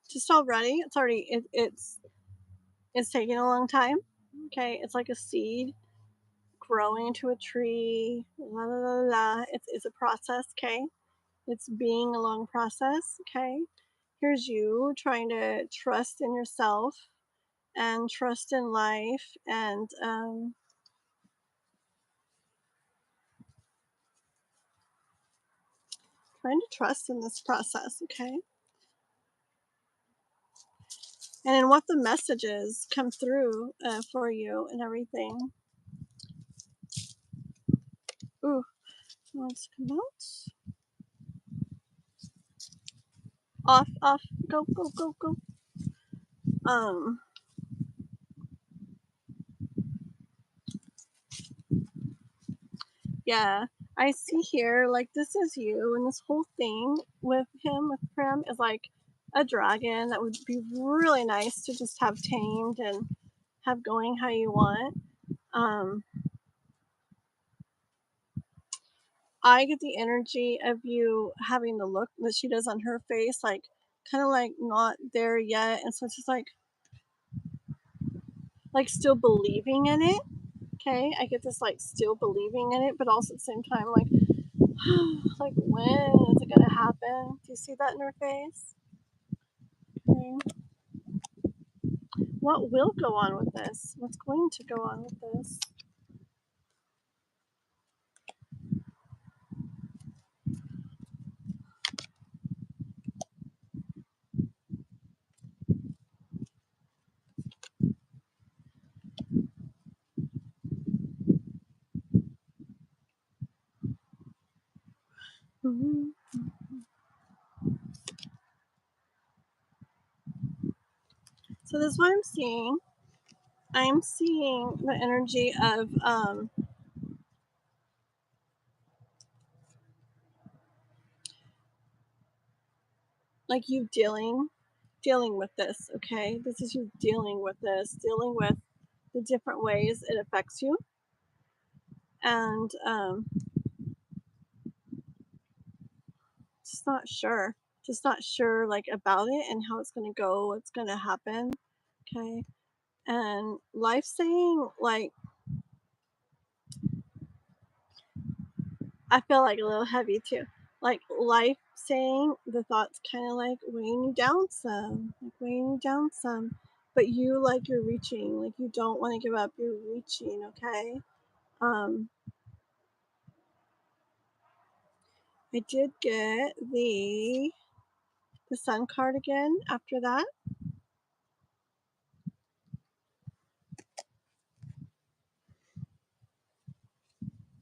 Just already, it's already, it's taking a long time. Okay, it's like a seed growing into a tree. La la la la. It's a process. Okay, it's being a long process. Okay, here's you trying to trust in yourself and trust in life and trying to trust in this process. Okay, and in what the messages come through for you and everything. Ooh, let's come out. Off, go, go, go, go. Yeah, I see here, like, this is you, and this whole thing with him, with Prim, is like a dragon that would be really nice to just have tamed and have going how you want. I get the energy of you having the look that she does on her face, like, kind of like not there yet, and so it's just like still believing in it. Okay, I get this like still believing in it, but also at the same time like like when is it gonna happen? Do you see that in her face? Okay. What will go on with this? What's going to go on with this? Mm-hmm. So this is what I'm seeing. I'm seeing the energy of like you dealing with this. Okay, this is you dealing with this, dealing with the different ways it affects you, and just not sure like about it and how it's gonna go, what's gonna happen. Okay, and life saying like I feel like a little heavy too. Like life saying the thoughts kind of like weighing you down some, but you like you're reaching, like you don't want to give up, you're reaching. Okay. Um, I did get the sun card again after that.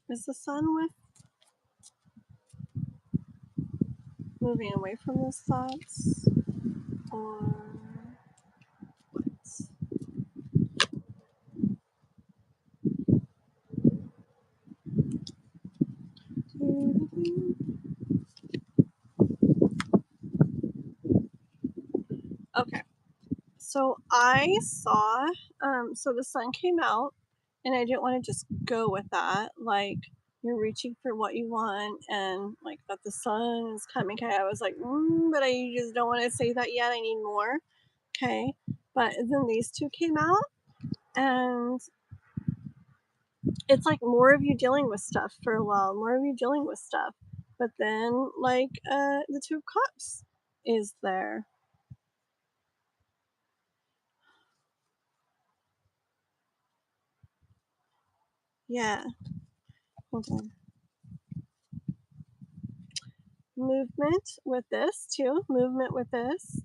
Is the sun with moving away from those thoughts or what? Okay, so I saw, so the sun came out, and I didn't want to just go with that. Like, you're reaching for what you want, and like that the sun is coming. Okay, I was like, but I just don't want to say that yet. I need more. Okay, but then these two came out, and it's like more of you dealing with stuff for a while, more of you dealing with stuff. But then, like, the Two of Cups is there. Yeah. Hold on. Movement with this, too. Movement with this.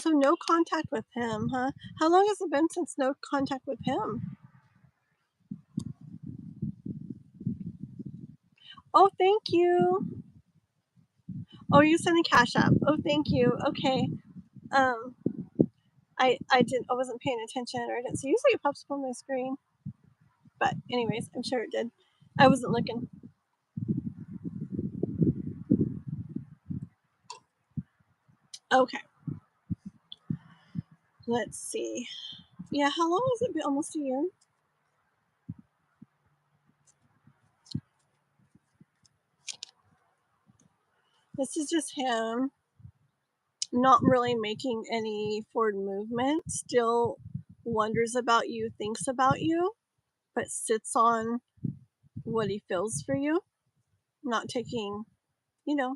So no contact with him, huh? How long has it been since no contact with him? Oh, thank you. Oh, you sent a cash app. Oh, thank you. Okay. Um, I wasn't paying attention, or I didn't see. Usually it pops up on my screen, but anyways, I'm sure it did. I wasn't looking. Okay. Let's see. Yeah, how long has it been? Almost a year? This is just him not really making any forward movement, still wonders about you, thinks about you, but sits on what he feels for you, not taking, you know,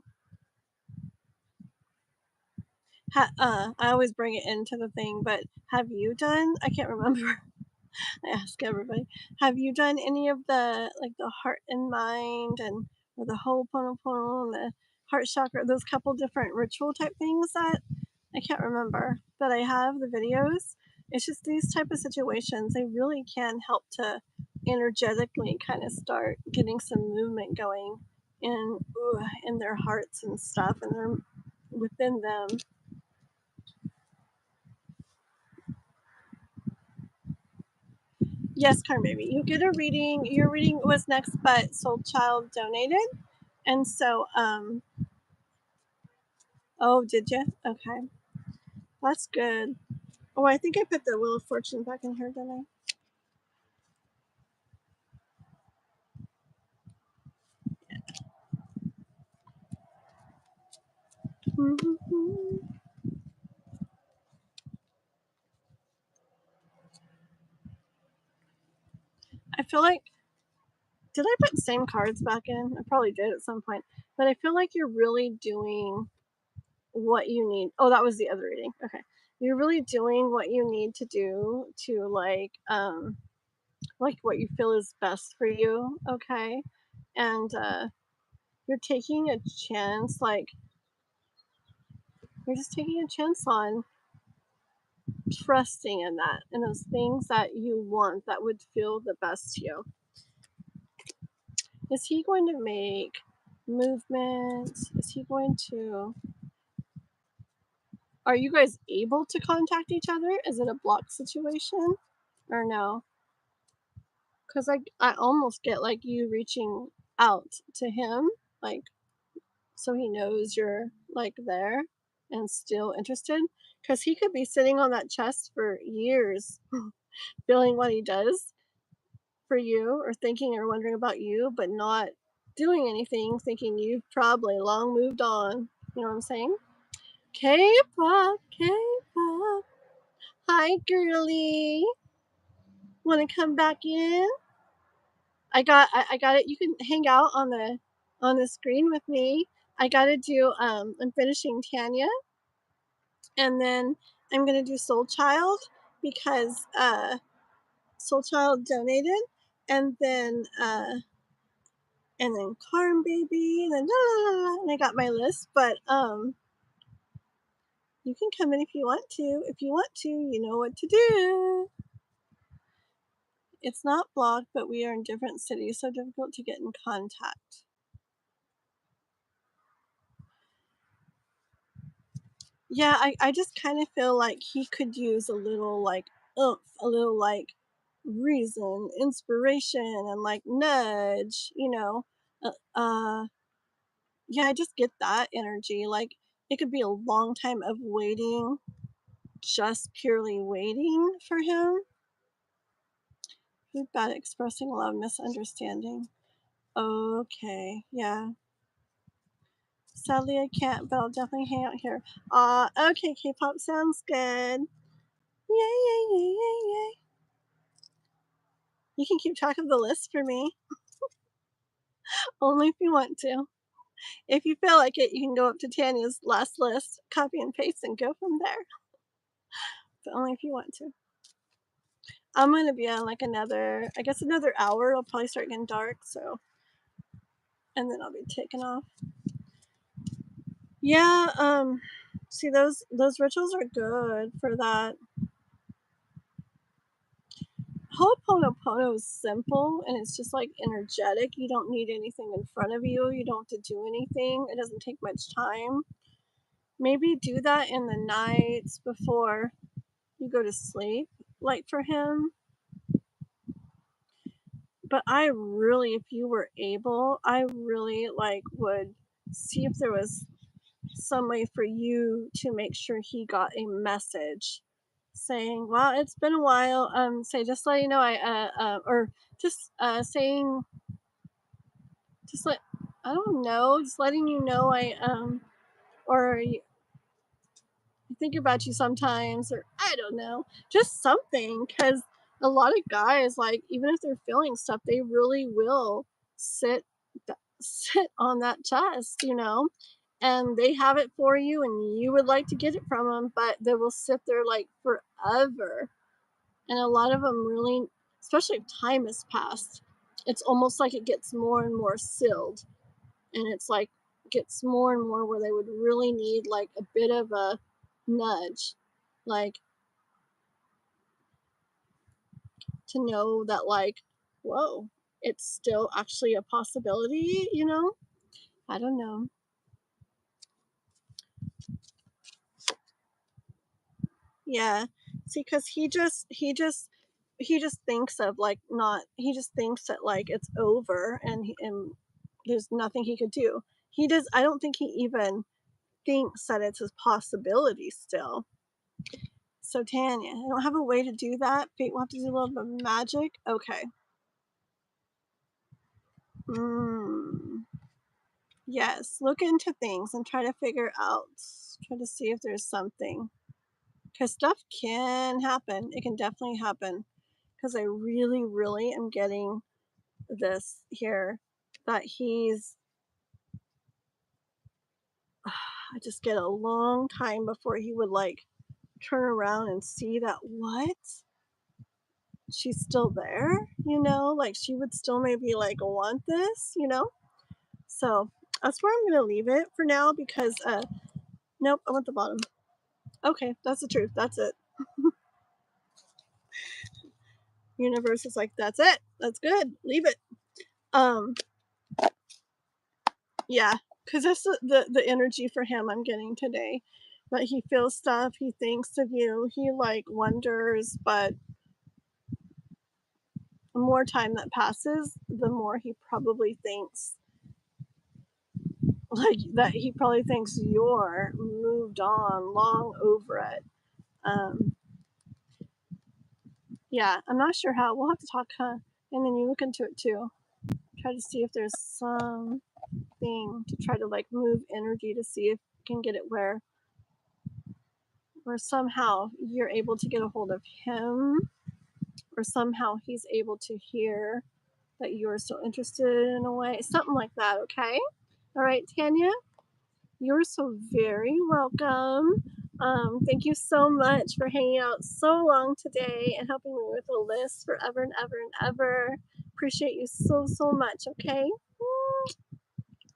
I always bring it into the thing, but have you done, I can't remember, I ask everybody, have you done any of the, like the heart and mind and, or the Ho'oponopono and the heart chakra, those couple different ritual type things that I can't remember, but I have the videos. It's just these type of situations, they really can help to energetically kind of start getting some movement going in their hearts and stuff, and they're within them. Yes, Carm Baby, you get a reading. Your reading was next, but Soul Child donated, and so oh, did you? Okay, that's good. Oh, I think I put the Wheel of Fortune back in here, didn't I? I feel like, did I put the same cards back in? I probably did at some point, but I feel like you're really doing what you need. Oh, that was the other reading. Okay, you're really doing what you need to do to like what you feel is best for you. Okay, and you're taking a chance, like you're just taking a chance on trusting in that and those things that you want that would feel the best to you. Is he going to make movements? Is he going to, are you guys able to contact each other? Is it a block situation or no? Because I almost get like you reaching out to him, like, so he knows you're like there and still interested. Because he could be sitting on that chest for years, feeling what he does for you, or thinking or wondering about you, but not doing anything, thinking you've probably long moved on. You know what I'm saying? K-pop, K-pop. Hi, girly. Want to come back in? I got it. You can hang out on the screen with me. I got to do I'm finishing Tanya, and then I'm going to do Soul Child because Soul Child donated, and then Carm Baby, and then and I got my list, but you can come in if you want to. If you want to, you know what to do. It's not blocked, but we are in different cities, so difficult to get in contact. Yeah, I just kind of feel like he could use a little like oomph, a little like reason, inspiration, and like nudge, you know. Yeah, I just get that energy. Like it could be a long time of waiting, just purely waiting for him. We've got expressing a lot of misunderstanding. Okay, yeah. Sadly, I can't, but I'll definitely hang out here. Okay, K-pop sounds good. Yay, yay, yay, yay, yay. You can keep track of the list for me. Only if you want to. If you feel like it, you can go up to Tanya's last list, copy and paste, and go from there. But only if you want to. I'm going to be on like another hour. It'll probably start getting dark, so. And then I'll be taking off. Yeah, see those rituals are good for that. Ho'oponopono is simple and it's just like energetic. You don't need anything in front of you. You don't have to do anything. It doesn't take much time. Maybe do that in the nights before you go to sleep, like for him. But I really, if you were able, I really like would see if there was some way for you to make sure he got a message saying, "Well, it's been a while." Say, just letting you know, or just saying, just let, I don't know, just letting you know or I think about you sometimes, or I don't know, just something. Because a lot of guys, like, even if they're feeling stuff, they really will sit sit on that chest, and they have it for you, and you would like to get it from them, but they will sit there like forever. And a lot of them really, especially if time has passed, it's almost like it gets more and more sealed, and it's like gets more and more where they would really need like a bit of a nudge, like, to know that, like, whoa, it's still actually a possibility. I don't know. Yeah. See, because he just thinks of like not he just thinks that like it's over, and there's nothing he could do. I don't think he even thinks that it's a possibility still. So Tanya, I don't have a way to do that. Fate will have to do a little bit of magic. Okay. Yes, look into things and try to figure out. Try to see if there's something. Because stuff can happen. It can definitely happen. Because I really, really am getting this here that I just get a long time before he would like turn around and see that what? She's still there, like she would still maybe like want this. So that's where I'm gonna leave it for now because nope, I want the bottom. Okay, that's the truth. That's it. Universe is like, that's it. That's good. Leave it. Um, yeah, because that's the energy for him I'm getting today. But he feels stuff. He thinks of you. He like wonders, but the more time that passes, the more he probably thinks like that. He probably thinks you're moved on, long over it. Um, yeah, I'm not sure how. We'll have to talk, and then you look into it too. Try to see if there's something to try to like move energy to see if you can get it where somehow you're able to get a hold of him, or somehow he's able to hear that you're still interested in a way. Something like that, okay? All right, Tanya, you're so very welcome. Thank you so much for hanging out so long today and helping me with a list forever and ever and ever. Appreciate you so, so much, okay?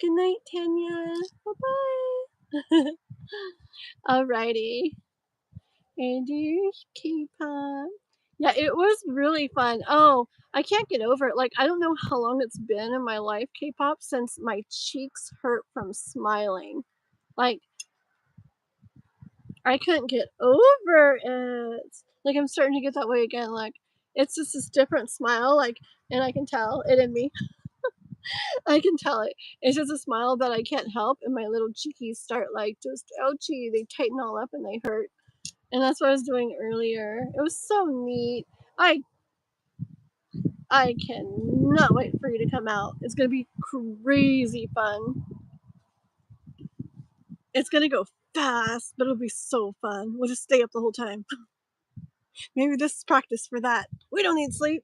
Good night, Tanya. Bye-bye. Alrighty. And you K-pop. Yeah, it was really fun. Oh, I can't get over it. Like, I don't know how long it's been in my life, K-pop, since my cheeks hurt from smiling. Like, I couldn't get over it. Like, I'm starting to get that way again. Like, it's just this different smile. Like, and I can tell it in me. I can tell it. It's just a smile that I can't help, and my little cheekies start like just ouchie. They tighten all up and they hurt. And that's what I was doing earlier. It was so neat. I I cannot wait for you to come out. It's gonna be crazy fun. It's gonna go fast, but it'll be so fun. We'll just stay up the whole time. Maybe this is practice for that. We don't need sleep.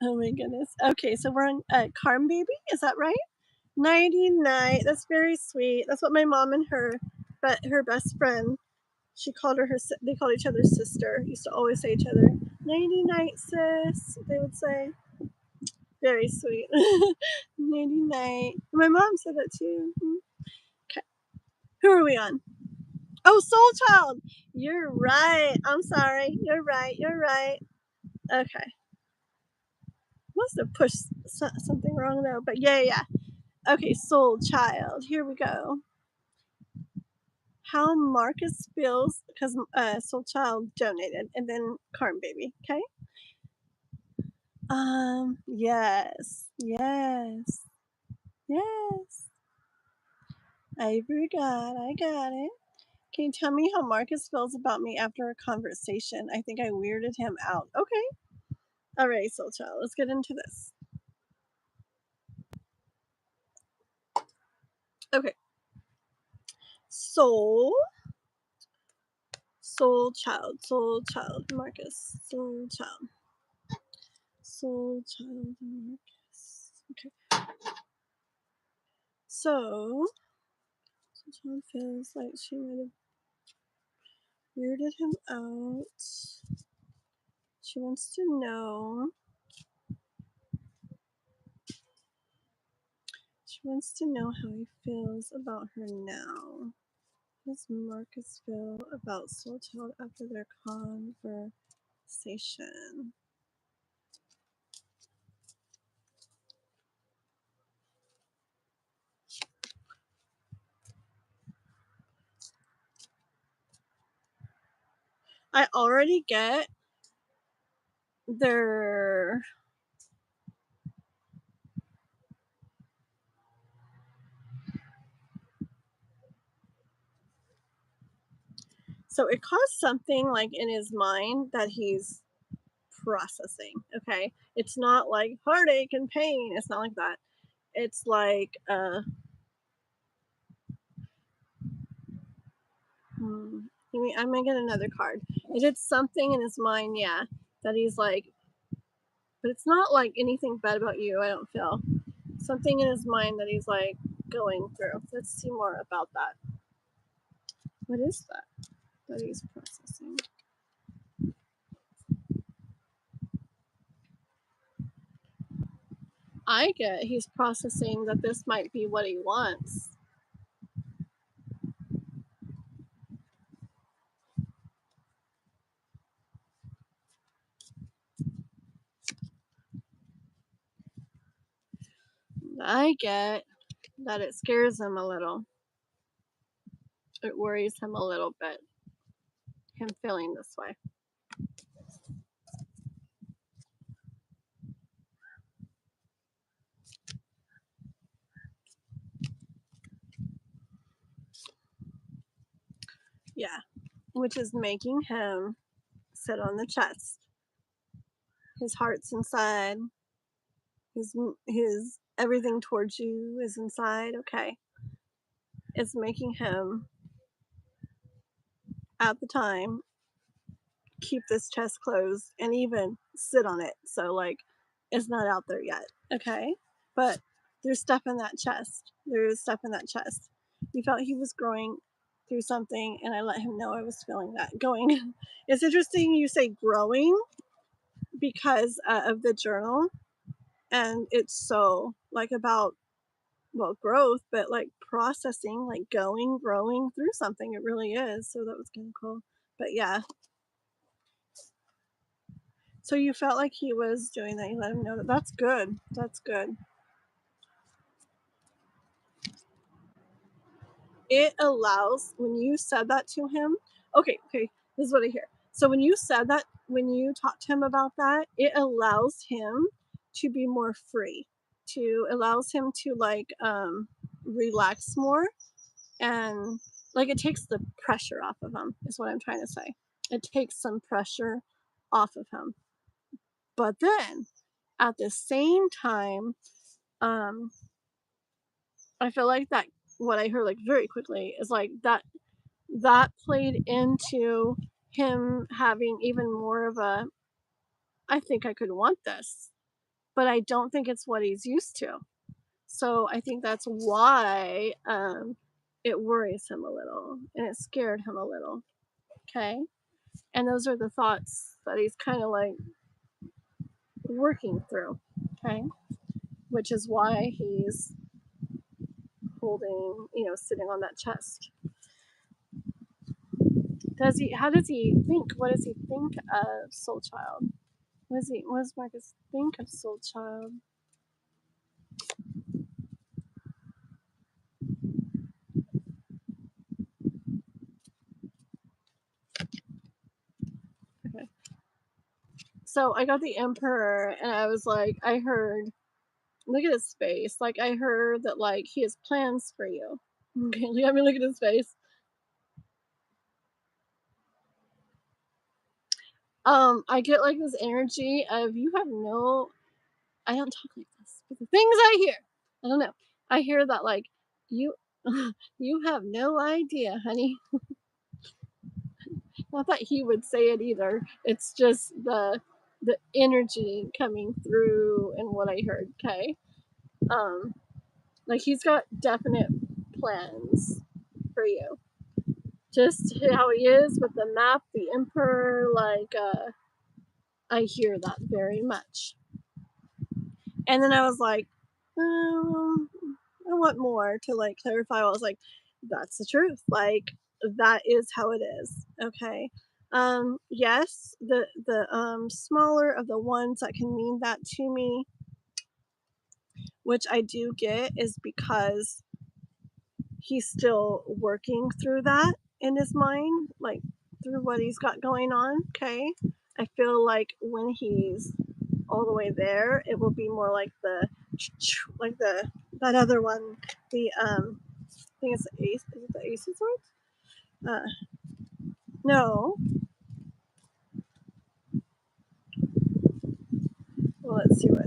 Oh my goodness. Okay, so we're on Carm Baby. Is that right? Nighty night. That's very sweet. That's what my mom and her best friend. She called her. They called each other sister. Used to always say each other, "Nighty night, sis." They would say. Very sweet. Nighty night. My mom said that too. Okay. Who are we on? Oh, Soul Child. You're right. I'm sorry. You're right. You're right. Okay. Must have pushed something wrong though. But yeah. Okay, Soul Child. Here we go. How Marcus feels because Soul Child donated, and then Carm Baby. Okay. Yes. Yes. I got it. Can you tell me how Marcus feels about me after a conversation? I think I weirded him out. Okay. All right, Soul Child, let's get into this. Okay. Soul Child, Marcus, Soul Child, Marcus. Okay. So, Soul Child feels like she might have weirded him out. She wants to know. She wants to know how he feels about her now. How does Marcus feel about Soul Child after their conversation? I already get their so it caused something like in his mind that he's processing. Okay, it's not like heartache and pain. It's not like that. It's like I'm gonna get another card. It did something in his mind, yeah, that he's like, but it's not like anything bad about you. I don't feel something in his mind that he's like going through. Let's see more about that. What is that he's processing? I get he's processing that this might be what he wants. I get that it scares him a little. It worries him a little bit, him feeling this way. Yeah, which is making him sit on the chest. His heart's inside. His everything towards you is inside. Okay. It's making him, at the time, keep this chest closed and even sit on it. So, like, it's not out there yet. Okay. But there's stuff in that chest. There's stuff in that chest. He felt he was growing through something, and I let him know I was feeling that going. It's interesting you say growing because of the journal, and it's so like about growth, but like processing, like growing through something. It really is. So that was kind of cool. But yeah. So you felt like he was doing that. You let him know that. That's good. That's good. It allows, when you said that to him, okay, this is what I hear. So when you said that, when you talked to him about that, it allows him to be more free, allows him to like relax more, and like it takes the pressure off of him, is what I'm trying to say. It takes some pressure off of him. But then at the same time, I feel like that what I heard like very quickly is like that played into him having even more of a, I think I could want this, but I don't think it's what he's used to. So I think that's why it worries him a little and it scared him a little. Okay. And those are the thoughts that he's kind of like working through. Okay. Which is why he's holding, sitting on that chest. How does he think? What does he think of Soul Child? What does Marcus think of Soul Child? Okay. So I got the Emperor and I was like, I heard, look at his face. Like I heard that like he has plans for you. Okay, look at his face. I get like this energy of you have no. I don't talk like this, but the things I hear, I don't know. I hear that like you, you have no idea, honey. Not that he would say it either. It's just the energy coming through and what I heard. Okay, like he's got definite plans for you. Just how he is with the map, the emperor. Like I hear that very much. And then I was like, I want more to like clarify. I was like, that's the truth. Like that is how it is. Okay. Yes, the smaller of the ones that can mean that to me, which I do get, is because he's still working through that in his mind, like through what he's got going on. Okay. I feel like when he's all the way there, it will be more like that other one, the I think it's the ace. Is it the ace of swords? No. Well, let's see what.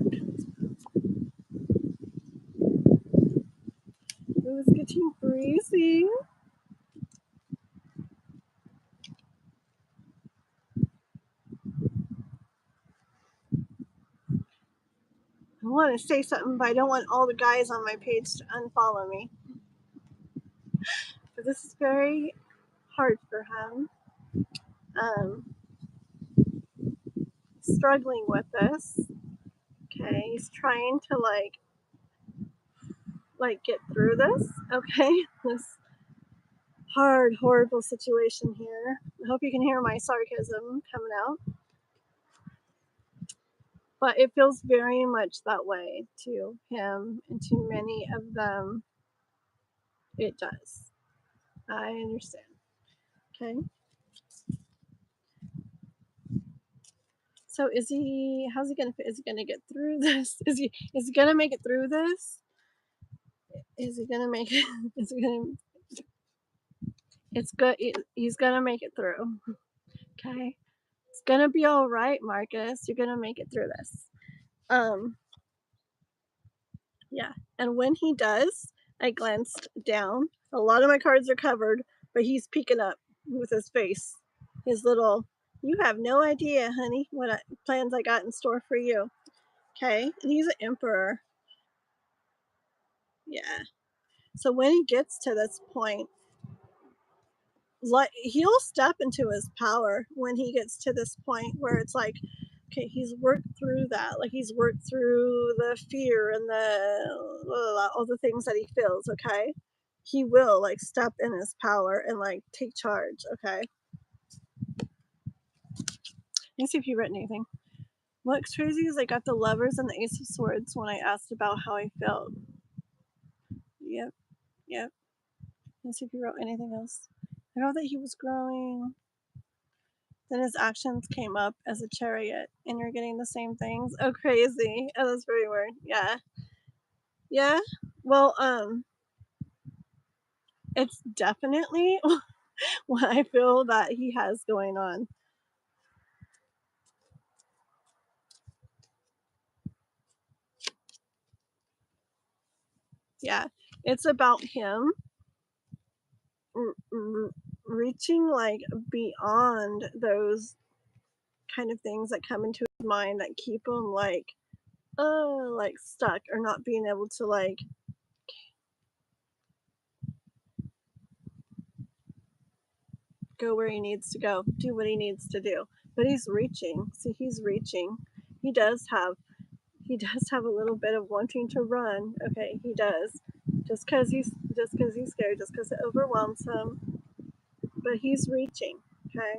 It was getting breezy. I want to say something, but I don't want all the guys on my page to unfollow me. But this is very hard for him. Struggling with this. Okay, he's trying to like get through this. Okay, this hard, horrible situation here. I hope you can hear my sarcasm coming out. But it feels very much that way to him and to many of them. It does. I understand. Okay. So is he? How's he gonna? Is he gonna get through this? Is he gonna make it through this? Is he gonna make it? Is he gonna? It's good. He's gonna make it through. Okay. It's gonna be all right, Marcus. You're gonna make it through this. Yeah. And when he does, I glanced down. A lot of my cards are covered, but he's peeking up with his face. His little, you have no idea, honey, what plans I got in store for you. Okay. And he's an emperor. Yeah. So when he gets to this point, like he'll step into his power when he gets to this point where it's like, okay, he's worked through that. Like he's worked through the fear and all the things that he feels. Okay, he will like step in his power and like take charge. Okay. Let me see if you've written anything. What's crazy is I got the Lovers and the Ace of Swords when I asked about how I felt. Yep. Let's see if you wrote anything else. I wrote that he was growing. Then his actions came up as a chariot, and you're getting the same things. Oh, crazy! Oh, that's very weird. Yeah. Well, it's definitely what I feel that he has going on. Yeah, it's about him reaching like beyond those kind of things that come into his mind that keep him like stuck or not being able to like go where he needs to go, do what he needs to do. But he's reaching. See, he's reaching. He does have a little bit of wanting to run. Okay, he does. Just because he's scared, just because it overwhelms him. But he's reaching. Okay.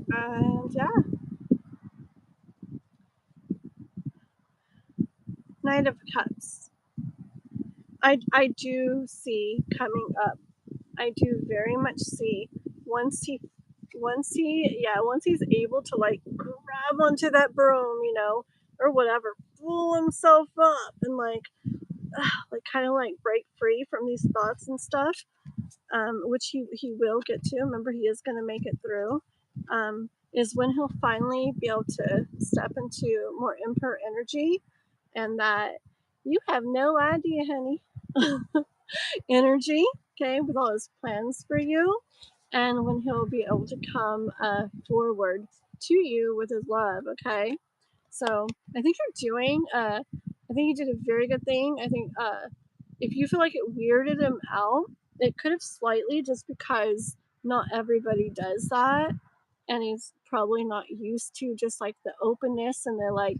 And yeah. Knight of Cups. I do see coming up. I do very much see once he's able to like grab onto that broom, or whatever, pull himself up and like like kind of like break free from these thoughts and stuff, which he will get to. Remember, he is going to make it through. Is when he'll finally be able to step into more emperor energy, and that you have no idea, honey, energy, okay, with all his plans for you, and when he'll be able to come forward to you with his love, okay? So I think you're doing, I think you did a very good thing. I think if you feel like it weirded him out, it could have slightly, just because not everybody does that, and he's probably not used to just like the openness, and they're like,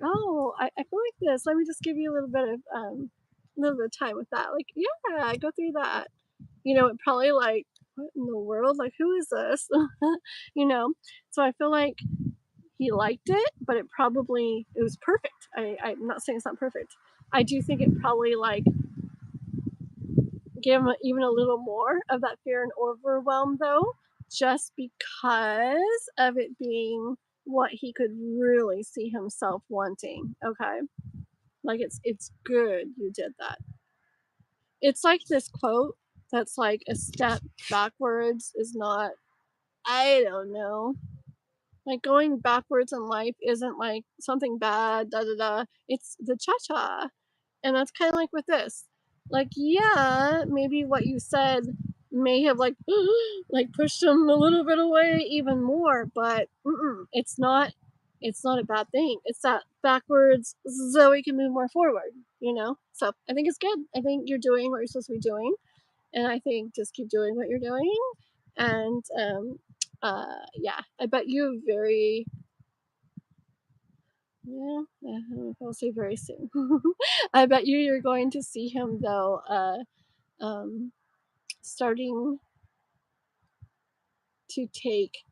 oh, I feel like this. Let me just give you a little bit of time with that. Like, yeah, go through that. You know, it probably like, what in the world? Like, who is this? You know? So I feel like he liked it, but it was perfect. I'm not saying it's not perfect. I do think it probably like gave him even a little more of that fear and overwhelm, though, just because of it being what he could really see himself wanting. Okay, like it's good you did that. It's like this quote that's like, a step backwards is not, I don't know, like going backwards in life isn't like something bad, da da da. It's the cha-cha. And that's kind of like with this. Like, yeah, maybe what you said may have like like pushed him a little bit away even more, but it's not a bad thing. It's that backwards so we can move more forward, you know? So I think it's good. I think you're doing what you're supposed to be doing. And I think just keep doing what you're doing. And yeah, I bet you very, yeah, I'll say very soon. I bet you're going to see him though, starting to take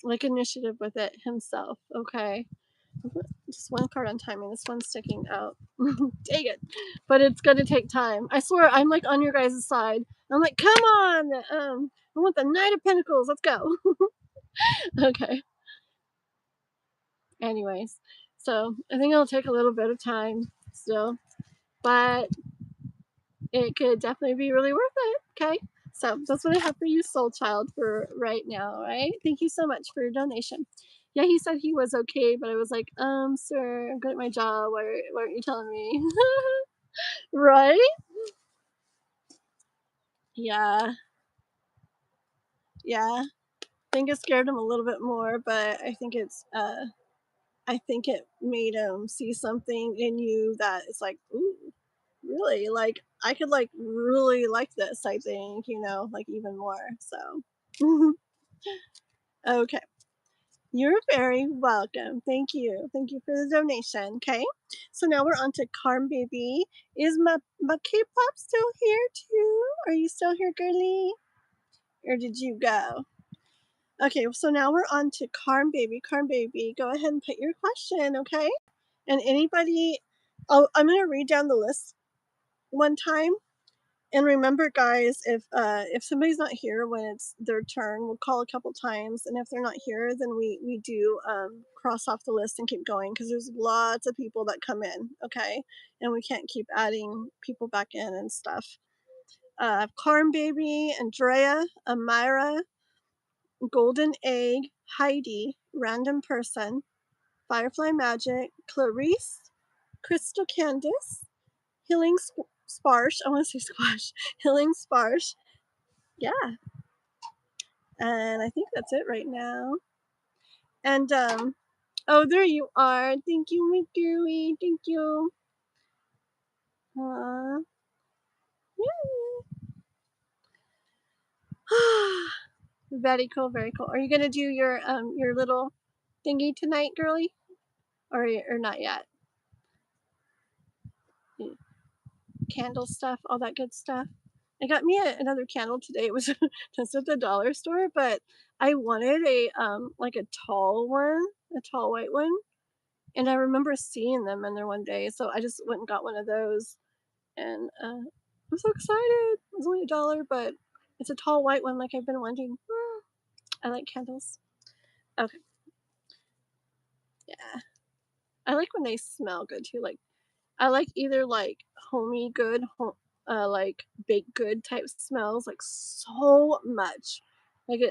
like initiative with it himself. Okay, just one card on timing. This one's sticking out. Dang it! But it's gonna take time. I swear, I'm like on your guys' side. I'm like, come on! I want the Knight of Pentacles. Let's go. Okay. Anyways, so I think it'll take a little bit of time still, but it could definitely be really worth it. Okay. So that's what I have for you, soul child, for right now. All right. Thank you so much for your donation. Yeah, he said he was okay, but I was like, sir, I'm good at my job. Why aren't you telling me? Right? Yeah. Yeah. I think it scared him a little bit more, but I think it made him see something in you that is like, ooh, really? Like, I could like really like this, I think, like even more. So okay. You're very welcome. Thank you. Thank you for the donation. Okay. So now we're on to Carm Baby. Is my K-pop still here too? Are you still here, girly? Or did you go? Okay, so now we're on to Carm Baby. Carm Baby, go ahead and put your question, okay? And anybody, I'm going to read down the list one time. And remember, guys, if somebody's not here when it's their turn, we'll call a couple times. And if they're not here, then we do cross off the list and keep going, because there's lots of people that come in, okay? And we can't keep adding people back in and stuff. Carm Baby, Andrea, Amira, Golden Egg, Heidi, Random Person, Firefly Magic, Clarice, Crystal Candice, Healing Sparsh. I want to say Squash. Healing Sparsh. Yeah. And I think that's it right now. And oh, there you are. Thank you, my girlie. Thank you. Yeah. Very cool. Very cool. Are you gonna do your little thingy tonight, girlie, or not yet? Candle stuff, all that good stuff. I got me another candle today. It was just at the dollar store, but I wanted a like a tall one, a tall white one, and I remember seeing them in there one day, so I just went and got one of those, and I'm so excited. It was only $1, but it's a tall white one like I've been wanting. I like candles. Okay. Yeah. I like when they smell good too. Like I like either like homey good, like baked good type smells like so much. Like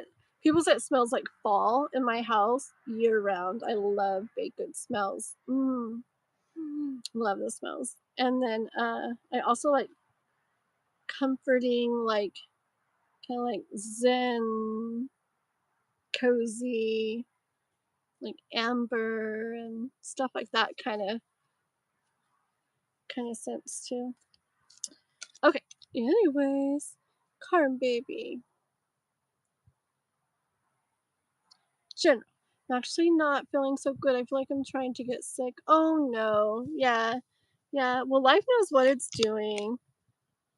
people say it smells like fall in my house year round. I love baked good smells. Love the smells. And then I also like comforting, like kind of like zen, cozy, like amber and stuff like that kind of sense too. Okay, anyways, Carm baby. General. I'm actually not feeling so good. I feel like I'm trying to get sick. Oh no. Yeah. Yeah. Well, life knows what it's doing.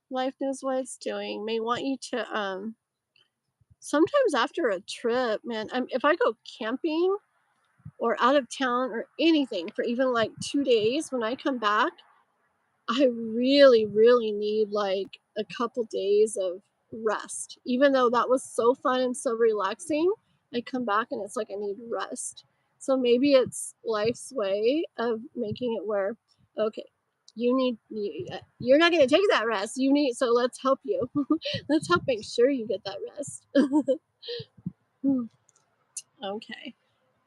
Life knows what it's doing. May want you to sometimes after a trip, man, if I go camping or out of town or anything for even like 2 days, when I come back, I really, really need like a couple days of rest. Even though that was so fun and so relaxing, I come back and it's like I need rest. So maybe it's life's way of making it where, okay, you're not going to take that rest. So let's help you. Let's help make sure you get that rest. Okay.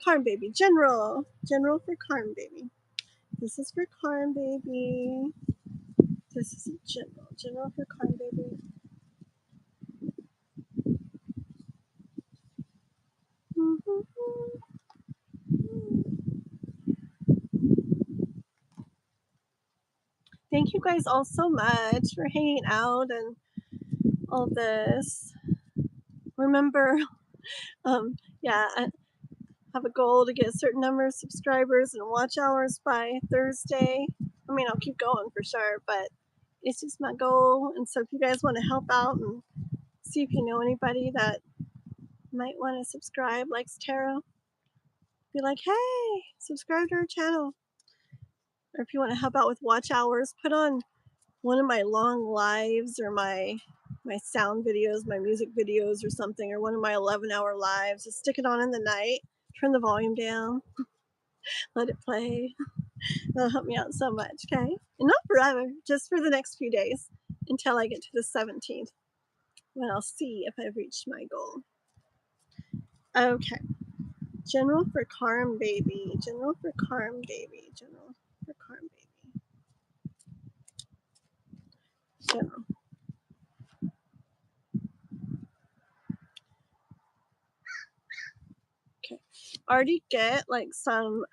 Carm baby, general for Carm baby. This is for Carm baby. This is general for Carm baby. Thank you guys all so much for hanging out and all this. Remember, yeah, I have a goal to get a certain number of subscribers and watch hours by Thursday. I mean, I'll keep going for sure, but it's just my goal. And so if you guys want to help out and see if you know anybody that might want to subscribe, likes tarot, be like, hey, subscribe to our channel. Or if you want to help out with watch hours, put on one of my long lives or my sound videos, my music videos or something, or one of my 11-hour lives. Just stick it on in the night, turn the volume down, let it play. That'll help me out so much, okay? And not forever, just for the next few days until I get to the 17th, when I'll see if I've reached my goal. Okay. General for Carm baby. General for Carm baby. General for Carm baby. General. Okay. Already get like some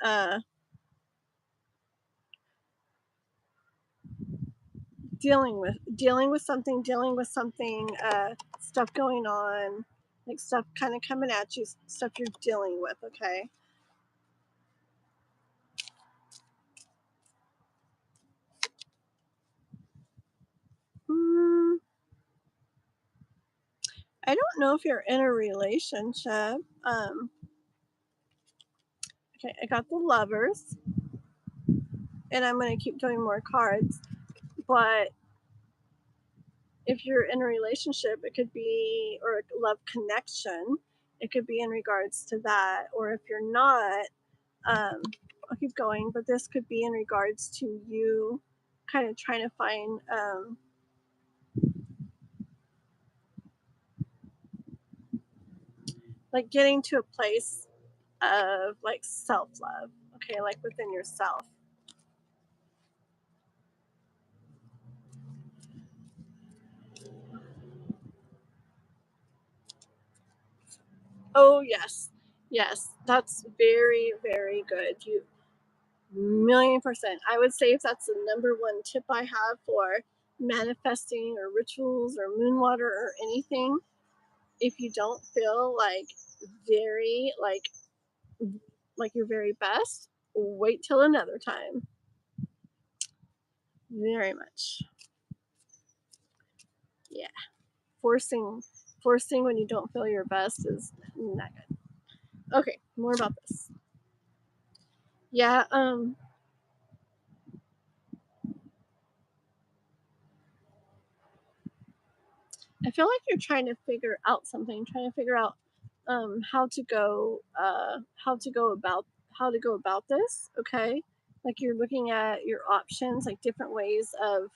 dealing with something, stuff going on, like stuff kind of coming at you, stuff you're dealing with, okay? I don't know if you're in a relationship. Okay, I got the Lovers, and I'm going to keep doing more cards, but if you're in a relationship, it could be, or a love connection, it could be in regards to that. Or if you're not, I'll keep going, but this could be in regards to you kind of trying to find like getting to a place of like self-love, okay, like within yourself. Oh yes, that's very, very good. You 1,000,000%. I would say if that's the number one tip I have for manifesting or rituals or moon water or anything, if you don't feel like very like your very best, wait till another time. Very much. Yeah. Forcing when you don't feel your best is not good. Okay, more about this. Yeah, I feel like you're trying to figure out something, trying to figure out how to go about this, okay? Like you're looking at your options, like different ways of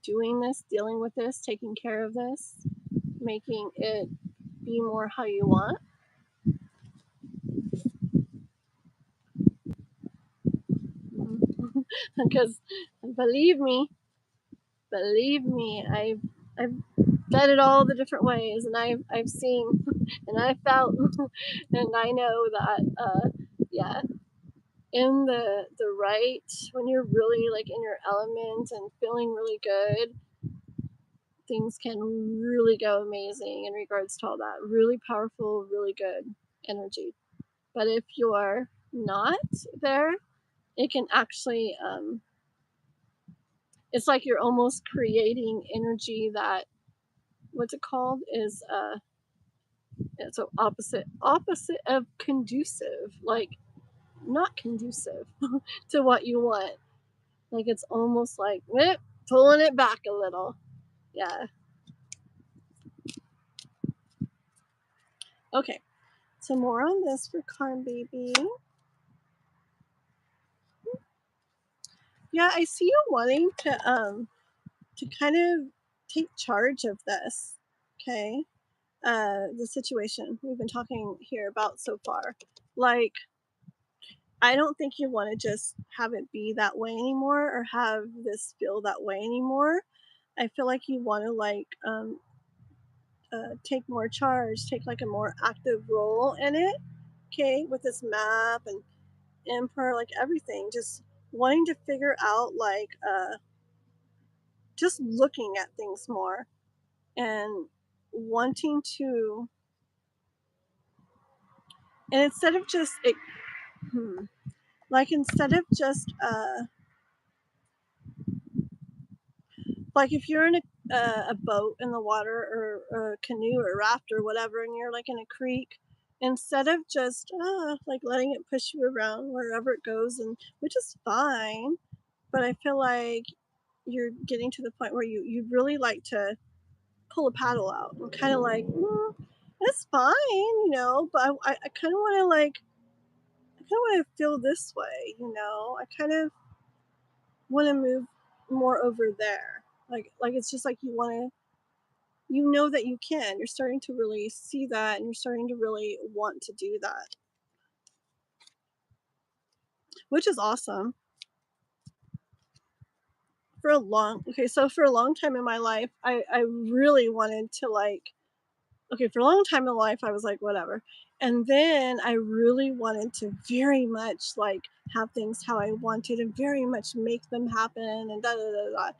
doing this, dealing with this, taking care of this, making it be more how you want. Because believe me, I've done it all the different ways, and I've seen, and I felt, and I know that yeah, in the right, when you're really like in your element and feeling really good, things can really go amazing in regards to all that. Really powerful, really good energy. But if you're not there, it can actually it's like you're almost creating energy that, what's it called, is it's an opposite of conducive, like not conducive to what you want. Like it's almost like pulling it back a little. Yeah. Okay. So more on this for Karm Baby. Yeah, I see you wanting to kind of take charge of this. Okay. The situation we've been talking here about so far. Like, I don't think you want to just have it be that way anymore, or have this feel that way anymore. I feel like you want to like take more charge, take like a more active role in it. Okay, with this map and emperor, like everything, just wanting to figure out like just looking at things more and wanting to, and instead of just like instead of just like if you're in a boat in the water, or a canoe or a raft or whatever, and you're like in a creek, instead of just like letting it push you around wherever it goes, and which is fine, but I feel like you're getting to the point where you really like to pull a paddle out and kind of like it's fine, but I kind of want to like, I kind of want to feel this way, I kind of want to move more over there, like it's just like you want to, that you can, you're starting to really see that, and you're starting to really want to do that, which is awesome. For a long time in my life, I really wanted to like, for a long time in life, I was like, whatever. And then I really wanted to very much like have things how I wanted and very much make them happen and da da da da.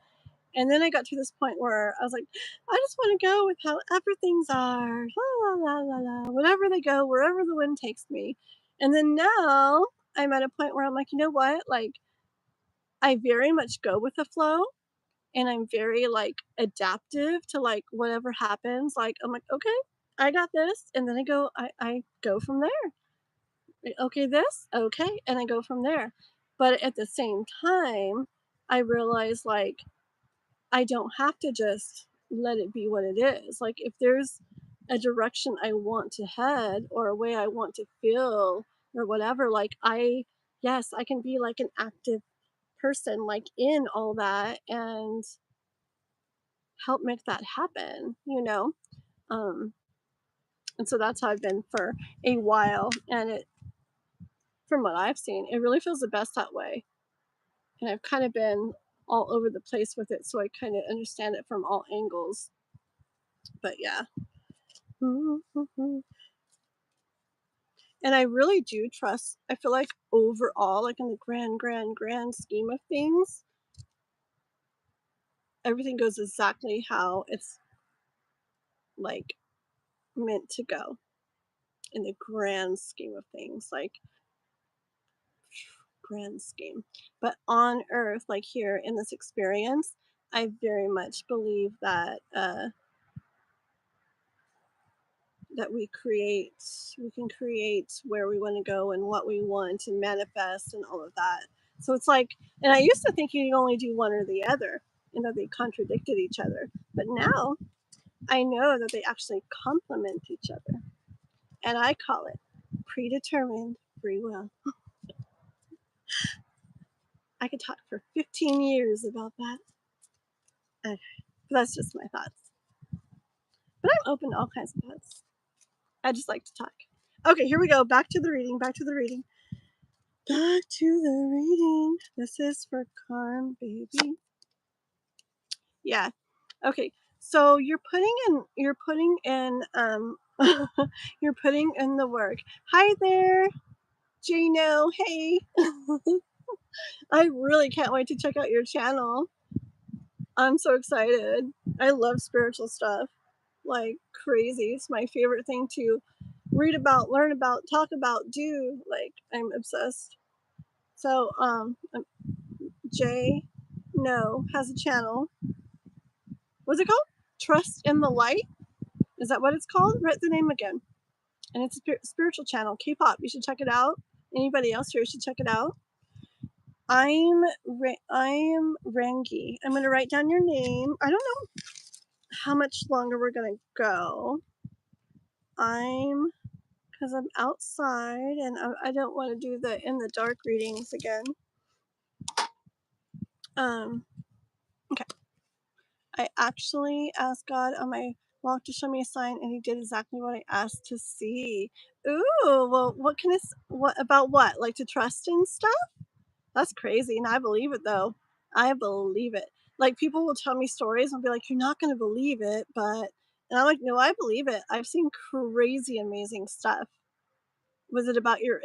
And then I got to this point where I was like, I just want to go with however things are, la la la la la, wherever they go, wherever the wind takes me. And then now I'm at a point where I'm like, you know what? Like, I very much go with the flow, and I'm very like adaptive to like whatever happens. Like I'm like, okay, I got this, and then I go from there. Okay, this, okay, and I go from there. But at the same time, I realize like I don't have to just let it be what it is. Like if there's a direction I want to head, or a way I want to feel, or whatever, like yes, I can be like an active person like in all that and help make that happen, and so that's how I've been for a while, and it, from what I've seen, it really feels the best that way, and I've kind of been all over the place with it, so I kind of understand it from all angles, but yeah. And I really do trust, I feel like overall, like in the grand scheme of things, everything goes exactly how it's like meant to go in the grand scheme of things, like grand scheme. But on earth, like here in this experience, I very much believe that that we can create where we want to go and what we want to manifest and all of that. So it's like, and I used to think you could only do one or the other, they contradicted each other. But now I know that they actually complement each other. And I call it predetermined free will. I could talk for 15 years about that. Okay, but that's just my thoughts. But I'm open to all kinds of thoughts. I just like to talk. Okay, here we go. Back to the reading. Back to the reading. Back to the reading. This is for Carm, baby. Yeah. Okay. So you're putting in you're putting in the work. Hi there, Jano. Hey. I really can't wait to check out your channel. I'm so excited. I love spiritual stuff like crazy. It's my favorite thing to read about, learn about, talk about, do. Like, I'm obsessed. So Jay has a channel. What's it called? Trust in the Light? Is that what it's called? Write the name again. And it's a spiritual channel, K-pop. You should check it out. Anybody else here should check it out. I'm Rangi. I'm gonna write down your name. I don't know how much longer we're gonna go. Because I'm outside and I don't want to do the in the dark readings again. Okay. I actually asked God on my walk to show me a sign, and He did exactly what I asked to see. Ooh, well, what about what? Like to trust in stuff? That's crazy, and I believe it though. I believe it. Like people will tell me stories and be like, "You're not gonna believe it," and I'm like, "No, I believe it. I've seen crazy, amazing stuff." Was it about your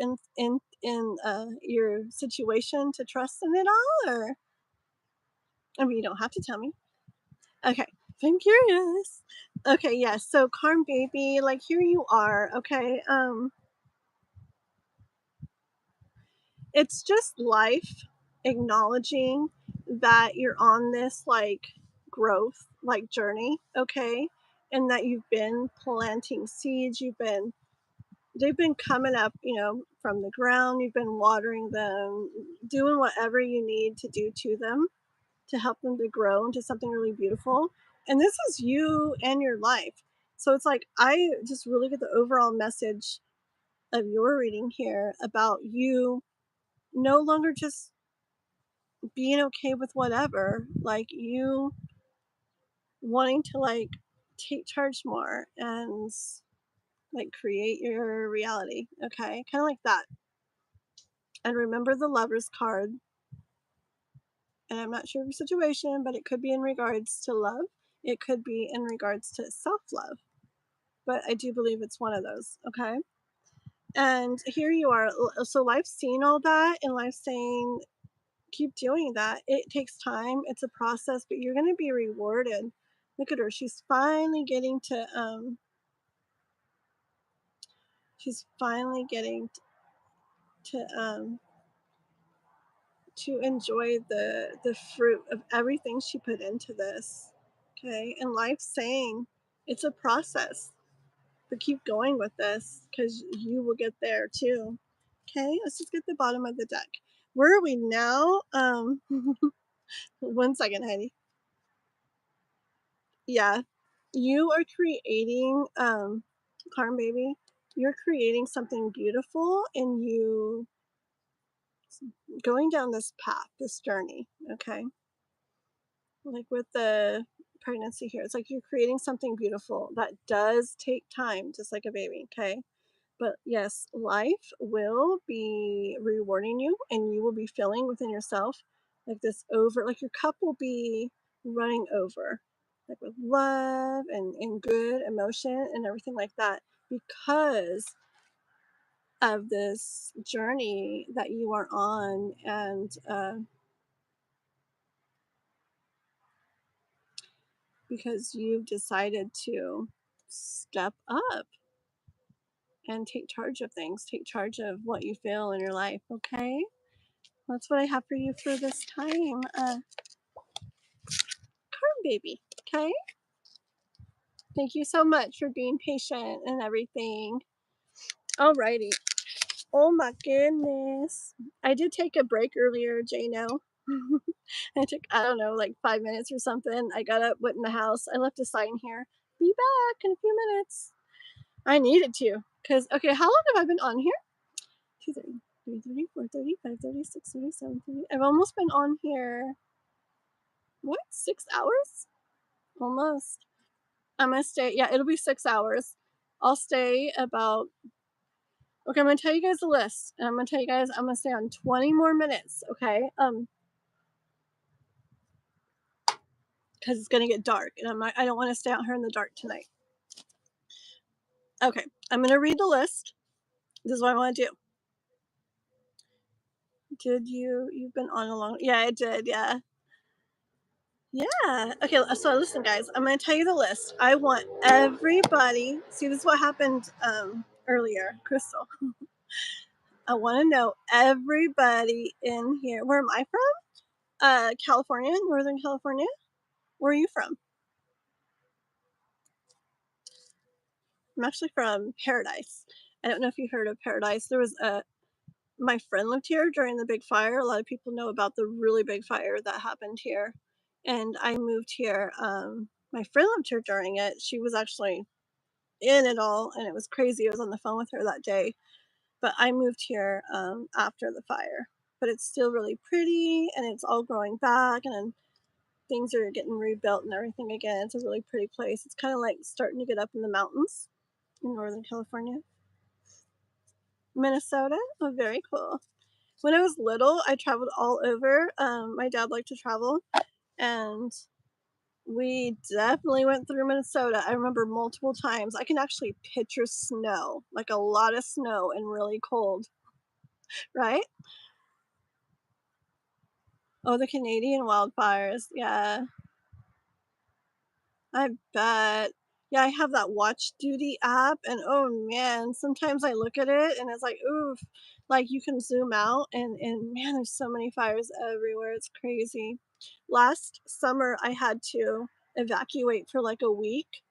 your situation to trust in it all, or I mean, you don't have to tell me. Okay, I'm curious. Okay, yes. So, Carm baby, like here you are. Okay, it's just life acknowledging that you're on this like growth like journey, okay, and that you've been planting seeds. They've been coming up, from the ground. You've been watering them, doing whatever you need to do to them to help them to grow into something really beautiful. And this is you and your life. So it's like, I just really get the overall message of your reading here about you no longer just being okay with whatever, like you wanting to like take charge more and like create your reality. Okay. Kind of like that. And remember the Lover's card. And I'm not sure of your situation, but it could be in regards to love. It could be in regards to self-love. But I do believe it's one of those, okay? And here you are. So life's seen all that, and life's saying, keep doing that. It takes time. It's a process, but you're going to be rewarded. Look at her. She's finally getting to to to enjoy the fruit of everything she put into this. Okay? And life's saying it's a process, but keep going with this because you will get there too. Okay, let's just get the bottom of the deck. Where are we now? 1 second, Heidi. Yeah, you are creating, Carm baby, you're creating something beautiful, and you going down this path, this journey, okay? Like with the pregnancy here, it's like you're creating something beautiful that does take time, just like a baby, okay? But yes, life will be rewarding you, and you will be feeling within yourself like this like your cup will be running over, like with love and good emotion and everything like that, because of this journey that you are on. And because you've decided to step up and take charge of things, take charge of what you feel in your life, okay? That's what I have for you for this time, Carm baby, okay? Thank you so much for being patient and everything. Alrighty. Oh my goodness. I did take a break earlier, Jano. I took, I don't know, like 5 minutes or something. I got up, went in the house. I left a sign here. Be back in a few minutes. I needed to. Because, okay, how long have I been on here? 2 3. 3:30, 4:30, 5:30, 6:30, 7:30. I've almost been on here. What? 6 hours? Almost. I'm gonna stay. Yeah, it'll be 6 hours. I'll stay about. Okay, I'm gonna tell you guys the list, and I'm gonna tell you guys I'm gonna stay on 20 more minutes. Okay. Because it's gonna get dark, and I don't want to stay out here in the dark tonight. Okay, I'm gonna read the list. This is what I want to do. Did you've been on a long? Yeah, I did. Yeah. Yeah. Okay, so listen, guys. I'm gonna tell you the list. I want everybody. See, this is what happened earlier, Crystal. I want to know everybody in here. Where am I from? California, Northern California. Where are you from? I'm actually from Paradise. I don't know if you heard of Paradise. There was my friend lived here during the big fire. A lot of people know about the really big fire that happened here, and I moved here. My friend lived here during it. She was actually in it all, and it was crazy. I was on the phone with her that day, but I moved here after the fire. But it's still really pretty, and it's all growing back, and things are getting rebuilt and everything again. It's a really pretty place. It's kind of like starting to get up in the mountains in Northern California. Minnesota? Oh, very cool. When I was little, I traveled all over. My dad liked to travel, and we definitely went through Minnesota. I remember multiple times. I can actually picture snow, like a lot of snow and really cold, right? Oh, the Canadian wildfires. Yeah, I bet. Yeah, I have that Watch Duty app, and oh man, sometimes I look at it and it's like, oof, like you can zoom out, and man, there's so many fires everywhere. It's crazy. Last summer, I had to evacuate for like a week.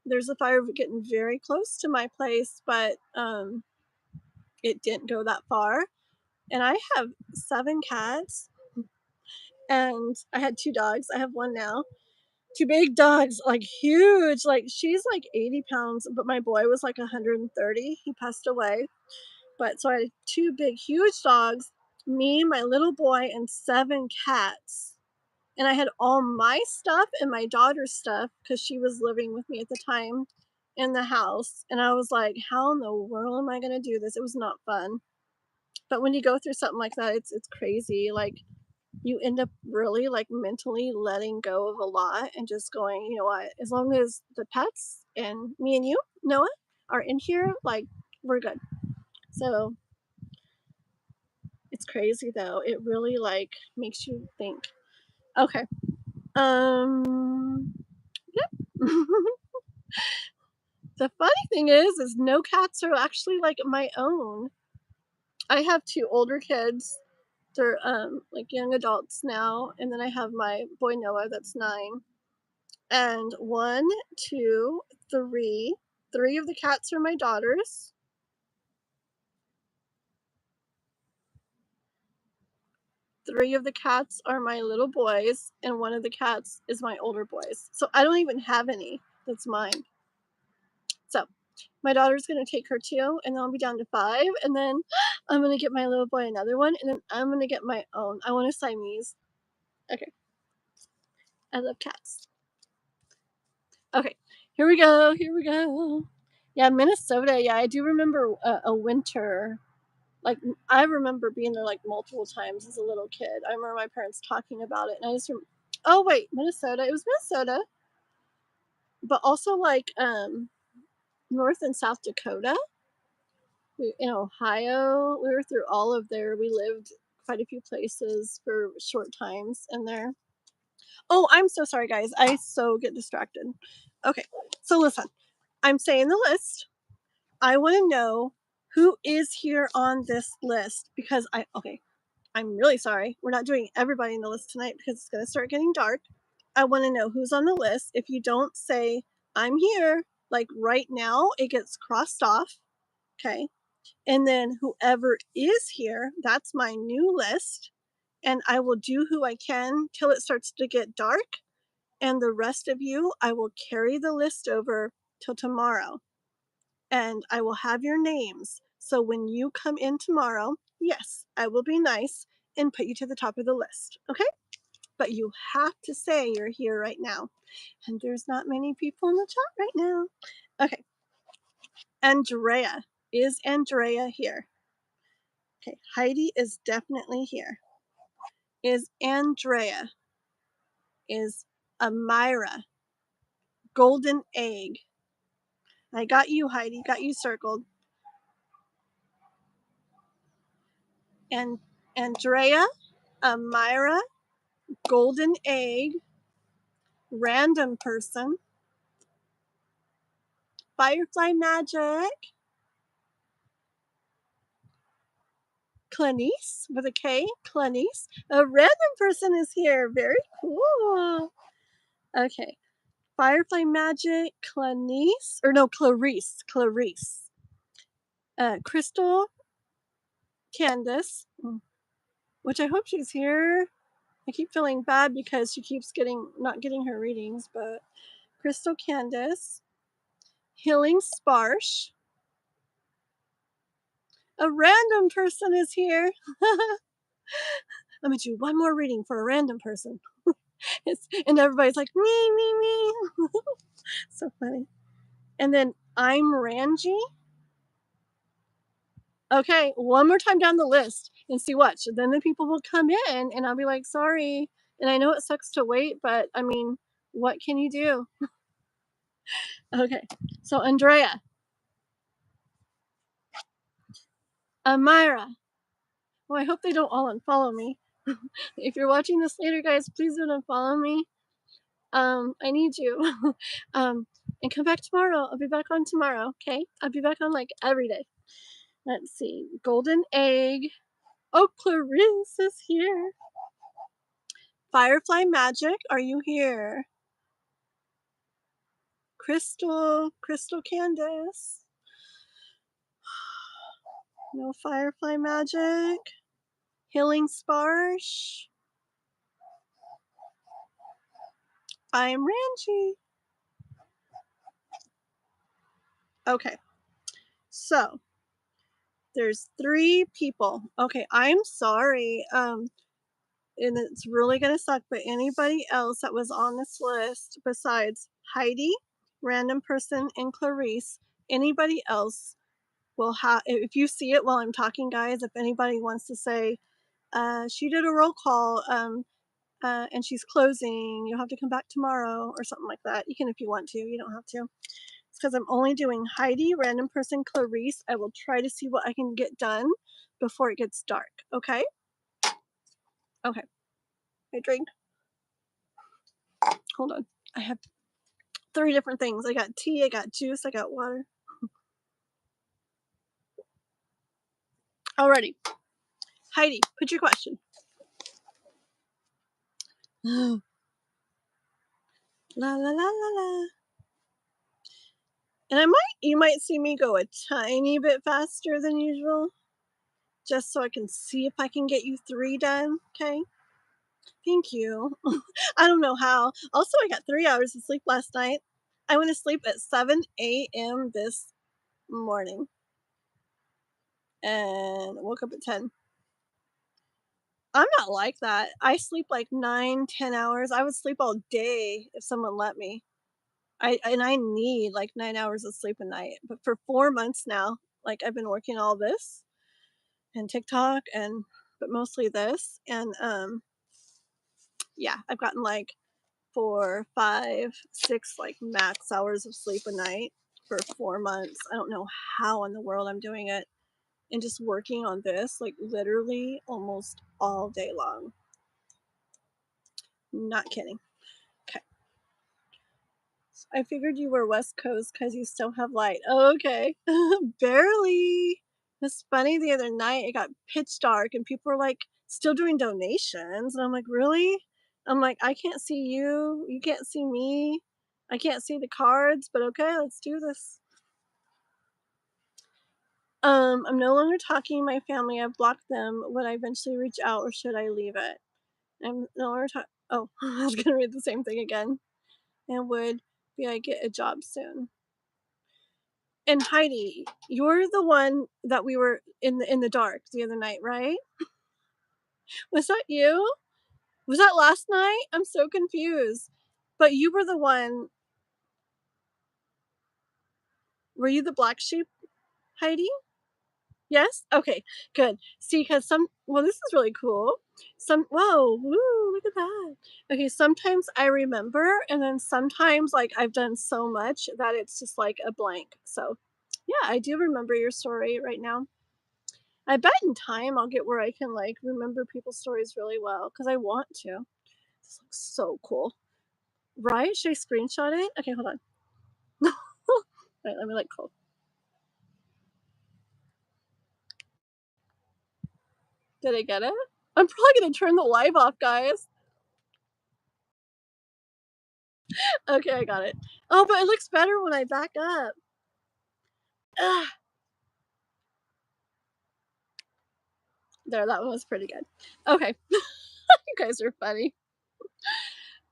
There's a fire getting very close to my place, but it didn't go that far. And I have 7 cats, and I had 2 dogs. I have 1 now. 2 big dogs, like huge. Like she's like 80 pounds, but my boy was like 130. He passed away. But so I had 2 big, huge dogs, me, my little boy, and 7 cats. And I had all my stuff and my daughter's stuff because she was living with me at the time in the house. And I was like, how in the world am I going to do this? It was not fun. But when you go through something like that, it's crazy. Like you end up really like mentally letting go of a lot and just going, you know what, as long as the pets and me and you, Noah, are in here, like we're good. So it's crazy though. It really like makes you think. Okay. Yep. The funny thing is no cats are actually like my own. I have 2 older kids. They're like young adults now, and then I have my boy Noah that's 9. And 1, 2, 3. 3 of the cats are my daughters. 3 of the cats are my little boys, and 1 of the cats is my older boys. So I don't even have any that's mine. So my daughter's gonna take her 2, and then I'll be down to 5, and then I'm gonna get my little boy another one, and then I'm gonna get my own. I want a Siamese. Okay. I love cats. Okay, here we go. Here we go. Yeah, Minnesota. Yeah, I do remember a winter. Like I remember being there like multiple times as a little kid. I remember my parents talking about it, and I just oh wait, Minnesota. It was Minnesota, but also like North and South Dakota. In Ohio, we were through all of there. We lived quite a few places for short times in there. Oh, I'm so sorry, guys. I so get distracted. Okay, so listen. I'm saying the list. I want to know who is here on this list because I'm really sorry. We're not doing everybody in the list tonight because it's going to start getting dark. I want to know who's on the list. If you don't say I'm here, like right now, it gets crossed off. Okay. And then whoever is here, that's my new list. And I will do who I can till it starts to get dark. And the rest of you, I will carry the list over till tomorrow. And I will have your names. So when you come in tomorrow, Yes, I will be nice and put you to the top of the list, okay? But you have to say you're here right now. And there's not many people in the chat right now. Okay. Andrea. Is Andrea here? Okay. Heidi is definitely here. Is Andrea? Is Amira? Golden egg. I got you, Heidi. Got you circled. And Andrea, Amira, golden egg, random person, firefly magic, Clanice with a K, Clanice. A random person is here. Very cool. Okay. Firefly magic, Clanice, or no, Clarice. Crystal, Candace, which I hope she's here. I keep feeling bad because she keeps not getting her readings, but Crystal Candace, Healing Sparsh, a random person is here. I'm gonna do one more reading for a random person. And everybody's like, me. So funny. And then I'm Ranji. Okay, one more time down the list and see what. So then the people will come in and I'll be like, sorry. And I know it sucks to wait, but I mean, what can you do? Okay, so Andrea, Amira. Well, I hope they don't all unfollow me. If you're watching this later, guys, please don't unfollow me. I need you. And come back tomorrow. I'll be back on tomorrow, okay? I'll be back on like every day. Let's see. Golden egg. Oh, Clarice is here. Firefly magic, are you here? Crystal Candace. No firefly magic. Healing Sparsh. I'm Ranji. Okay. So, there's 3 people. Okay, I'm sorry. And it's really gonna suck, but anybody else that was on this list besides Heidi, random person, and Clarice, anybody else will have, if you see it while I'm talking, guys, if anybody wants to say, she did a roll call, and she's closing, you'll have to come back tomorrow, or something like that. You can if you want to, you don't have to. It's because I'm only doing Heidi, random person, Clarice. I will try to see what I can get done before it gets dark, okay? Okay. I drink. Hold on. I have 3 different things. I got tea, I got juice, I got water. Alrighty. Heidi, put your question. La la la la la. And you might see me go a tiny bit faster than usual, just so I can see if I can get you 3 done, okay? Thank you. I don't know how. Also, I got 3 hours of sleep last night. I went to sleep at 7 a.m. this morning and woke up at 10. I'm not like that. I sleep like 9, 10 hours. I would sleep all day if someone let me. I need like 9 hours of sleep a night. But for 4 months now, like I've been working all this and TikTok but mostly this. And yeah, I've gotten like 4, 5, 6 like max hours of sleep a night for 4 months. I don't know how in the world I'm doing it. And just working on this like literally almost all day long. Not kidding. Okay. I figured you were West Coast because you still have light. Oh, okay. Barely. It's funny, the other night it got pitch dark and people were like still doing donations. And I'm like, really? I'm like, I can't see you. You can't see me. I can't see the cards, but okay, let's do this. I'm no longer talking to my family. I've blocked them. Would I eventually reach out or should I leave it? I'm no longer talking. Oh, I was gonna read the same thing again. And would I get a job soon? And Heidi, you're the one that we were in the dark the other night, right? Was that you? Was that last night? I'm so confused. But you were the one. Were you the black sheep, Heidi? Yes? Okay, good. See, because well, this is really cool. Whoa, woo, look at that. Okay, sometimes I remember, and then sometimes, like, I've done so much that it's just like a blank. So, yeah, I do remember your story right now. I bet in time I'll get where I can, like, remember people's stories really well because I want to. This looks so cool. Right? Should I screenshot it? Okay, hold on. Wait, let me, like, cool. Did I get it? I'm probably gonna turn the live off, guys. Okay, I got it. Oh, but it looks better when I back up. Ugh. There, that one was pretty good. Okay. You guys are funny.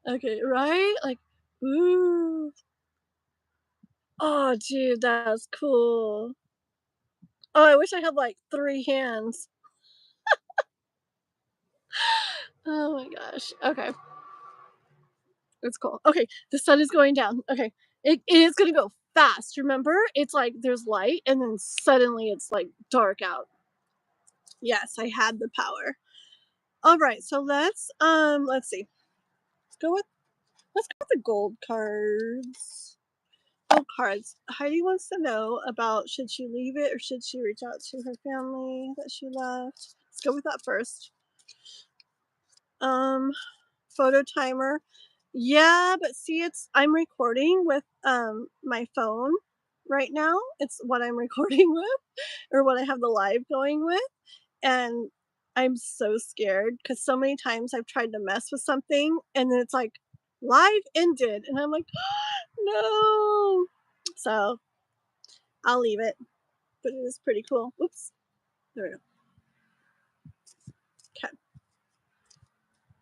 Okay, right? Like, ooh. Oh, dude, that's cool. Oh, I wish I had like 3 hands. Oh my gosh. Okay. It's cool. Okay, the sun is going down. Okay. It is gonna go fast. Remember? It's like there's light and then suddenly it's like dark out. Yes, I had the power. All right, so let's see. Go with let's go with the gold cards. Gold cards. Heidi wants to know about should she leave it or should she reach out to her family that she left. Let's go with that first. Photo timer. Yeah, but see, I'm recording with my phone right now. It's what I'm recording with, or what I have the live going with, and I'm so scared because so many times I've tried to mess with something and then it's like live ended, and I'm like, no. So I'll leave it, but it is pretty cool. Oops, there we go. Okay,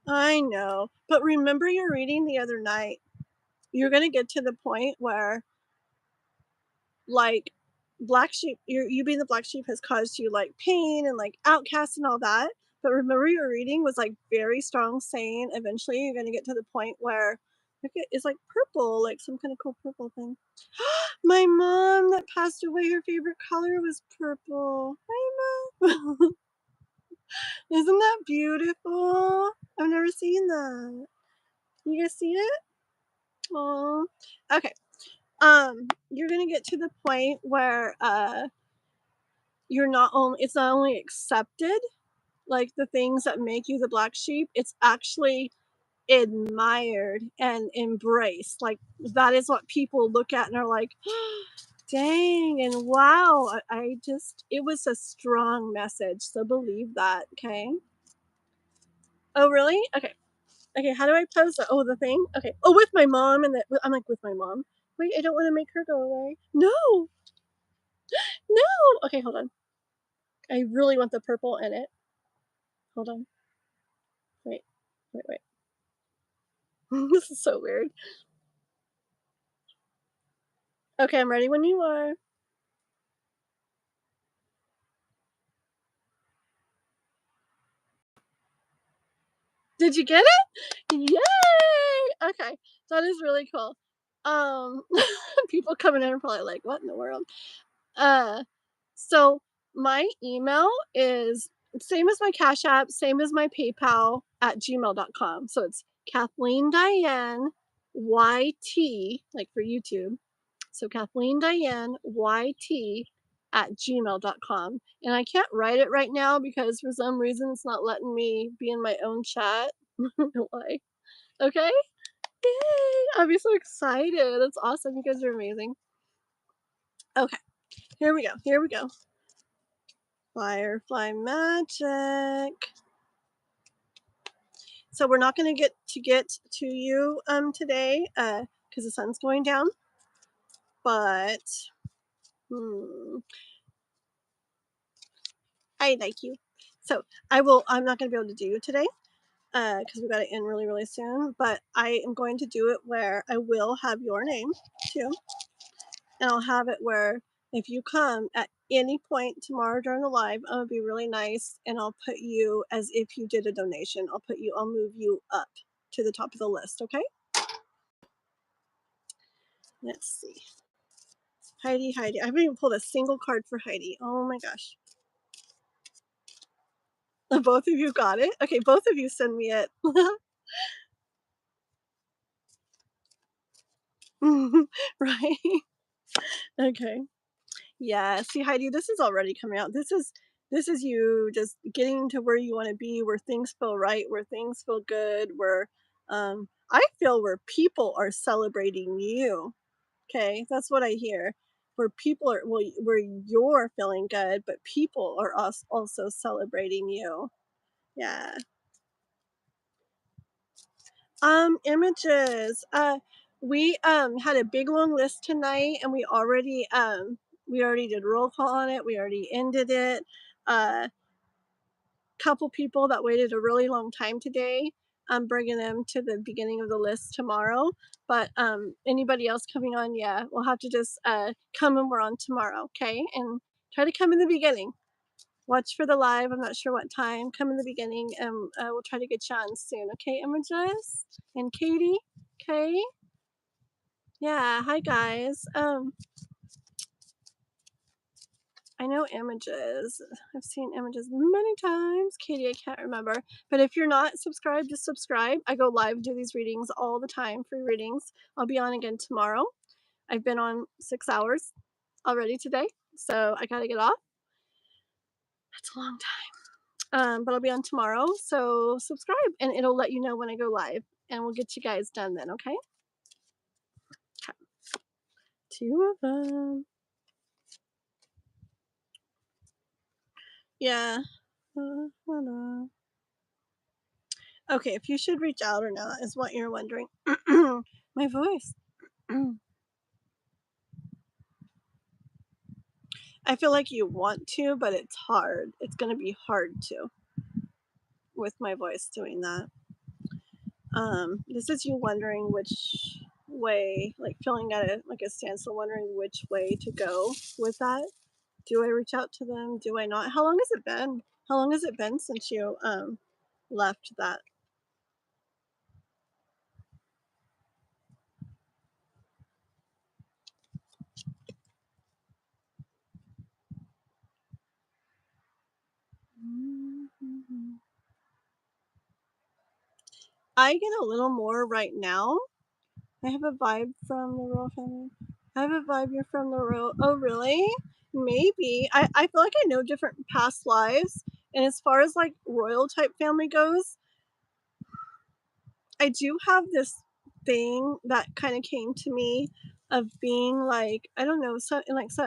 I know, but remember your reading the other night. You're gonna get to the point where, like, black sheep, you being the black sheep has caused you like pain and like outcast and all that. But remember your reading was like very strong saying eventually you're gonna get to the point where it's like purple, like some kind of cool purple thing. My mom that passed away, her favorite color was purple. Hi, Mom. Isn't that beautiful? I've never seen that. You guys see it? Oh, okay. You're gonna get to the point where it's not only accepted, like the things that make you the black sheep, it's actually admired and embraced. Like that is what people look at and are like, dang, and wow. It was a strong message. So believe that, okay? Oh, really? Okay. Okay, how do I pose it? Oh, the thing? Okay. Oh, with my mom, and I'm like, with my mom. Wait, I don't want to make her go away. No, no. Okay, hold on. I really want the purple in it. Hold on. Wait, wait. This is so weird. Okay, I'm ready when you are. Did you get it? Yay! Okay, that is really cool. Um, people coming in are probably like, "What in the world?" Uh, so my email is same as my Cash App, same as my PayPal at gmail.com. So it's kathleendianeYT, like for YouTube. So kathleendianeYT at gmail.com. And I can't write it right now because for some reason it's not letting me be in my own chat. I don't know why. Okay? Yay! I'll be so excited. That's awesome. You guys are amazing. Okay, here we go. Here we go. Firefly magic. So we're not going to get to you today because the sun's going down. But I like you. So I'm not going to be able to do you today because we got to end really, really soon. But I am going to do it where I will have your name too. And I'll have it where If you come at any point tomorrow during the live, I'm gonna be really nice and I'll put you as if you did a donation. I'll move you up to the top of the list, okay? Let's see. Heidi. I haven't even pulled a single card for Heidi. Oh my gosh. Both of you got it? Okay, both of you send me it. Right? Okay. Yeah, see, Heidi, this is already coming out. This is you just getting to where you want to be, where things feel right, where things feel good, where I feel where people are celebrating you. Okay, that's what I hear. Where people are, well, where you're feeling good, but people are also celebrating you. Yeah. Images. We had a big long list tonight, and we already did roll call on it. We already ended it. Couple people that waited a really long time today. I'm bringing them to the beginning of the list tomorrow. But anybody else coming on, yeah, we'll have to just come when we're on tomorrow, okay? And try to come in the beginning. Watch for the live. I'm not sure what time. Come in the beginning, and we'll try to get you on soon, okay, Images? And Katie, okay? Yeah, hi guys. I know Images. I've seen Images many times. Katie, I can't remember. But if you're not subscribed, just subscribe. I go live, do these readings all the time, free readings. I'll be on again tomorrow. I've been on 6 hours already today, so I gotta get off. That's a long time. But I'll be on tomorrow, so subscribe, and it'll let you know when I go live, and we'll get you guys done then, okay? 2 of them. Yeah. Okay, if you should reach out or not is what you're wondering. My voice. I feel like you want to, but it's hard. It's going to be hard to with my voice doing that. This is you wondering which way, like feeling at it like a standstill, wondering which way to go with that. Do I reach out to them? Do I not? How long has it been? How long has it been since you left that? I get a little more right now. I have a vibe from the royal family. I have a vibe you're from the royal. Oh, really? Maybe. I feel like I know different past lives. And as far as like royal type family goes, I do have this thing that kind of came to me of being like, I don't know,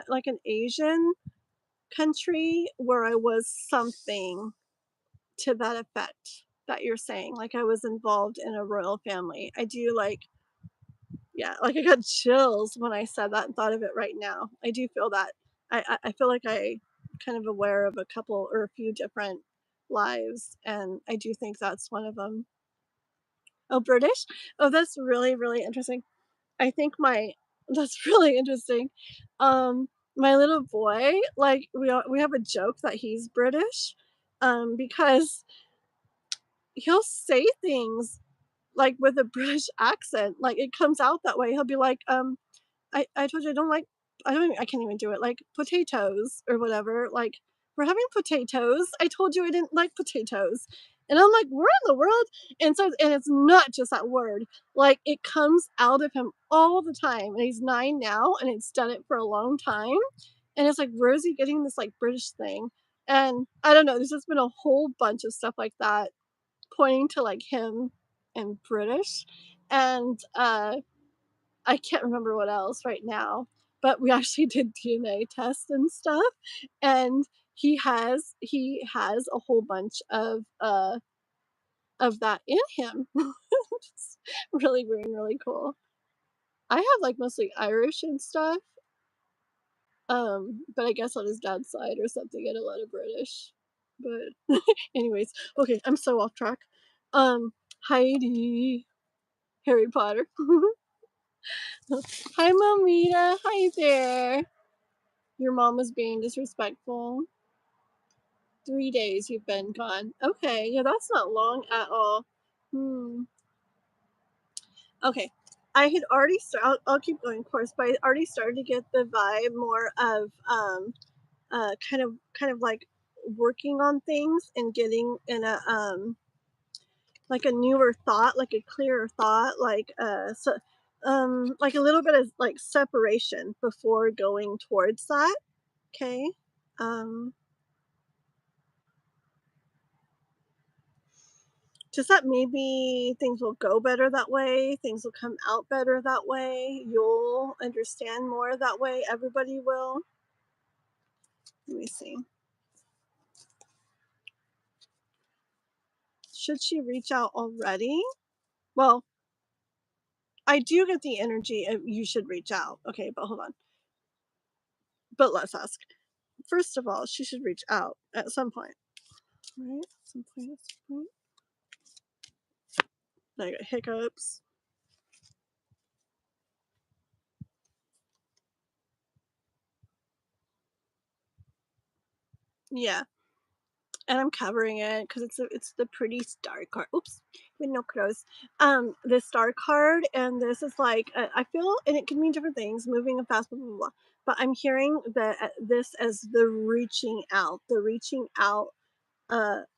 like an Asian country where I was something to that effect that you're saying. Like I was involved in a royal family. I do like, yeah, like I got chills when I said that and thought of it right now. I do feel that. I feel like I kind of aware of a couple or a few different lives, and I do think that's one of them. Oh, British? Oh, that's really, really interesting. I think that's really interesting. My little boy, like we have a joke that he's British, because he'll say things like with a British accent, like it comes out that way. He'll be like, I told you I can't even do it, like potatoes or whatever. Like, we're having potatoes. I told you I didn't like potatoes. And I'm like, where in the world? And it's not just that word. Like, it comes out of him all the time. And he's 9 now, and it's done it for a long time. And it's like, where is he getting this like British thing? And I don't know, there's just been a whole bunch of stuff like that pointing to like him and British. And I can't remember what else right now, but we actually did DNA tests and stuff, and he has a whole bunch of that in him. It's really weird and really cool. I have like mostly Irish and stuff, but I guess on his dad's side or something, and a lot of British. But anyways, okay, I'm so off track. Heidi, Harry Potter. Hi, Mamita. Hi there. Your mom was being disrespectful. 3 days you've been gone. Okay, yeah, that's not long at all. Okay. I had already started, I'll keep going, of course, but I already started to get the vibe more of kind of like working on things and getting in a like a newer thought, like a clearer thought, like like a little bit of like separation before going towards that. Okay. Just that maybe things will go better that way, things will come out better that way, you'll understand more that way, everybody will. Let me see. Should she reach out already? Well, I do get the energy of you should reach out. Okay, but hold on. But let's ask. First of all, she should reach out at some point. Right? Some point. I got hiccups. Yeah. And I'm covering it because it's the pretty star card. Oops, with no crows. The star card, and this is like I feel, and it can mean different things, moving and fast, blah blah blah. But I'm hearing that this as the reaching out. The reaching out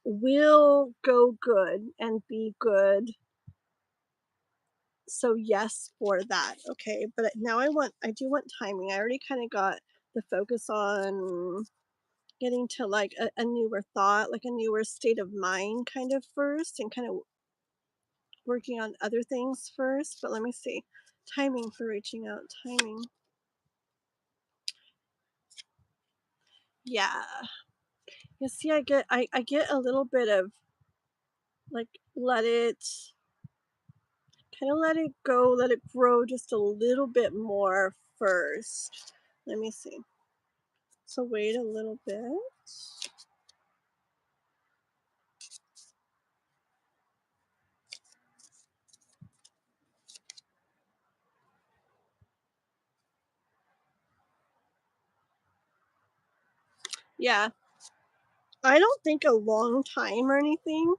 will go good and be good. So yes for that. Okay, but now I do want timing. I already kind of got the focus on getting to like a newer thought, like a newer state of mind kind of first, and kind of working on other things first. But let me see. Timing for reaching out. Timing. Yeah. You see, I get a little bit of like let it go, let it grow just a little bit more first. Let me see. So wait a little bit. Yeah. I don't think a long time or anything.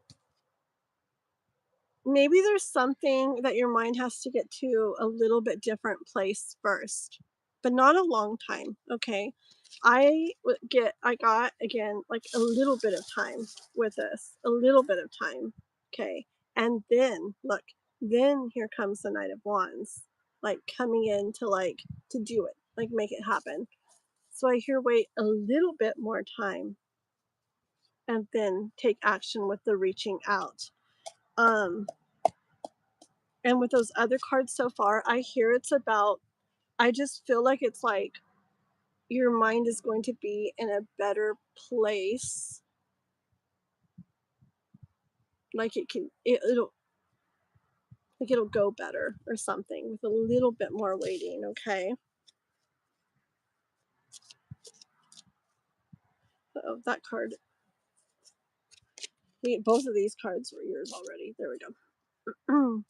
Maybe there's something that your mind has to get to a little bit different place first, but not a long time. Okay. I got again like a little bit of time with this, a little bit of time. Okay. And then look, then here comes the Knight of Wands, like coming in to like to do it, like make it happen. So I hear wait a little bit more time and then take action with the reaching out. And with those other cards so far, I hear it's about, I just feel like it's like your mind is going to be in a better place. Like it'll like it'll go better or something with a little bit more waiting, okay? Oh, that card. Both of these cards were yours already. There we go.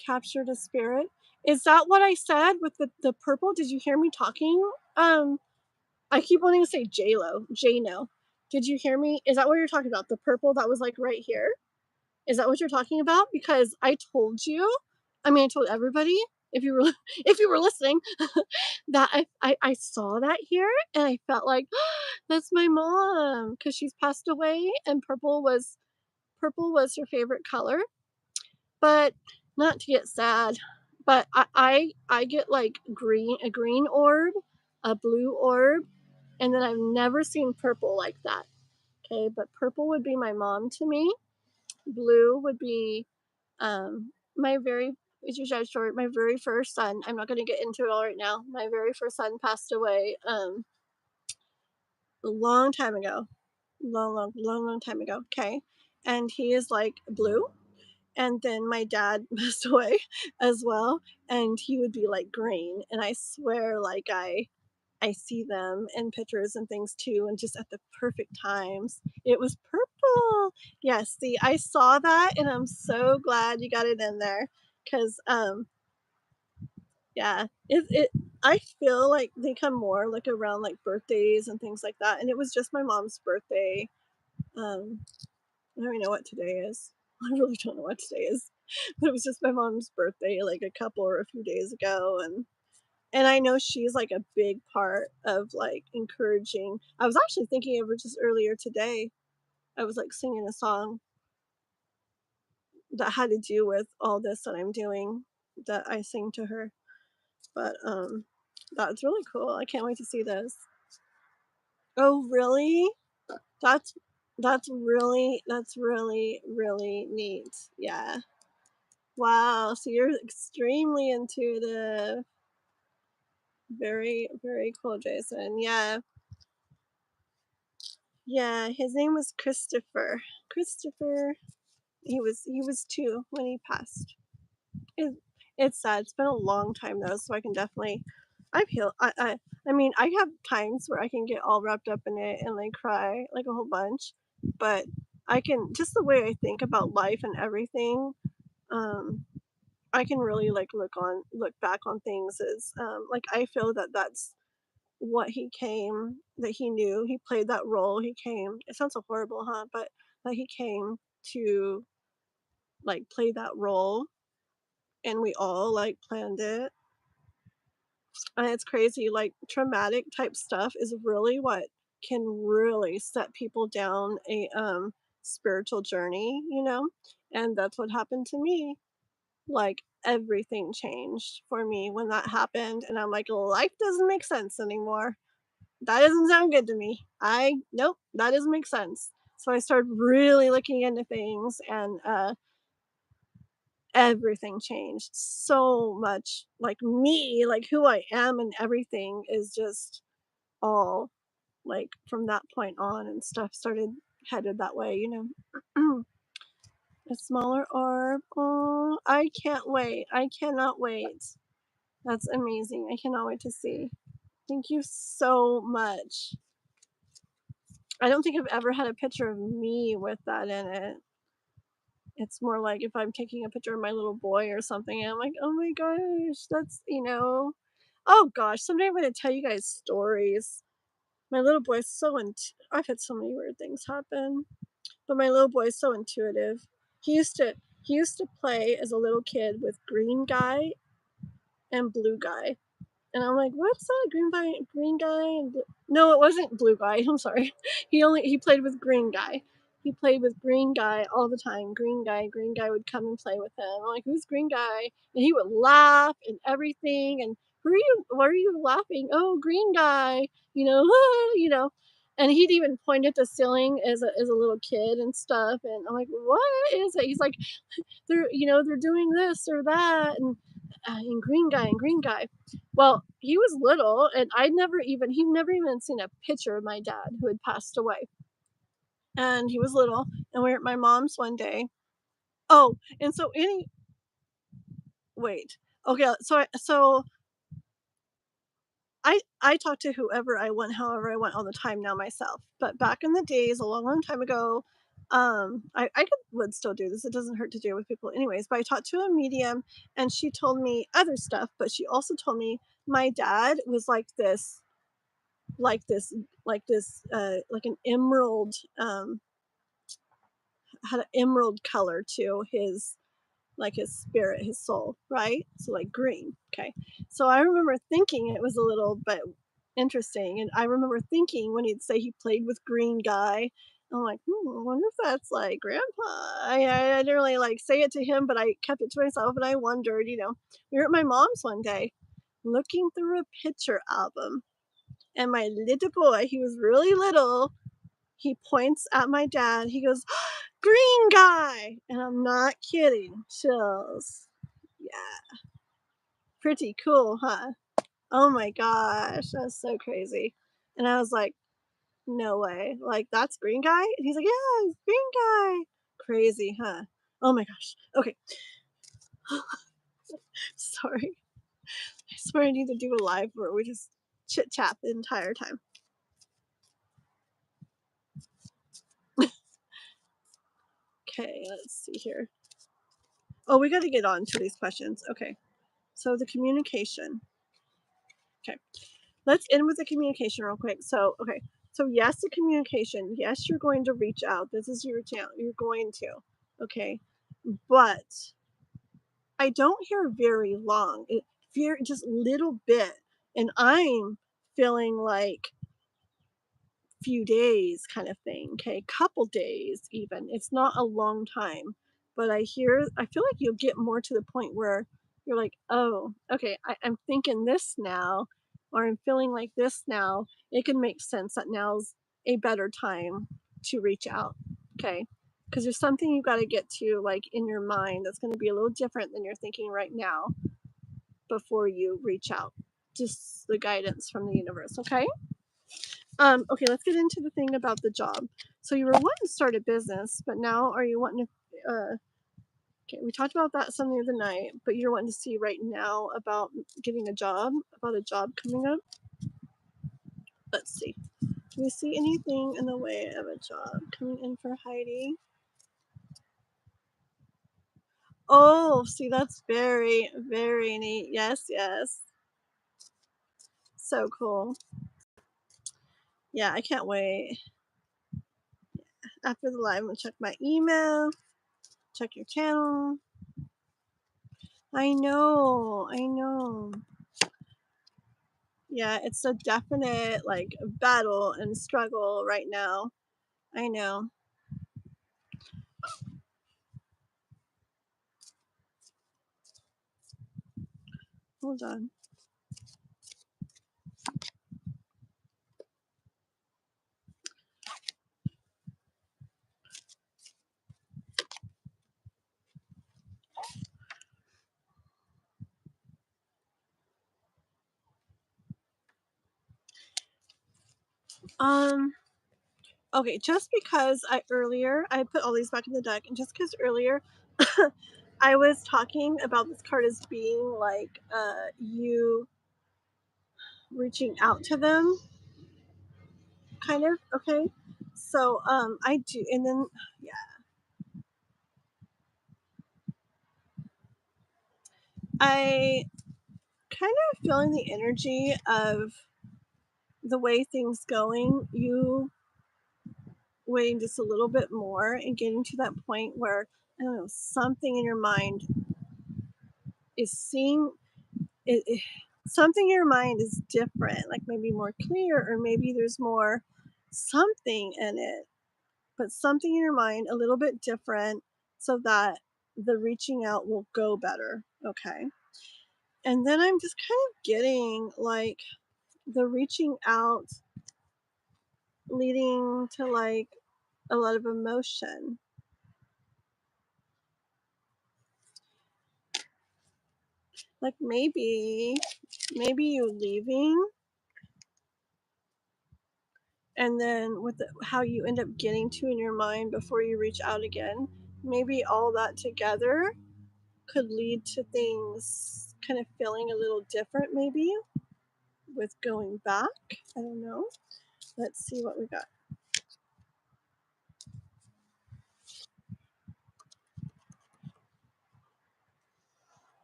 Captured a spirit. Is that what I said with the purple? Did you hear me talking? I keep wanting to say J-Lo. J-No. Did you hear me? Is that what you're talking about? The purple that was like right here? Is that what you're talking about? Because I told you, I mean, I told everybody, if you were if you were listening, that I saw that here and I felt like that's my mom because she's passed away and purple was her favorite color. But not to get sad, but I get like a green orb, a blue orb, and then I've never seen purple like that. Okay, but purple would be my mom to me. Blue would be my very, it's usually short, my very first son. I'm not going to get into it all right now. My very first son passed away a long time ago. Long time ago. Okay. And he is like blue. And then my dad passed away as well. And he would be like green. And I swear, like, I see them in pictures and things too, and just at the perfect times. It was purple. Yes, see, I saw that and I'm so glad you got it in there. Cause yeah, I feel like they come more like around like birthdays and things like that. And it was just my mom's birthday. I don't even know what today is. I really don't know what today is. But it was just my mom's birthday like a couple or a few days ago, and I know she's like a big part of like encouraging. I was actually thinking of her just earlier today. I was like singing a song that had to do with all this that I'm doing that I sing to her. But that's really cool. I can't wait to see this. Oh, really? That's really neat. Yeah. Wow. So you're extremely intuitive. Very, very cool, Jason. Yeah. Yeah, his name was Christopher. Christopher. He was 2 when he passed. It, it's sad. It's been a long time though, so I can definitely I've healed I mean, I have times where I can get all wrapped up in it and like cry like a whole bunch, but I can just the way I think about life and everything, um I can really like look back on things as like I feel that that's what he came that he knew he played that role he came it sounds so horrible, huh? But that he came to like play that role and we all like planned it. And it's crazy, like traumatic type stuff is really what can really set people down a spiritual journey, you know? And that's what happened to me. Like everything changed for me when that happened and I'm like life doesn't make sense anymore. That doesn't sound good to me. Nope, that doesn't make sense. So I started really looking into things and everything changed so much. Like me, like who I am and everything is just all like from that point on and stuff started headed that way, you know. A smaller orb. Oh, I can't wait. I cannot wait. That's amazing. I cannot wait to see. Thank you so much. I don't think I've ever had a picture of me with that in it. It's more like if I'm taking a picture of my little boy or something, and I'm like, oh my gosh, that's, you know. Oh gosh, someday I'm going to tell you guys stories. My little boy's I've had so many weird things happen, but my little boy's so intuitive. He used to he used to play as a little kid with green guy and blue guy. And I'm like, what's that? Green guy and no, it wasn't blue guy. I'm sorry. He played with green guy. He played with green guy all the time. Green guy would come and play with him. I'm like, who's green guy? And he would laugh and everything. And why are you laughing? Oh, green guy, you know, you know. And he'd even point at the ceiling as a little kid and stuff. And I'm like, what is it? He's like, they're doing this or that and green guy. Well, he was little and he'd never even seen a picture of my dad who had passed away. And he was little and we were at my mom's one day. Oh, and so any wait. Okay, so I talk to whoever I want, however I want all the time now myself. But back in the days, a long, long time ago, would still do this. It doesn't hurt to do it with people, anyways. But I talked to a medium, and she told me other stuff. But she also told me my dad was like this, like an emerald, had an emerald color to his like his spirit, his soul, right? So like green. Okay. So I remember thinking it was a little bit interesting. And I remember thinking when he'd say he played with green guy, I'm like, I wonder if that's like grandpa. I didn't really like say it to him, but I kept it to myself and I wondered, we were at my mom's one day looking through a picture album and my little boy, he was really little, he points at my dad. He goes, green guy. And I'm not kidding. Chills. Yeah. Pretty cool, huh? Oh my gosh. That's so crazy. And I was like, no way. Like, that's green guy? And he's like, yeah, it's green guy. Crazy, huh? Oh my gosh. Okay. Sorry. I swear I need to do a live where we just chit chat the entire time. Okay, let's see here. Oh, we got to get on to these questions. Okay. So the communication. Okay. Let's end with the communication real quick. So, okay. So, yes, the communication. Yes, you're going to reach out. This is your channel. You're going to. Okay. But I don't hear very long. It very just little bit. And I'm feeling like few days kind of thing, okay? Couple days even. It's not a long time. But I feel like you'll get more to the point where you're like, oh, okay, I'm thinking this now, or I'm feeling like this now. It can make sense that now's a better time to reach out, okay? Because there's something you got to get to, like in your mind, that's going to be a little different than you're thinking right now before you reach out. Just the guidance from the universe, okay? Okay, let's get into the thing about the job. So you were wanting to start a business, but now are you wanting to, okay, we talked about that some the other night, but you're wanting to see right now about getting a job, about a job coming up? Let's see. Do we see anything in the way of a job coming in for Heidi? Oh, see, that's very, very neat. Yes, yes. So cool. Yeah, I can't wait. After the live, I'm going to check my email, check your channel. I know, I know. Yeah, it's a definite like battle and struggle right now. I know. Hold on. Um okay, just because I put all these back in the deck, and just because earlier I was talking about this card as being like you reaching out to them kind of, okay? So I do, and then yeah. I kind of feeling the energy of the way things going, you waiting just a little bit more and getting to that point where, I don't know, something in your mind is seeing it, something in your mind is different, like maybe more clear, or maybe there's more something in it, but something in your mind a little bit different so that the reaching out will go better, okay? And then I'm just kind of getting like the reaching out leading to like a lot of emotion. Like maybe you leaving, and then with how you end up getting to in your mind before you reach out again, maybe all that together could lead to things kind of feeling a little different, maybe with going back. I don't know. Let's see what we got.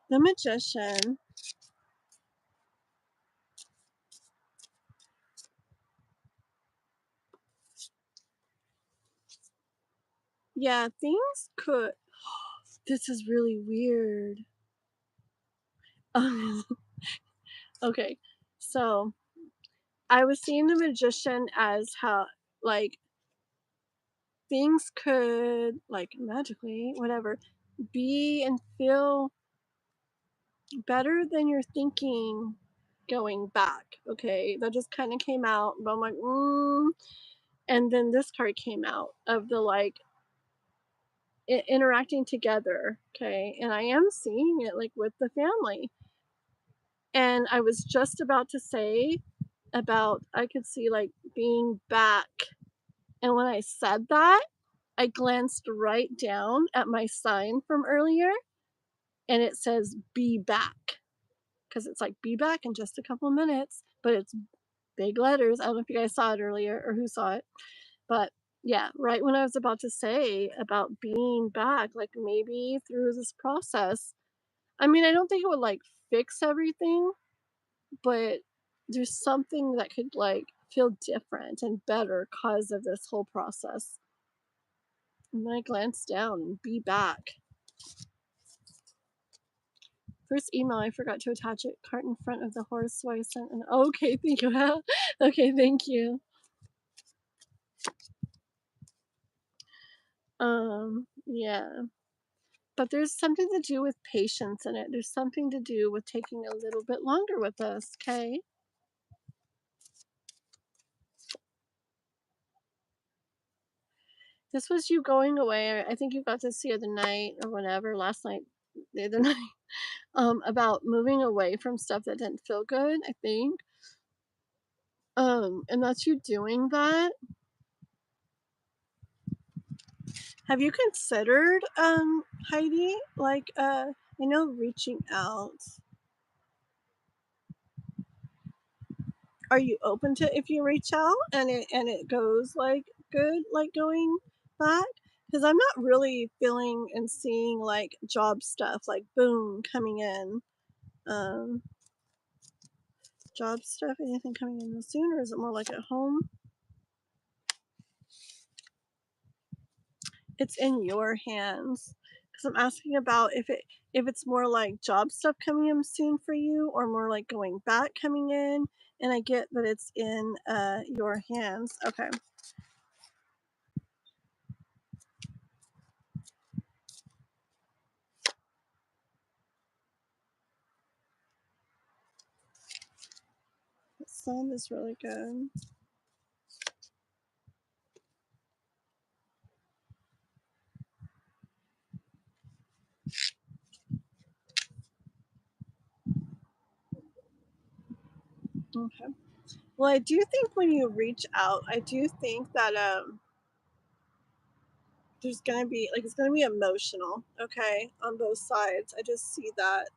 The Magician. Yeah, things could. This is really weird. Okay, so I was seeing the Magician as how, like, things could, like, magically, whatever, be and feel better than you're thinking going back. Okay, that just kind of came out, but I'm like, and then this card came out of the like interacting together. Okay, and I am seeing it like with the family. And I was just about to say about I could see like being back. And when I said that, I glanced right down at my sign from earlier, and it says be back, because it's like be back in just a couple of minutes, but it's big letters. I don't know if you guys saw it earlier or who saw it, but yeah, right when I was about to say about being back, like maybe through this process, I mean, I don't think it would like fix everything, but there's something that could like feel different and better because of this whole process. And then I glance down and be back. First email, I forgot to attach it. Cart in front of the horse, so I sent an okay, thank you. Okay, thank you. Yeah. But there's something to do with patience in it. There's something to do with taking a little bit longer with us, okay? This was you going away. I think you got this the other night or whatever, last night, the other night, about moving away from stuff that didn't feel good, I think. And that's you doing that. Have you considered, Heidi, like, I know reaching out. Are you open to if you reach out and it goes like good, like going back? Because I'm not really feeling and seeing like job stuff like boom coming in. Job stuff, anything coming in soon, or is it more like at home? It's in your hands. Because I'm asking about if it's more like job stuff coming in soon for you, or more like going back coming in. And I get that it's in your hands. Okay. The sun is really good. Okay. Well, I do think when you reach out, I do think that there's gonna be like it's gonna be emotional, okay, on both sides. I just see that.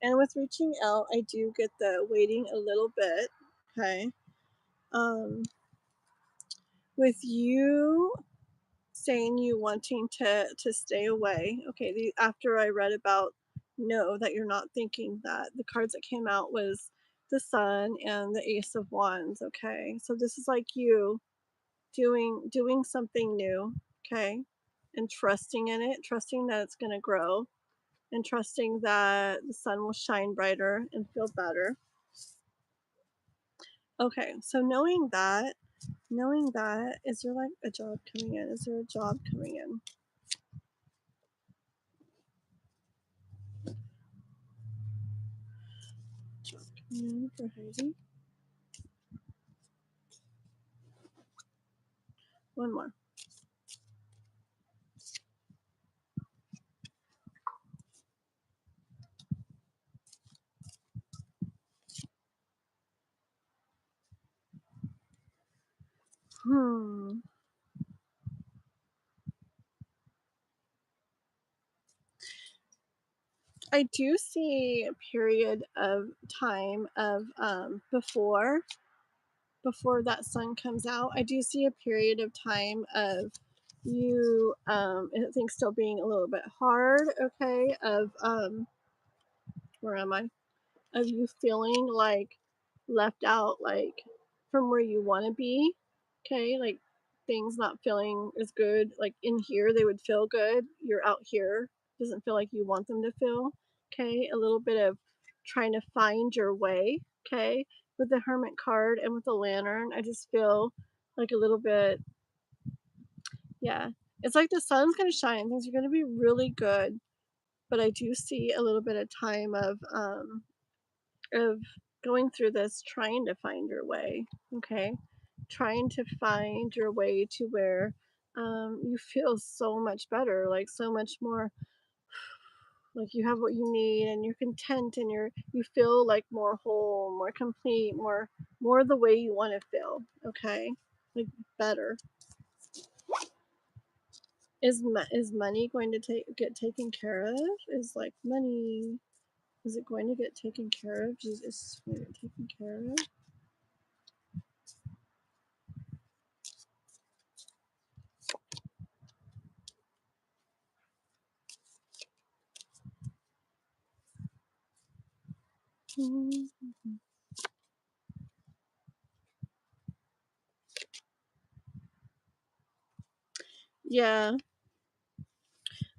And with reaching out, I do get the waiting a little bit, okay. With you saying you wanting to stay away, okay, after I read about no, that you're not thinking that, the cards that came out was the Sun and the Ace of Wands, okay. So this is like you doing something new, okay, and trusting in it, trusting that it's going to grow, and trusting that the sun will shine brighter and feel better. Okay, so knowing that, is there like a job coming in? Is there a job coming in? Job coming in for Heidi. One more. I do see a period of time of before that sun comes out. I do see a period of time of you I think still being a little bit hard, okay, of where am I? Of you feeling like left out, like from where you want to be, okay, like things not feeling as good, like in here they would feel good, you're out here doesn't feel like you want them to feel, okay, a little bit of trying to find your way, okay, with the Hermit card and with the Lantern. I just feel like a little bit, yeah, it's like the sun's gonna shine, things are gonna be really good, but I do see a little bit of time of going through this, trying to find your way, okay, trying to find your way to where you feel so much better, like so much more like you have what you need and you're content and you feel like more whole, more complete, more the way you want to feel, okay, like better. Is money going to get taken care of? Is like money, is it going to get taken care of? Is it going to get taken care of? Yeah.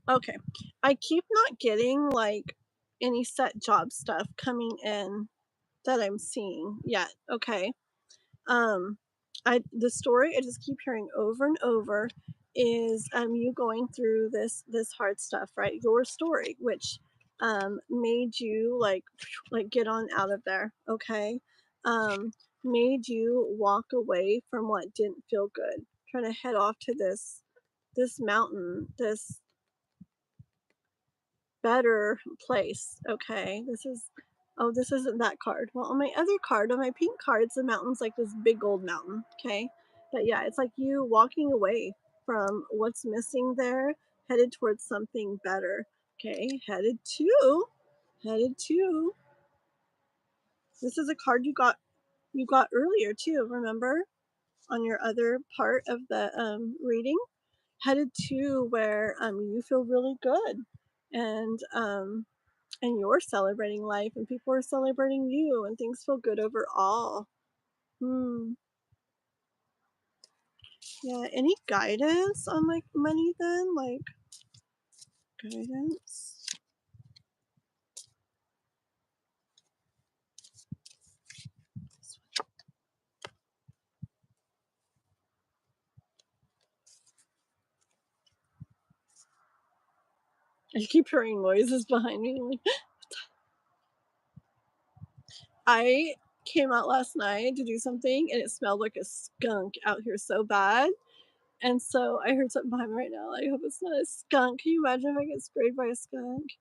Okay. I keep not getting, like, any set job stuff coming in that I'm seeing yet, okay? The story I just keep hearing over and over is, you going through this hard stuff, right? Your story, which, made you, like, get on out of there, okay? Made you walk away from what didn't feel good, trying to head off to this mountain, this better place, okay? Oh, this isn't that card. Well, on my other card, on my pink cards, the mountain's like this big old mountain, okay? But yeah, it's like you walking away from what's missing there, headed towards something better, okay? Headed to. This is a card you got earlier too, remember? On your other part of the reading, headed to where you feel really good, and you're celebrating life, and people are celebrating you, and things feel good overall. Yeah, any guidance on, like, money then? Like, guidance? I keep hearing noises behind me. Like, I came out last night to do something, and it smelled like a skunk out here so bad. And so I heard something behind me right now. I hope it's not a skunk. Can you imagine if I get sprayed by a skunk?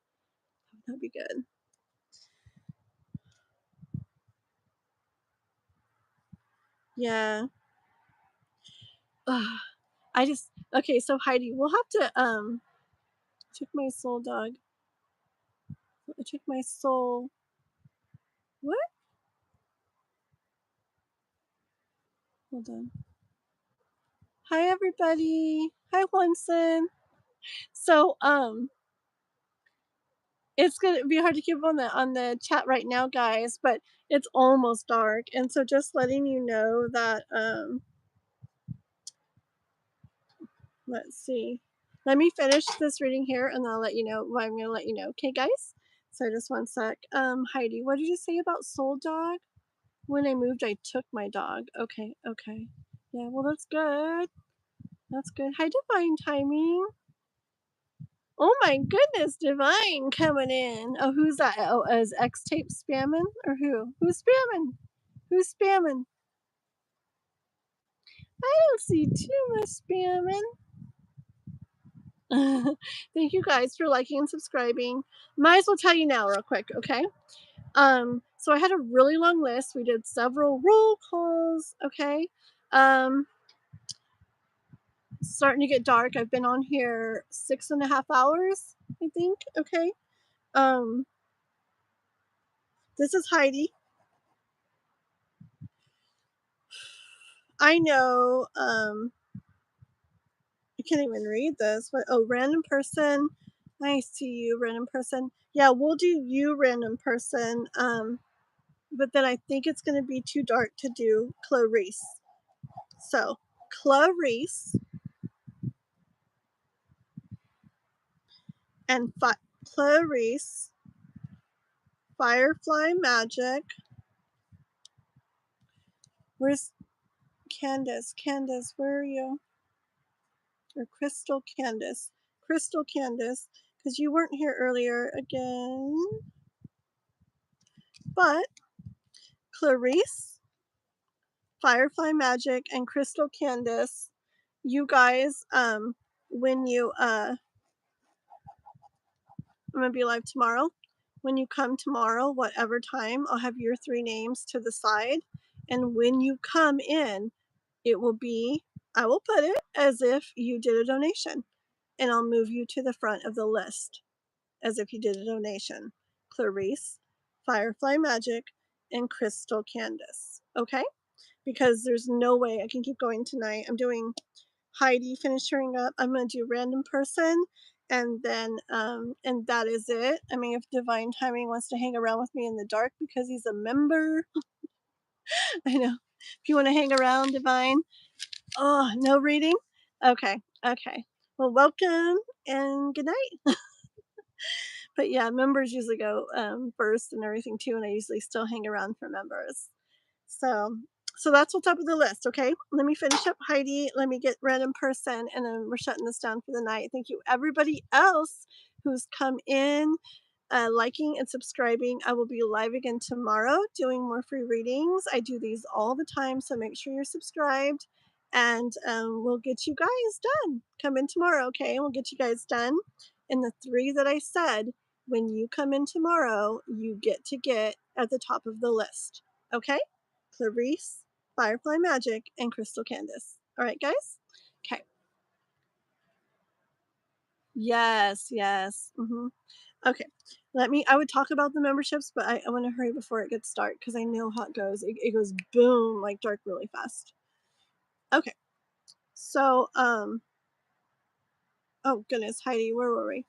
That'd be good. Yeah. Ugh. Okay, so Heidi, we'll have to took my soul dog. I took my soul. What? Hold on. Hi everybody. Hi Wanson. So it's gonna be hard to keep on the chat right now, guys, but it's almost dark, and so just letting you know that let's see. Let me finish this reading here, and then I'll let you know what I'm gonna let you know. Okay, guys? So just one sec. Heidi, what did you say about soul dog? When I moved, I took my dog. Okay, okay. Yeah, well that's good. That's good. Hi, Divine Timing. Oh my goodness, Divine coming in. Oh, who's that? Oh, is X Tape spamming? Or who? Who's spamming? Who's spamming? I don't see too much spamming. Thank you guys for liking and subscribing. Might as well tell you now real quick, okay? So I had a really long list. We did several roll calls, okay? Starting to get dark. I've been on here 6.5 hours, I think, okay? This is Heidi. I know, I can't even read this. But oh, random person. I see you, random person. Yeah, we'll do you, random person. But then I think it's gonna be too dark to do Clarice. So Clarice and Clarice, Firefly Magic. Where's Candace? Candace, where are you? Or Crystal Candace. Crystal Candace, because you weren't here earlier again. But Clarice, Firefly Magic, and Crystal Candace, you guys, when you, I'm gonna be live tomorrow. When you come tomorrow, whatever time, I'll have your 3 names to the side. And when you come in, it will be, I will put it as if you did a donation. And I'll move you to the front of the list as if you did a donation. Clarice, Firefly Magic, and Crystal Candace. Okay? Because there's no way I can keep going tonight. I'm doing Heidi finishing up. I'm gonna do random person, and then and that is it. I mean, if Divine Timing wants to hang around with me in the dark because he's a member, I know. If you want to hang around, Divine. Oh, no reading? Okay, okay. Well, welcome and good night. But yeah, members usually go first and everything too, and I usually still hang around for members. So so that's what's top of the list, okay? Let me finish up Heidi. Let me get random person, and then we're shutting this down for the night. Thank you, everybody else who's come in, liking and subscribing. I will be live again tomorrow doing more free readings. I do these all the time, so make sure you're subscribed, and we'll get you guys done. Come in tomorrow, okay? We'll get you guys done. And the 3 that I said, when you come in tomorrow, you get to get at the top of the list, okay? Clarice, Firefly Magic, and Crystal Candace. All right, guys? Okay. Yes, yes. Okay. I would talk about the memberships, but I want to hurry before it gets dark because I know how it goes. It goes boom, like dark really fast. Okay. So, oh goodness, Heidi, where were we?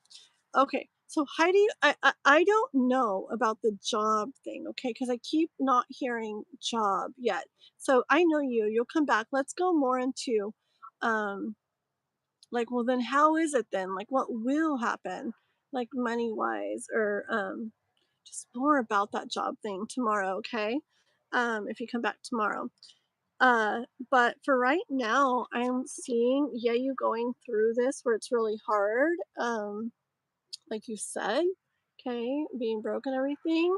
Okay. So Heidi, I don't know about the job thing, okay? Because I keep not hearing job yet. So I know you'll come back. Let's go more into um like, well then how is it then? Like what will happen? Like money wise or just more about that job thing tomorrow, okay? If you come back tomorrow. Uh, but for right now, I'm seeing, yeah, you going through this where it's really hard, like you said, okay, being broke and everything.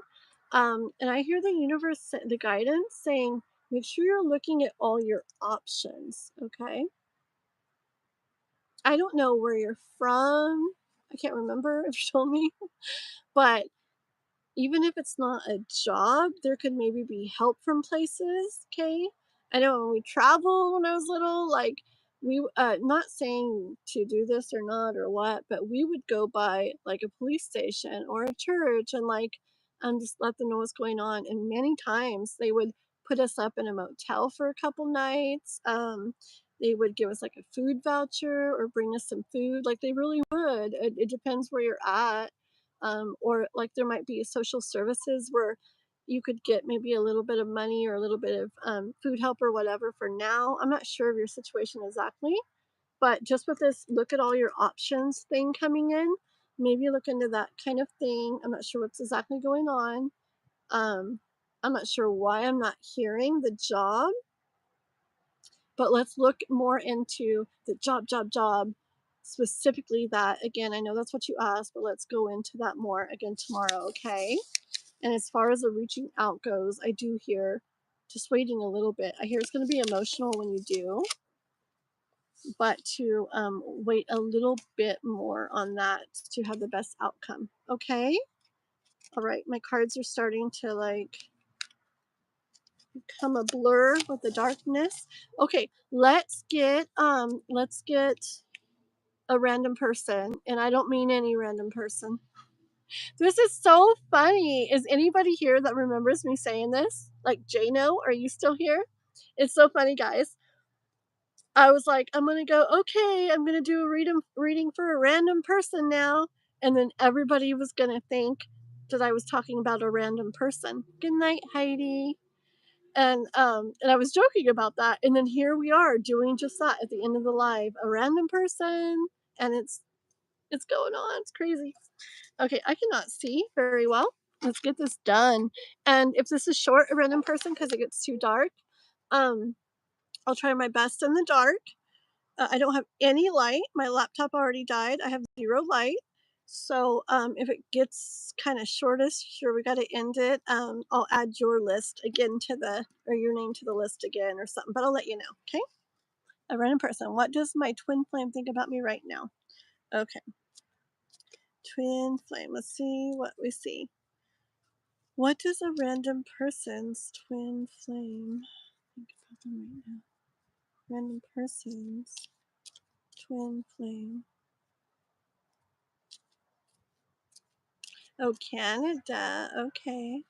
And I hear the universe, the guidance saying, make sure you're looking at all your options, okay? I don't know where you're from. I can't remember if you told me, but even if it's not a job, there could maybe be help from places, okay? I know when we traveled when I was little, like, not saying to do this or not or what, but we would go by, like, a police station or a church and, like, just let them know what's going on, and many times they would put us up in a motel for a couple nights, they would give us, like, a food voucher or bring us some food, like, they really would. It depends where you're at, or like there might be social services where you could get maybe a little bit of money or a little bit of food help or whatever for now. I'm not sure of your situation exactly, but just with this look at all your options thing coming in, maybe look into that kind of thing. I'm not sure what's exactly going on. Um, I'm not sure why I'm not hearing the job, but let's look more into the job, specifically that. Again, I know that's what you asked, but let's go into that more again tomorrow, okay? And as far as the reaching out goes, I do hear just waiting a little bit. I hear it's going to be emotional when you do, but to wait a little bit more on that to have the best outcome, okay? All right, my cards are starting to like become a blur with the darkness. Okay, let's get a random person, and I don't mean any random person. This is so funny. Is anybody here that remembers me saying this? Like Jano, are you still here? It's so funny, guys. I was like, I'm gonna go, okay, I'm gonna do a reading for a random person now. And then everybody was gonna think that I was talking about a random person. Good night, Heidi. And I was joking about that. And then here we are doing just that at the end of the live. A random person, and it's going on. It's crazy. Okay, I cannot see very well. Let's get this done. And if this is short, a random person, because it gets too dark, um, I'll try my best in the dark. I don't have any light. My laptop already died. I have 0 light. So if it gets kind of shortish, sure, we got to end it. I'll add your list again or your name to the list again or something, but I'll let you know, okay? A random person. What does my twin flame think about me right now? Okay. Twin flame. Let's see what we see. What does a random person's twin flame think about them right now? Random person's twin flame. Oh, Canada. Okay.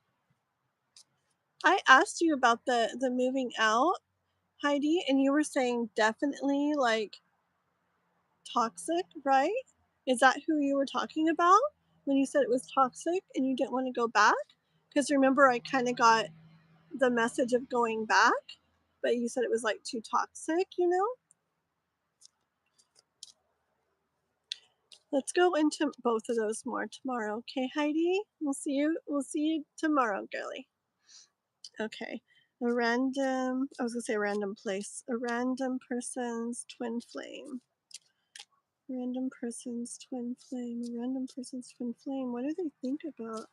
I asked you about the moving out, Heidi, and you were saying definitely like toxic, right? Is that who you were talking about when you said it was toxic and you didn't want to go back? Because remember, I kind of got the message of going back, but you said it was like too toxic, you know? Let's go into both of those more tomorrow, okay, Heidi? We'll see you tomorrow, girly. Okay. I was gonna say a random place. A random person's twin flame. Random person's twin flame. A random person's twin flame. What do they think about?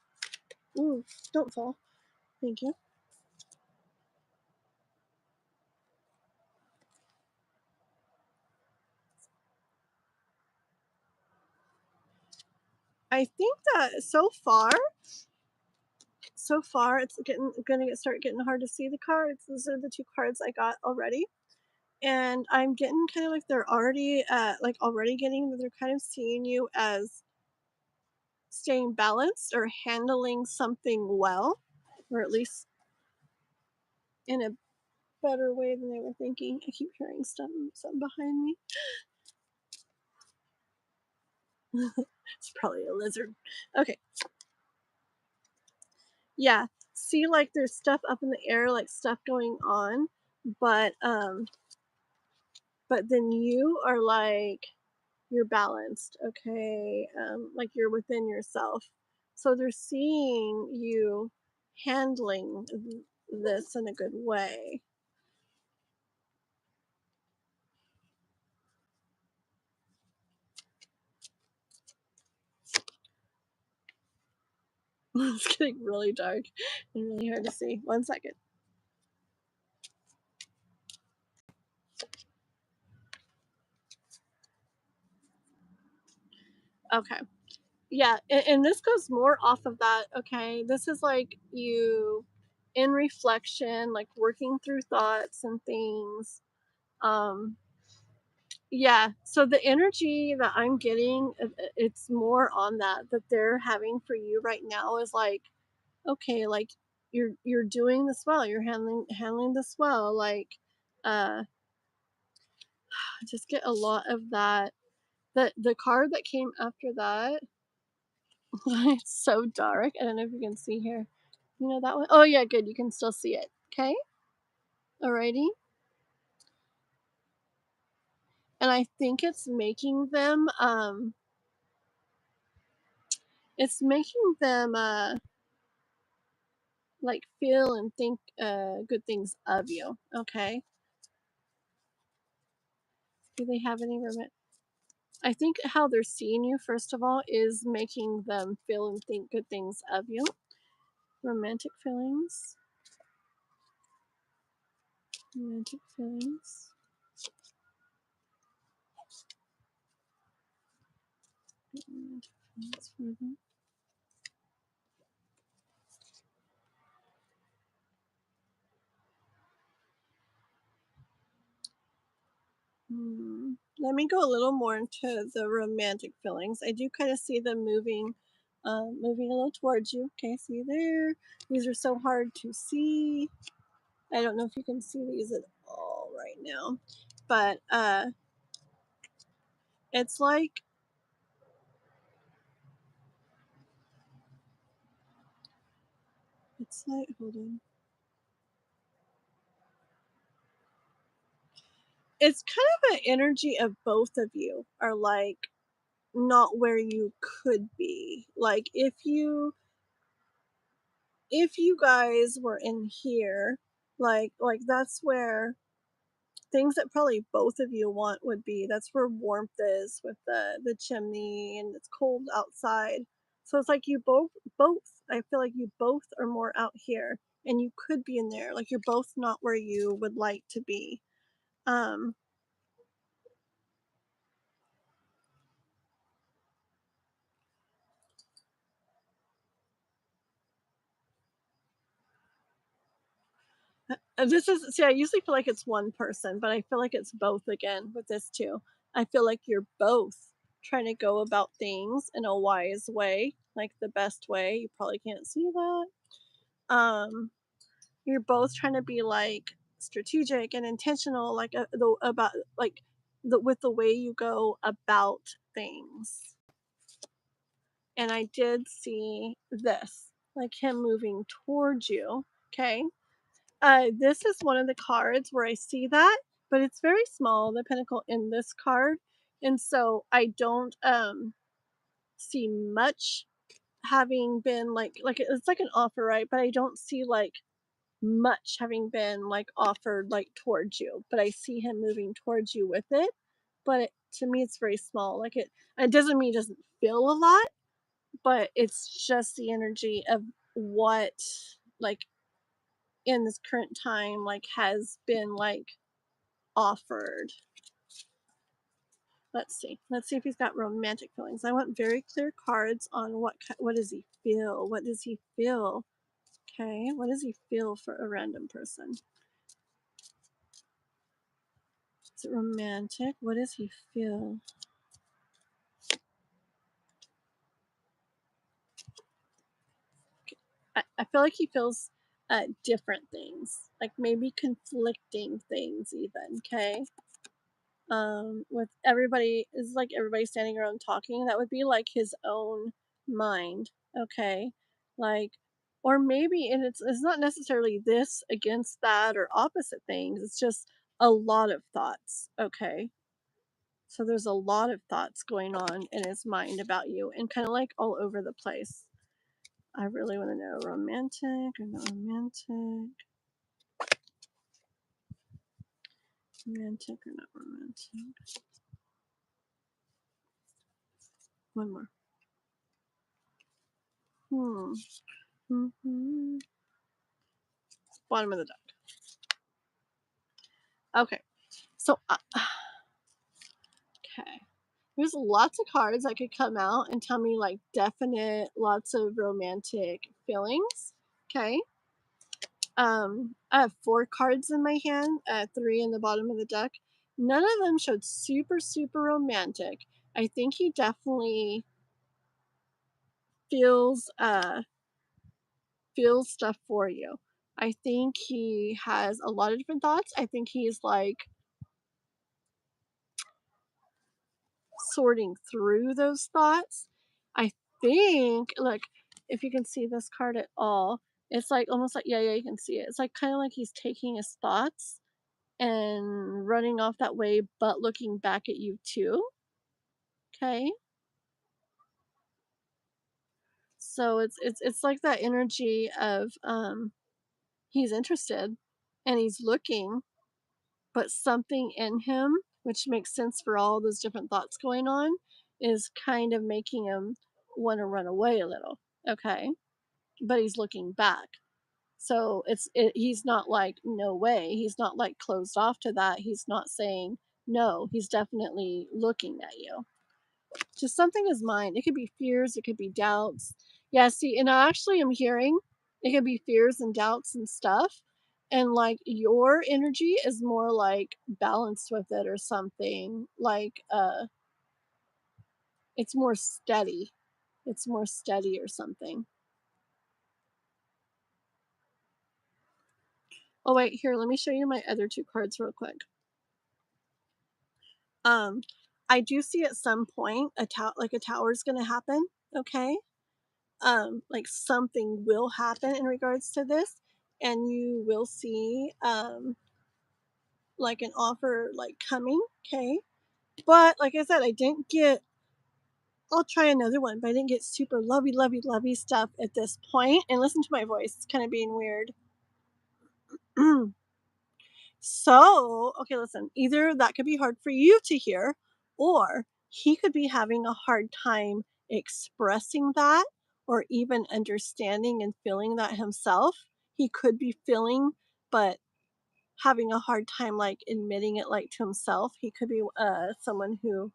Ooh, don't fall. Thank you. I think that so far it's start getting hard to see the cards. Those are the two cards I got already. And I'm getting kind of like they're already they're kind of seeing you as staying balanced or handling something well, or at least in a better way than they were thinking. I keep hearing something behind me. It's probably a lizard. Okay. Yeah. See, like there's stuff up in the air, like stuff going on, but then you are like you're balanced, okay? Like you're within yourself. So they're seeing you handling this in a good way. It's getting really dark and really hard to see. 1 second. Okay. Yeah, and this goes more off of that, okay? This is like you in reflection, like working through thoughts and things. Yeah, so the energy that I'm getting, it's more on that they're having for you right now is like, okay, like you're doing this well, you're handling this well, like uh just get a lot of that. The card that came after that, it's so dark. I don't know if you can see here. You know that one? Oh yeah, good. You can still see it. Okay. Alrighty. And I think it's making them like feel and think good things of you. Okay. Do they have any romantic? I think how they're seeing you, first of all, is making them feel and think good things of you. Romantic feelings. Romantic feelings. Romantic feelings for them. Let me go a little more into the romantic feelings. I do kind of see them moving a little towards you. Okay, see there. These are so hard to see. I don't know if you can see these at all right now, but it's like hold on. It's kind of an energy of both of you are like not where you could be. Like if you guys were in here, like that's where things that probably both of you want would be. That's where warmth is with the chimney, and it's cold outside. So it's like you both I feel like you both are more out here and you could be in there. Like you're both not where you would like to be. This is see, I usually feel like it's one person, but I feel like it's both again with this too. I feel like you're both trying to go about things in a wise way, like the best way. You probably can't see that. You're both trying to be like strategic and intentional, like about like with the way you go about things. And I did see this, like him moving towards you. Okay. This is one of the cards where I see that, but it's very small, the pentacle in this card. And so I don't see much having been like it's like an offer, right? But I don't see like much having been like offered like towards you, but I see him moving towards you with it. But to me, it's very small. Like it doesn't mean he doesn't feel a lot, but it's just the energy of what like in this current time like has been like offered. Let's see if he's got romantic feelings. I want very clear cards on what does he feel, what does he feel. Okay, what does he feel for a random person? Is it romantic? What does he feel? I feel like he feels different things, like maybe conflicting things even. Okay, with everybody is like everybody standing around talking, that would be like his own mind. Okay, like, or maybe, and it's not necessarily this against that or opposite things, it's just a lot of thoughts. Okay, so there's a lot of thoughts going on in his mind about you and kind of like all over the place. I really want to know romantic or not romantic. Romantic or not romantic. One more. Mm-hmm. Bottom of the deck. Okay. So, okay. There's lots of cards that could come out and tell me like definite, lots of romantic feelings. Okay. I have 4 cards in my hand, 3 in the bottom of the deck. None of them showed super, super romantic. I think he definitely feels stuff for you. I think he has a lot of different thoughts. I think he's like sorting through those thoughts. I think, look, if you can see this card at all, it's like almost like, yeah, you can see it. It's like kind of like he's taking his thoughts and running off that way, but looking back at you too. Okay. So it's like that energy of he's interested and he's looking, but something in him, which makes sense for all those different thoughts going on, is kind of making him want to run away a little. Okay. But he's looking back. So he's not like, no way. He's not like closed off to that. He's not saying no. He's definitely looking at you. Just something in his mind. It could be fears. It could be doubts. Yeah, see, and I actually am hearing it could be fears and doubts and stuff. And like your energy is more like balanced with it or something. Like it's more steady. It's more steady or something. Oh wait, here, let me show you my other 2 cards real quick. I do see at some point a tower is going to happen. Okay. Like something will happen in regards to this, and you will see like an offer like coming. Okay. But like I said, I'll try another one, but I didn't get super lovey stuff at this point. And listen to my voice, it's kind of being weird. So, okay, listen, either that could be hard for you to hear, or he could be having a hard time expressing that or even understanding and feeling that himself. He could be feeling, but having a hard time like admitting it like to himself. He could be someone who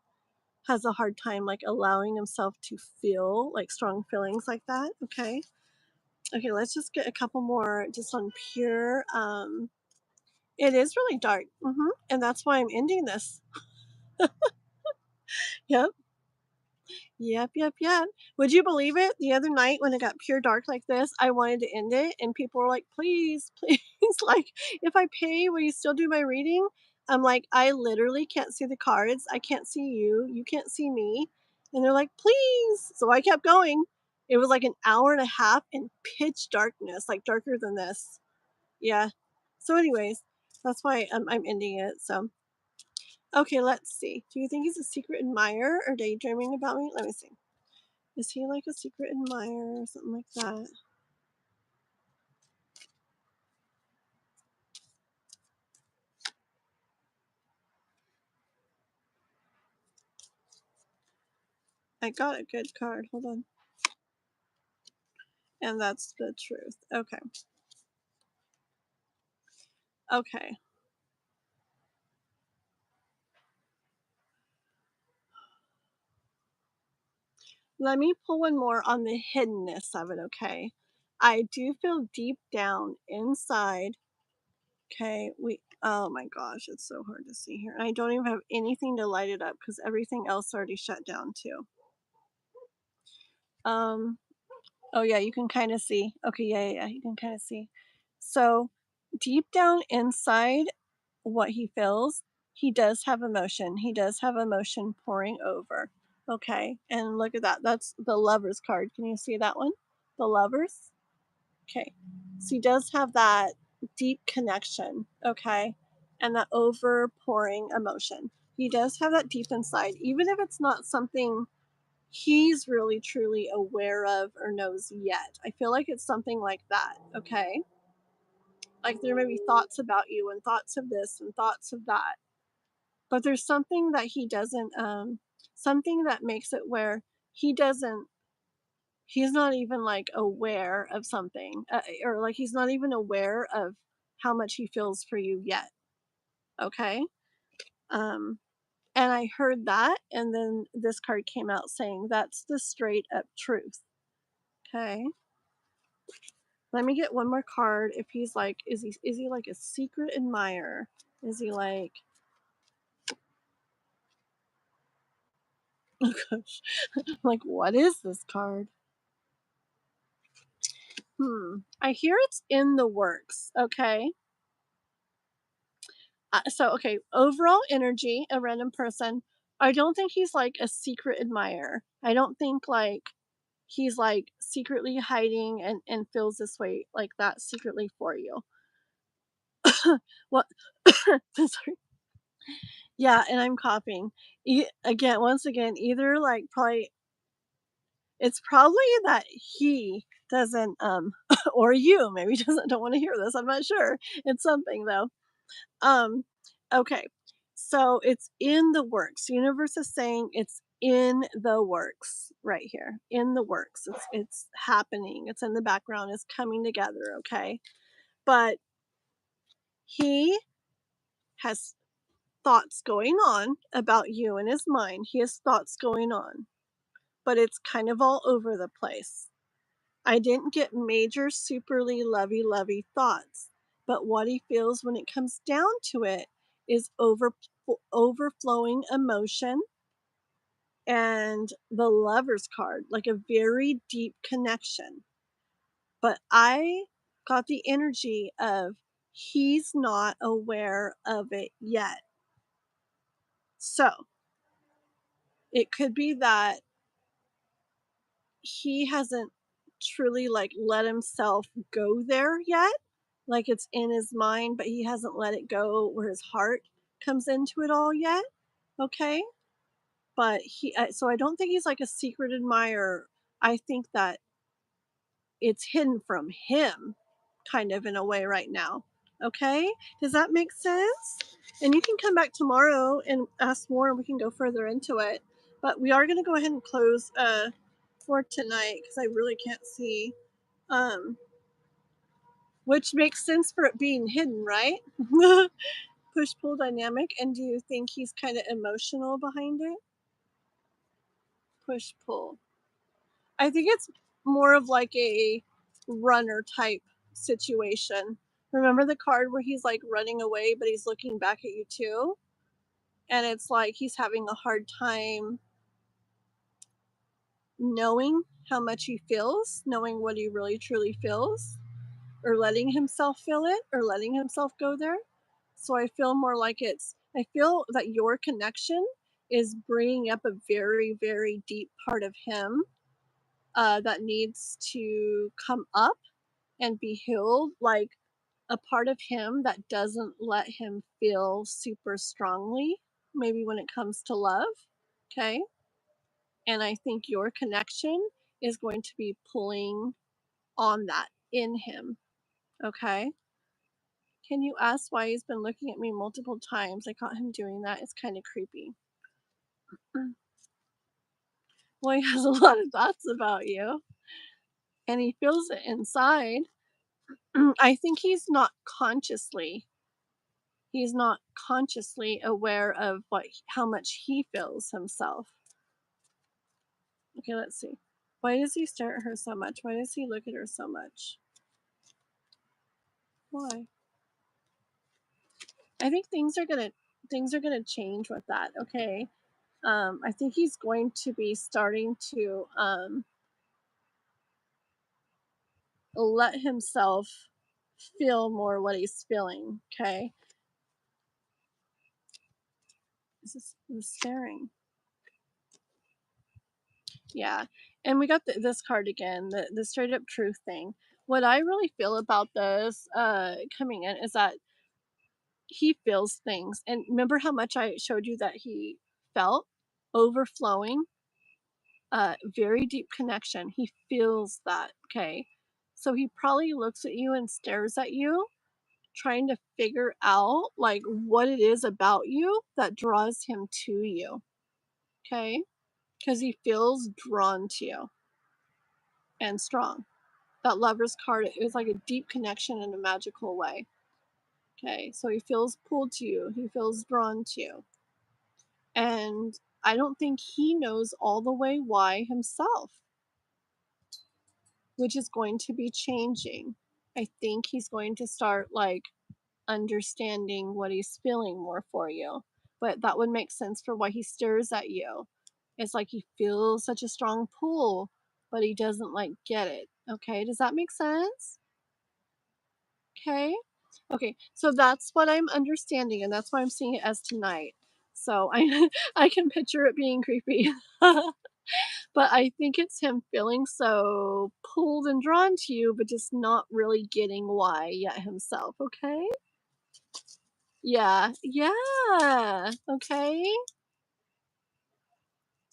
has a hard time like allowing himself to feel like strong feelings like that. Okay. Okay, let's just get a couple more just on pure it is really dark. And that's why I'm ending this. Yep. Yep. Would you believe it? The other night when it got pure dark like this, I wanted to end it, and people were like, please, please, like, if I pay, will you still do my reading? I'm like, I literally can't see the cards. I can't see you. You can't see me. And they're like, please. So I kept going. It was like an hour and a half in pitch darkness, like darker than this. Yeah. So, anyways, that's why I'm ending it. So, okay, let's see. Do you think he's a secret admirer or daydreaming about me? Let me see. Is he like a secret admirer or something like that? I got a good card. Hold on. And that's the truth. Okay. Okay. Let me pull one more on the hiddenness of it, okay? I do feel deep down inside. Okay, oh my gosh, it's so hard to see here. And I don't even have anything to light it up because everything else already shut down too. Oh yeah, you can kind of see. Okay, yeah, you can kind of see. So deep down inside what he feels, he does have emotion. He does have emotion pouring over. Okay, and look at that. That's the Lovers card. Can you see that one? The Lovers. Okay, so he does have that deep connection. Okay, and that over pouring emotion. He does have that deep inside, even if it's not something he's really truly aware of or knows yet. I feel like it's something like that. Okay, like there may be thoughts about you and thoughts of this and thoughts of that, but there's something that he doesn't something that makes it where he doesn't he's not even like aware of something, or like he's not even aware of how much he feels for you yet. Okay, um and I heard that, and then this card came out saying that's the straight up truth. Okay, let me get one more card. If he's like, is he like a secret admirer? Is he like, oh gosh, like what is this card? I hear it's in the works. Okay. Okay, overall energy, a random person. I don't think he's like a secret admirer. I don't think like he's like secretly hiding and feels this way like that secretly for you. What? Sorry. Yeah, and I'm coughing. Once again, either like probably it's probably that he doesn't or you maybe doesn't don't want to hear this. I'm not sure. It's something though. Um, okay. So it's in the works. Universe is saying it's in the works right here. In the works. It's happening. It's in the background. It's coming together, okay? But he has thoughts going on about you in his mind. He has thoughts going on, but it's kind of all over the place. I didn't get major superly lovey thoughts, but what he feels when it comes down to it is overflowing emotion and the Lover's card, like a very deep connection. But I got the energy of he's not aware of it yet. So it could be that he hasn't truly like let himself go there yet. Like it's in his mind, but he hasn't let it go where his heart comes into it all yet. Okay. But so I don't think he's like a secret admirer. I think that it's hidden from him kind of in a way right now. Okay. Does that make sense? And you can come back tomorrow and ask more and we can go further into it. But we are going to go ahead and close for tonight because I really can't see. Which makes sense for it being hidden, right? Push pull dynamic. And do you think he's kind of emotional behind it? Push pull. I think it's more of like a runner type situation. Remember the card where he's like running away, but he's looking back at you too? And it's like he's having a hard time knowing how much he feels, knowing what he really truly feels, or letting himself feel it, or letting himself go there. So I feel more like I feel that your connection is bringing up a very, very deep part of him that needs to come up and be healed. Like a part of him that doesn't let him feel super strongly, maybe when it comes to love. Okay. And I think your connection is going to be pulling on that in him. Okay? Can you ask why he's been looking at me multiple times? I caught him doing that. It's kind of creepy. Well, he has a lot of thoughts about you, and he feels it inside. I think he's not consciously aware of how much he feels himself. Okay, let's see. Why does he stare at her so much? Why does he look at her so much? Why? I think things are gonna change with that. Okay. I think he's going to be starting to let himself feel more what he's feeling. Okay. I'm staring. Yeah. And we got this card again, the straight up truth thing. What I really feel about this coming in is that he feels things. And remember how much I showed you that he felt overflowing, very deep connection. He feels that. Okay. So he probably looks at you and stares at you, trying to figure out like what it is about you that draws him to you. Okay. Because he feels drawn to you and strong. That Lover's card is like a deep connection in a magical way. Okay, so he feels pulled to you, he feels drawn to you. And I don't think he knows all the way why himself, which is going to be changing. I think he's going to start like understanding what he's feeling more for you. But that would make sense for why he stares at you. It's like he feels such a strong pull, but he doesn't like get it. Okay, does that make sense? Okay. Okay, so that's what I'm understanding, and that's why I'm seeing it as tonight. So I I can picture it being creepy. But I think it's him feeling so pulled and drawn to you, but just not really getting why yet himself, okay? Yeah. Yeah. Okay.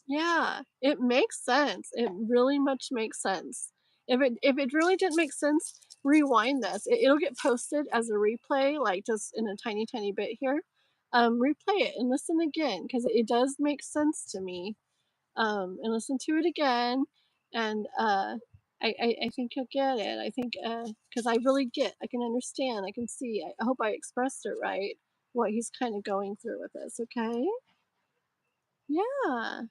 Yeah, it makes sense. It really much makes sense. If it really didn't make sense, rewind this. It'll get posted as a replay, like just in a tiny, tiny bit here. Replay it and listen again because it does make sense to me. And listen to it again, and I think you'll get it. I think because I can understand, I can see. I hope I expressed it right. What he's kind of going through with this. Okay. Yeah.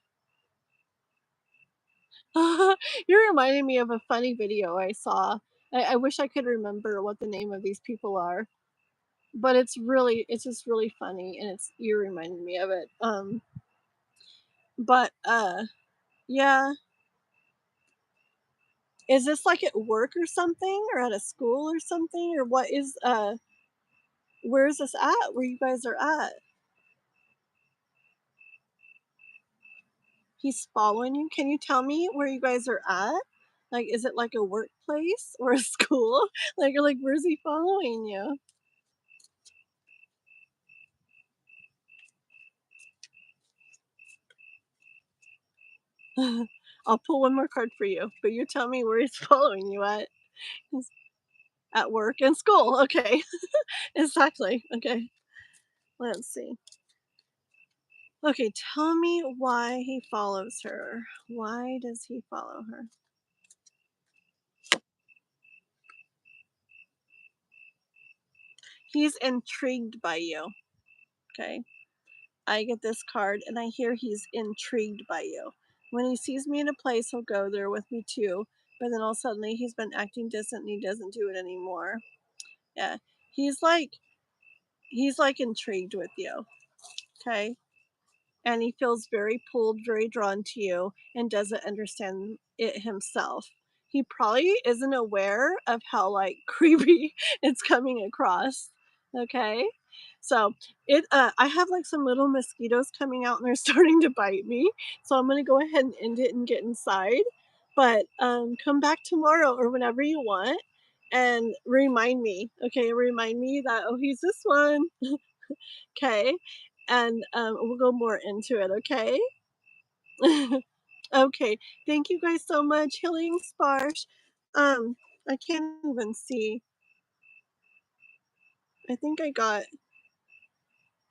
You're reminding me of a funny video I saw. I wish I could remember what the name of these people are, but it's just really funny, and you're reminding me of it. But yeah, is this like at work or something, or at a school or something, or what is where is this at? Where you guys are at? He's following you. Can you tell me where you guys are at? Like, is it like a workplace or a school? Like where's he following you? I'll pull one more card for you, but you tell me where he's following you at. At work and school. Okay. Exactly. Okay. Let's see. Okay, tell me why he follows her. Why does he follow her? He's intrigued by you. Okay. I get this card and I hear he's intrigued by you. When he sees me in a place, he'll go there with me too. But then all suddenly he's been acting distant and he doesn't do it anymore. Yeah. He's like intrigued with you. Okay. And he feels very pulled, very drawn to you, and doesn't understand it himself. He probably isn't aware of how like creepy it's coming across. Okay. So I have like some little mosquitoes coming out and they're starting to bite me. So I'm gonna go ahead and end it and get inside. But come back tomorrow or whenever you want and remind me. Okay, remind me that he's this one. Okay. And we'll go more into it, okay? Okay, thank you guys so much. Healing Sparsh. I can't even see. I think I got,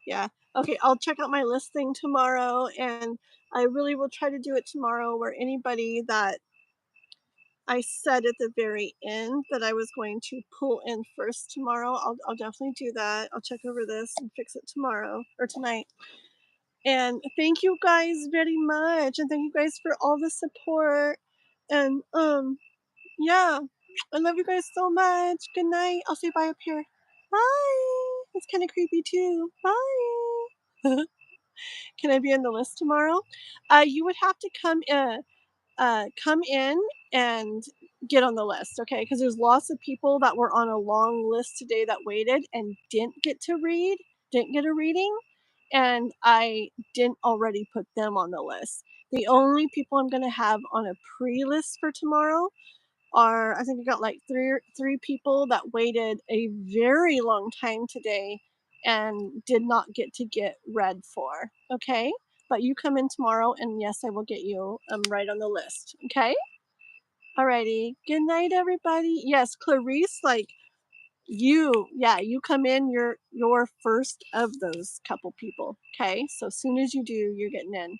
yeah. Okay, I'll check out my listing tomorrow, and I really will try to do it tomorrow where anybody that I said at the very end that I was going to pull in first tomorrow, I'll definitely do that. I'll check over this and fix it tomorrow or tonight. And thank you guys very much, and thank you guys for all the support. And yeah, I love you guys so much. Good night. I'll say bye up here. Bye. It's kind of creepy too. Bye. Can I be on the list tomorrow? You would have to come in and get on the list, okay? Because there's lots of people that were on a long list today that waited and didn't get to read, didn't get a reading, and I didn't already put them on the list. The only people I'm gonna have on a pre-list for tomorrow are, I think I got like three people that waited a very long time today and did not get read for, okay? But you come in tomorrow and yes, I will get you right on the list, okay? Alrighty. Good night, everybody. Yes, Clarice, like you come in, you're first of those couple people, okay? So as soon as you do, you're getting in.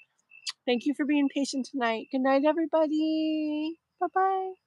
Thank you for being patient tonight. Good night, everybody. Bye-bye.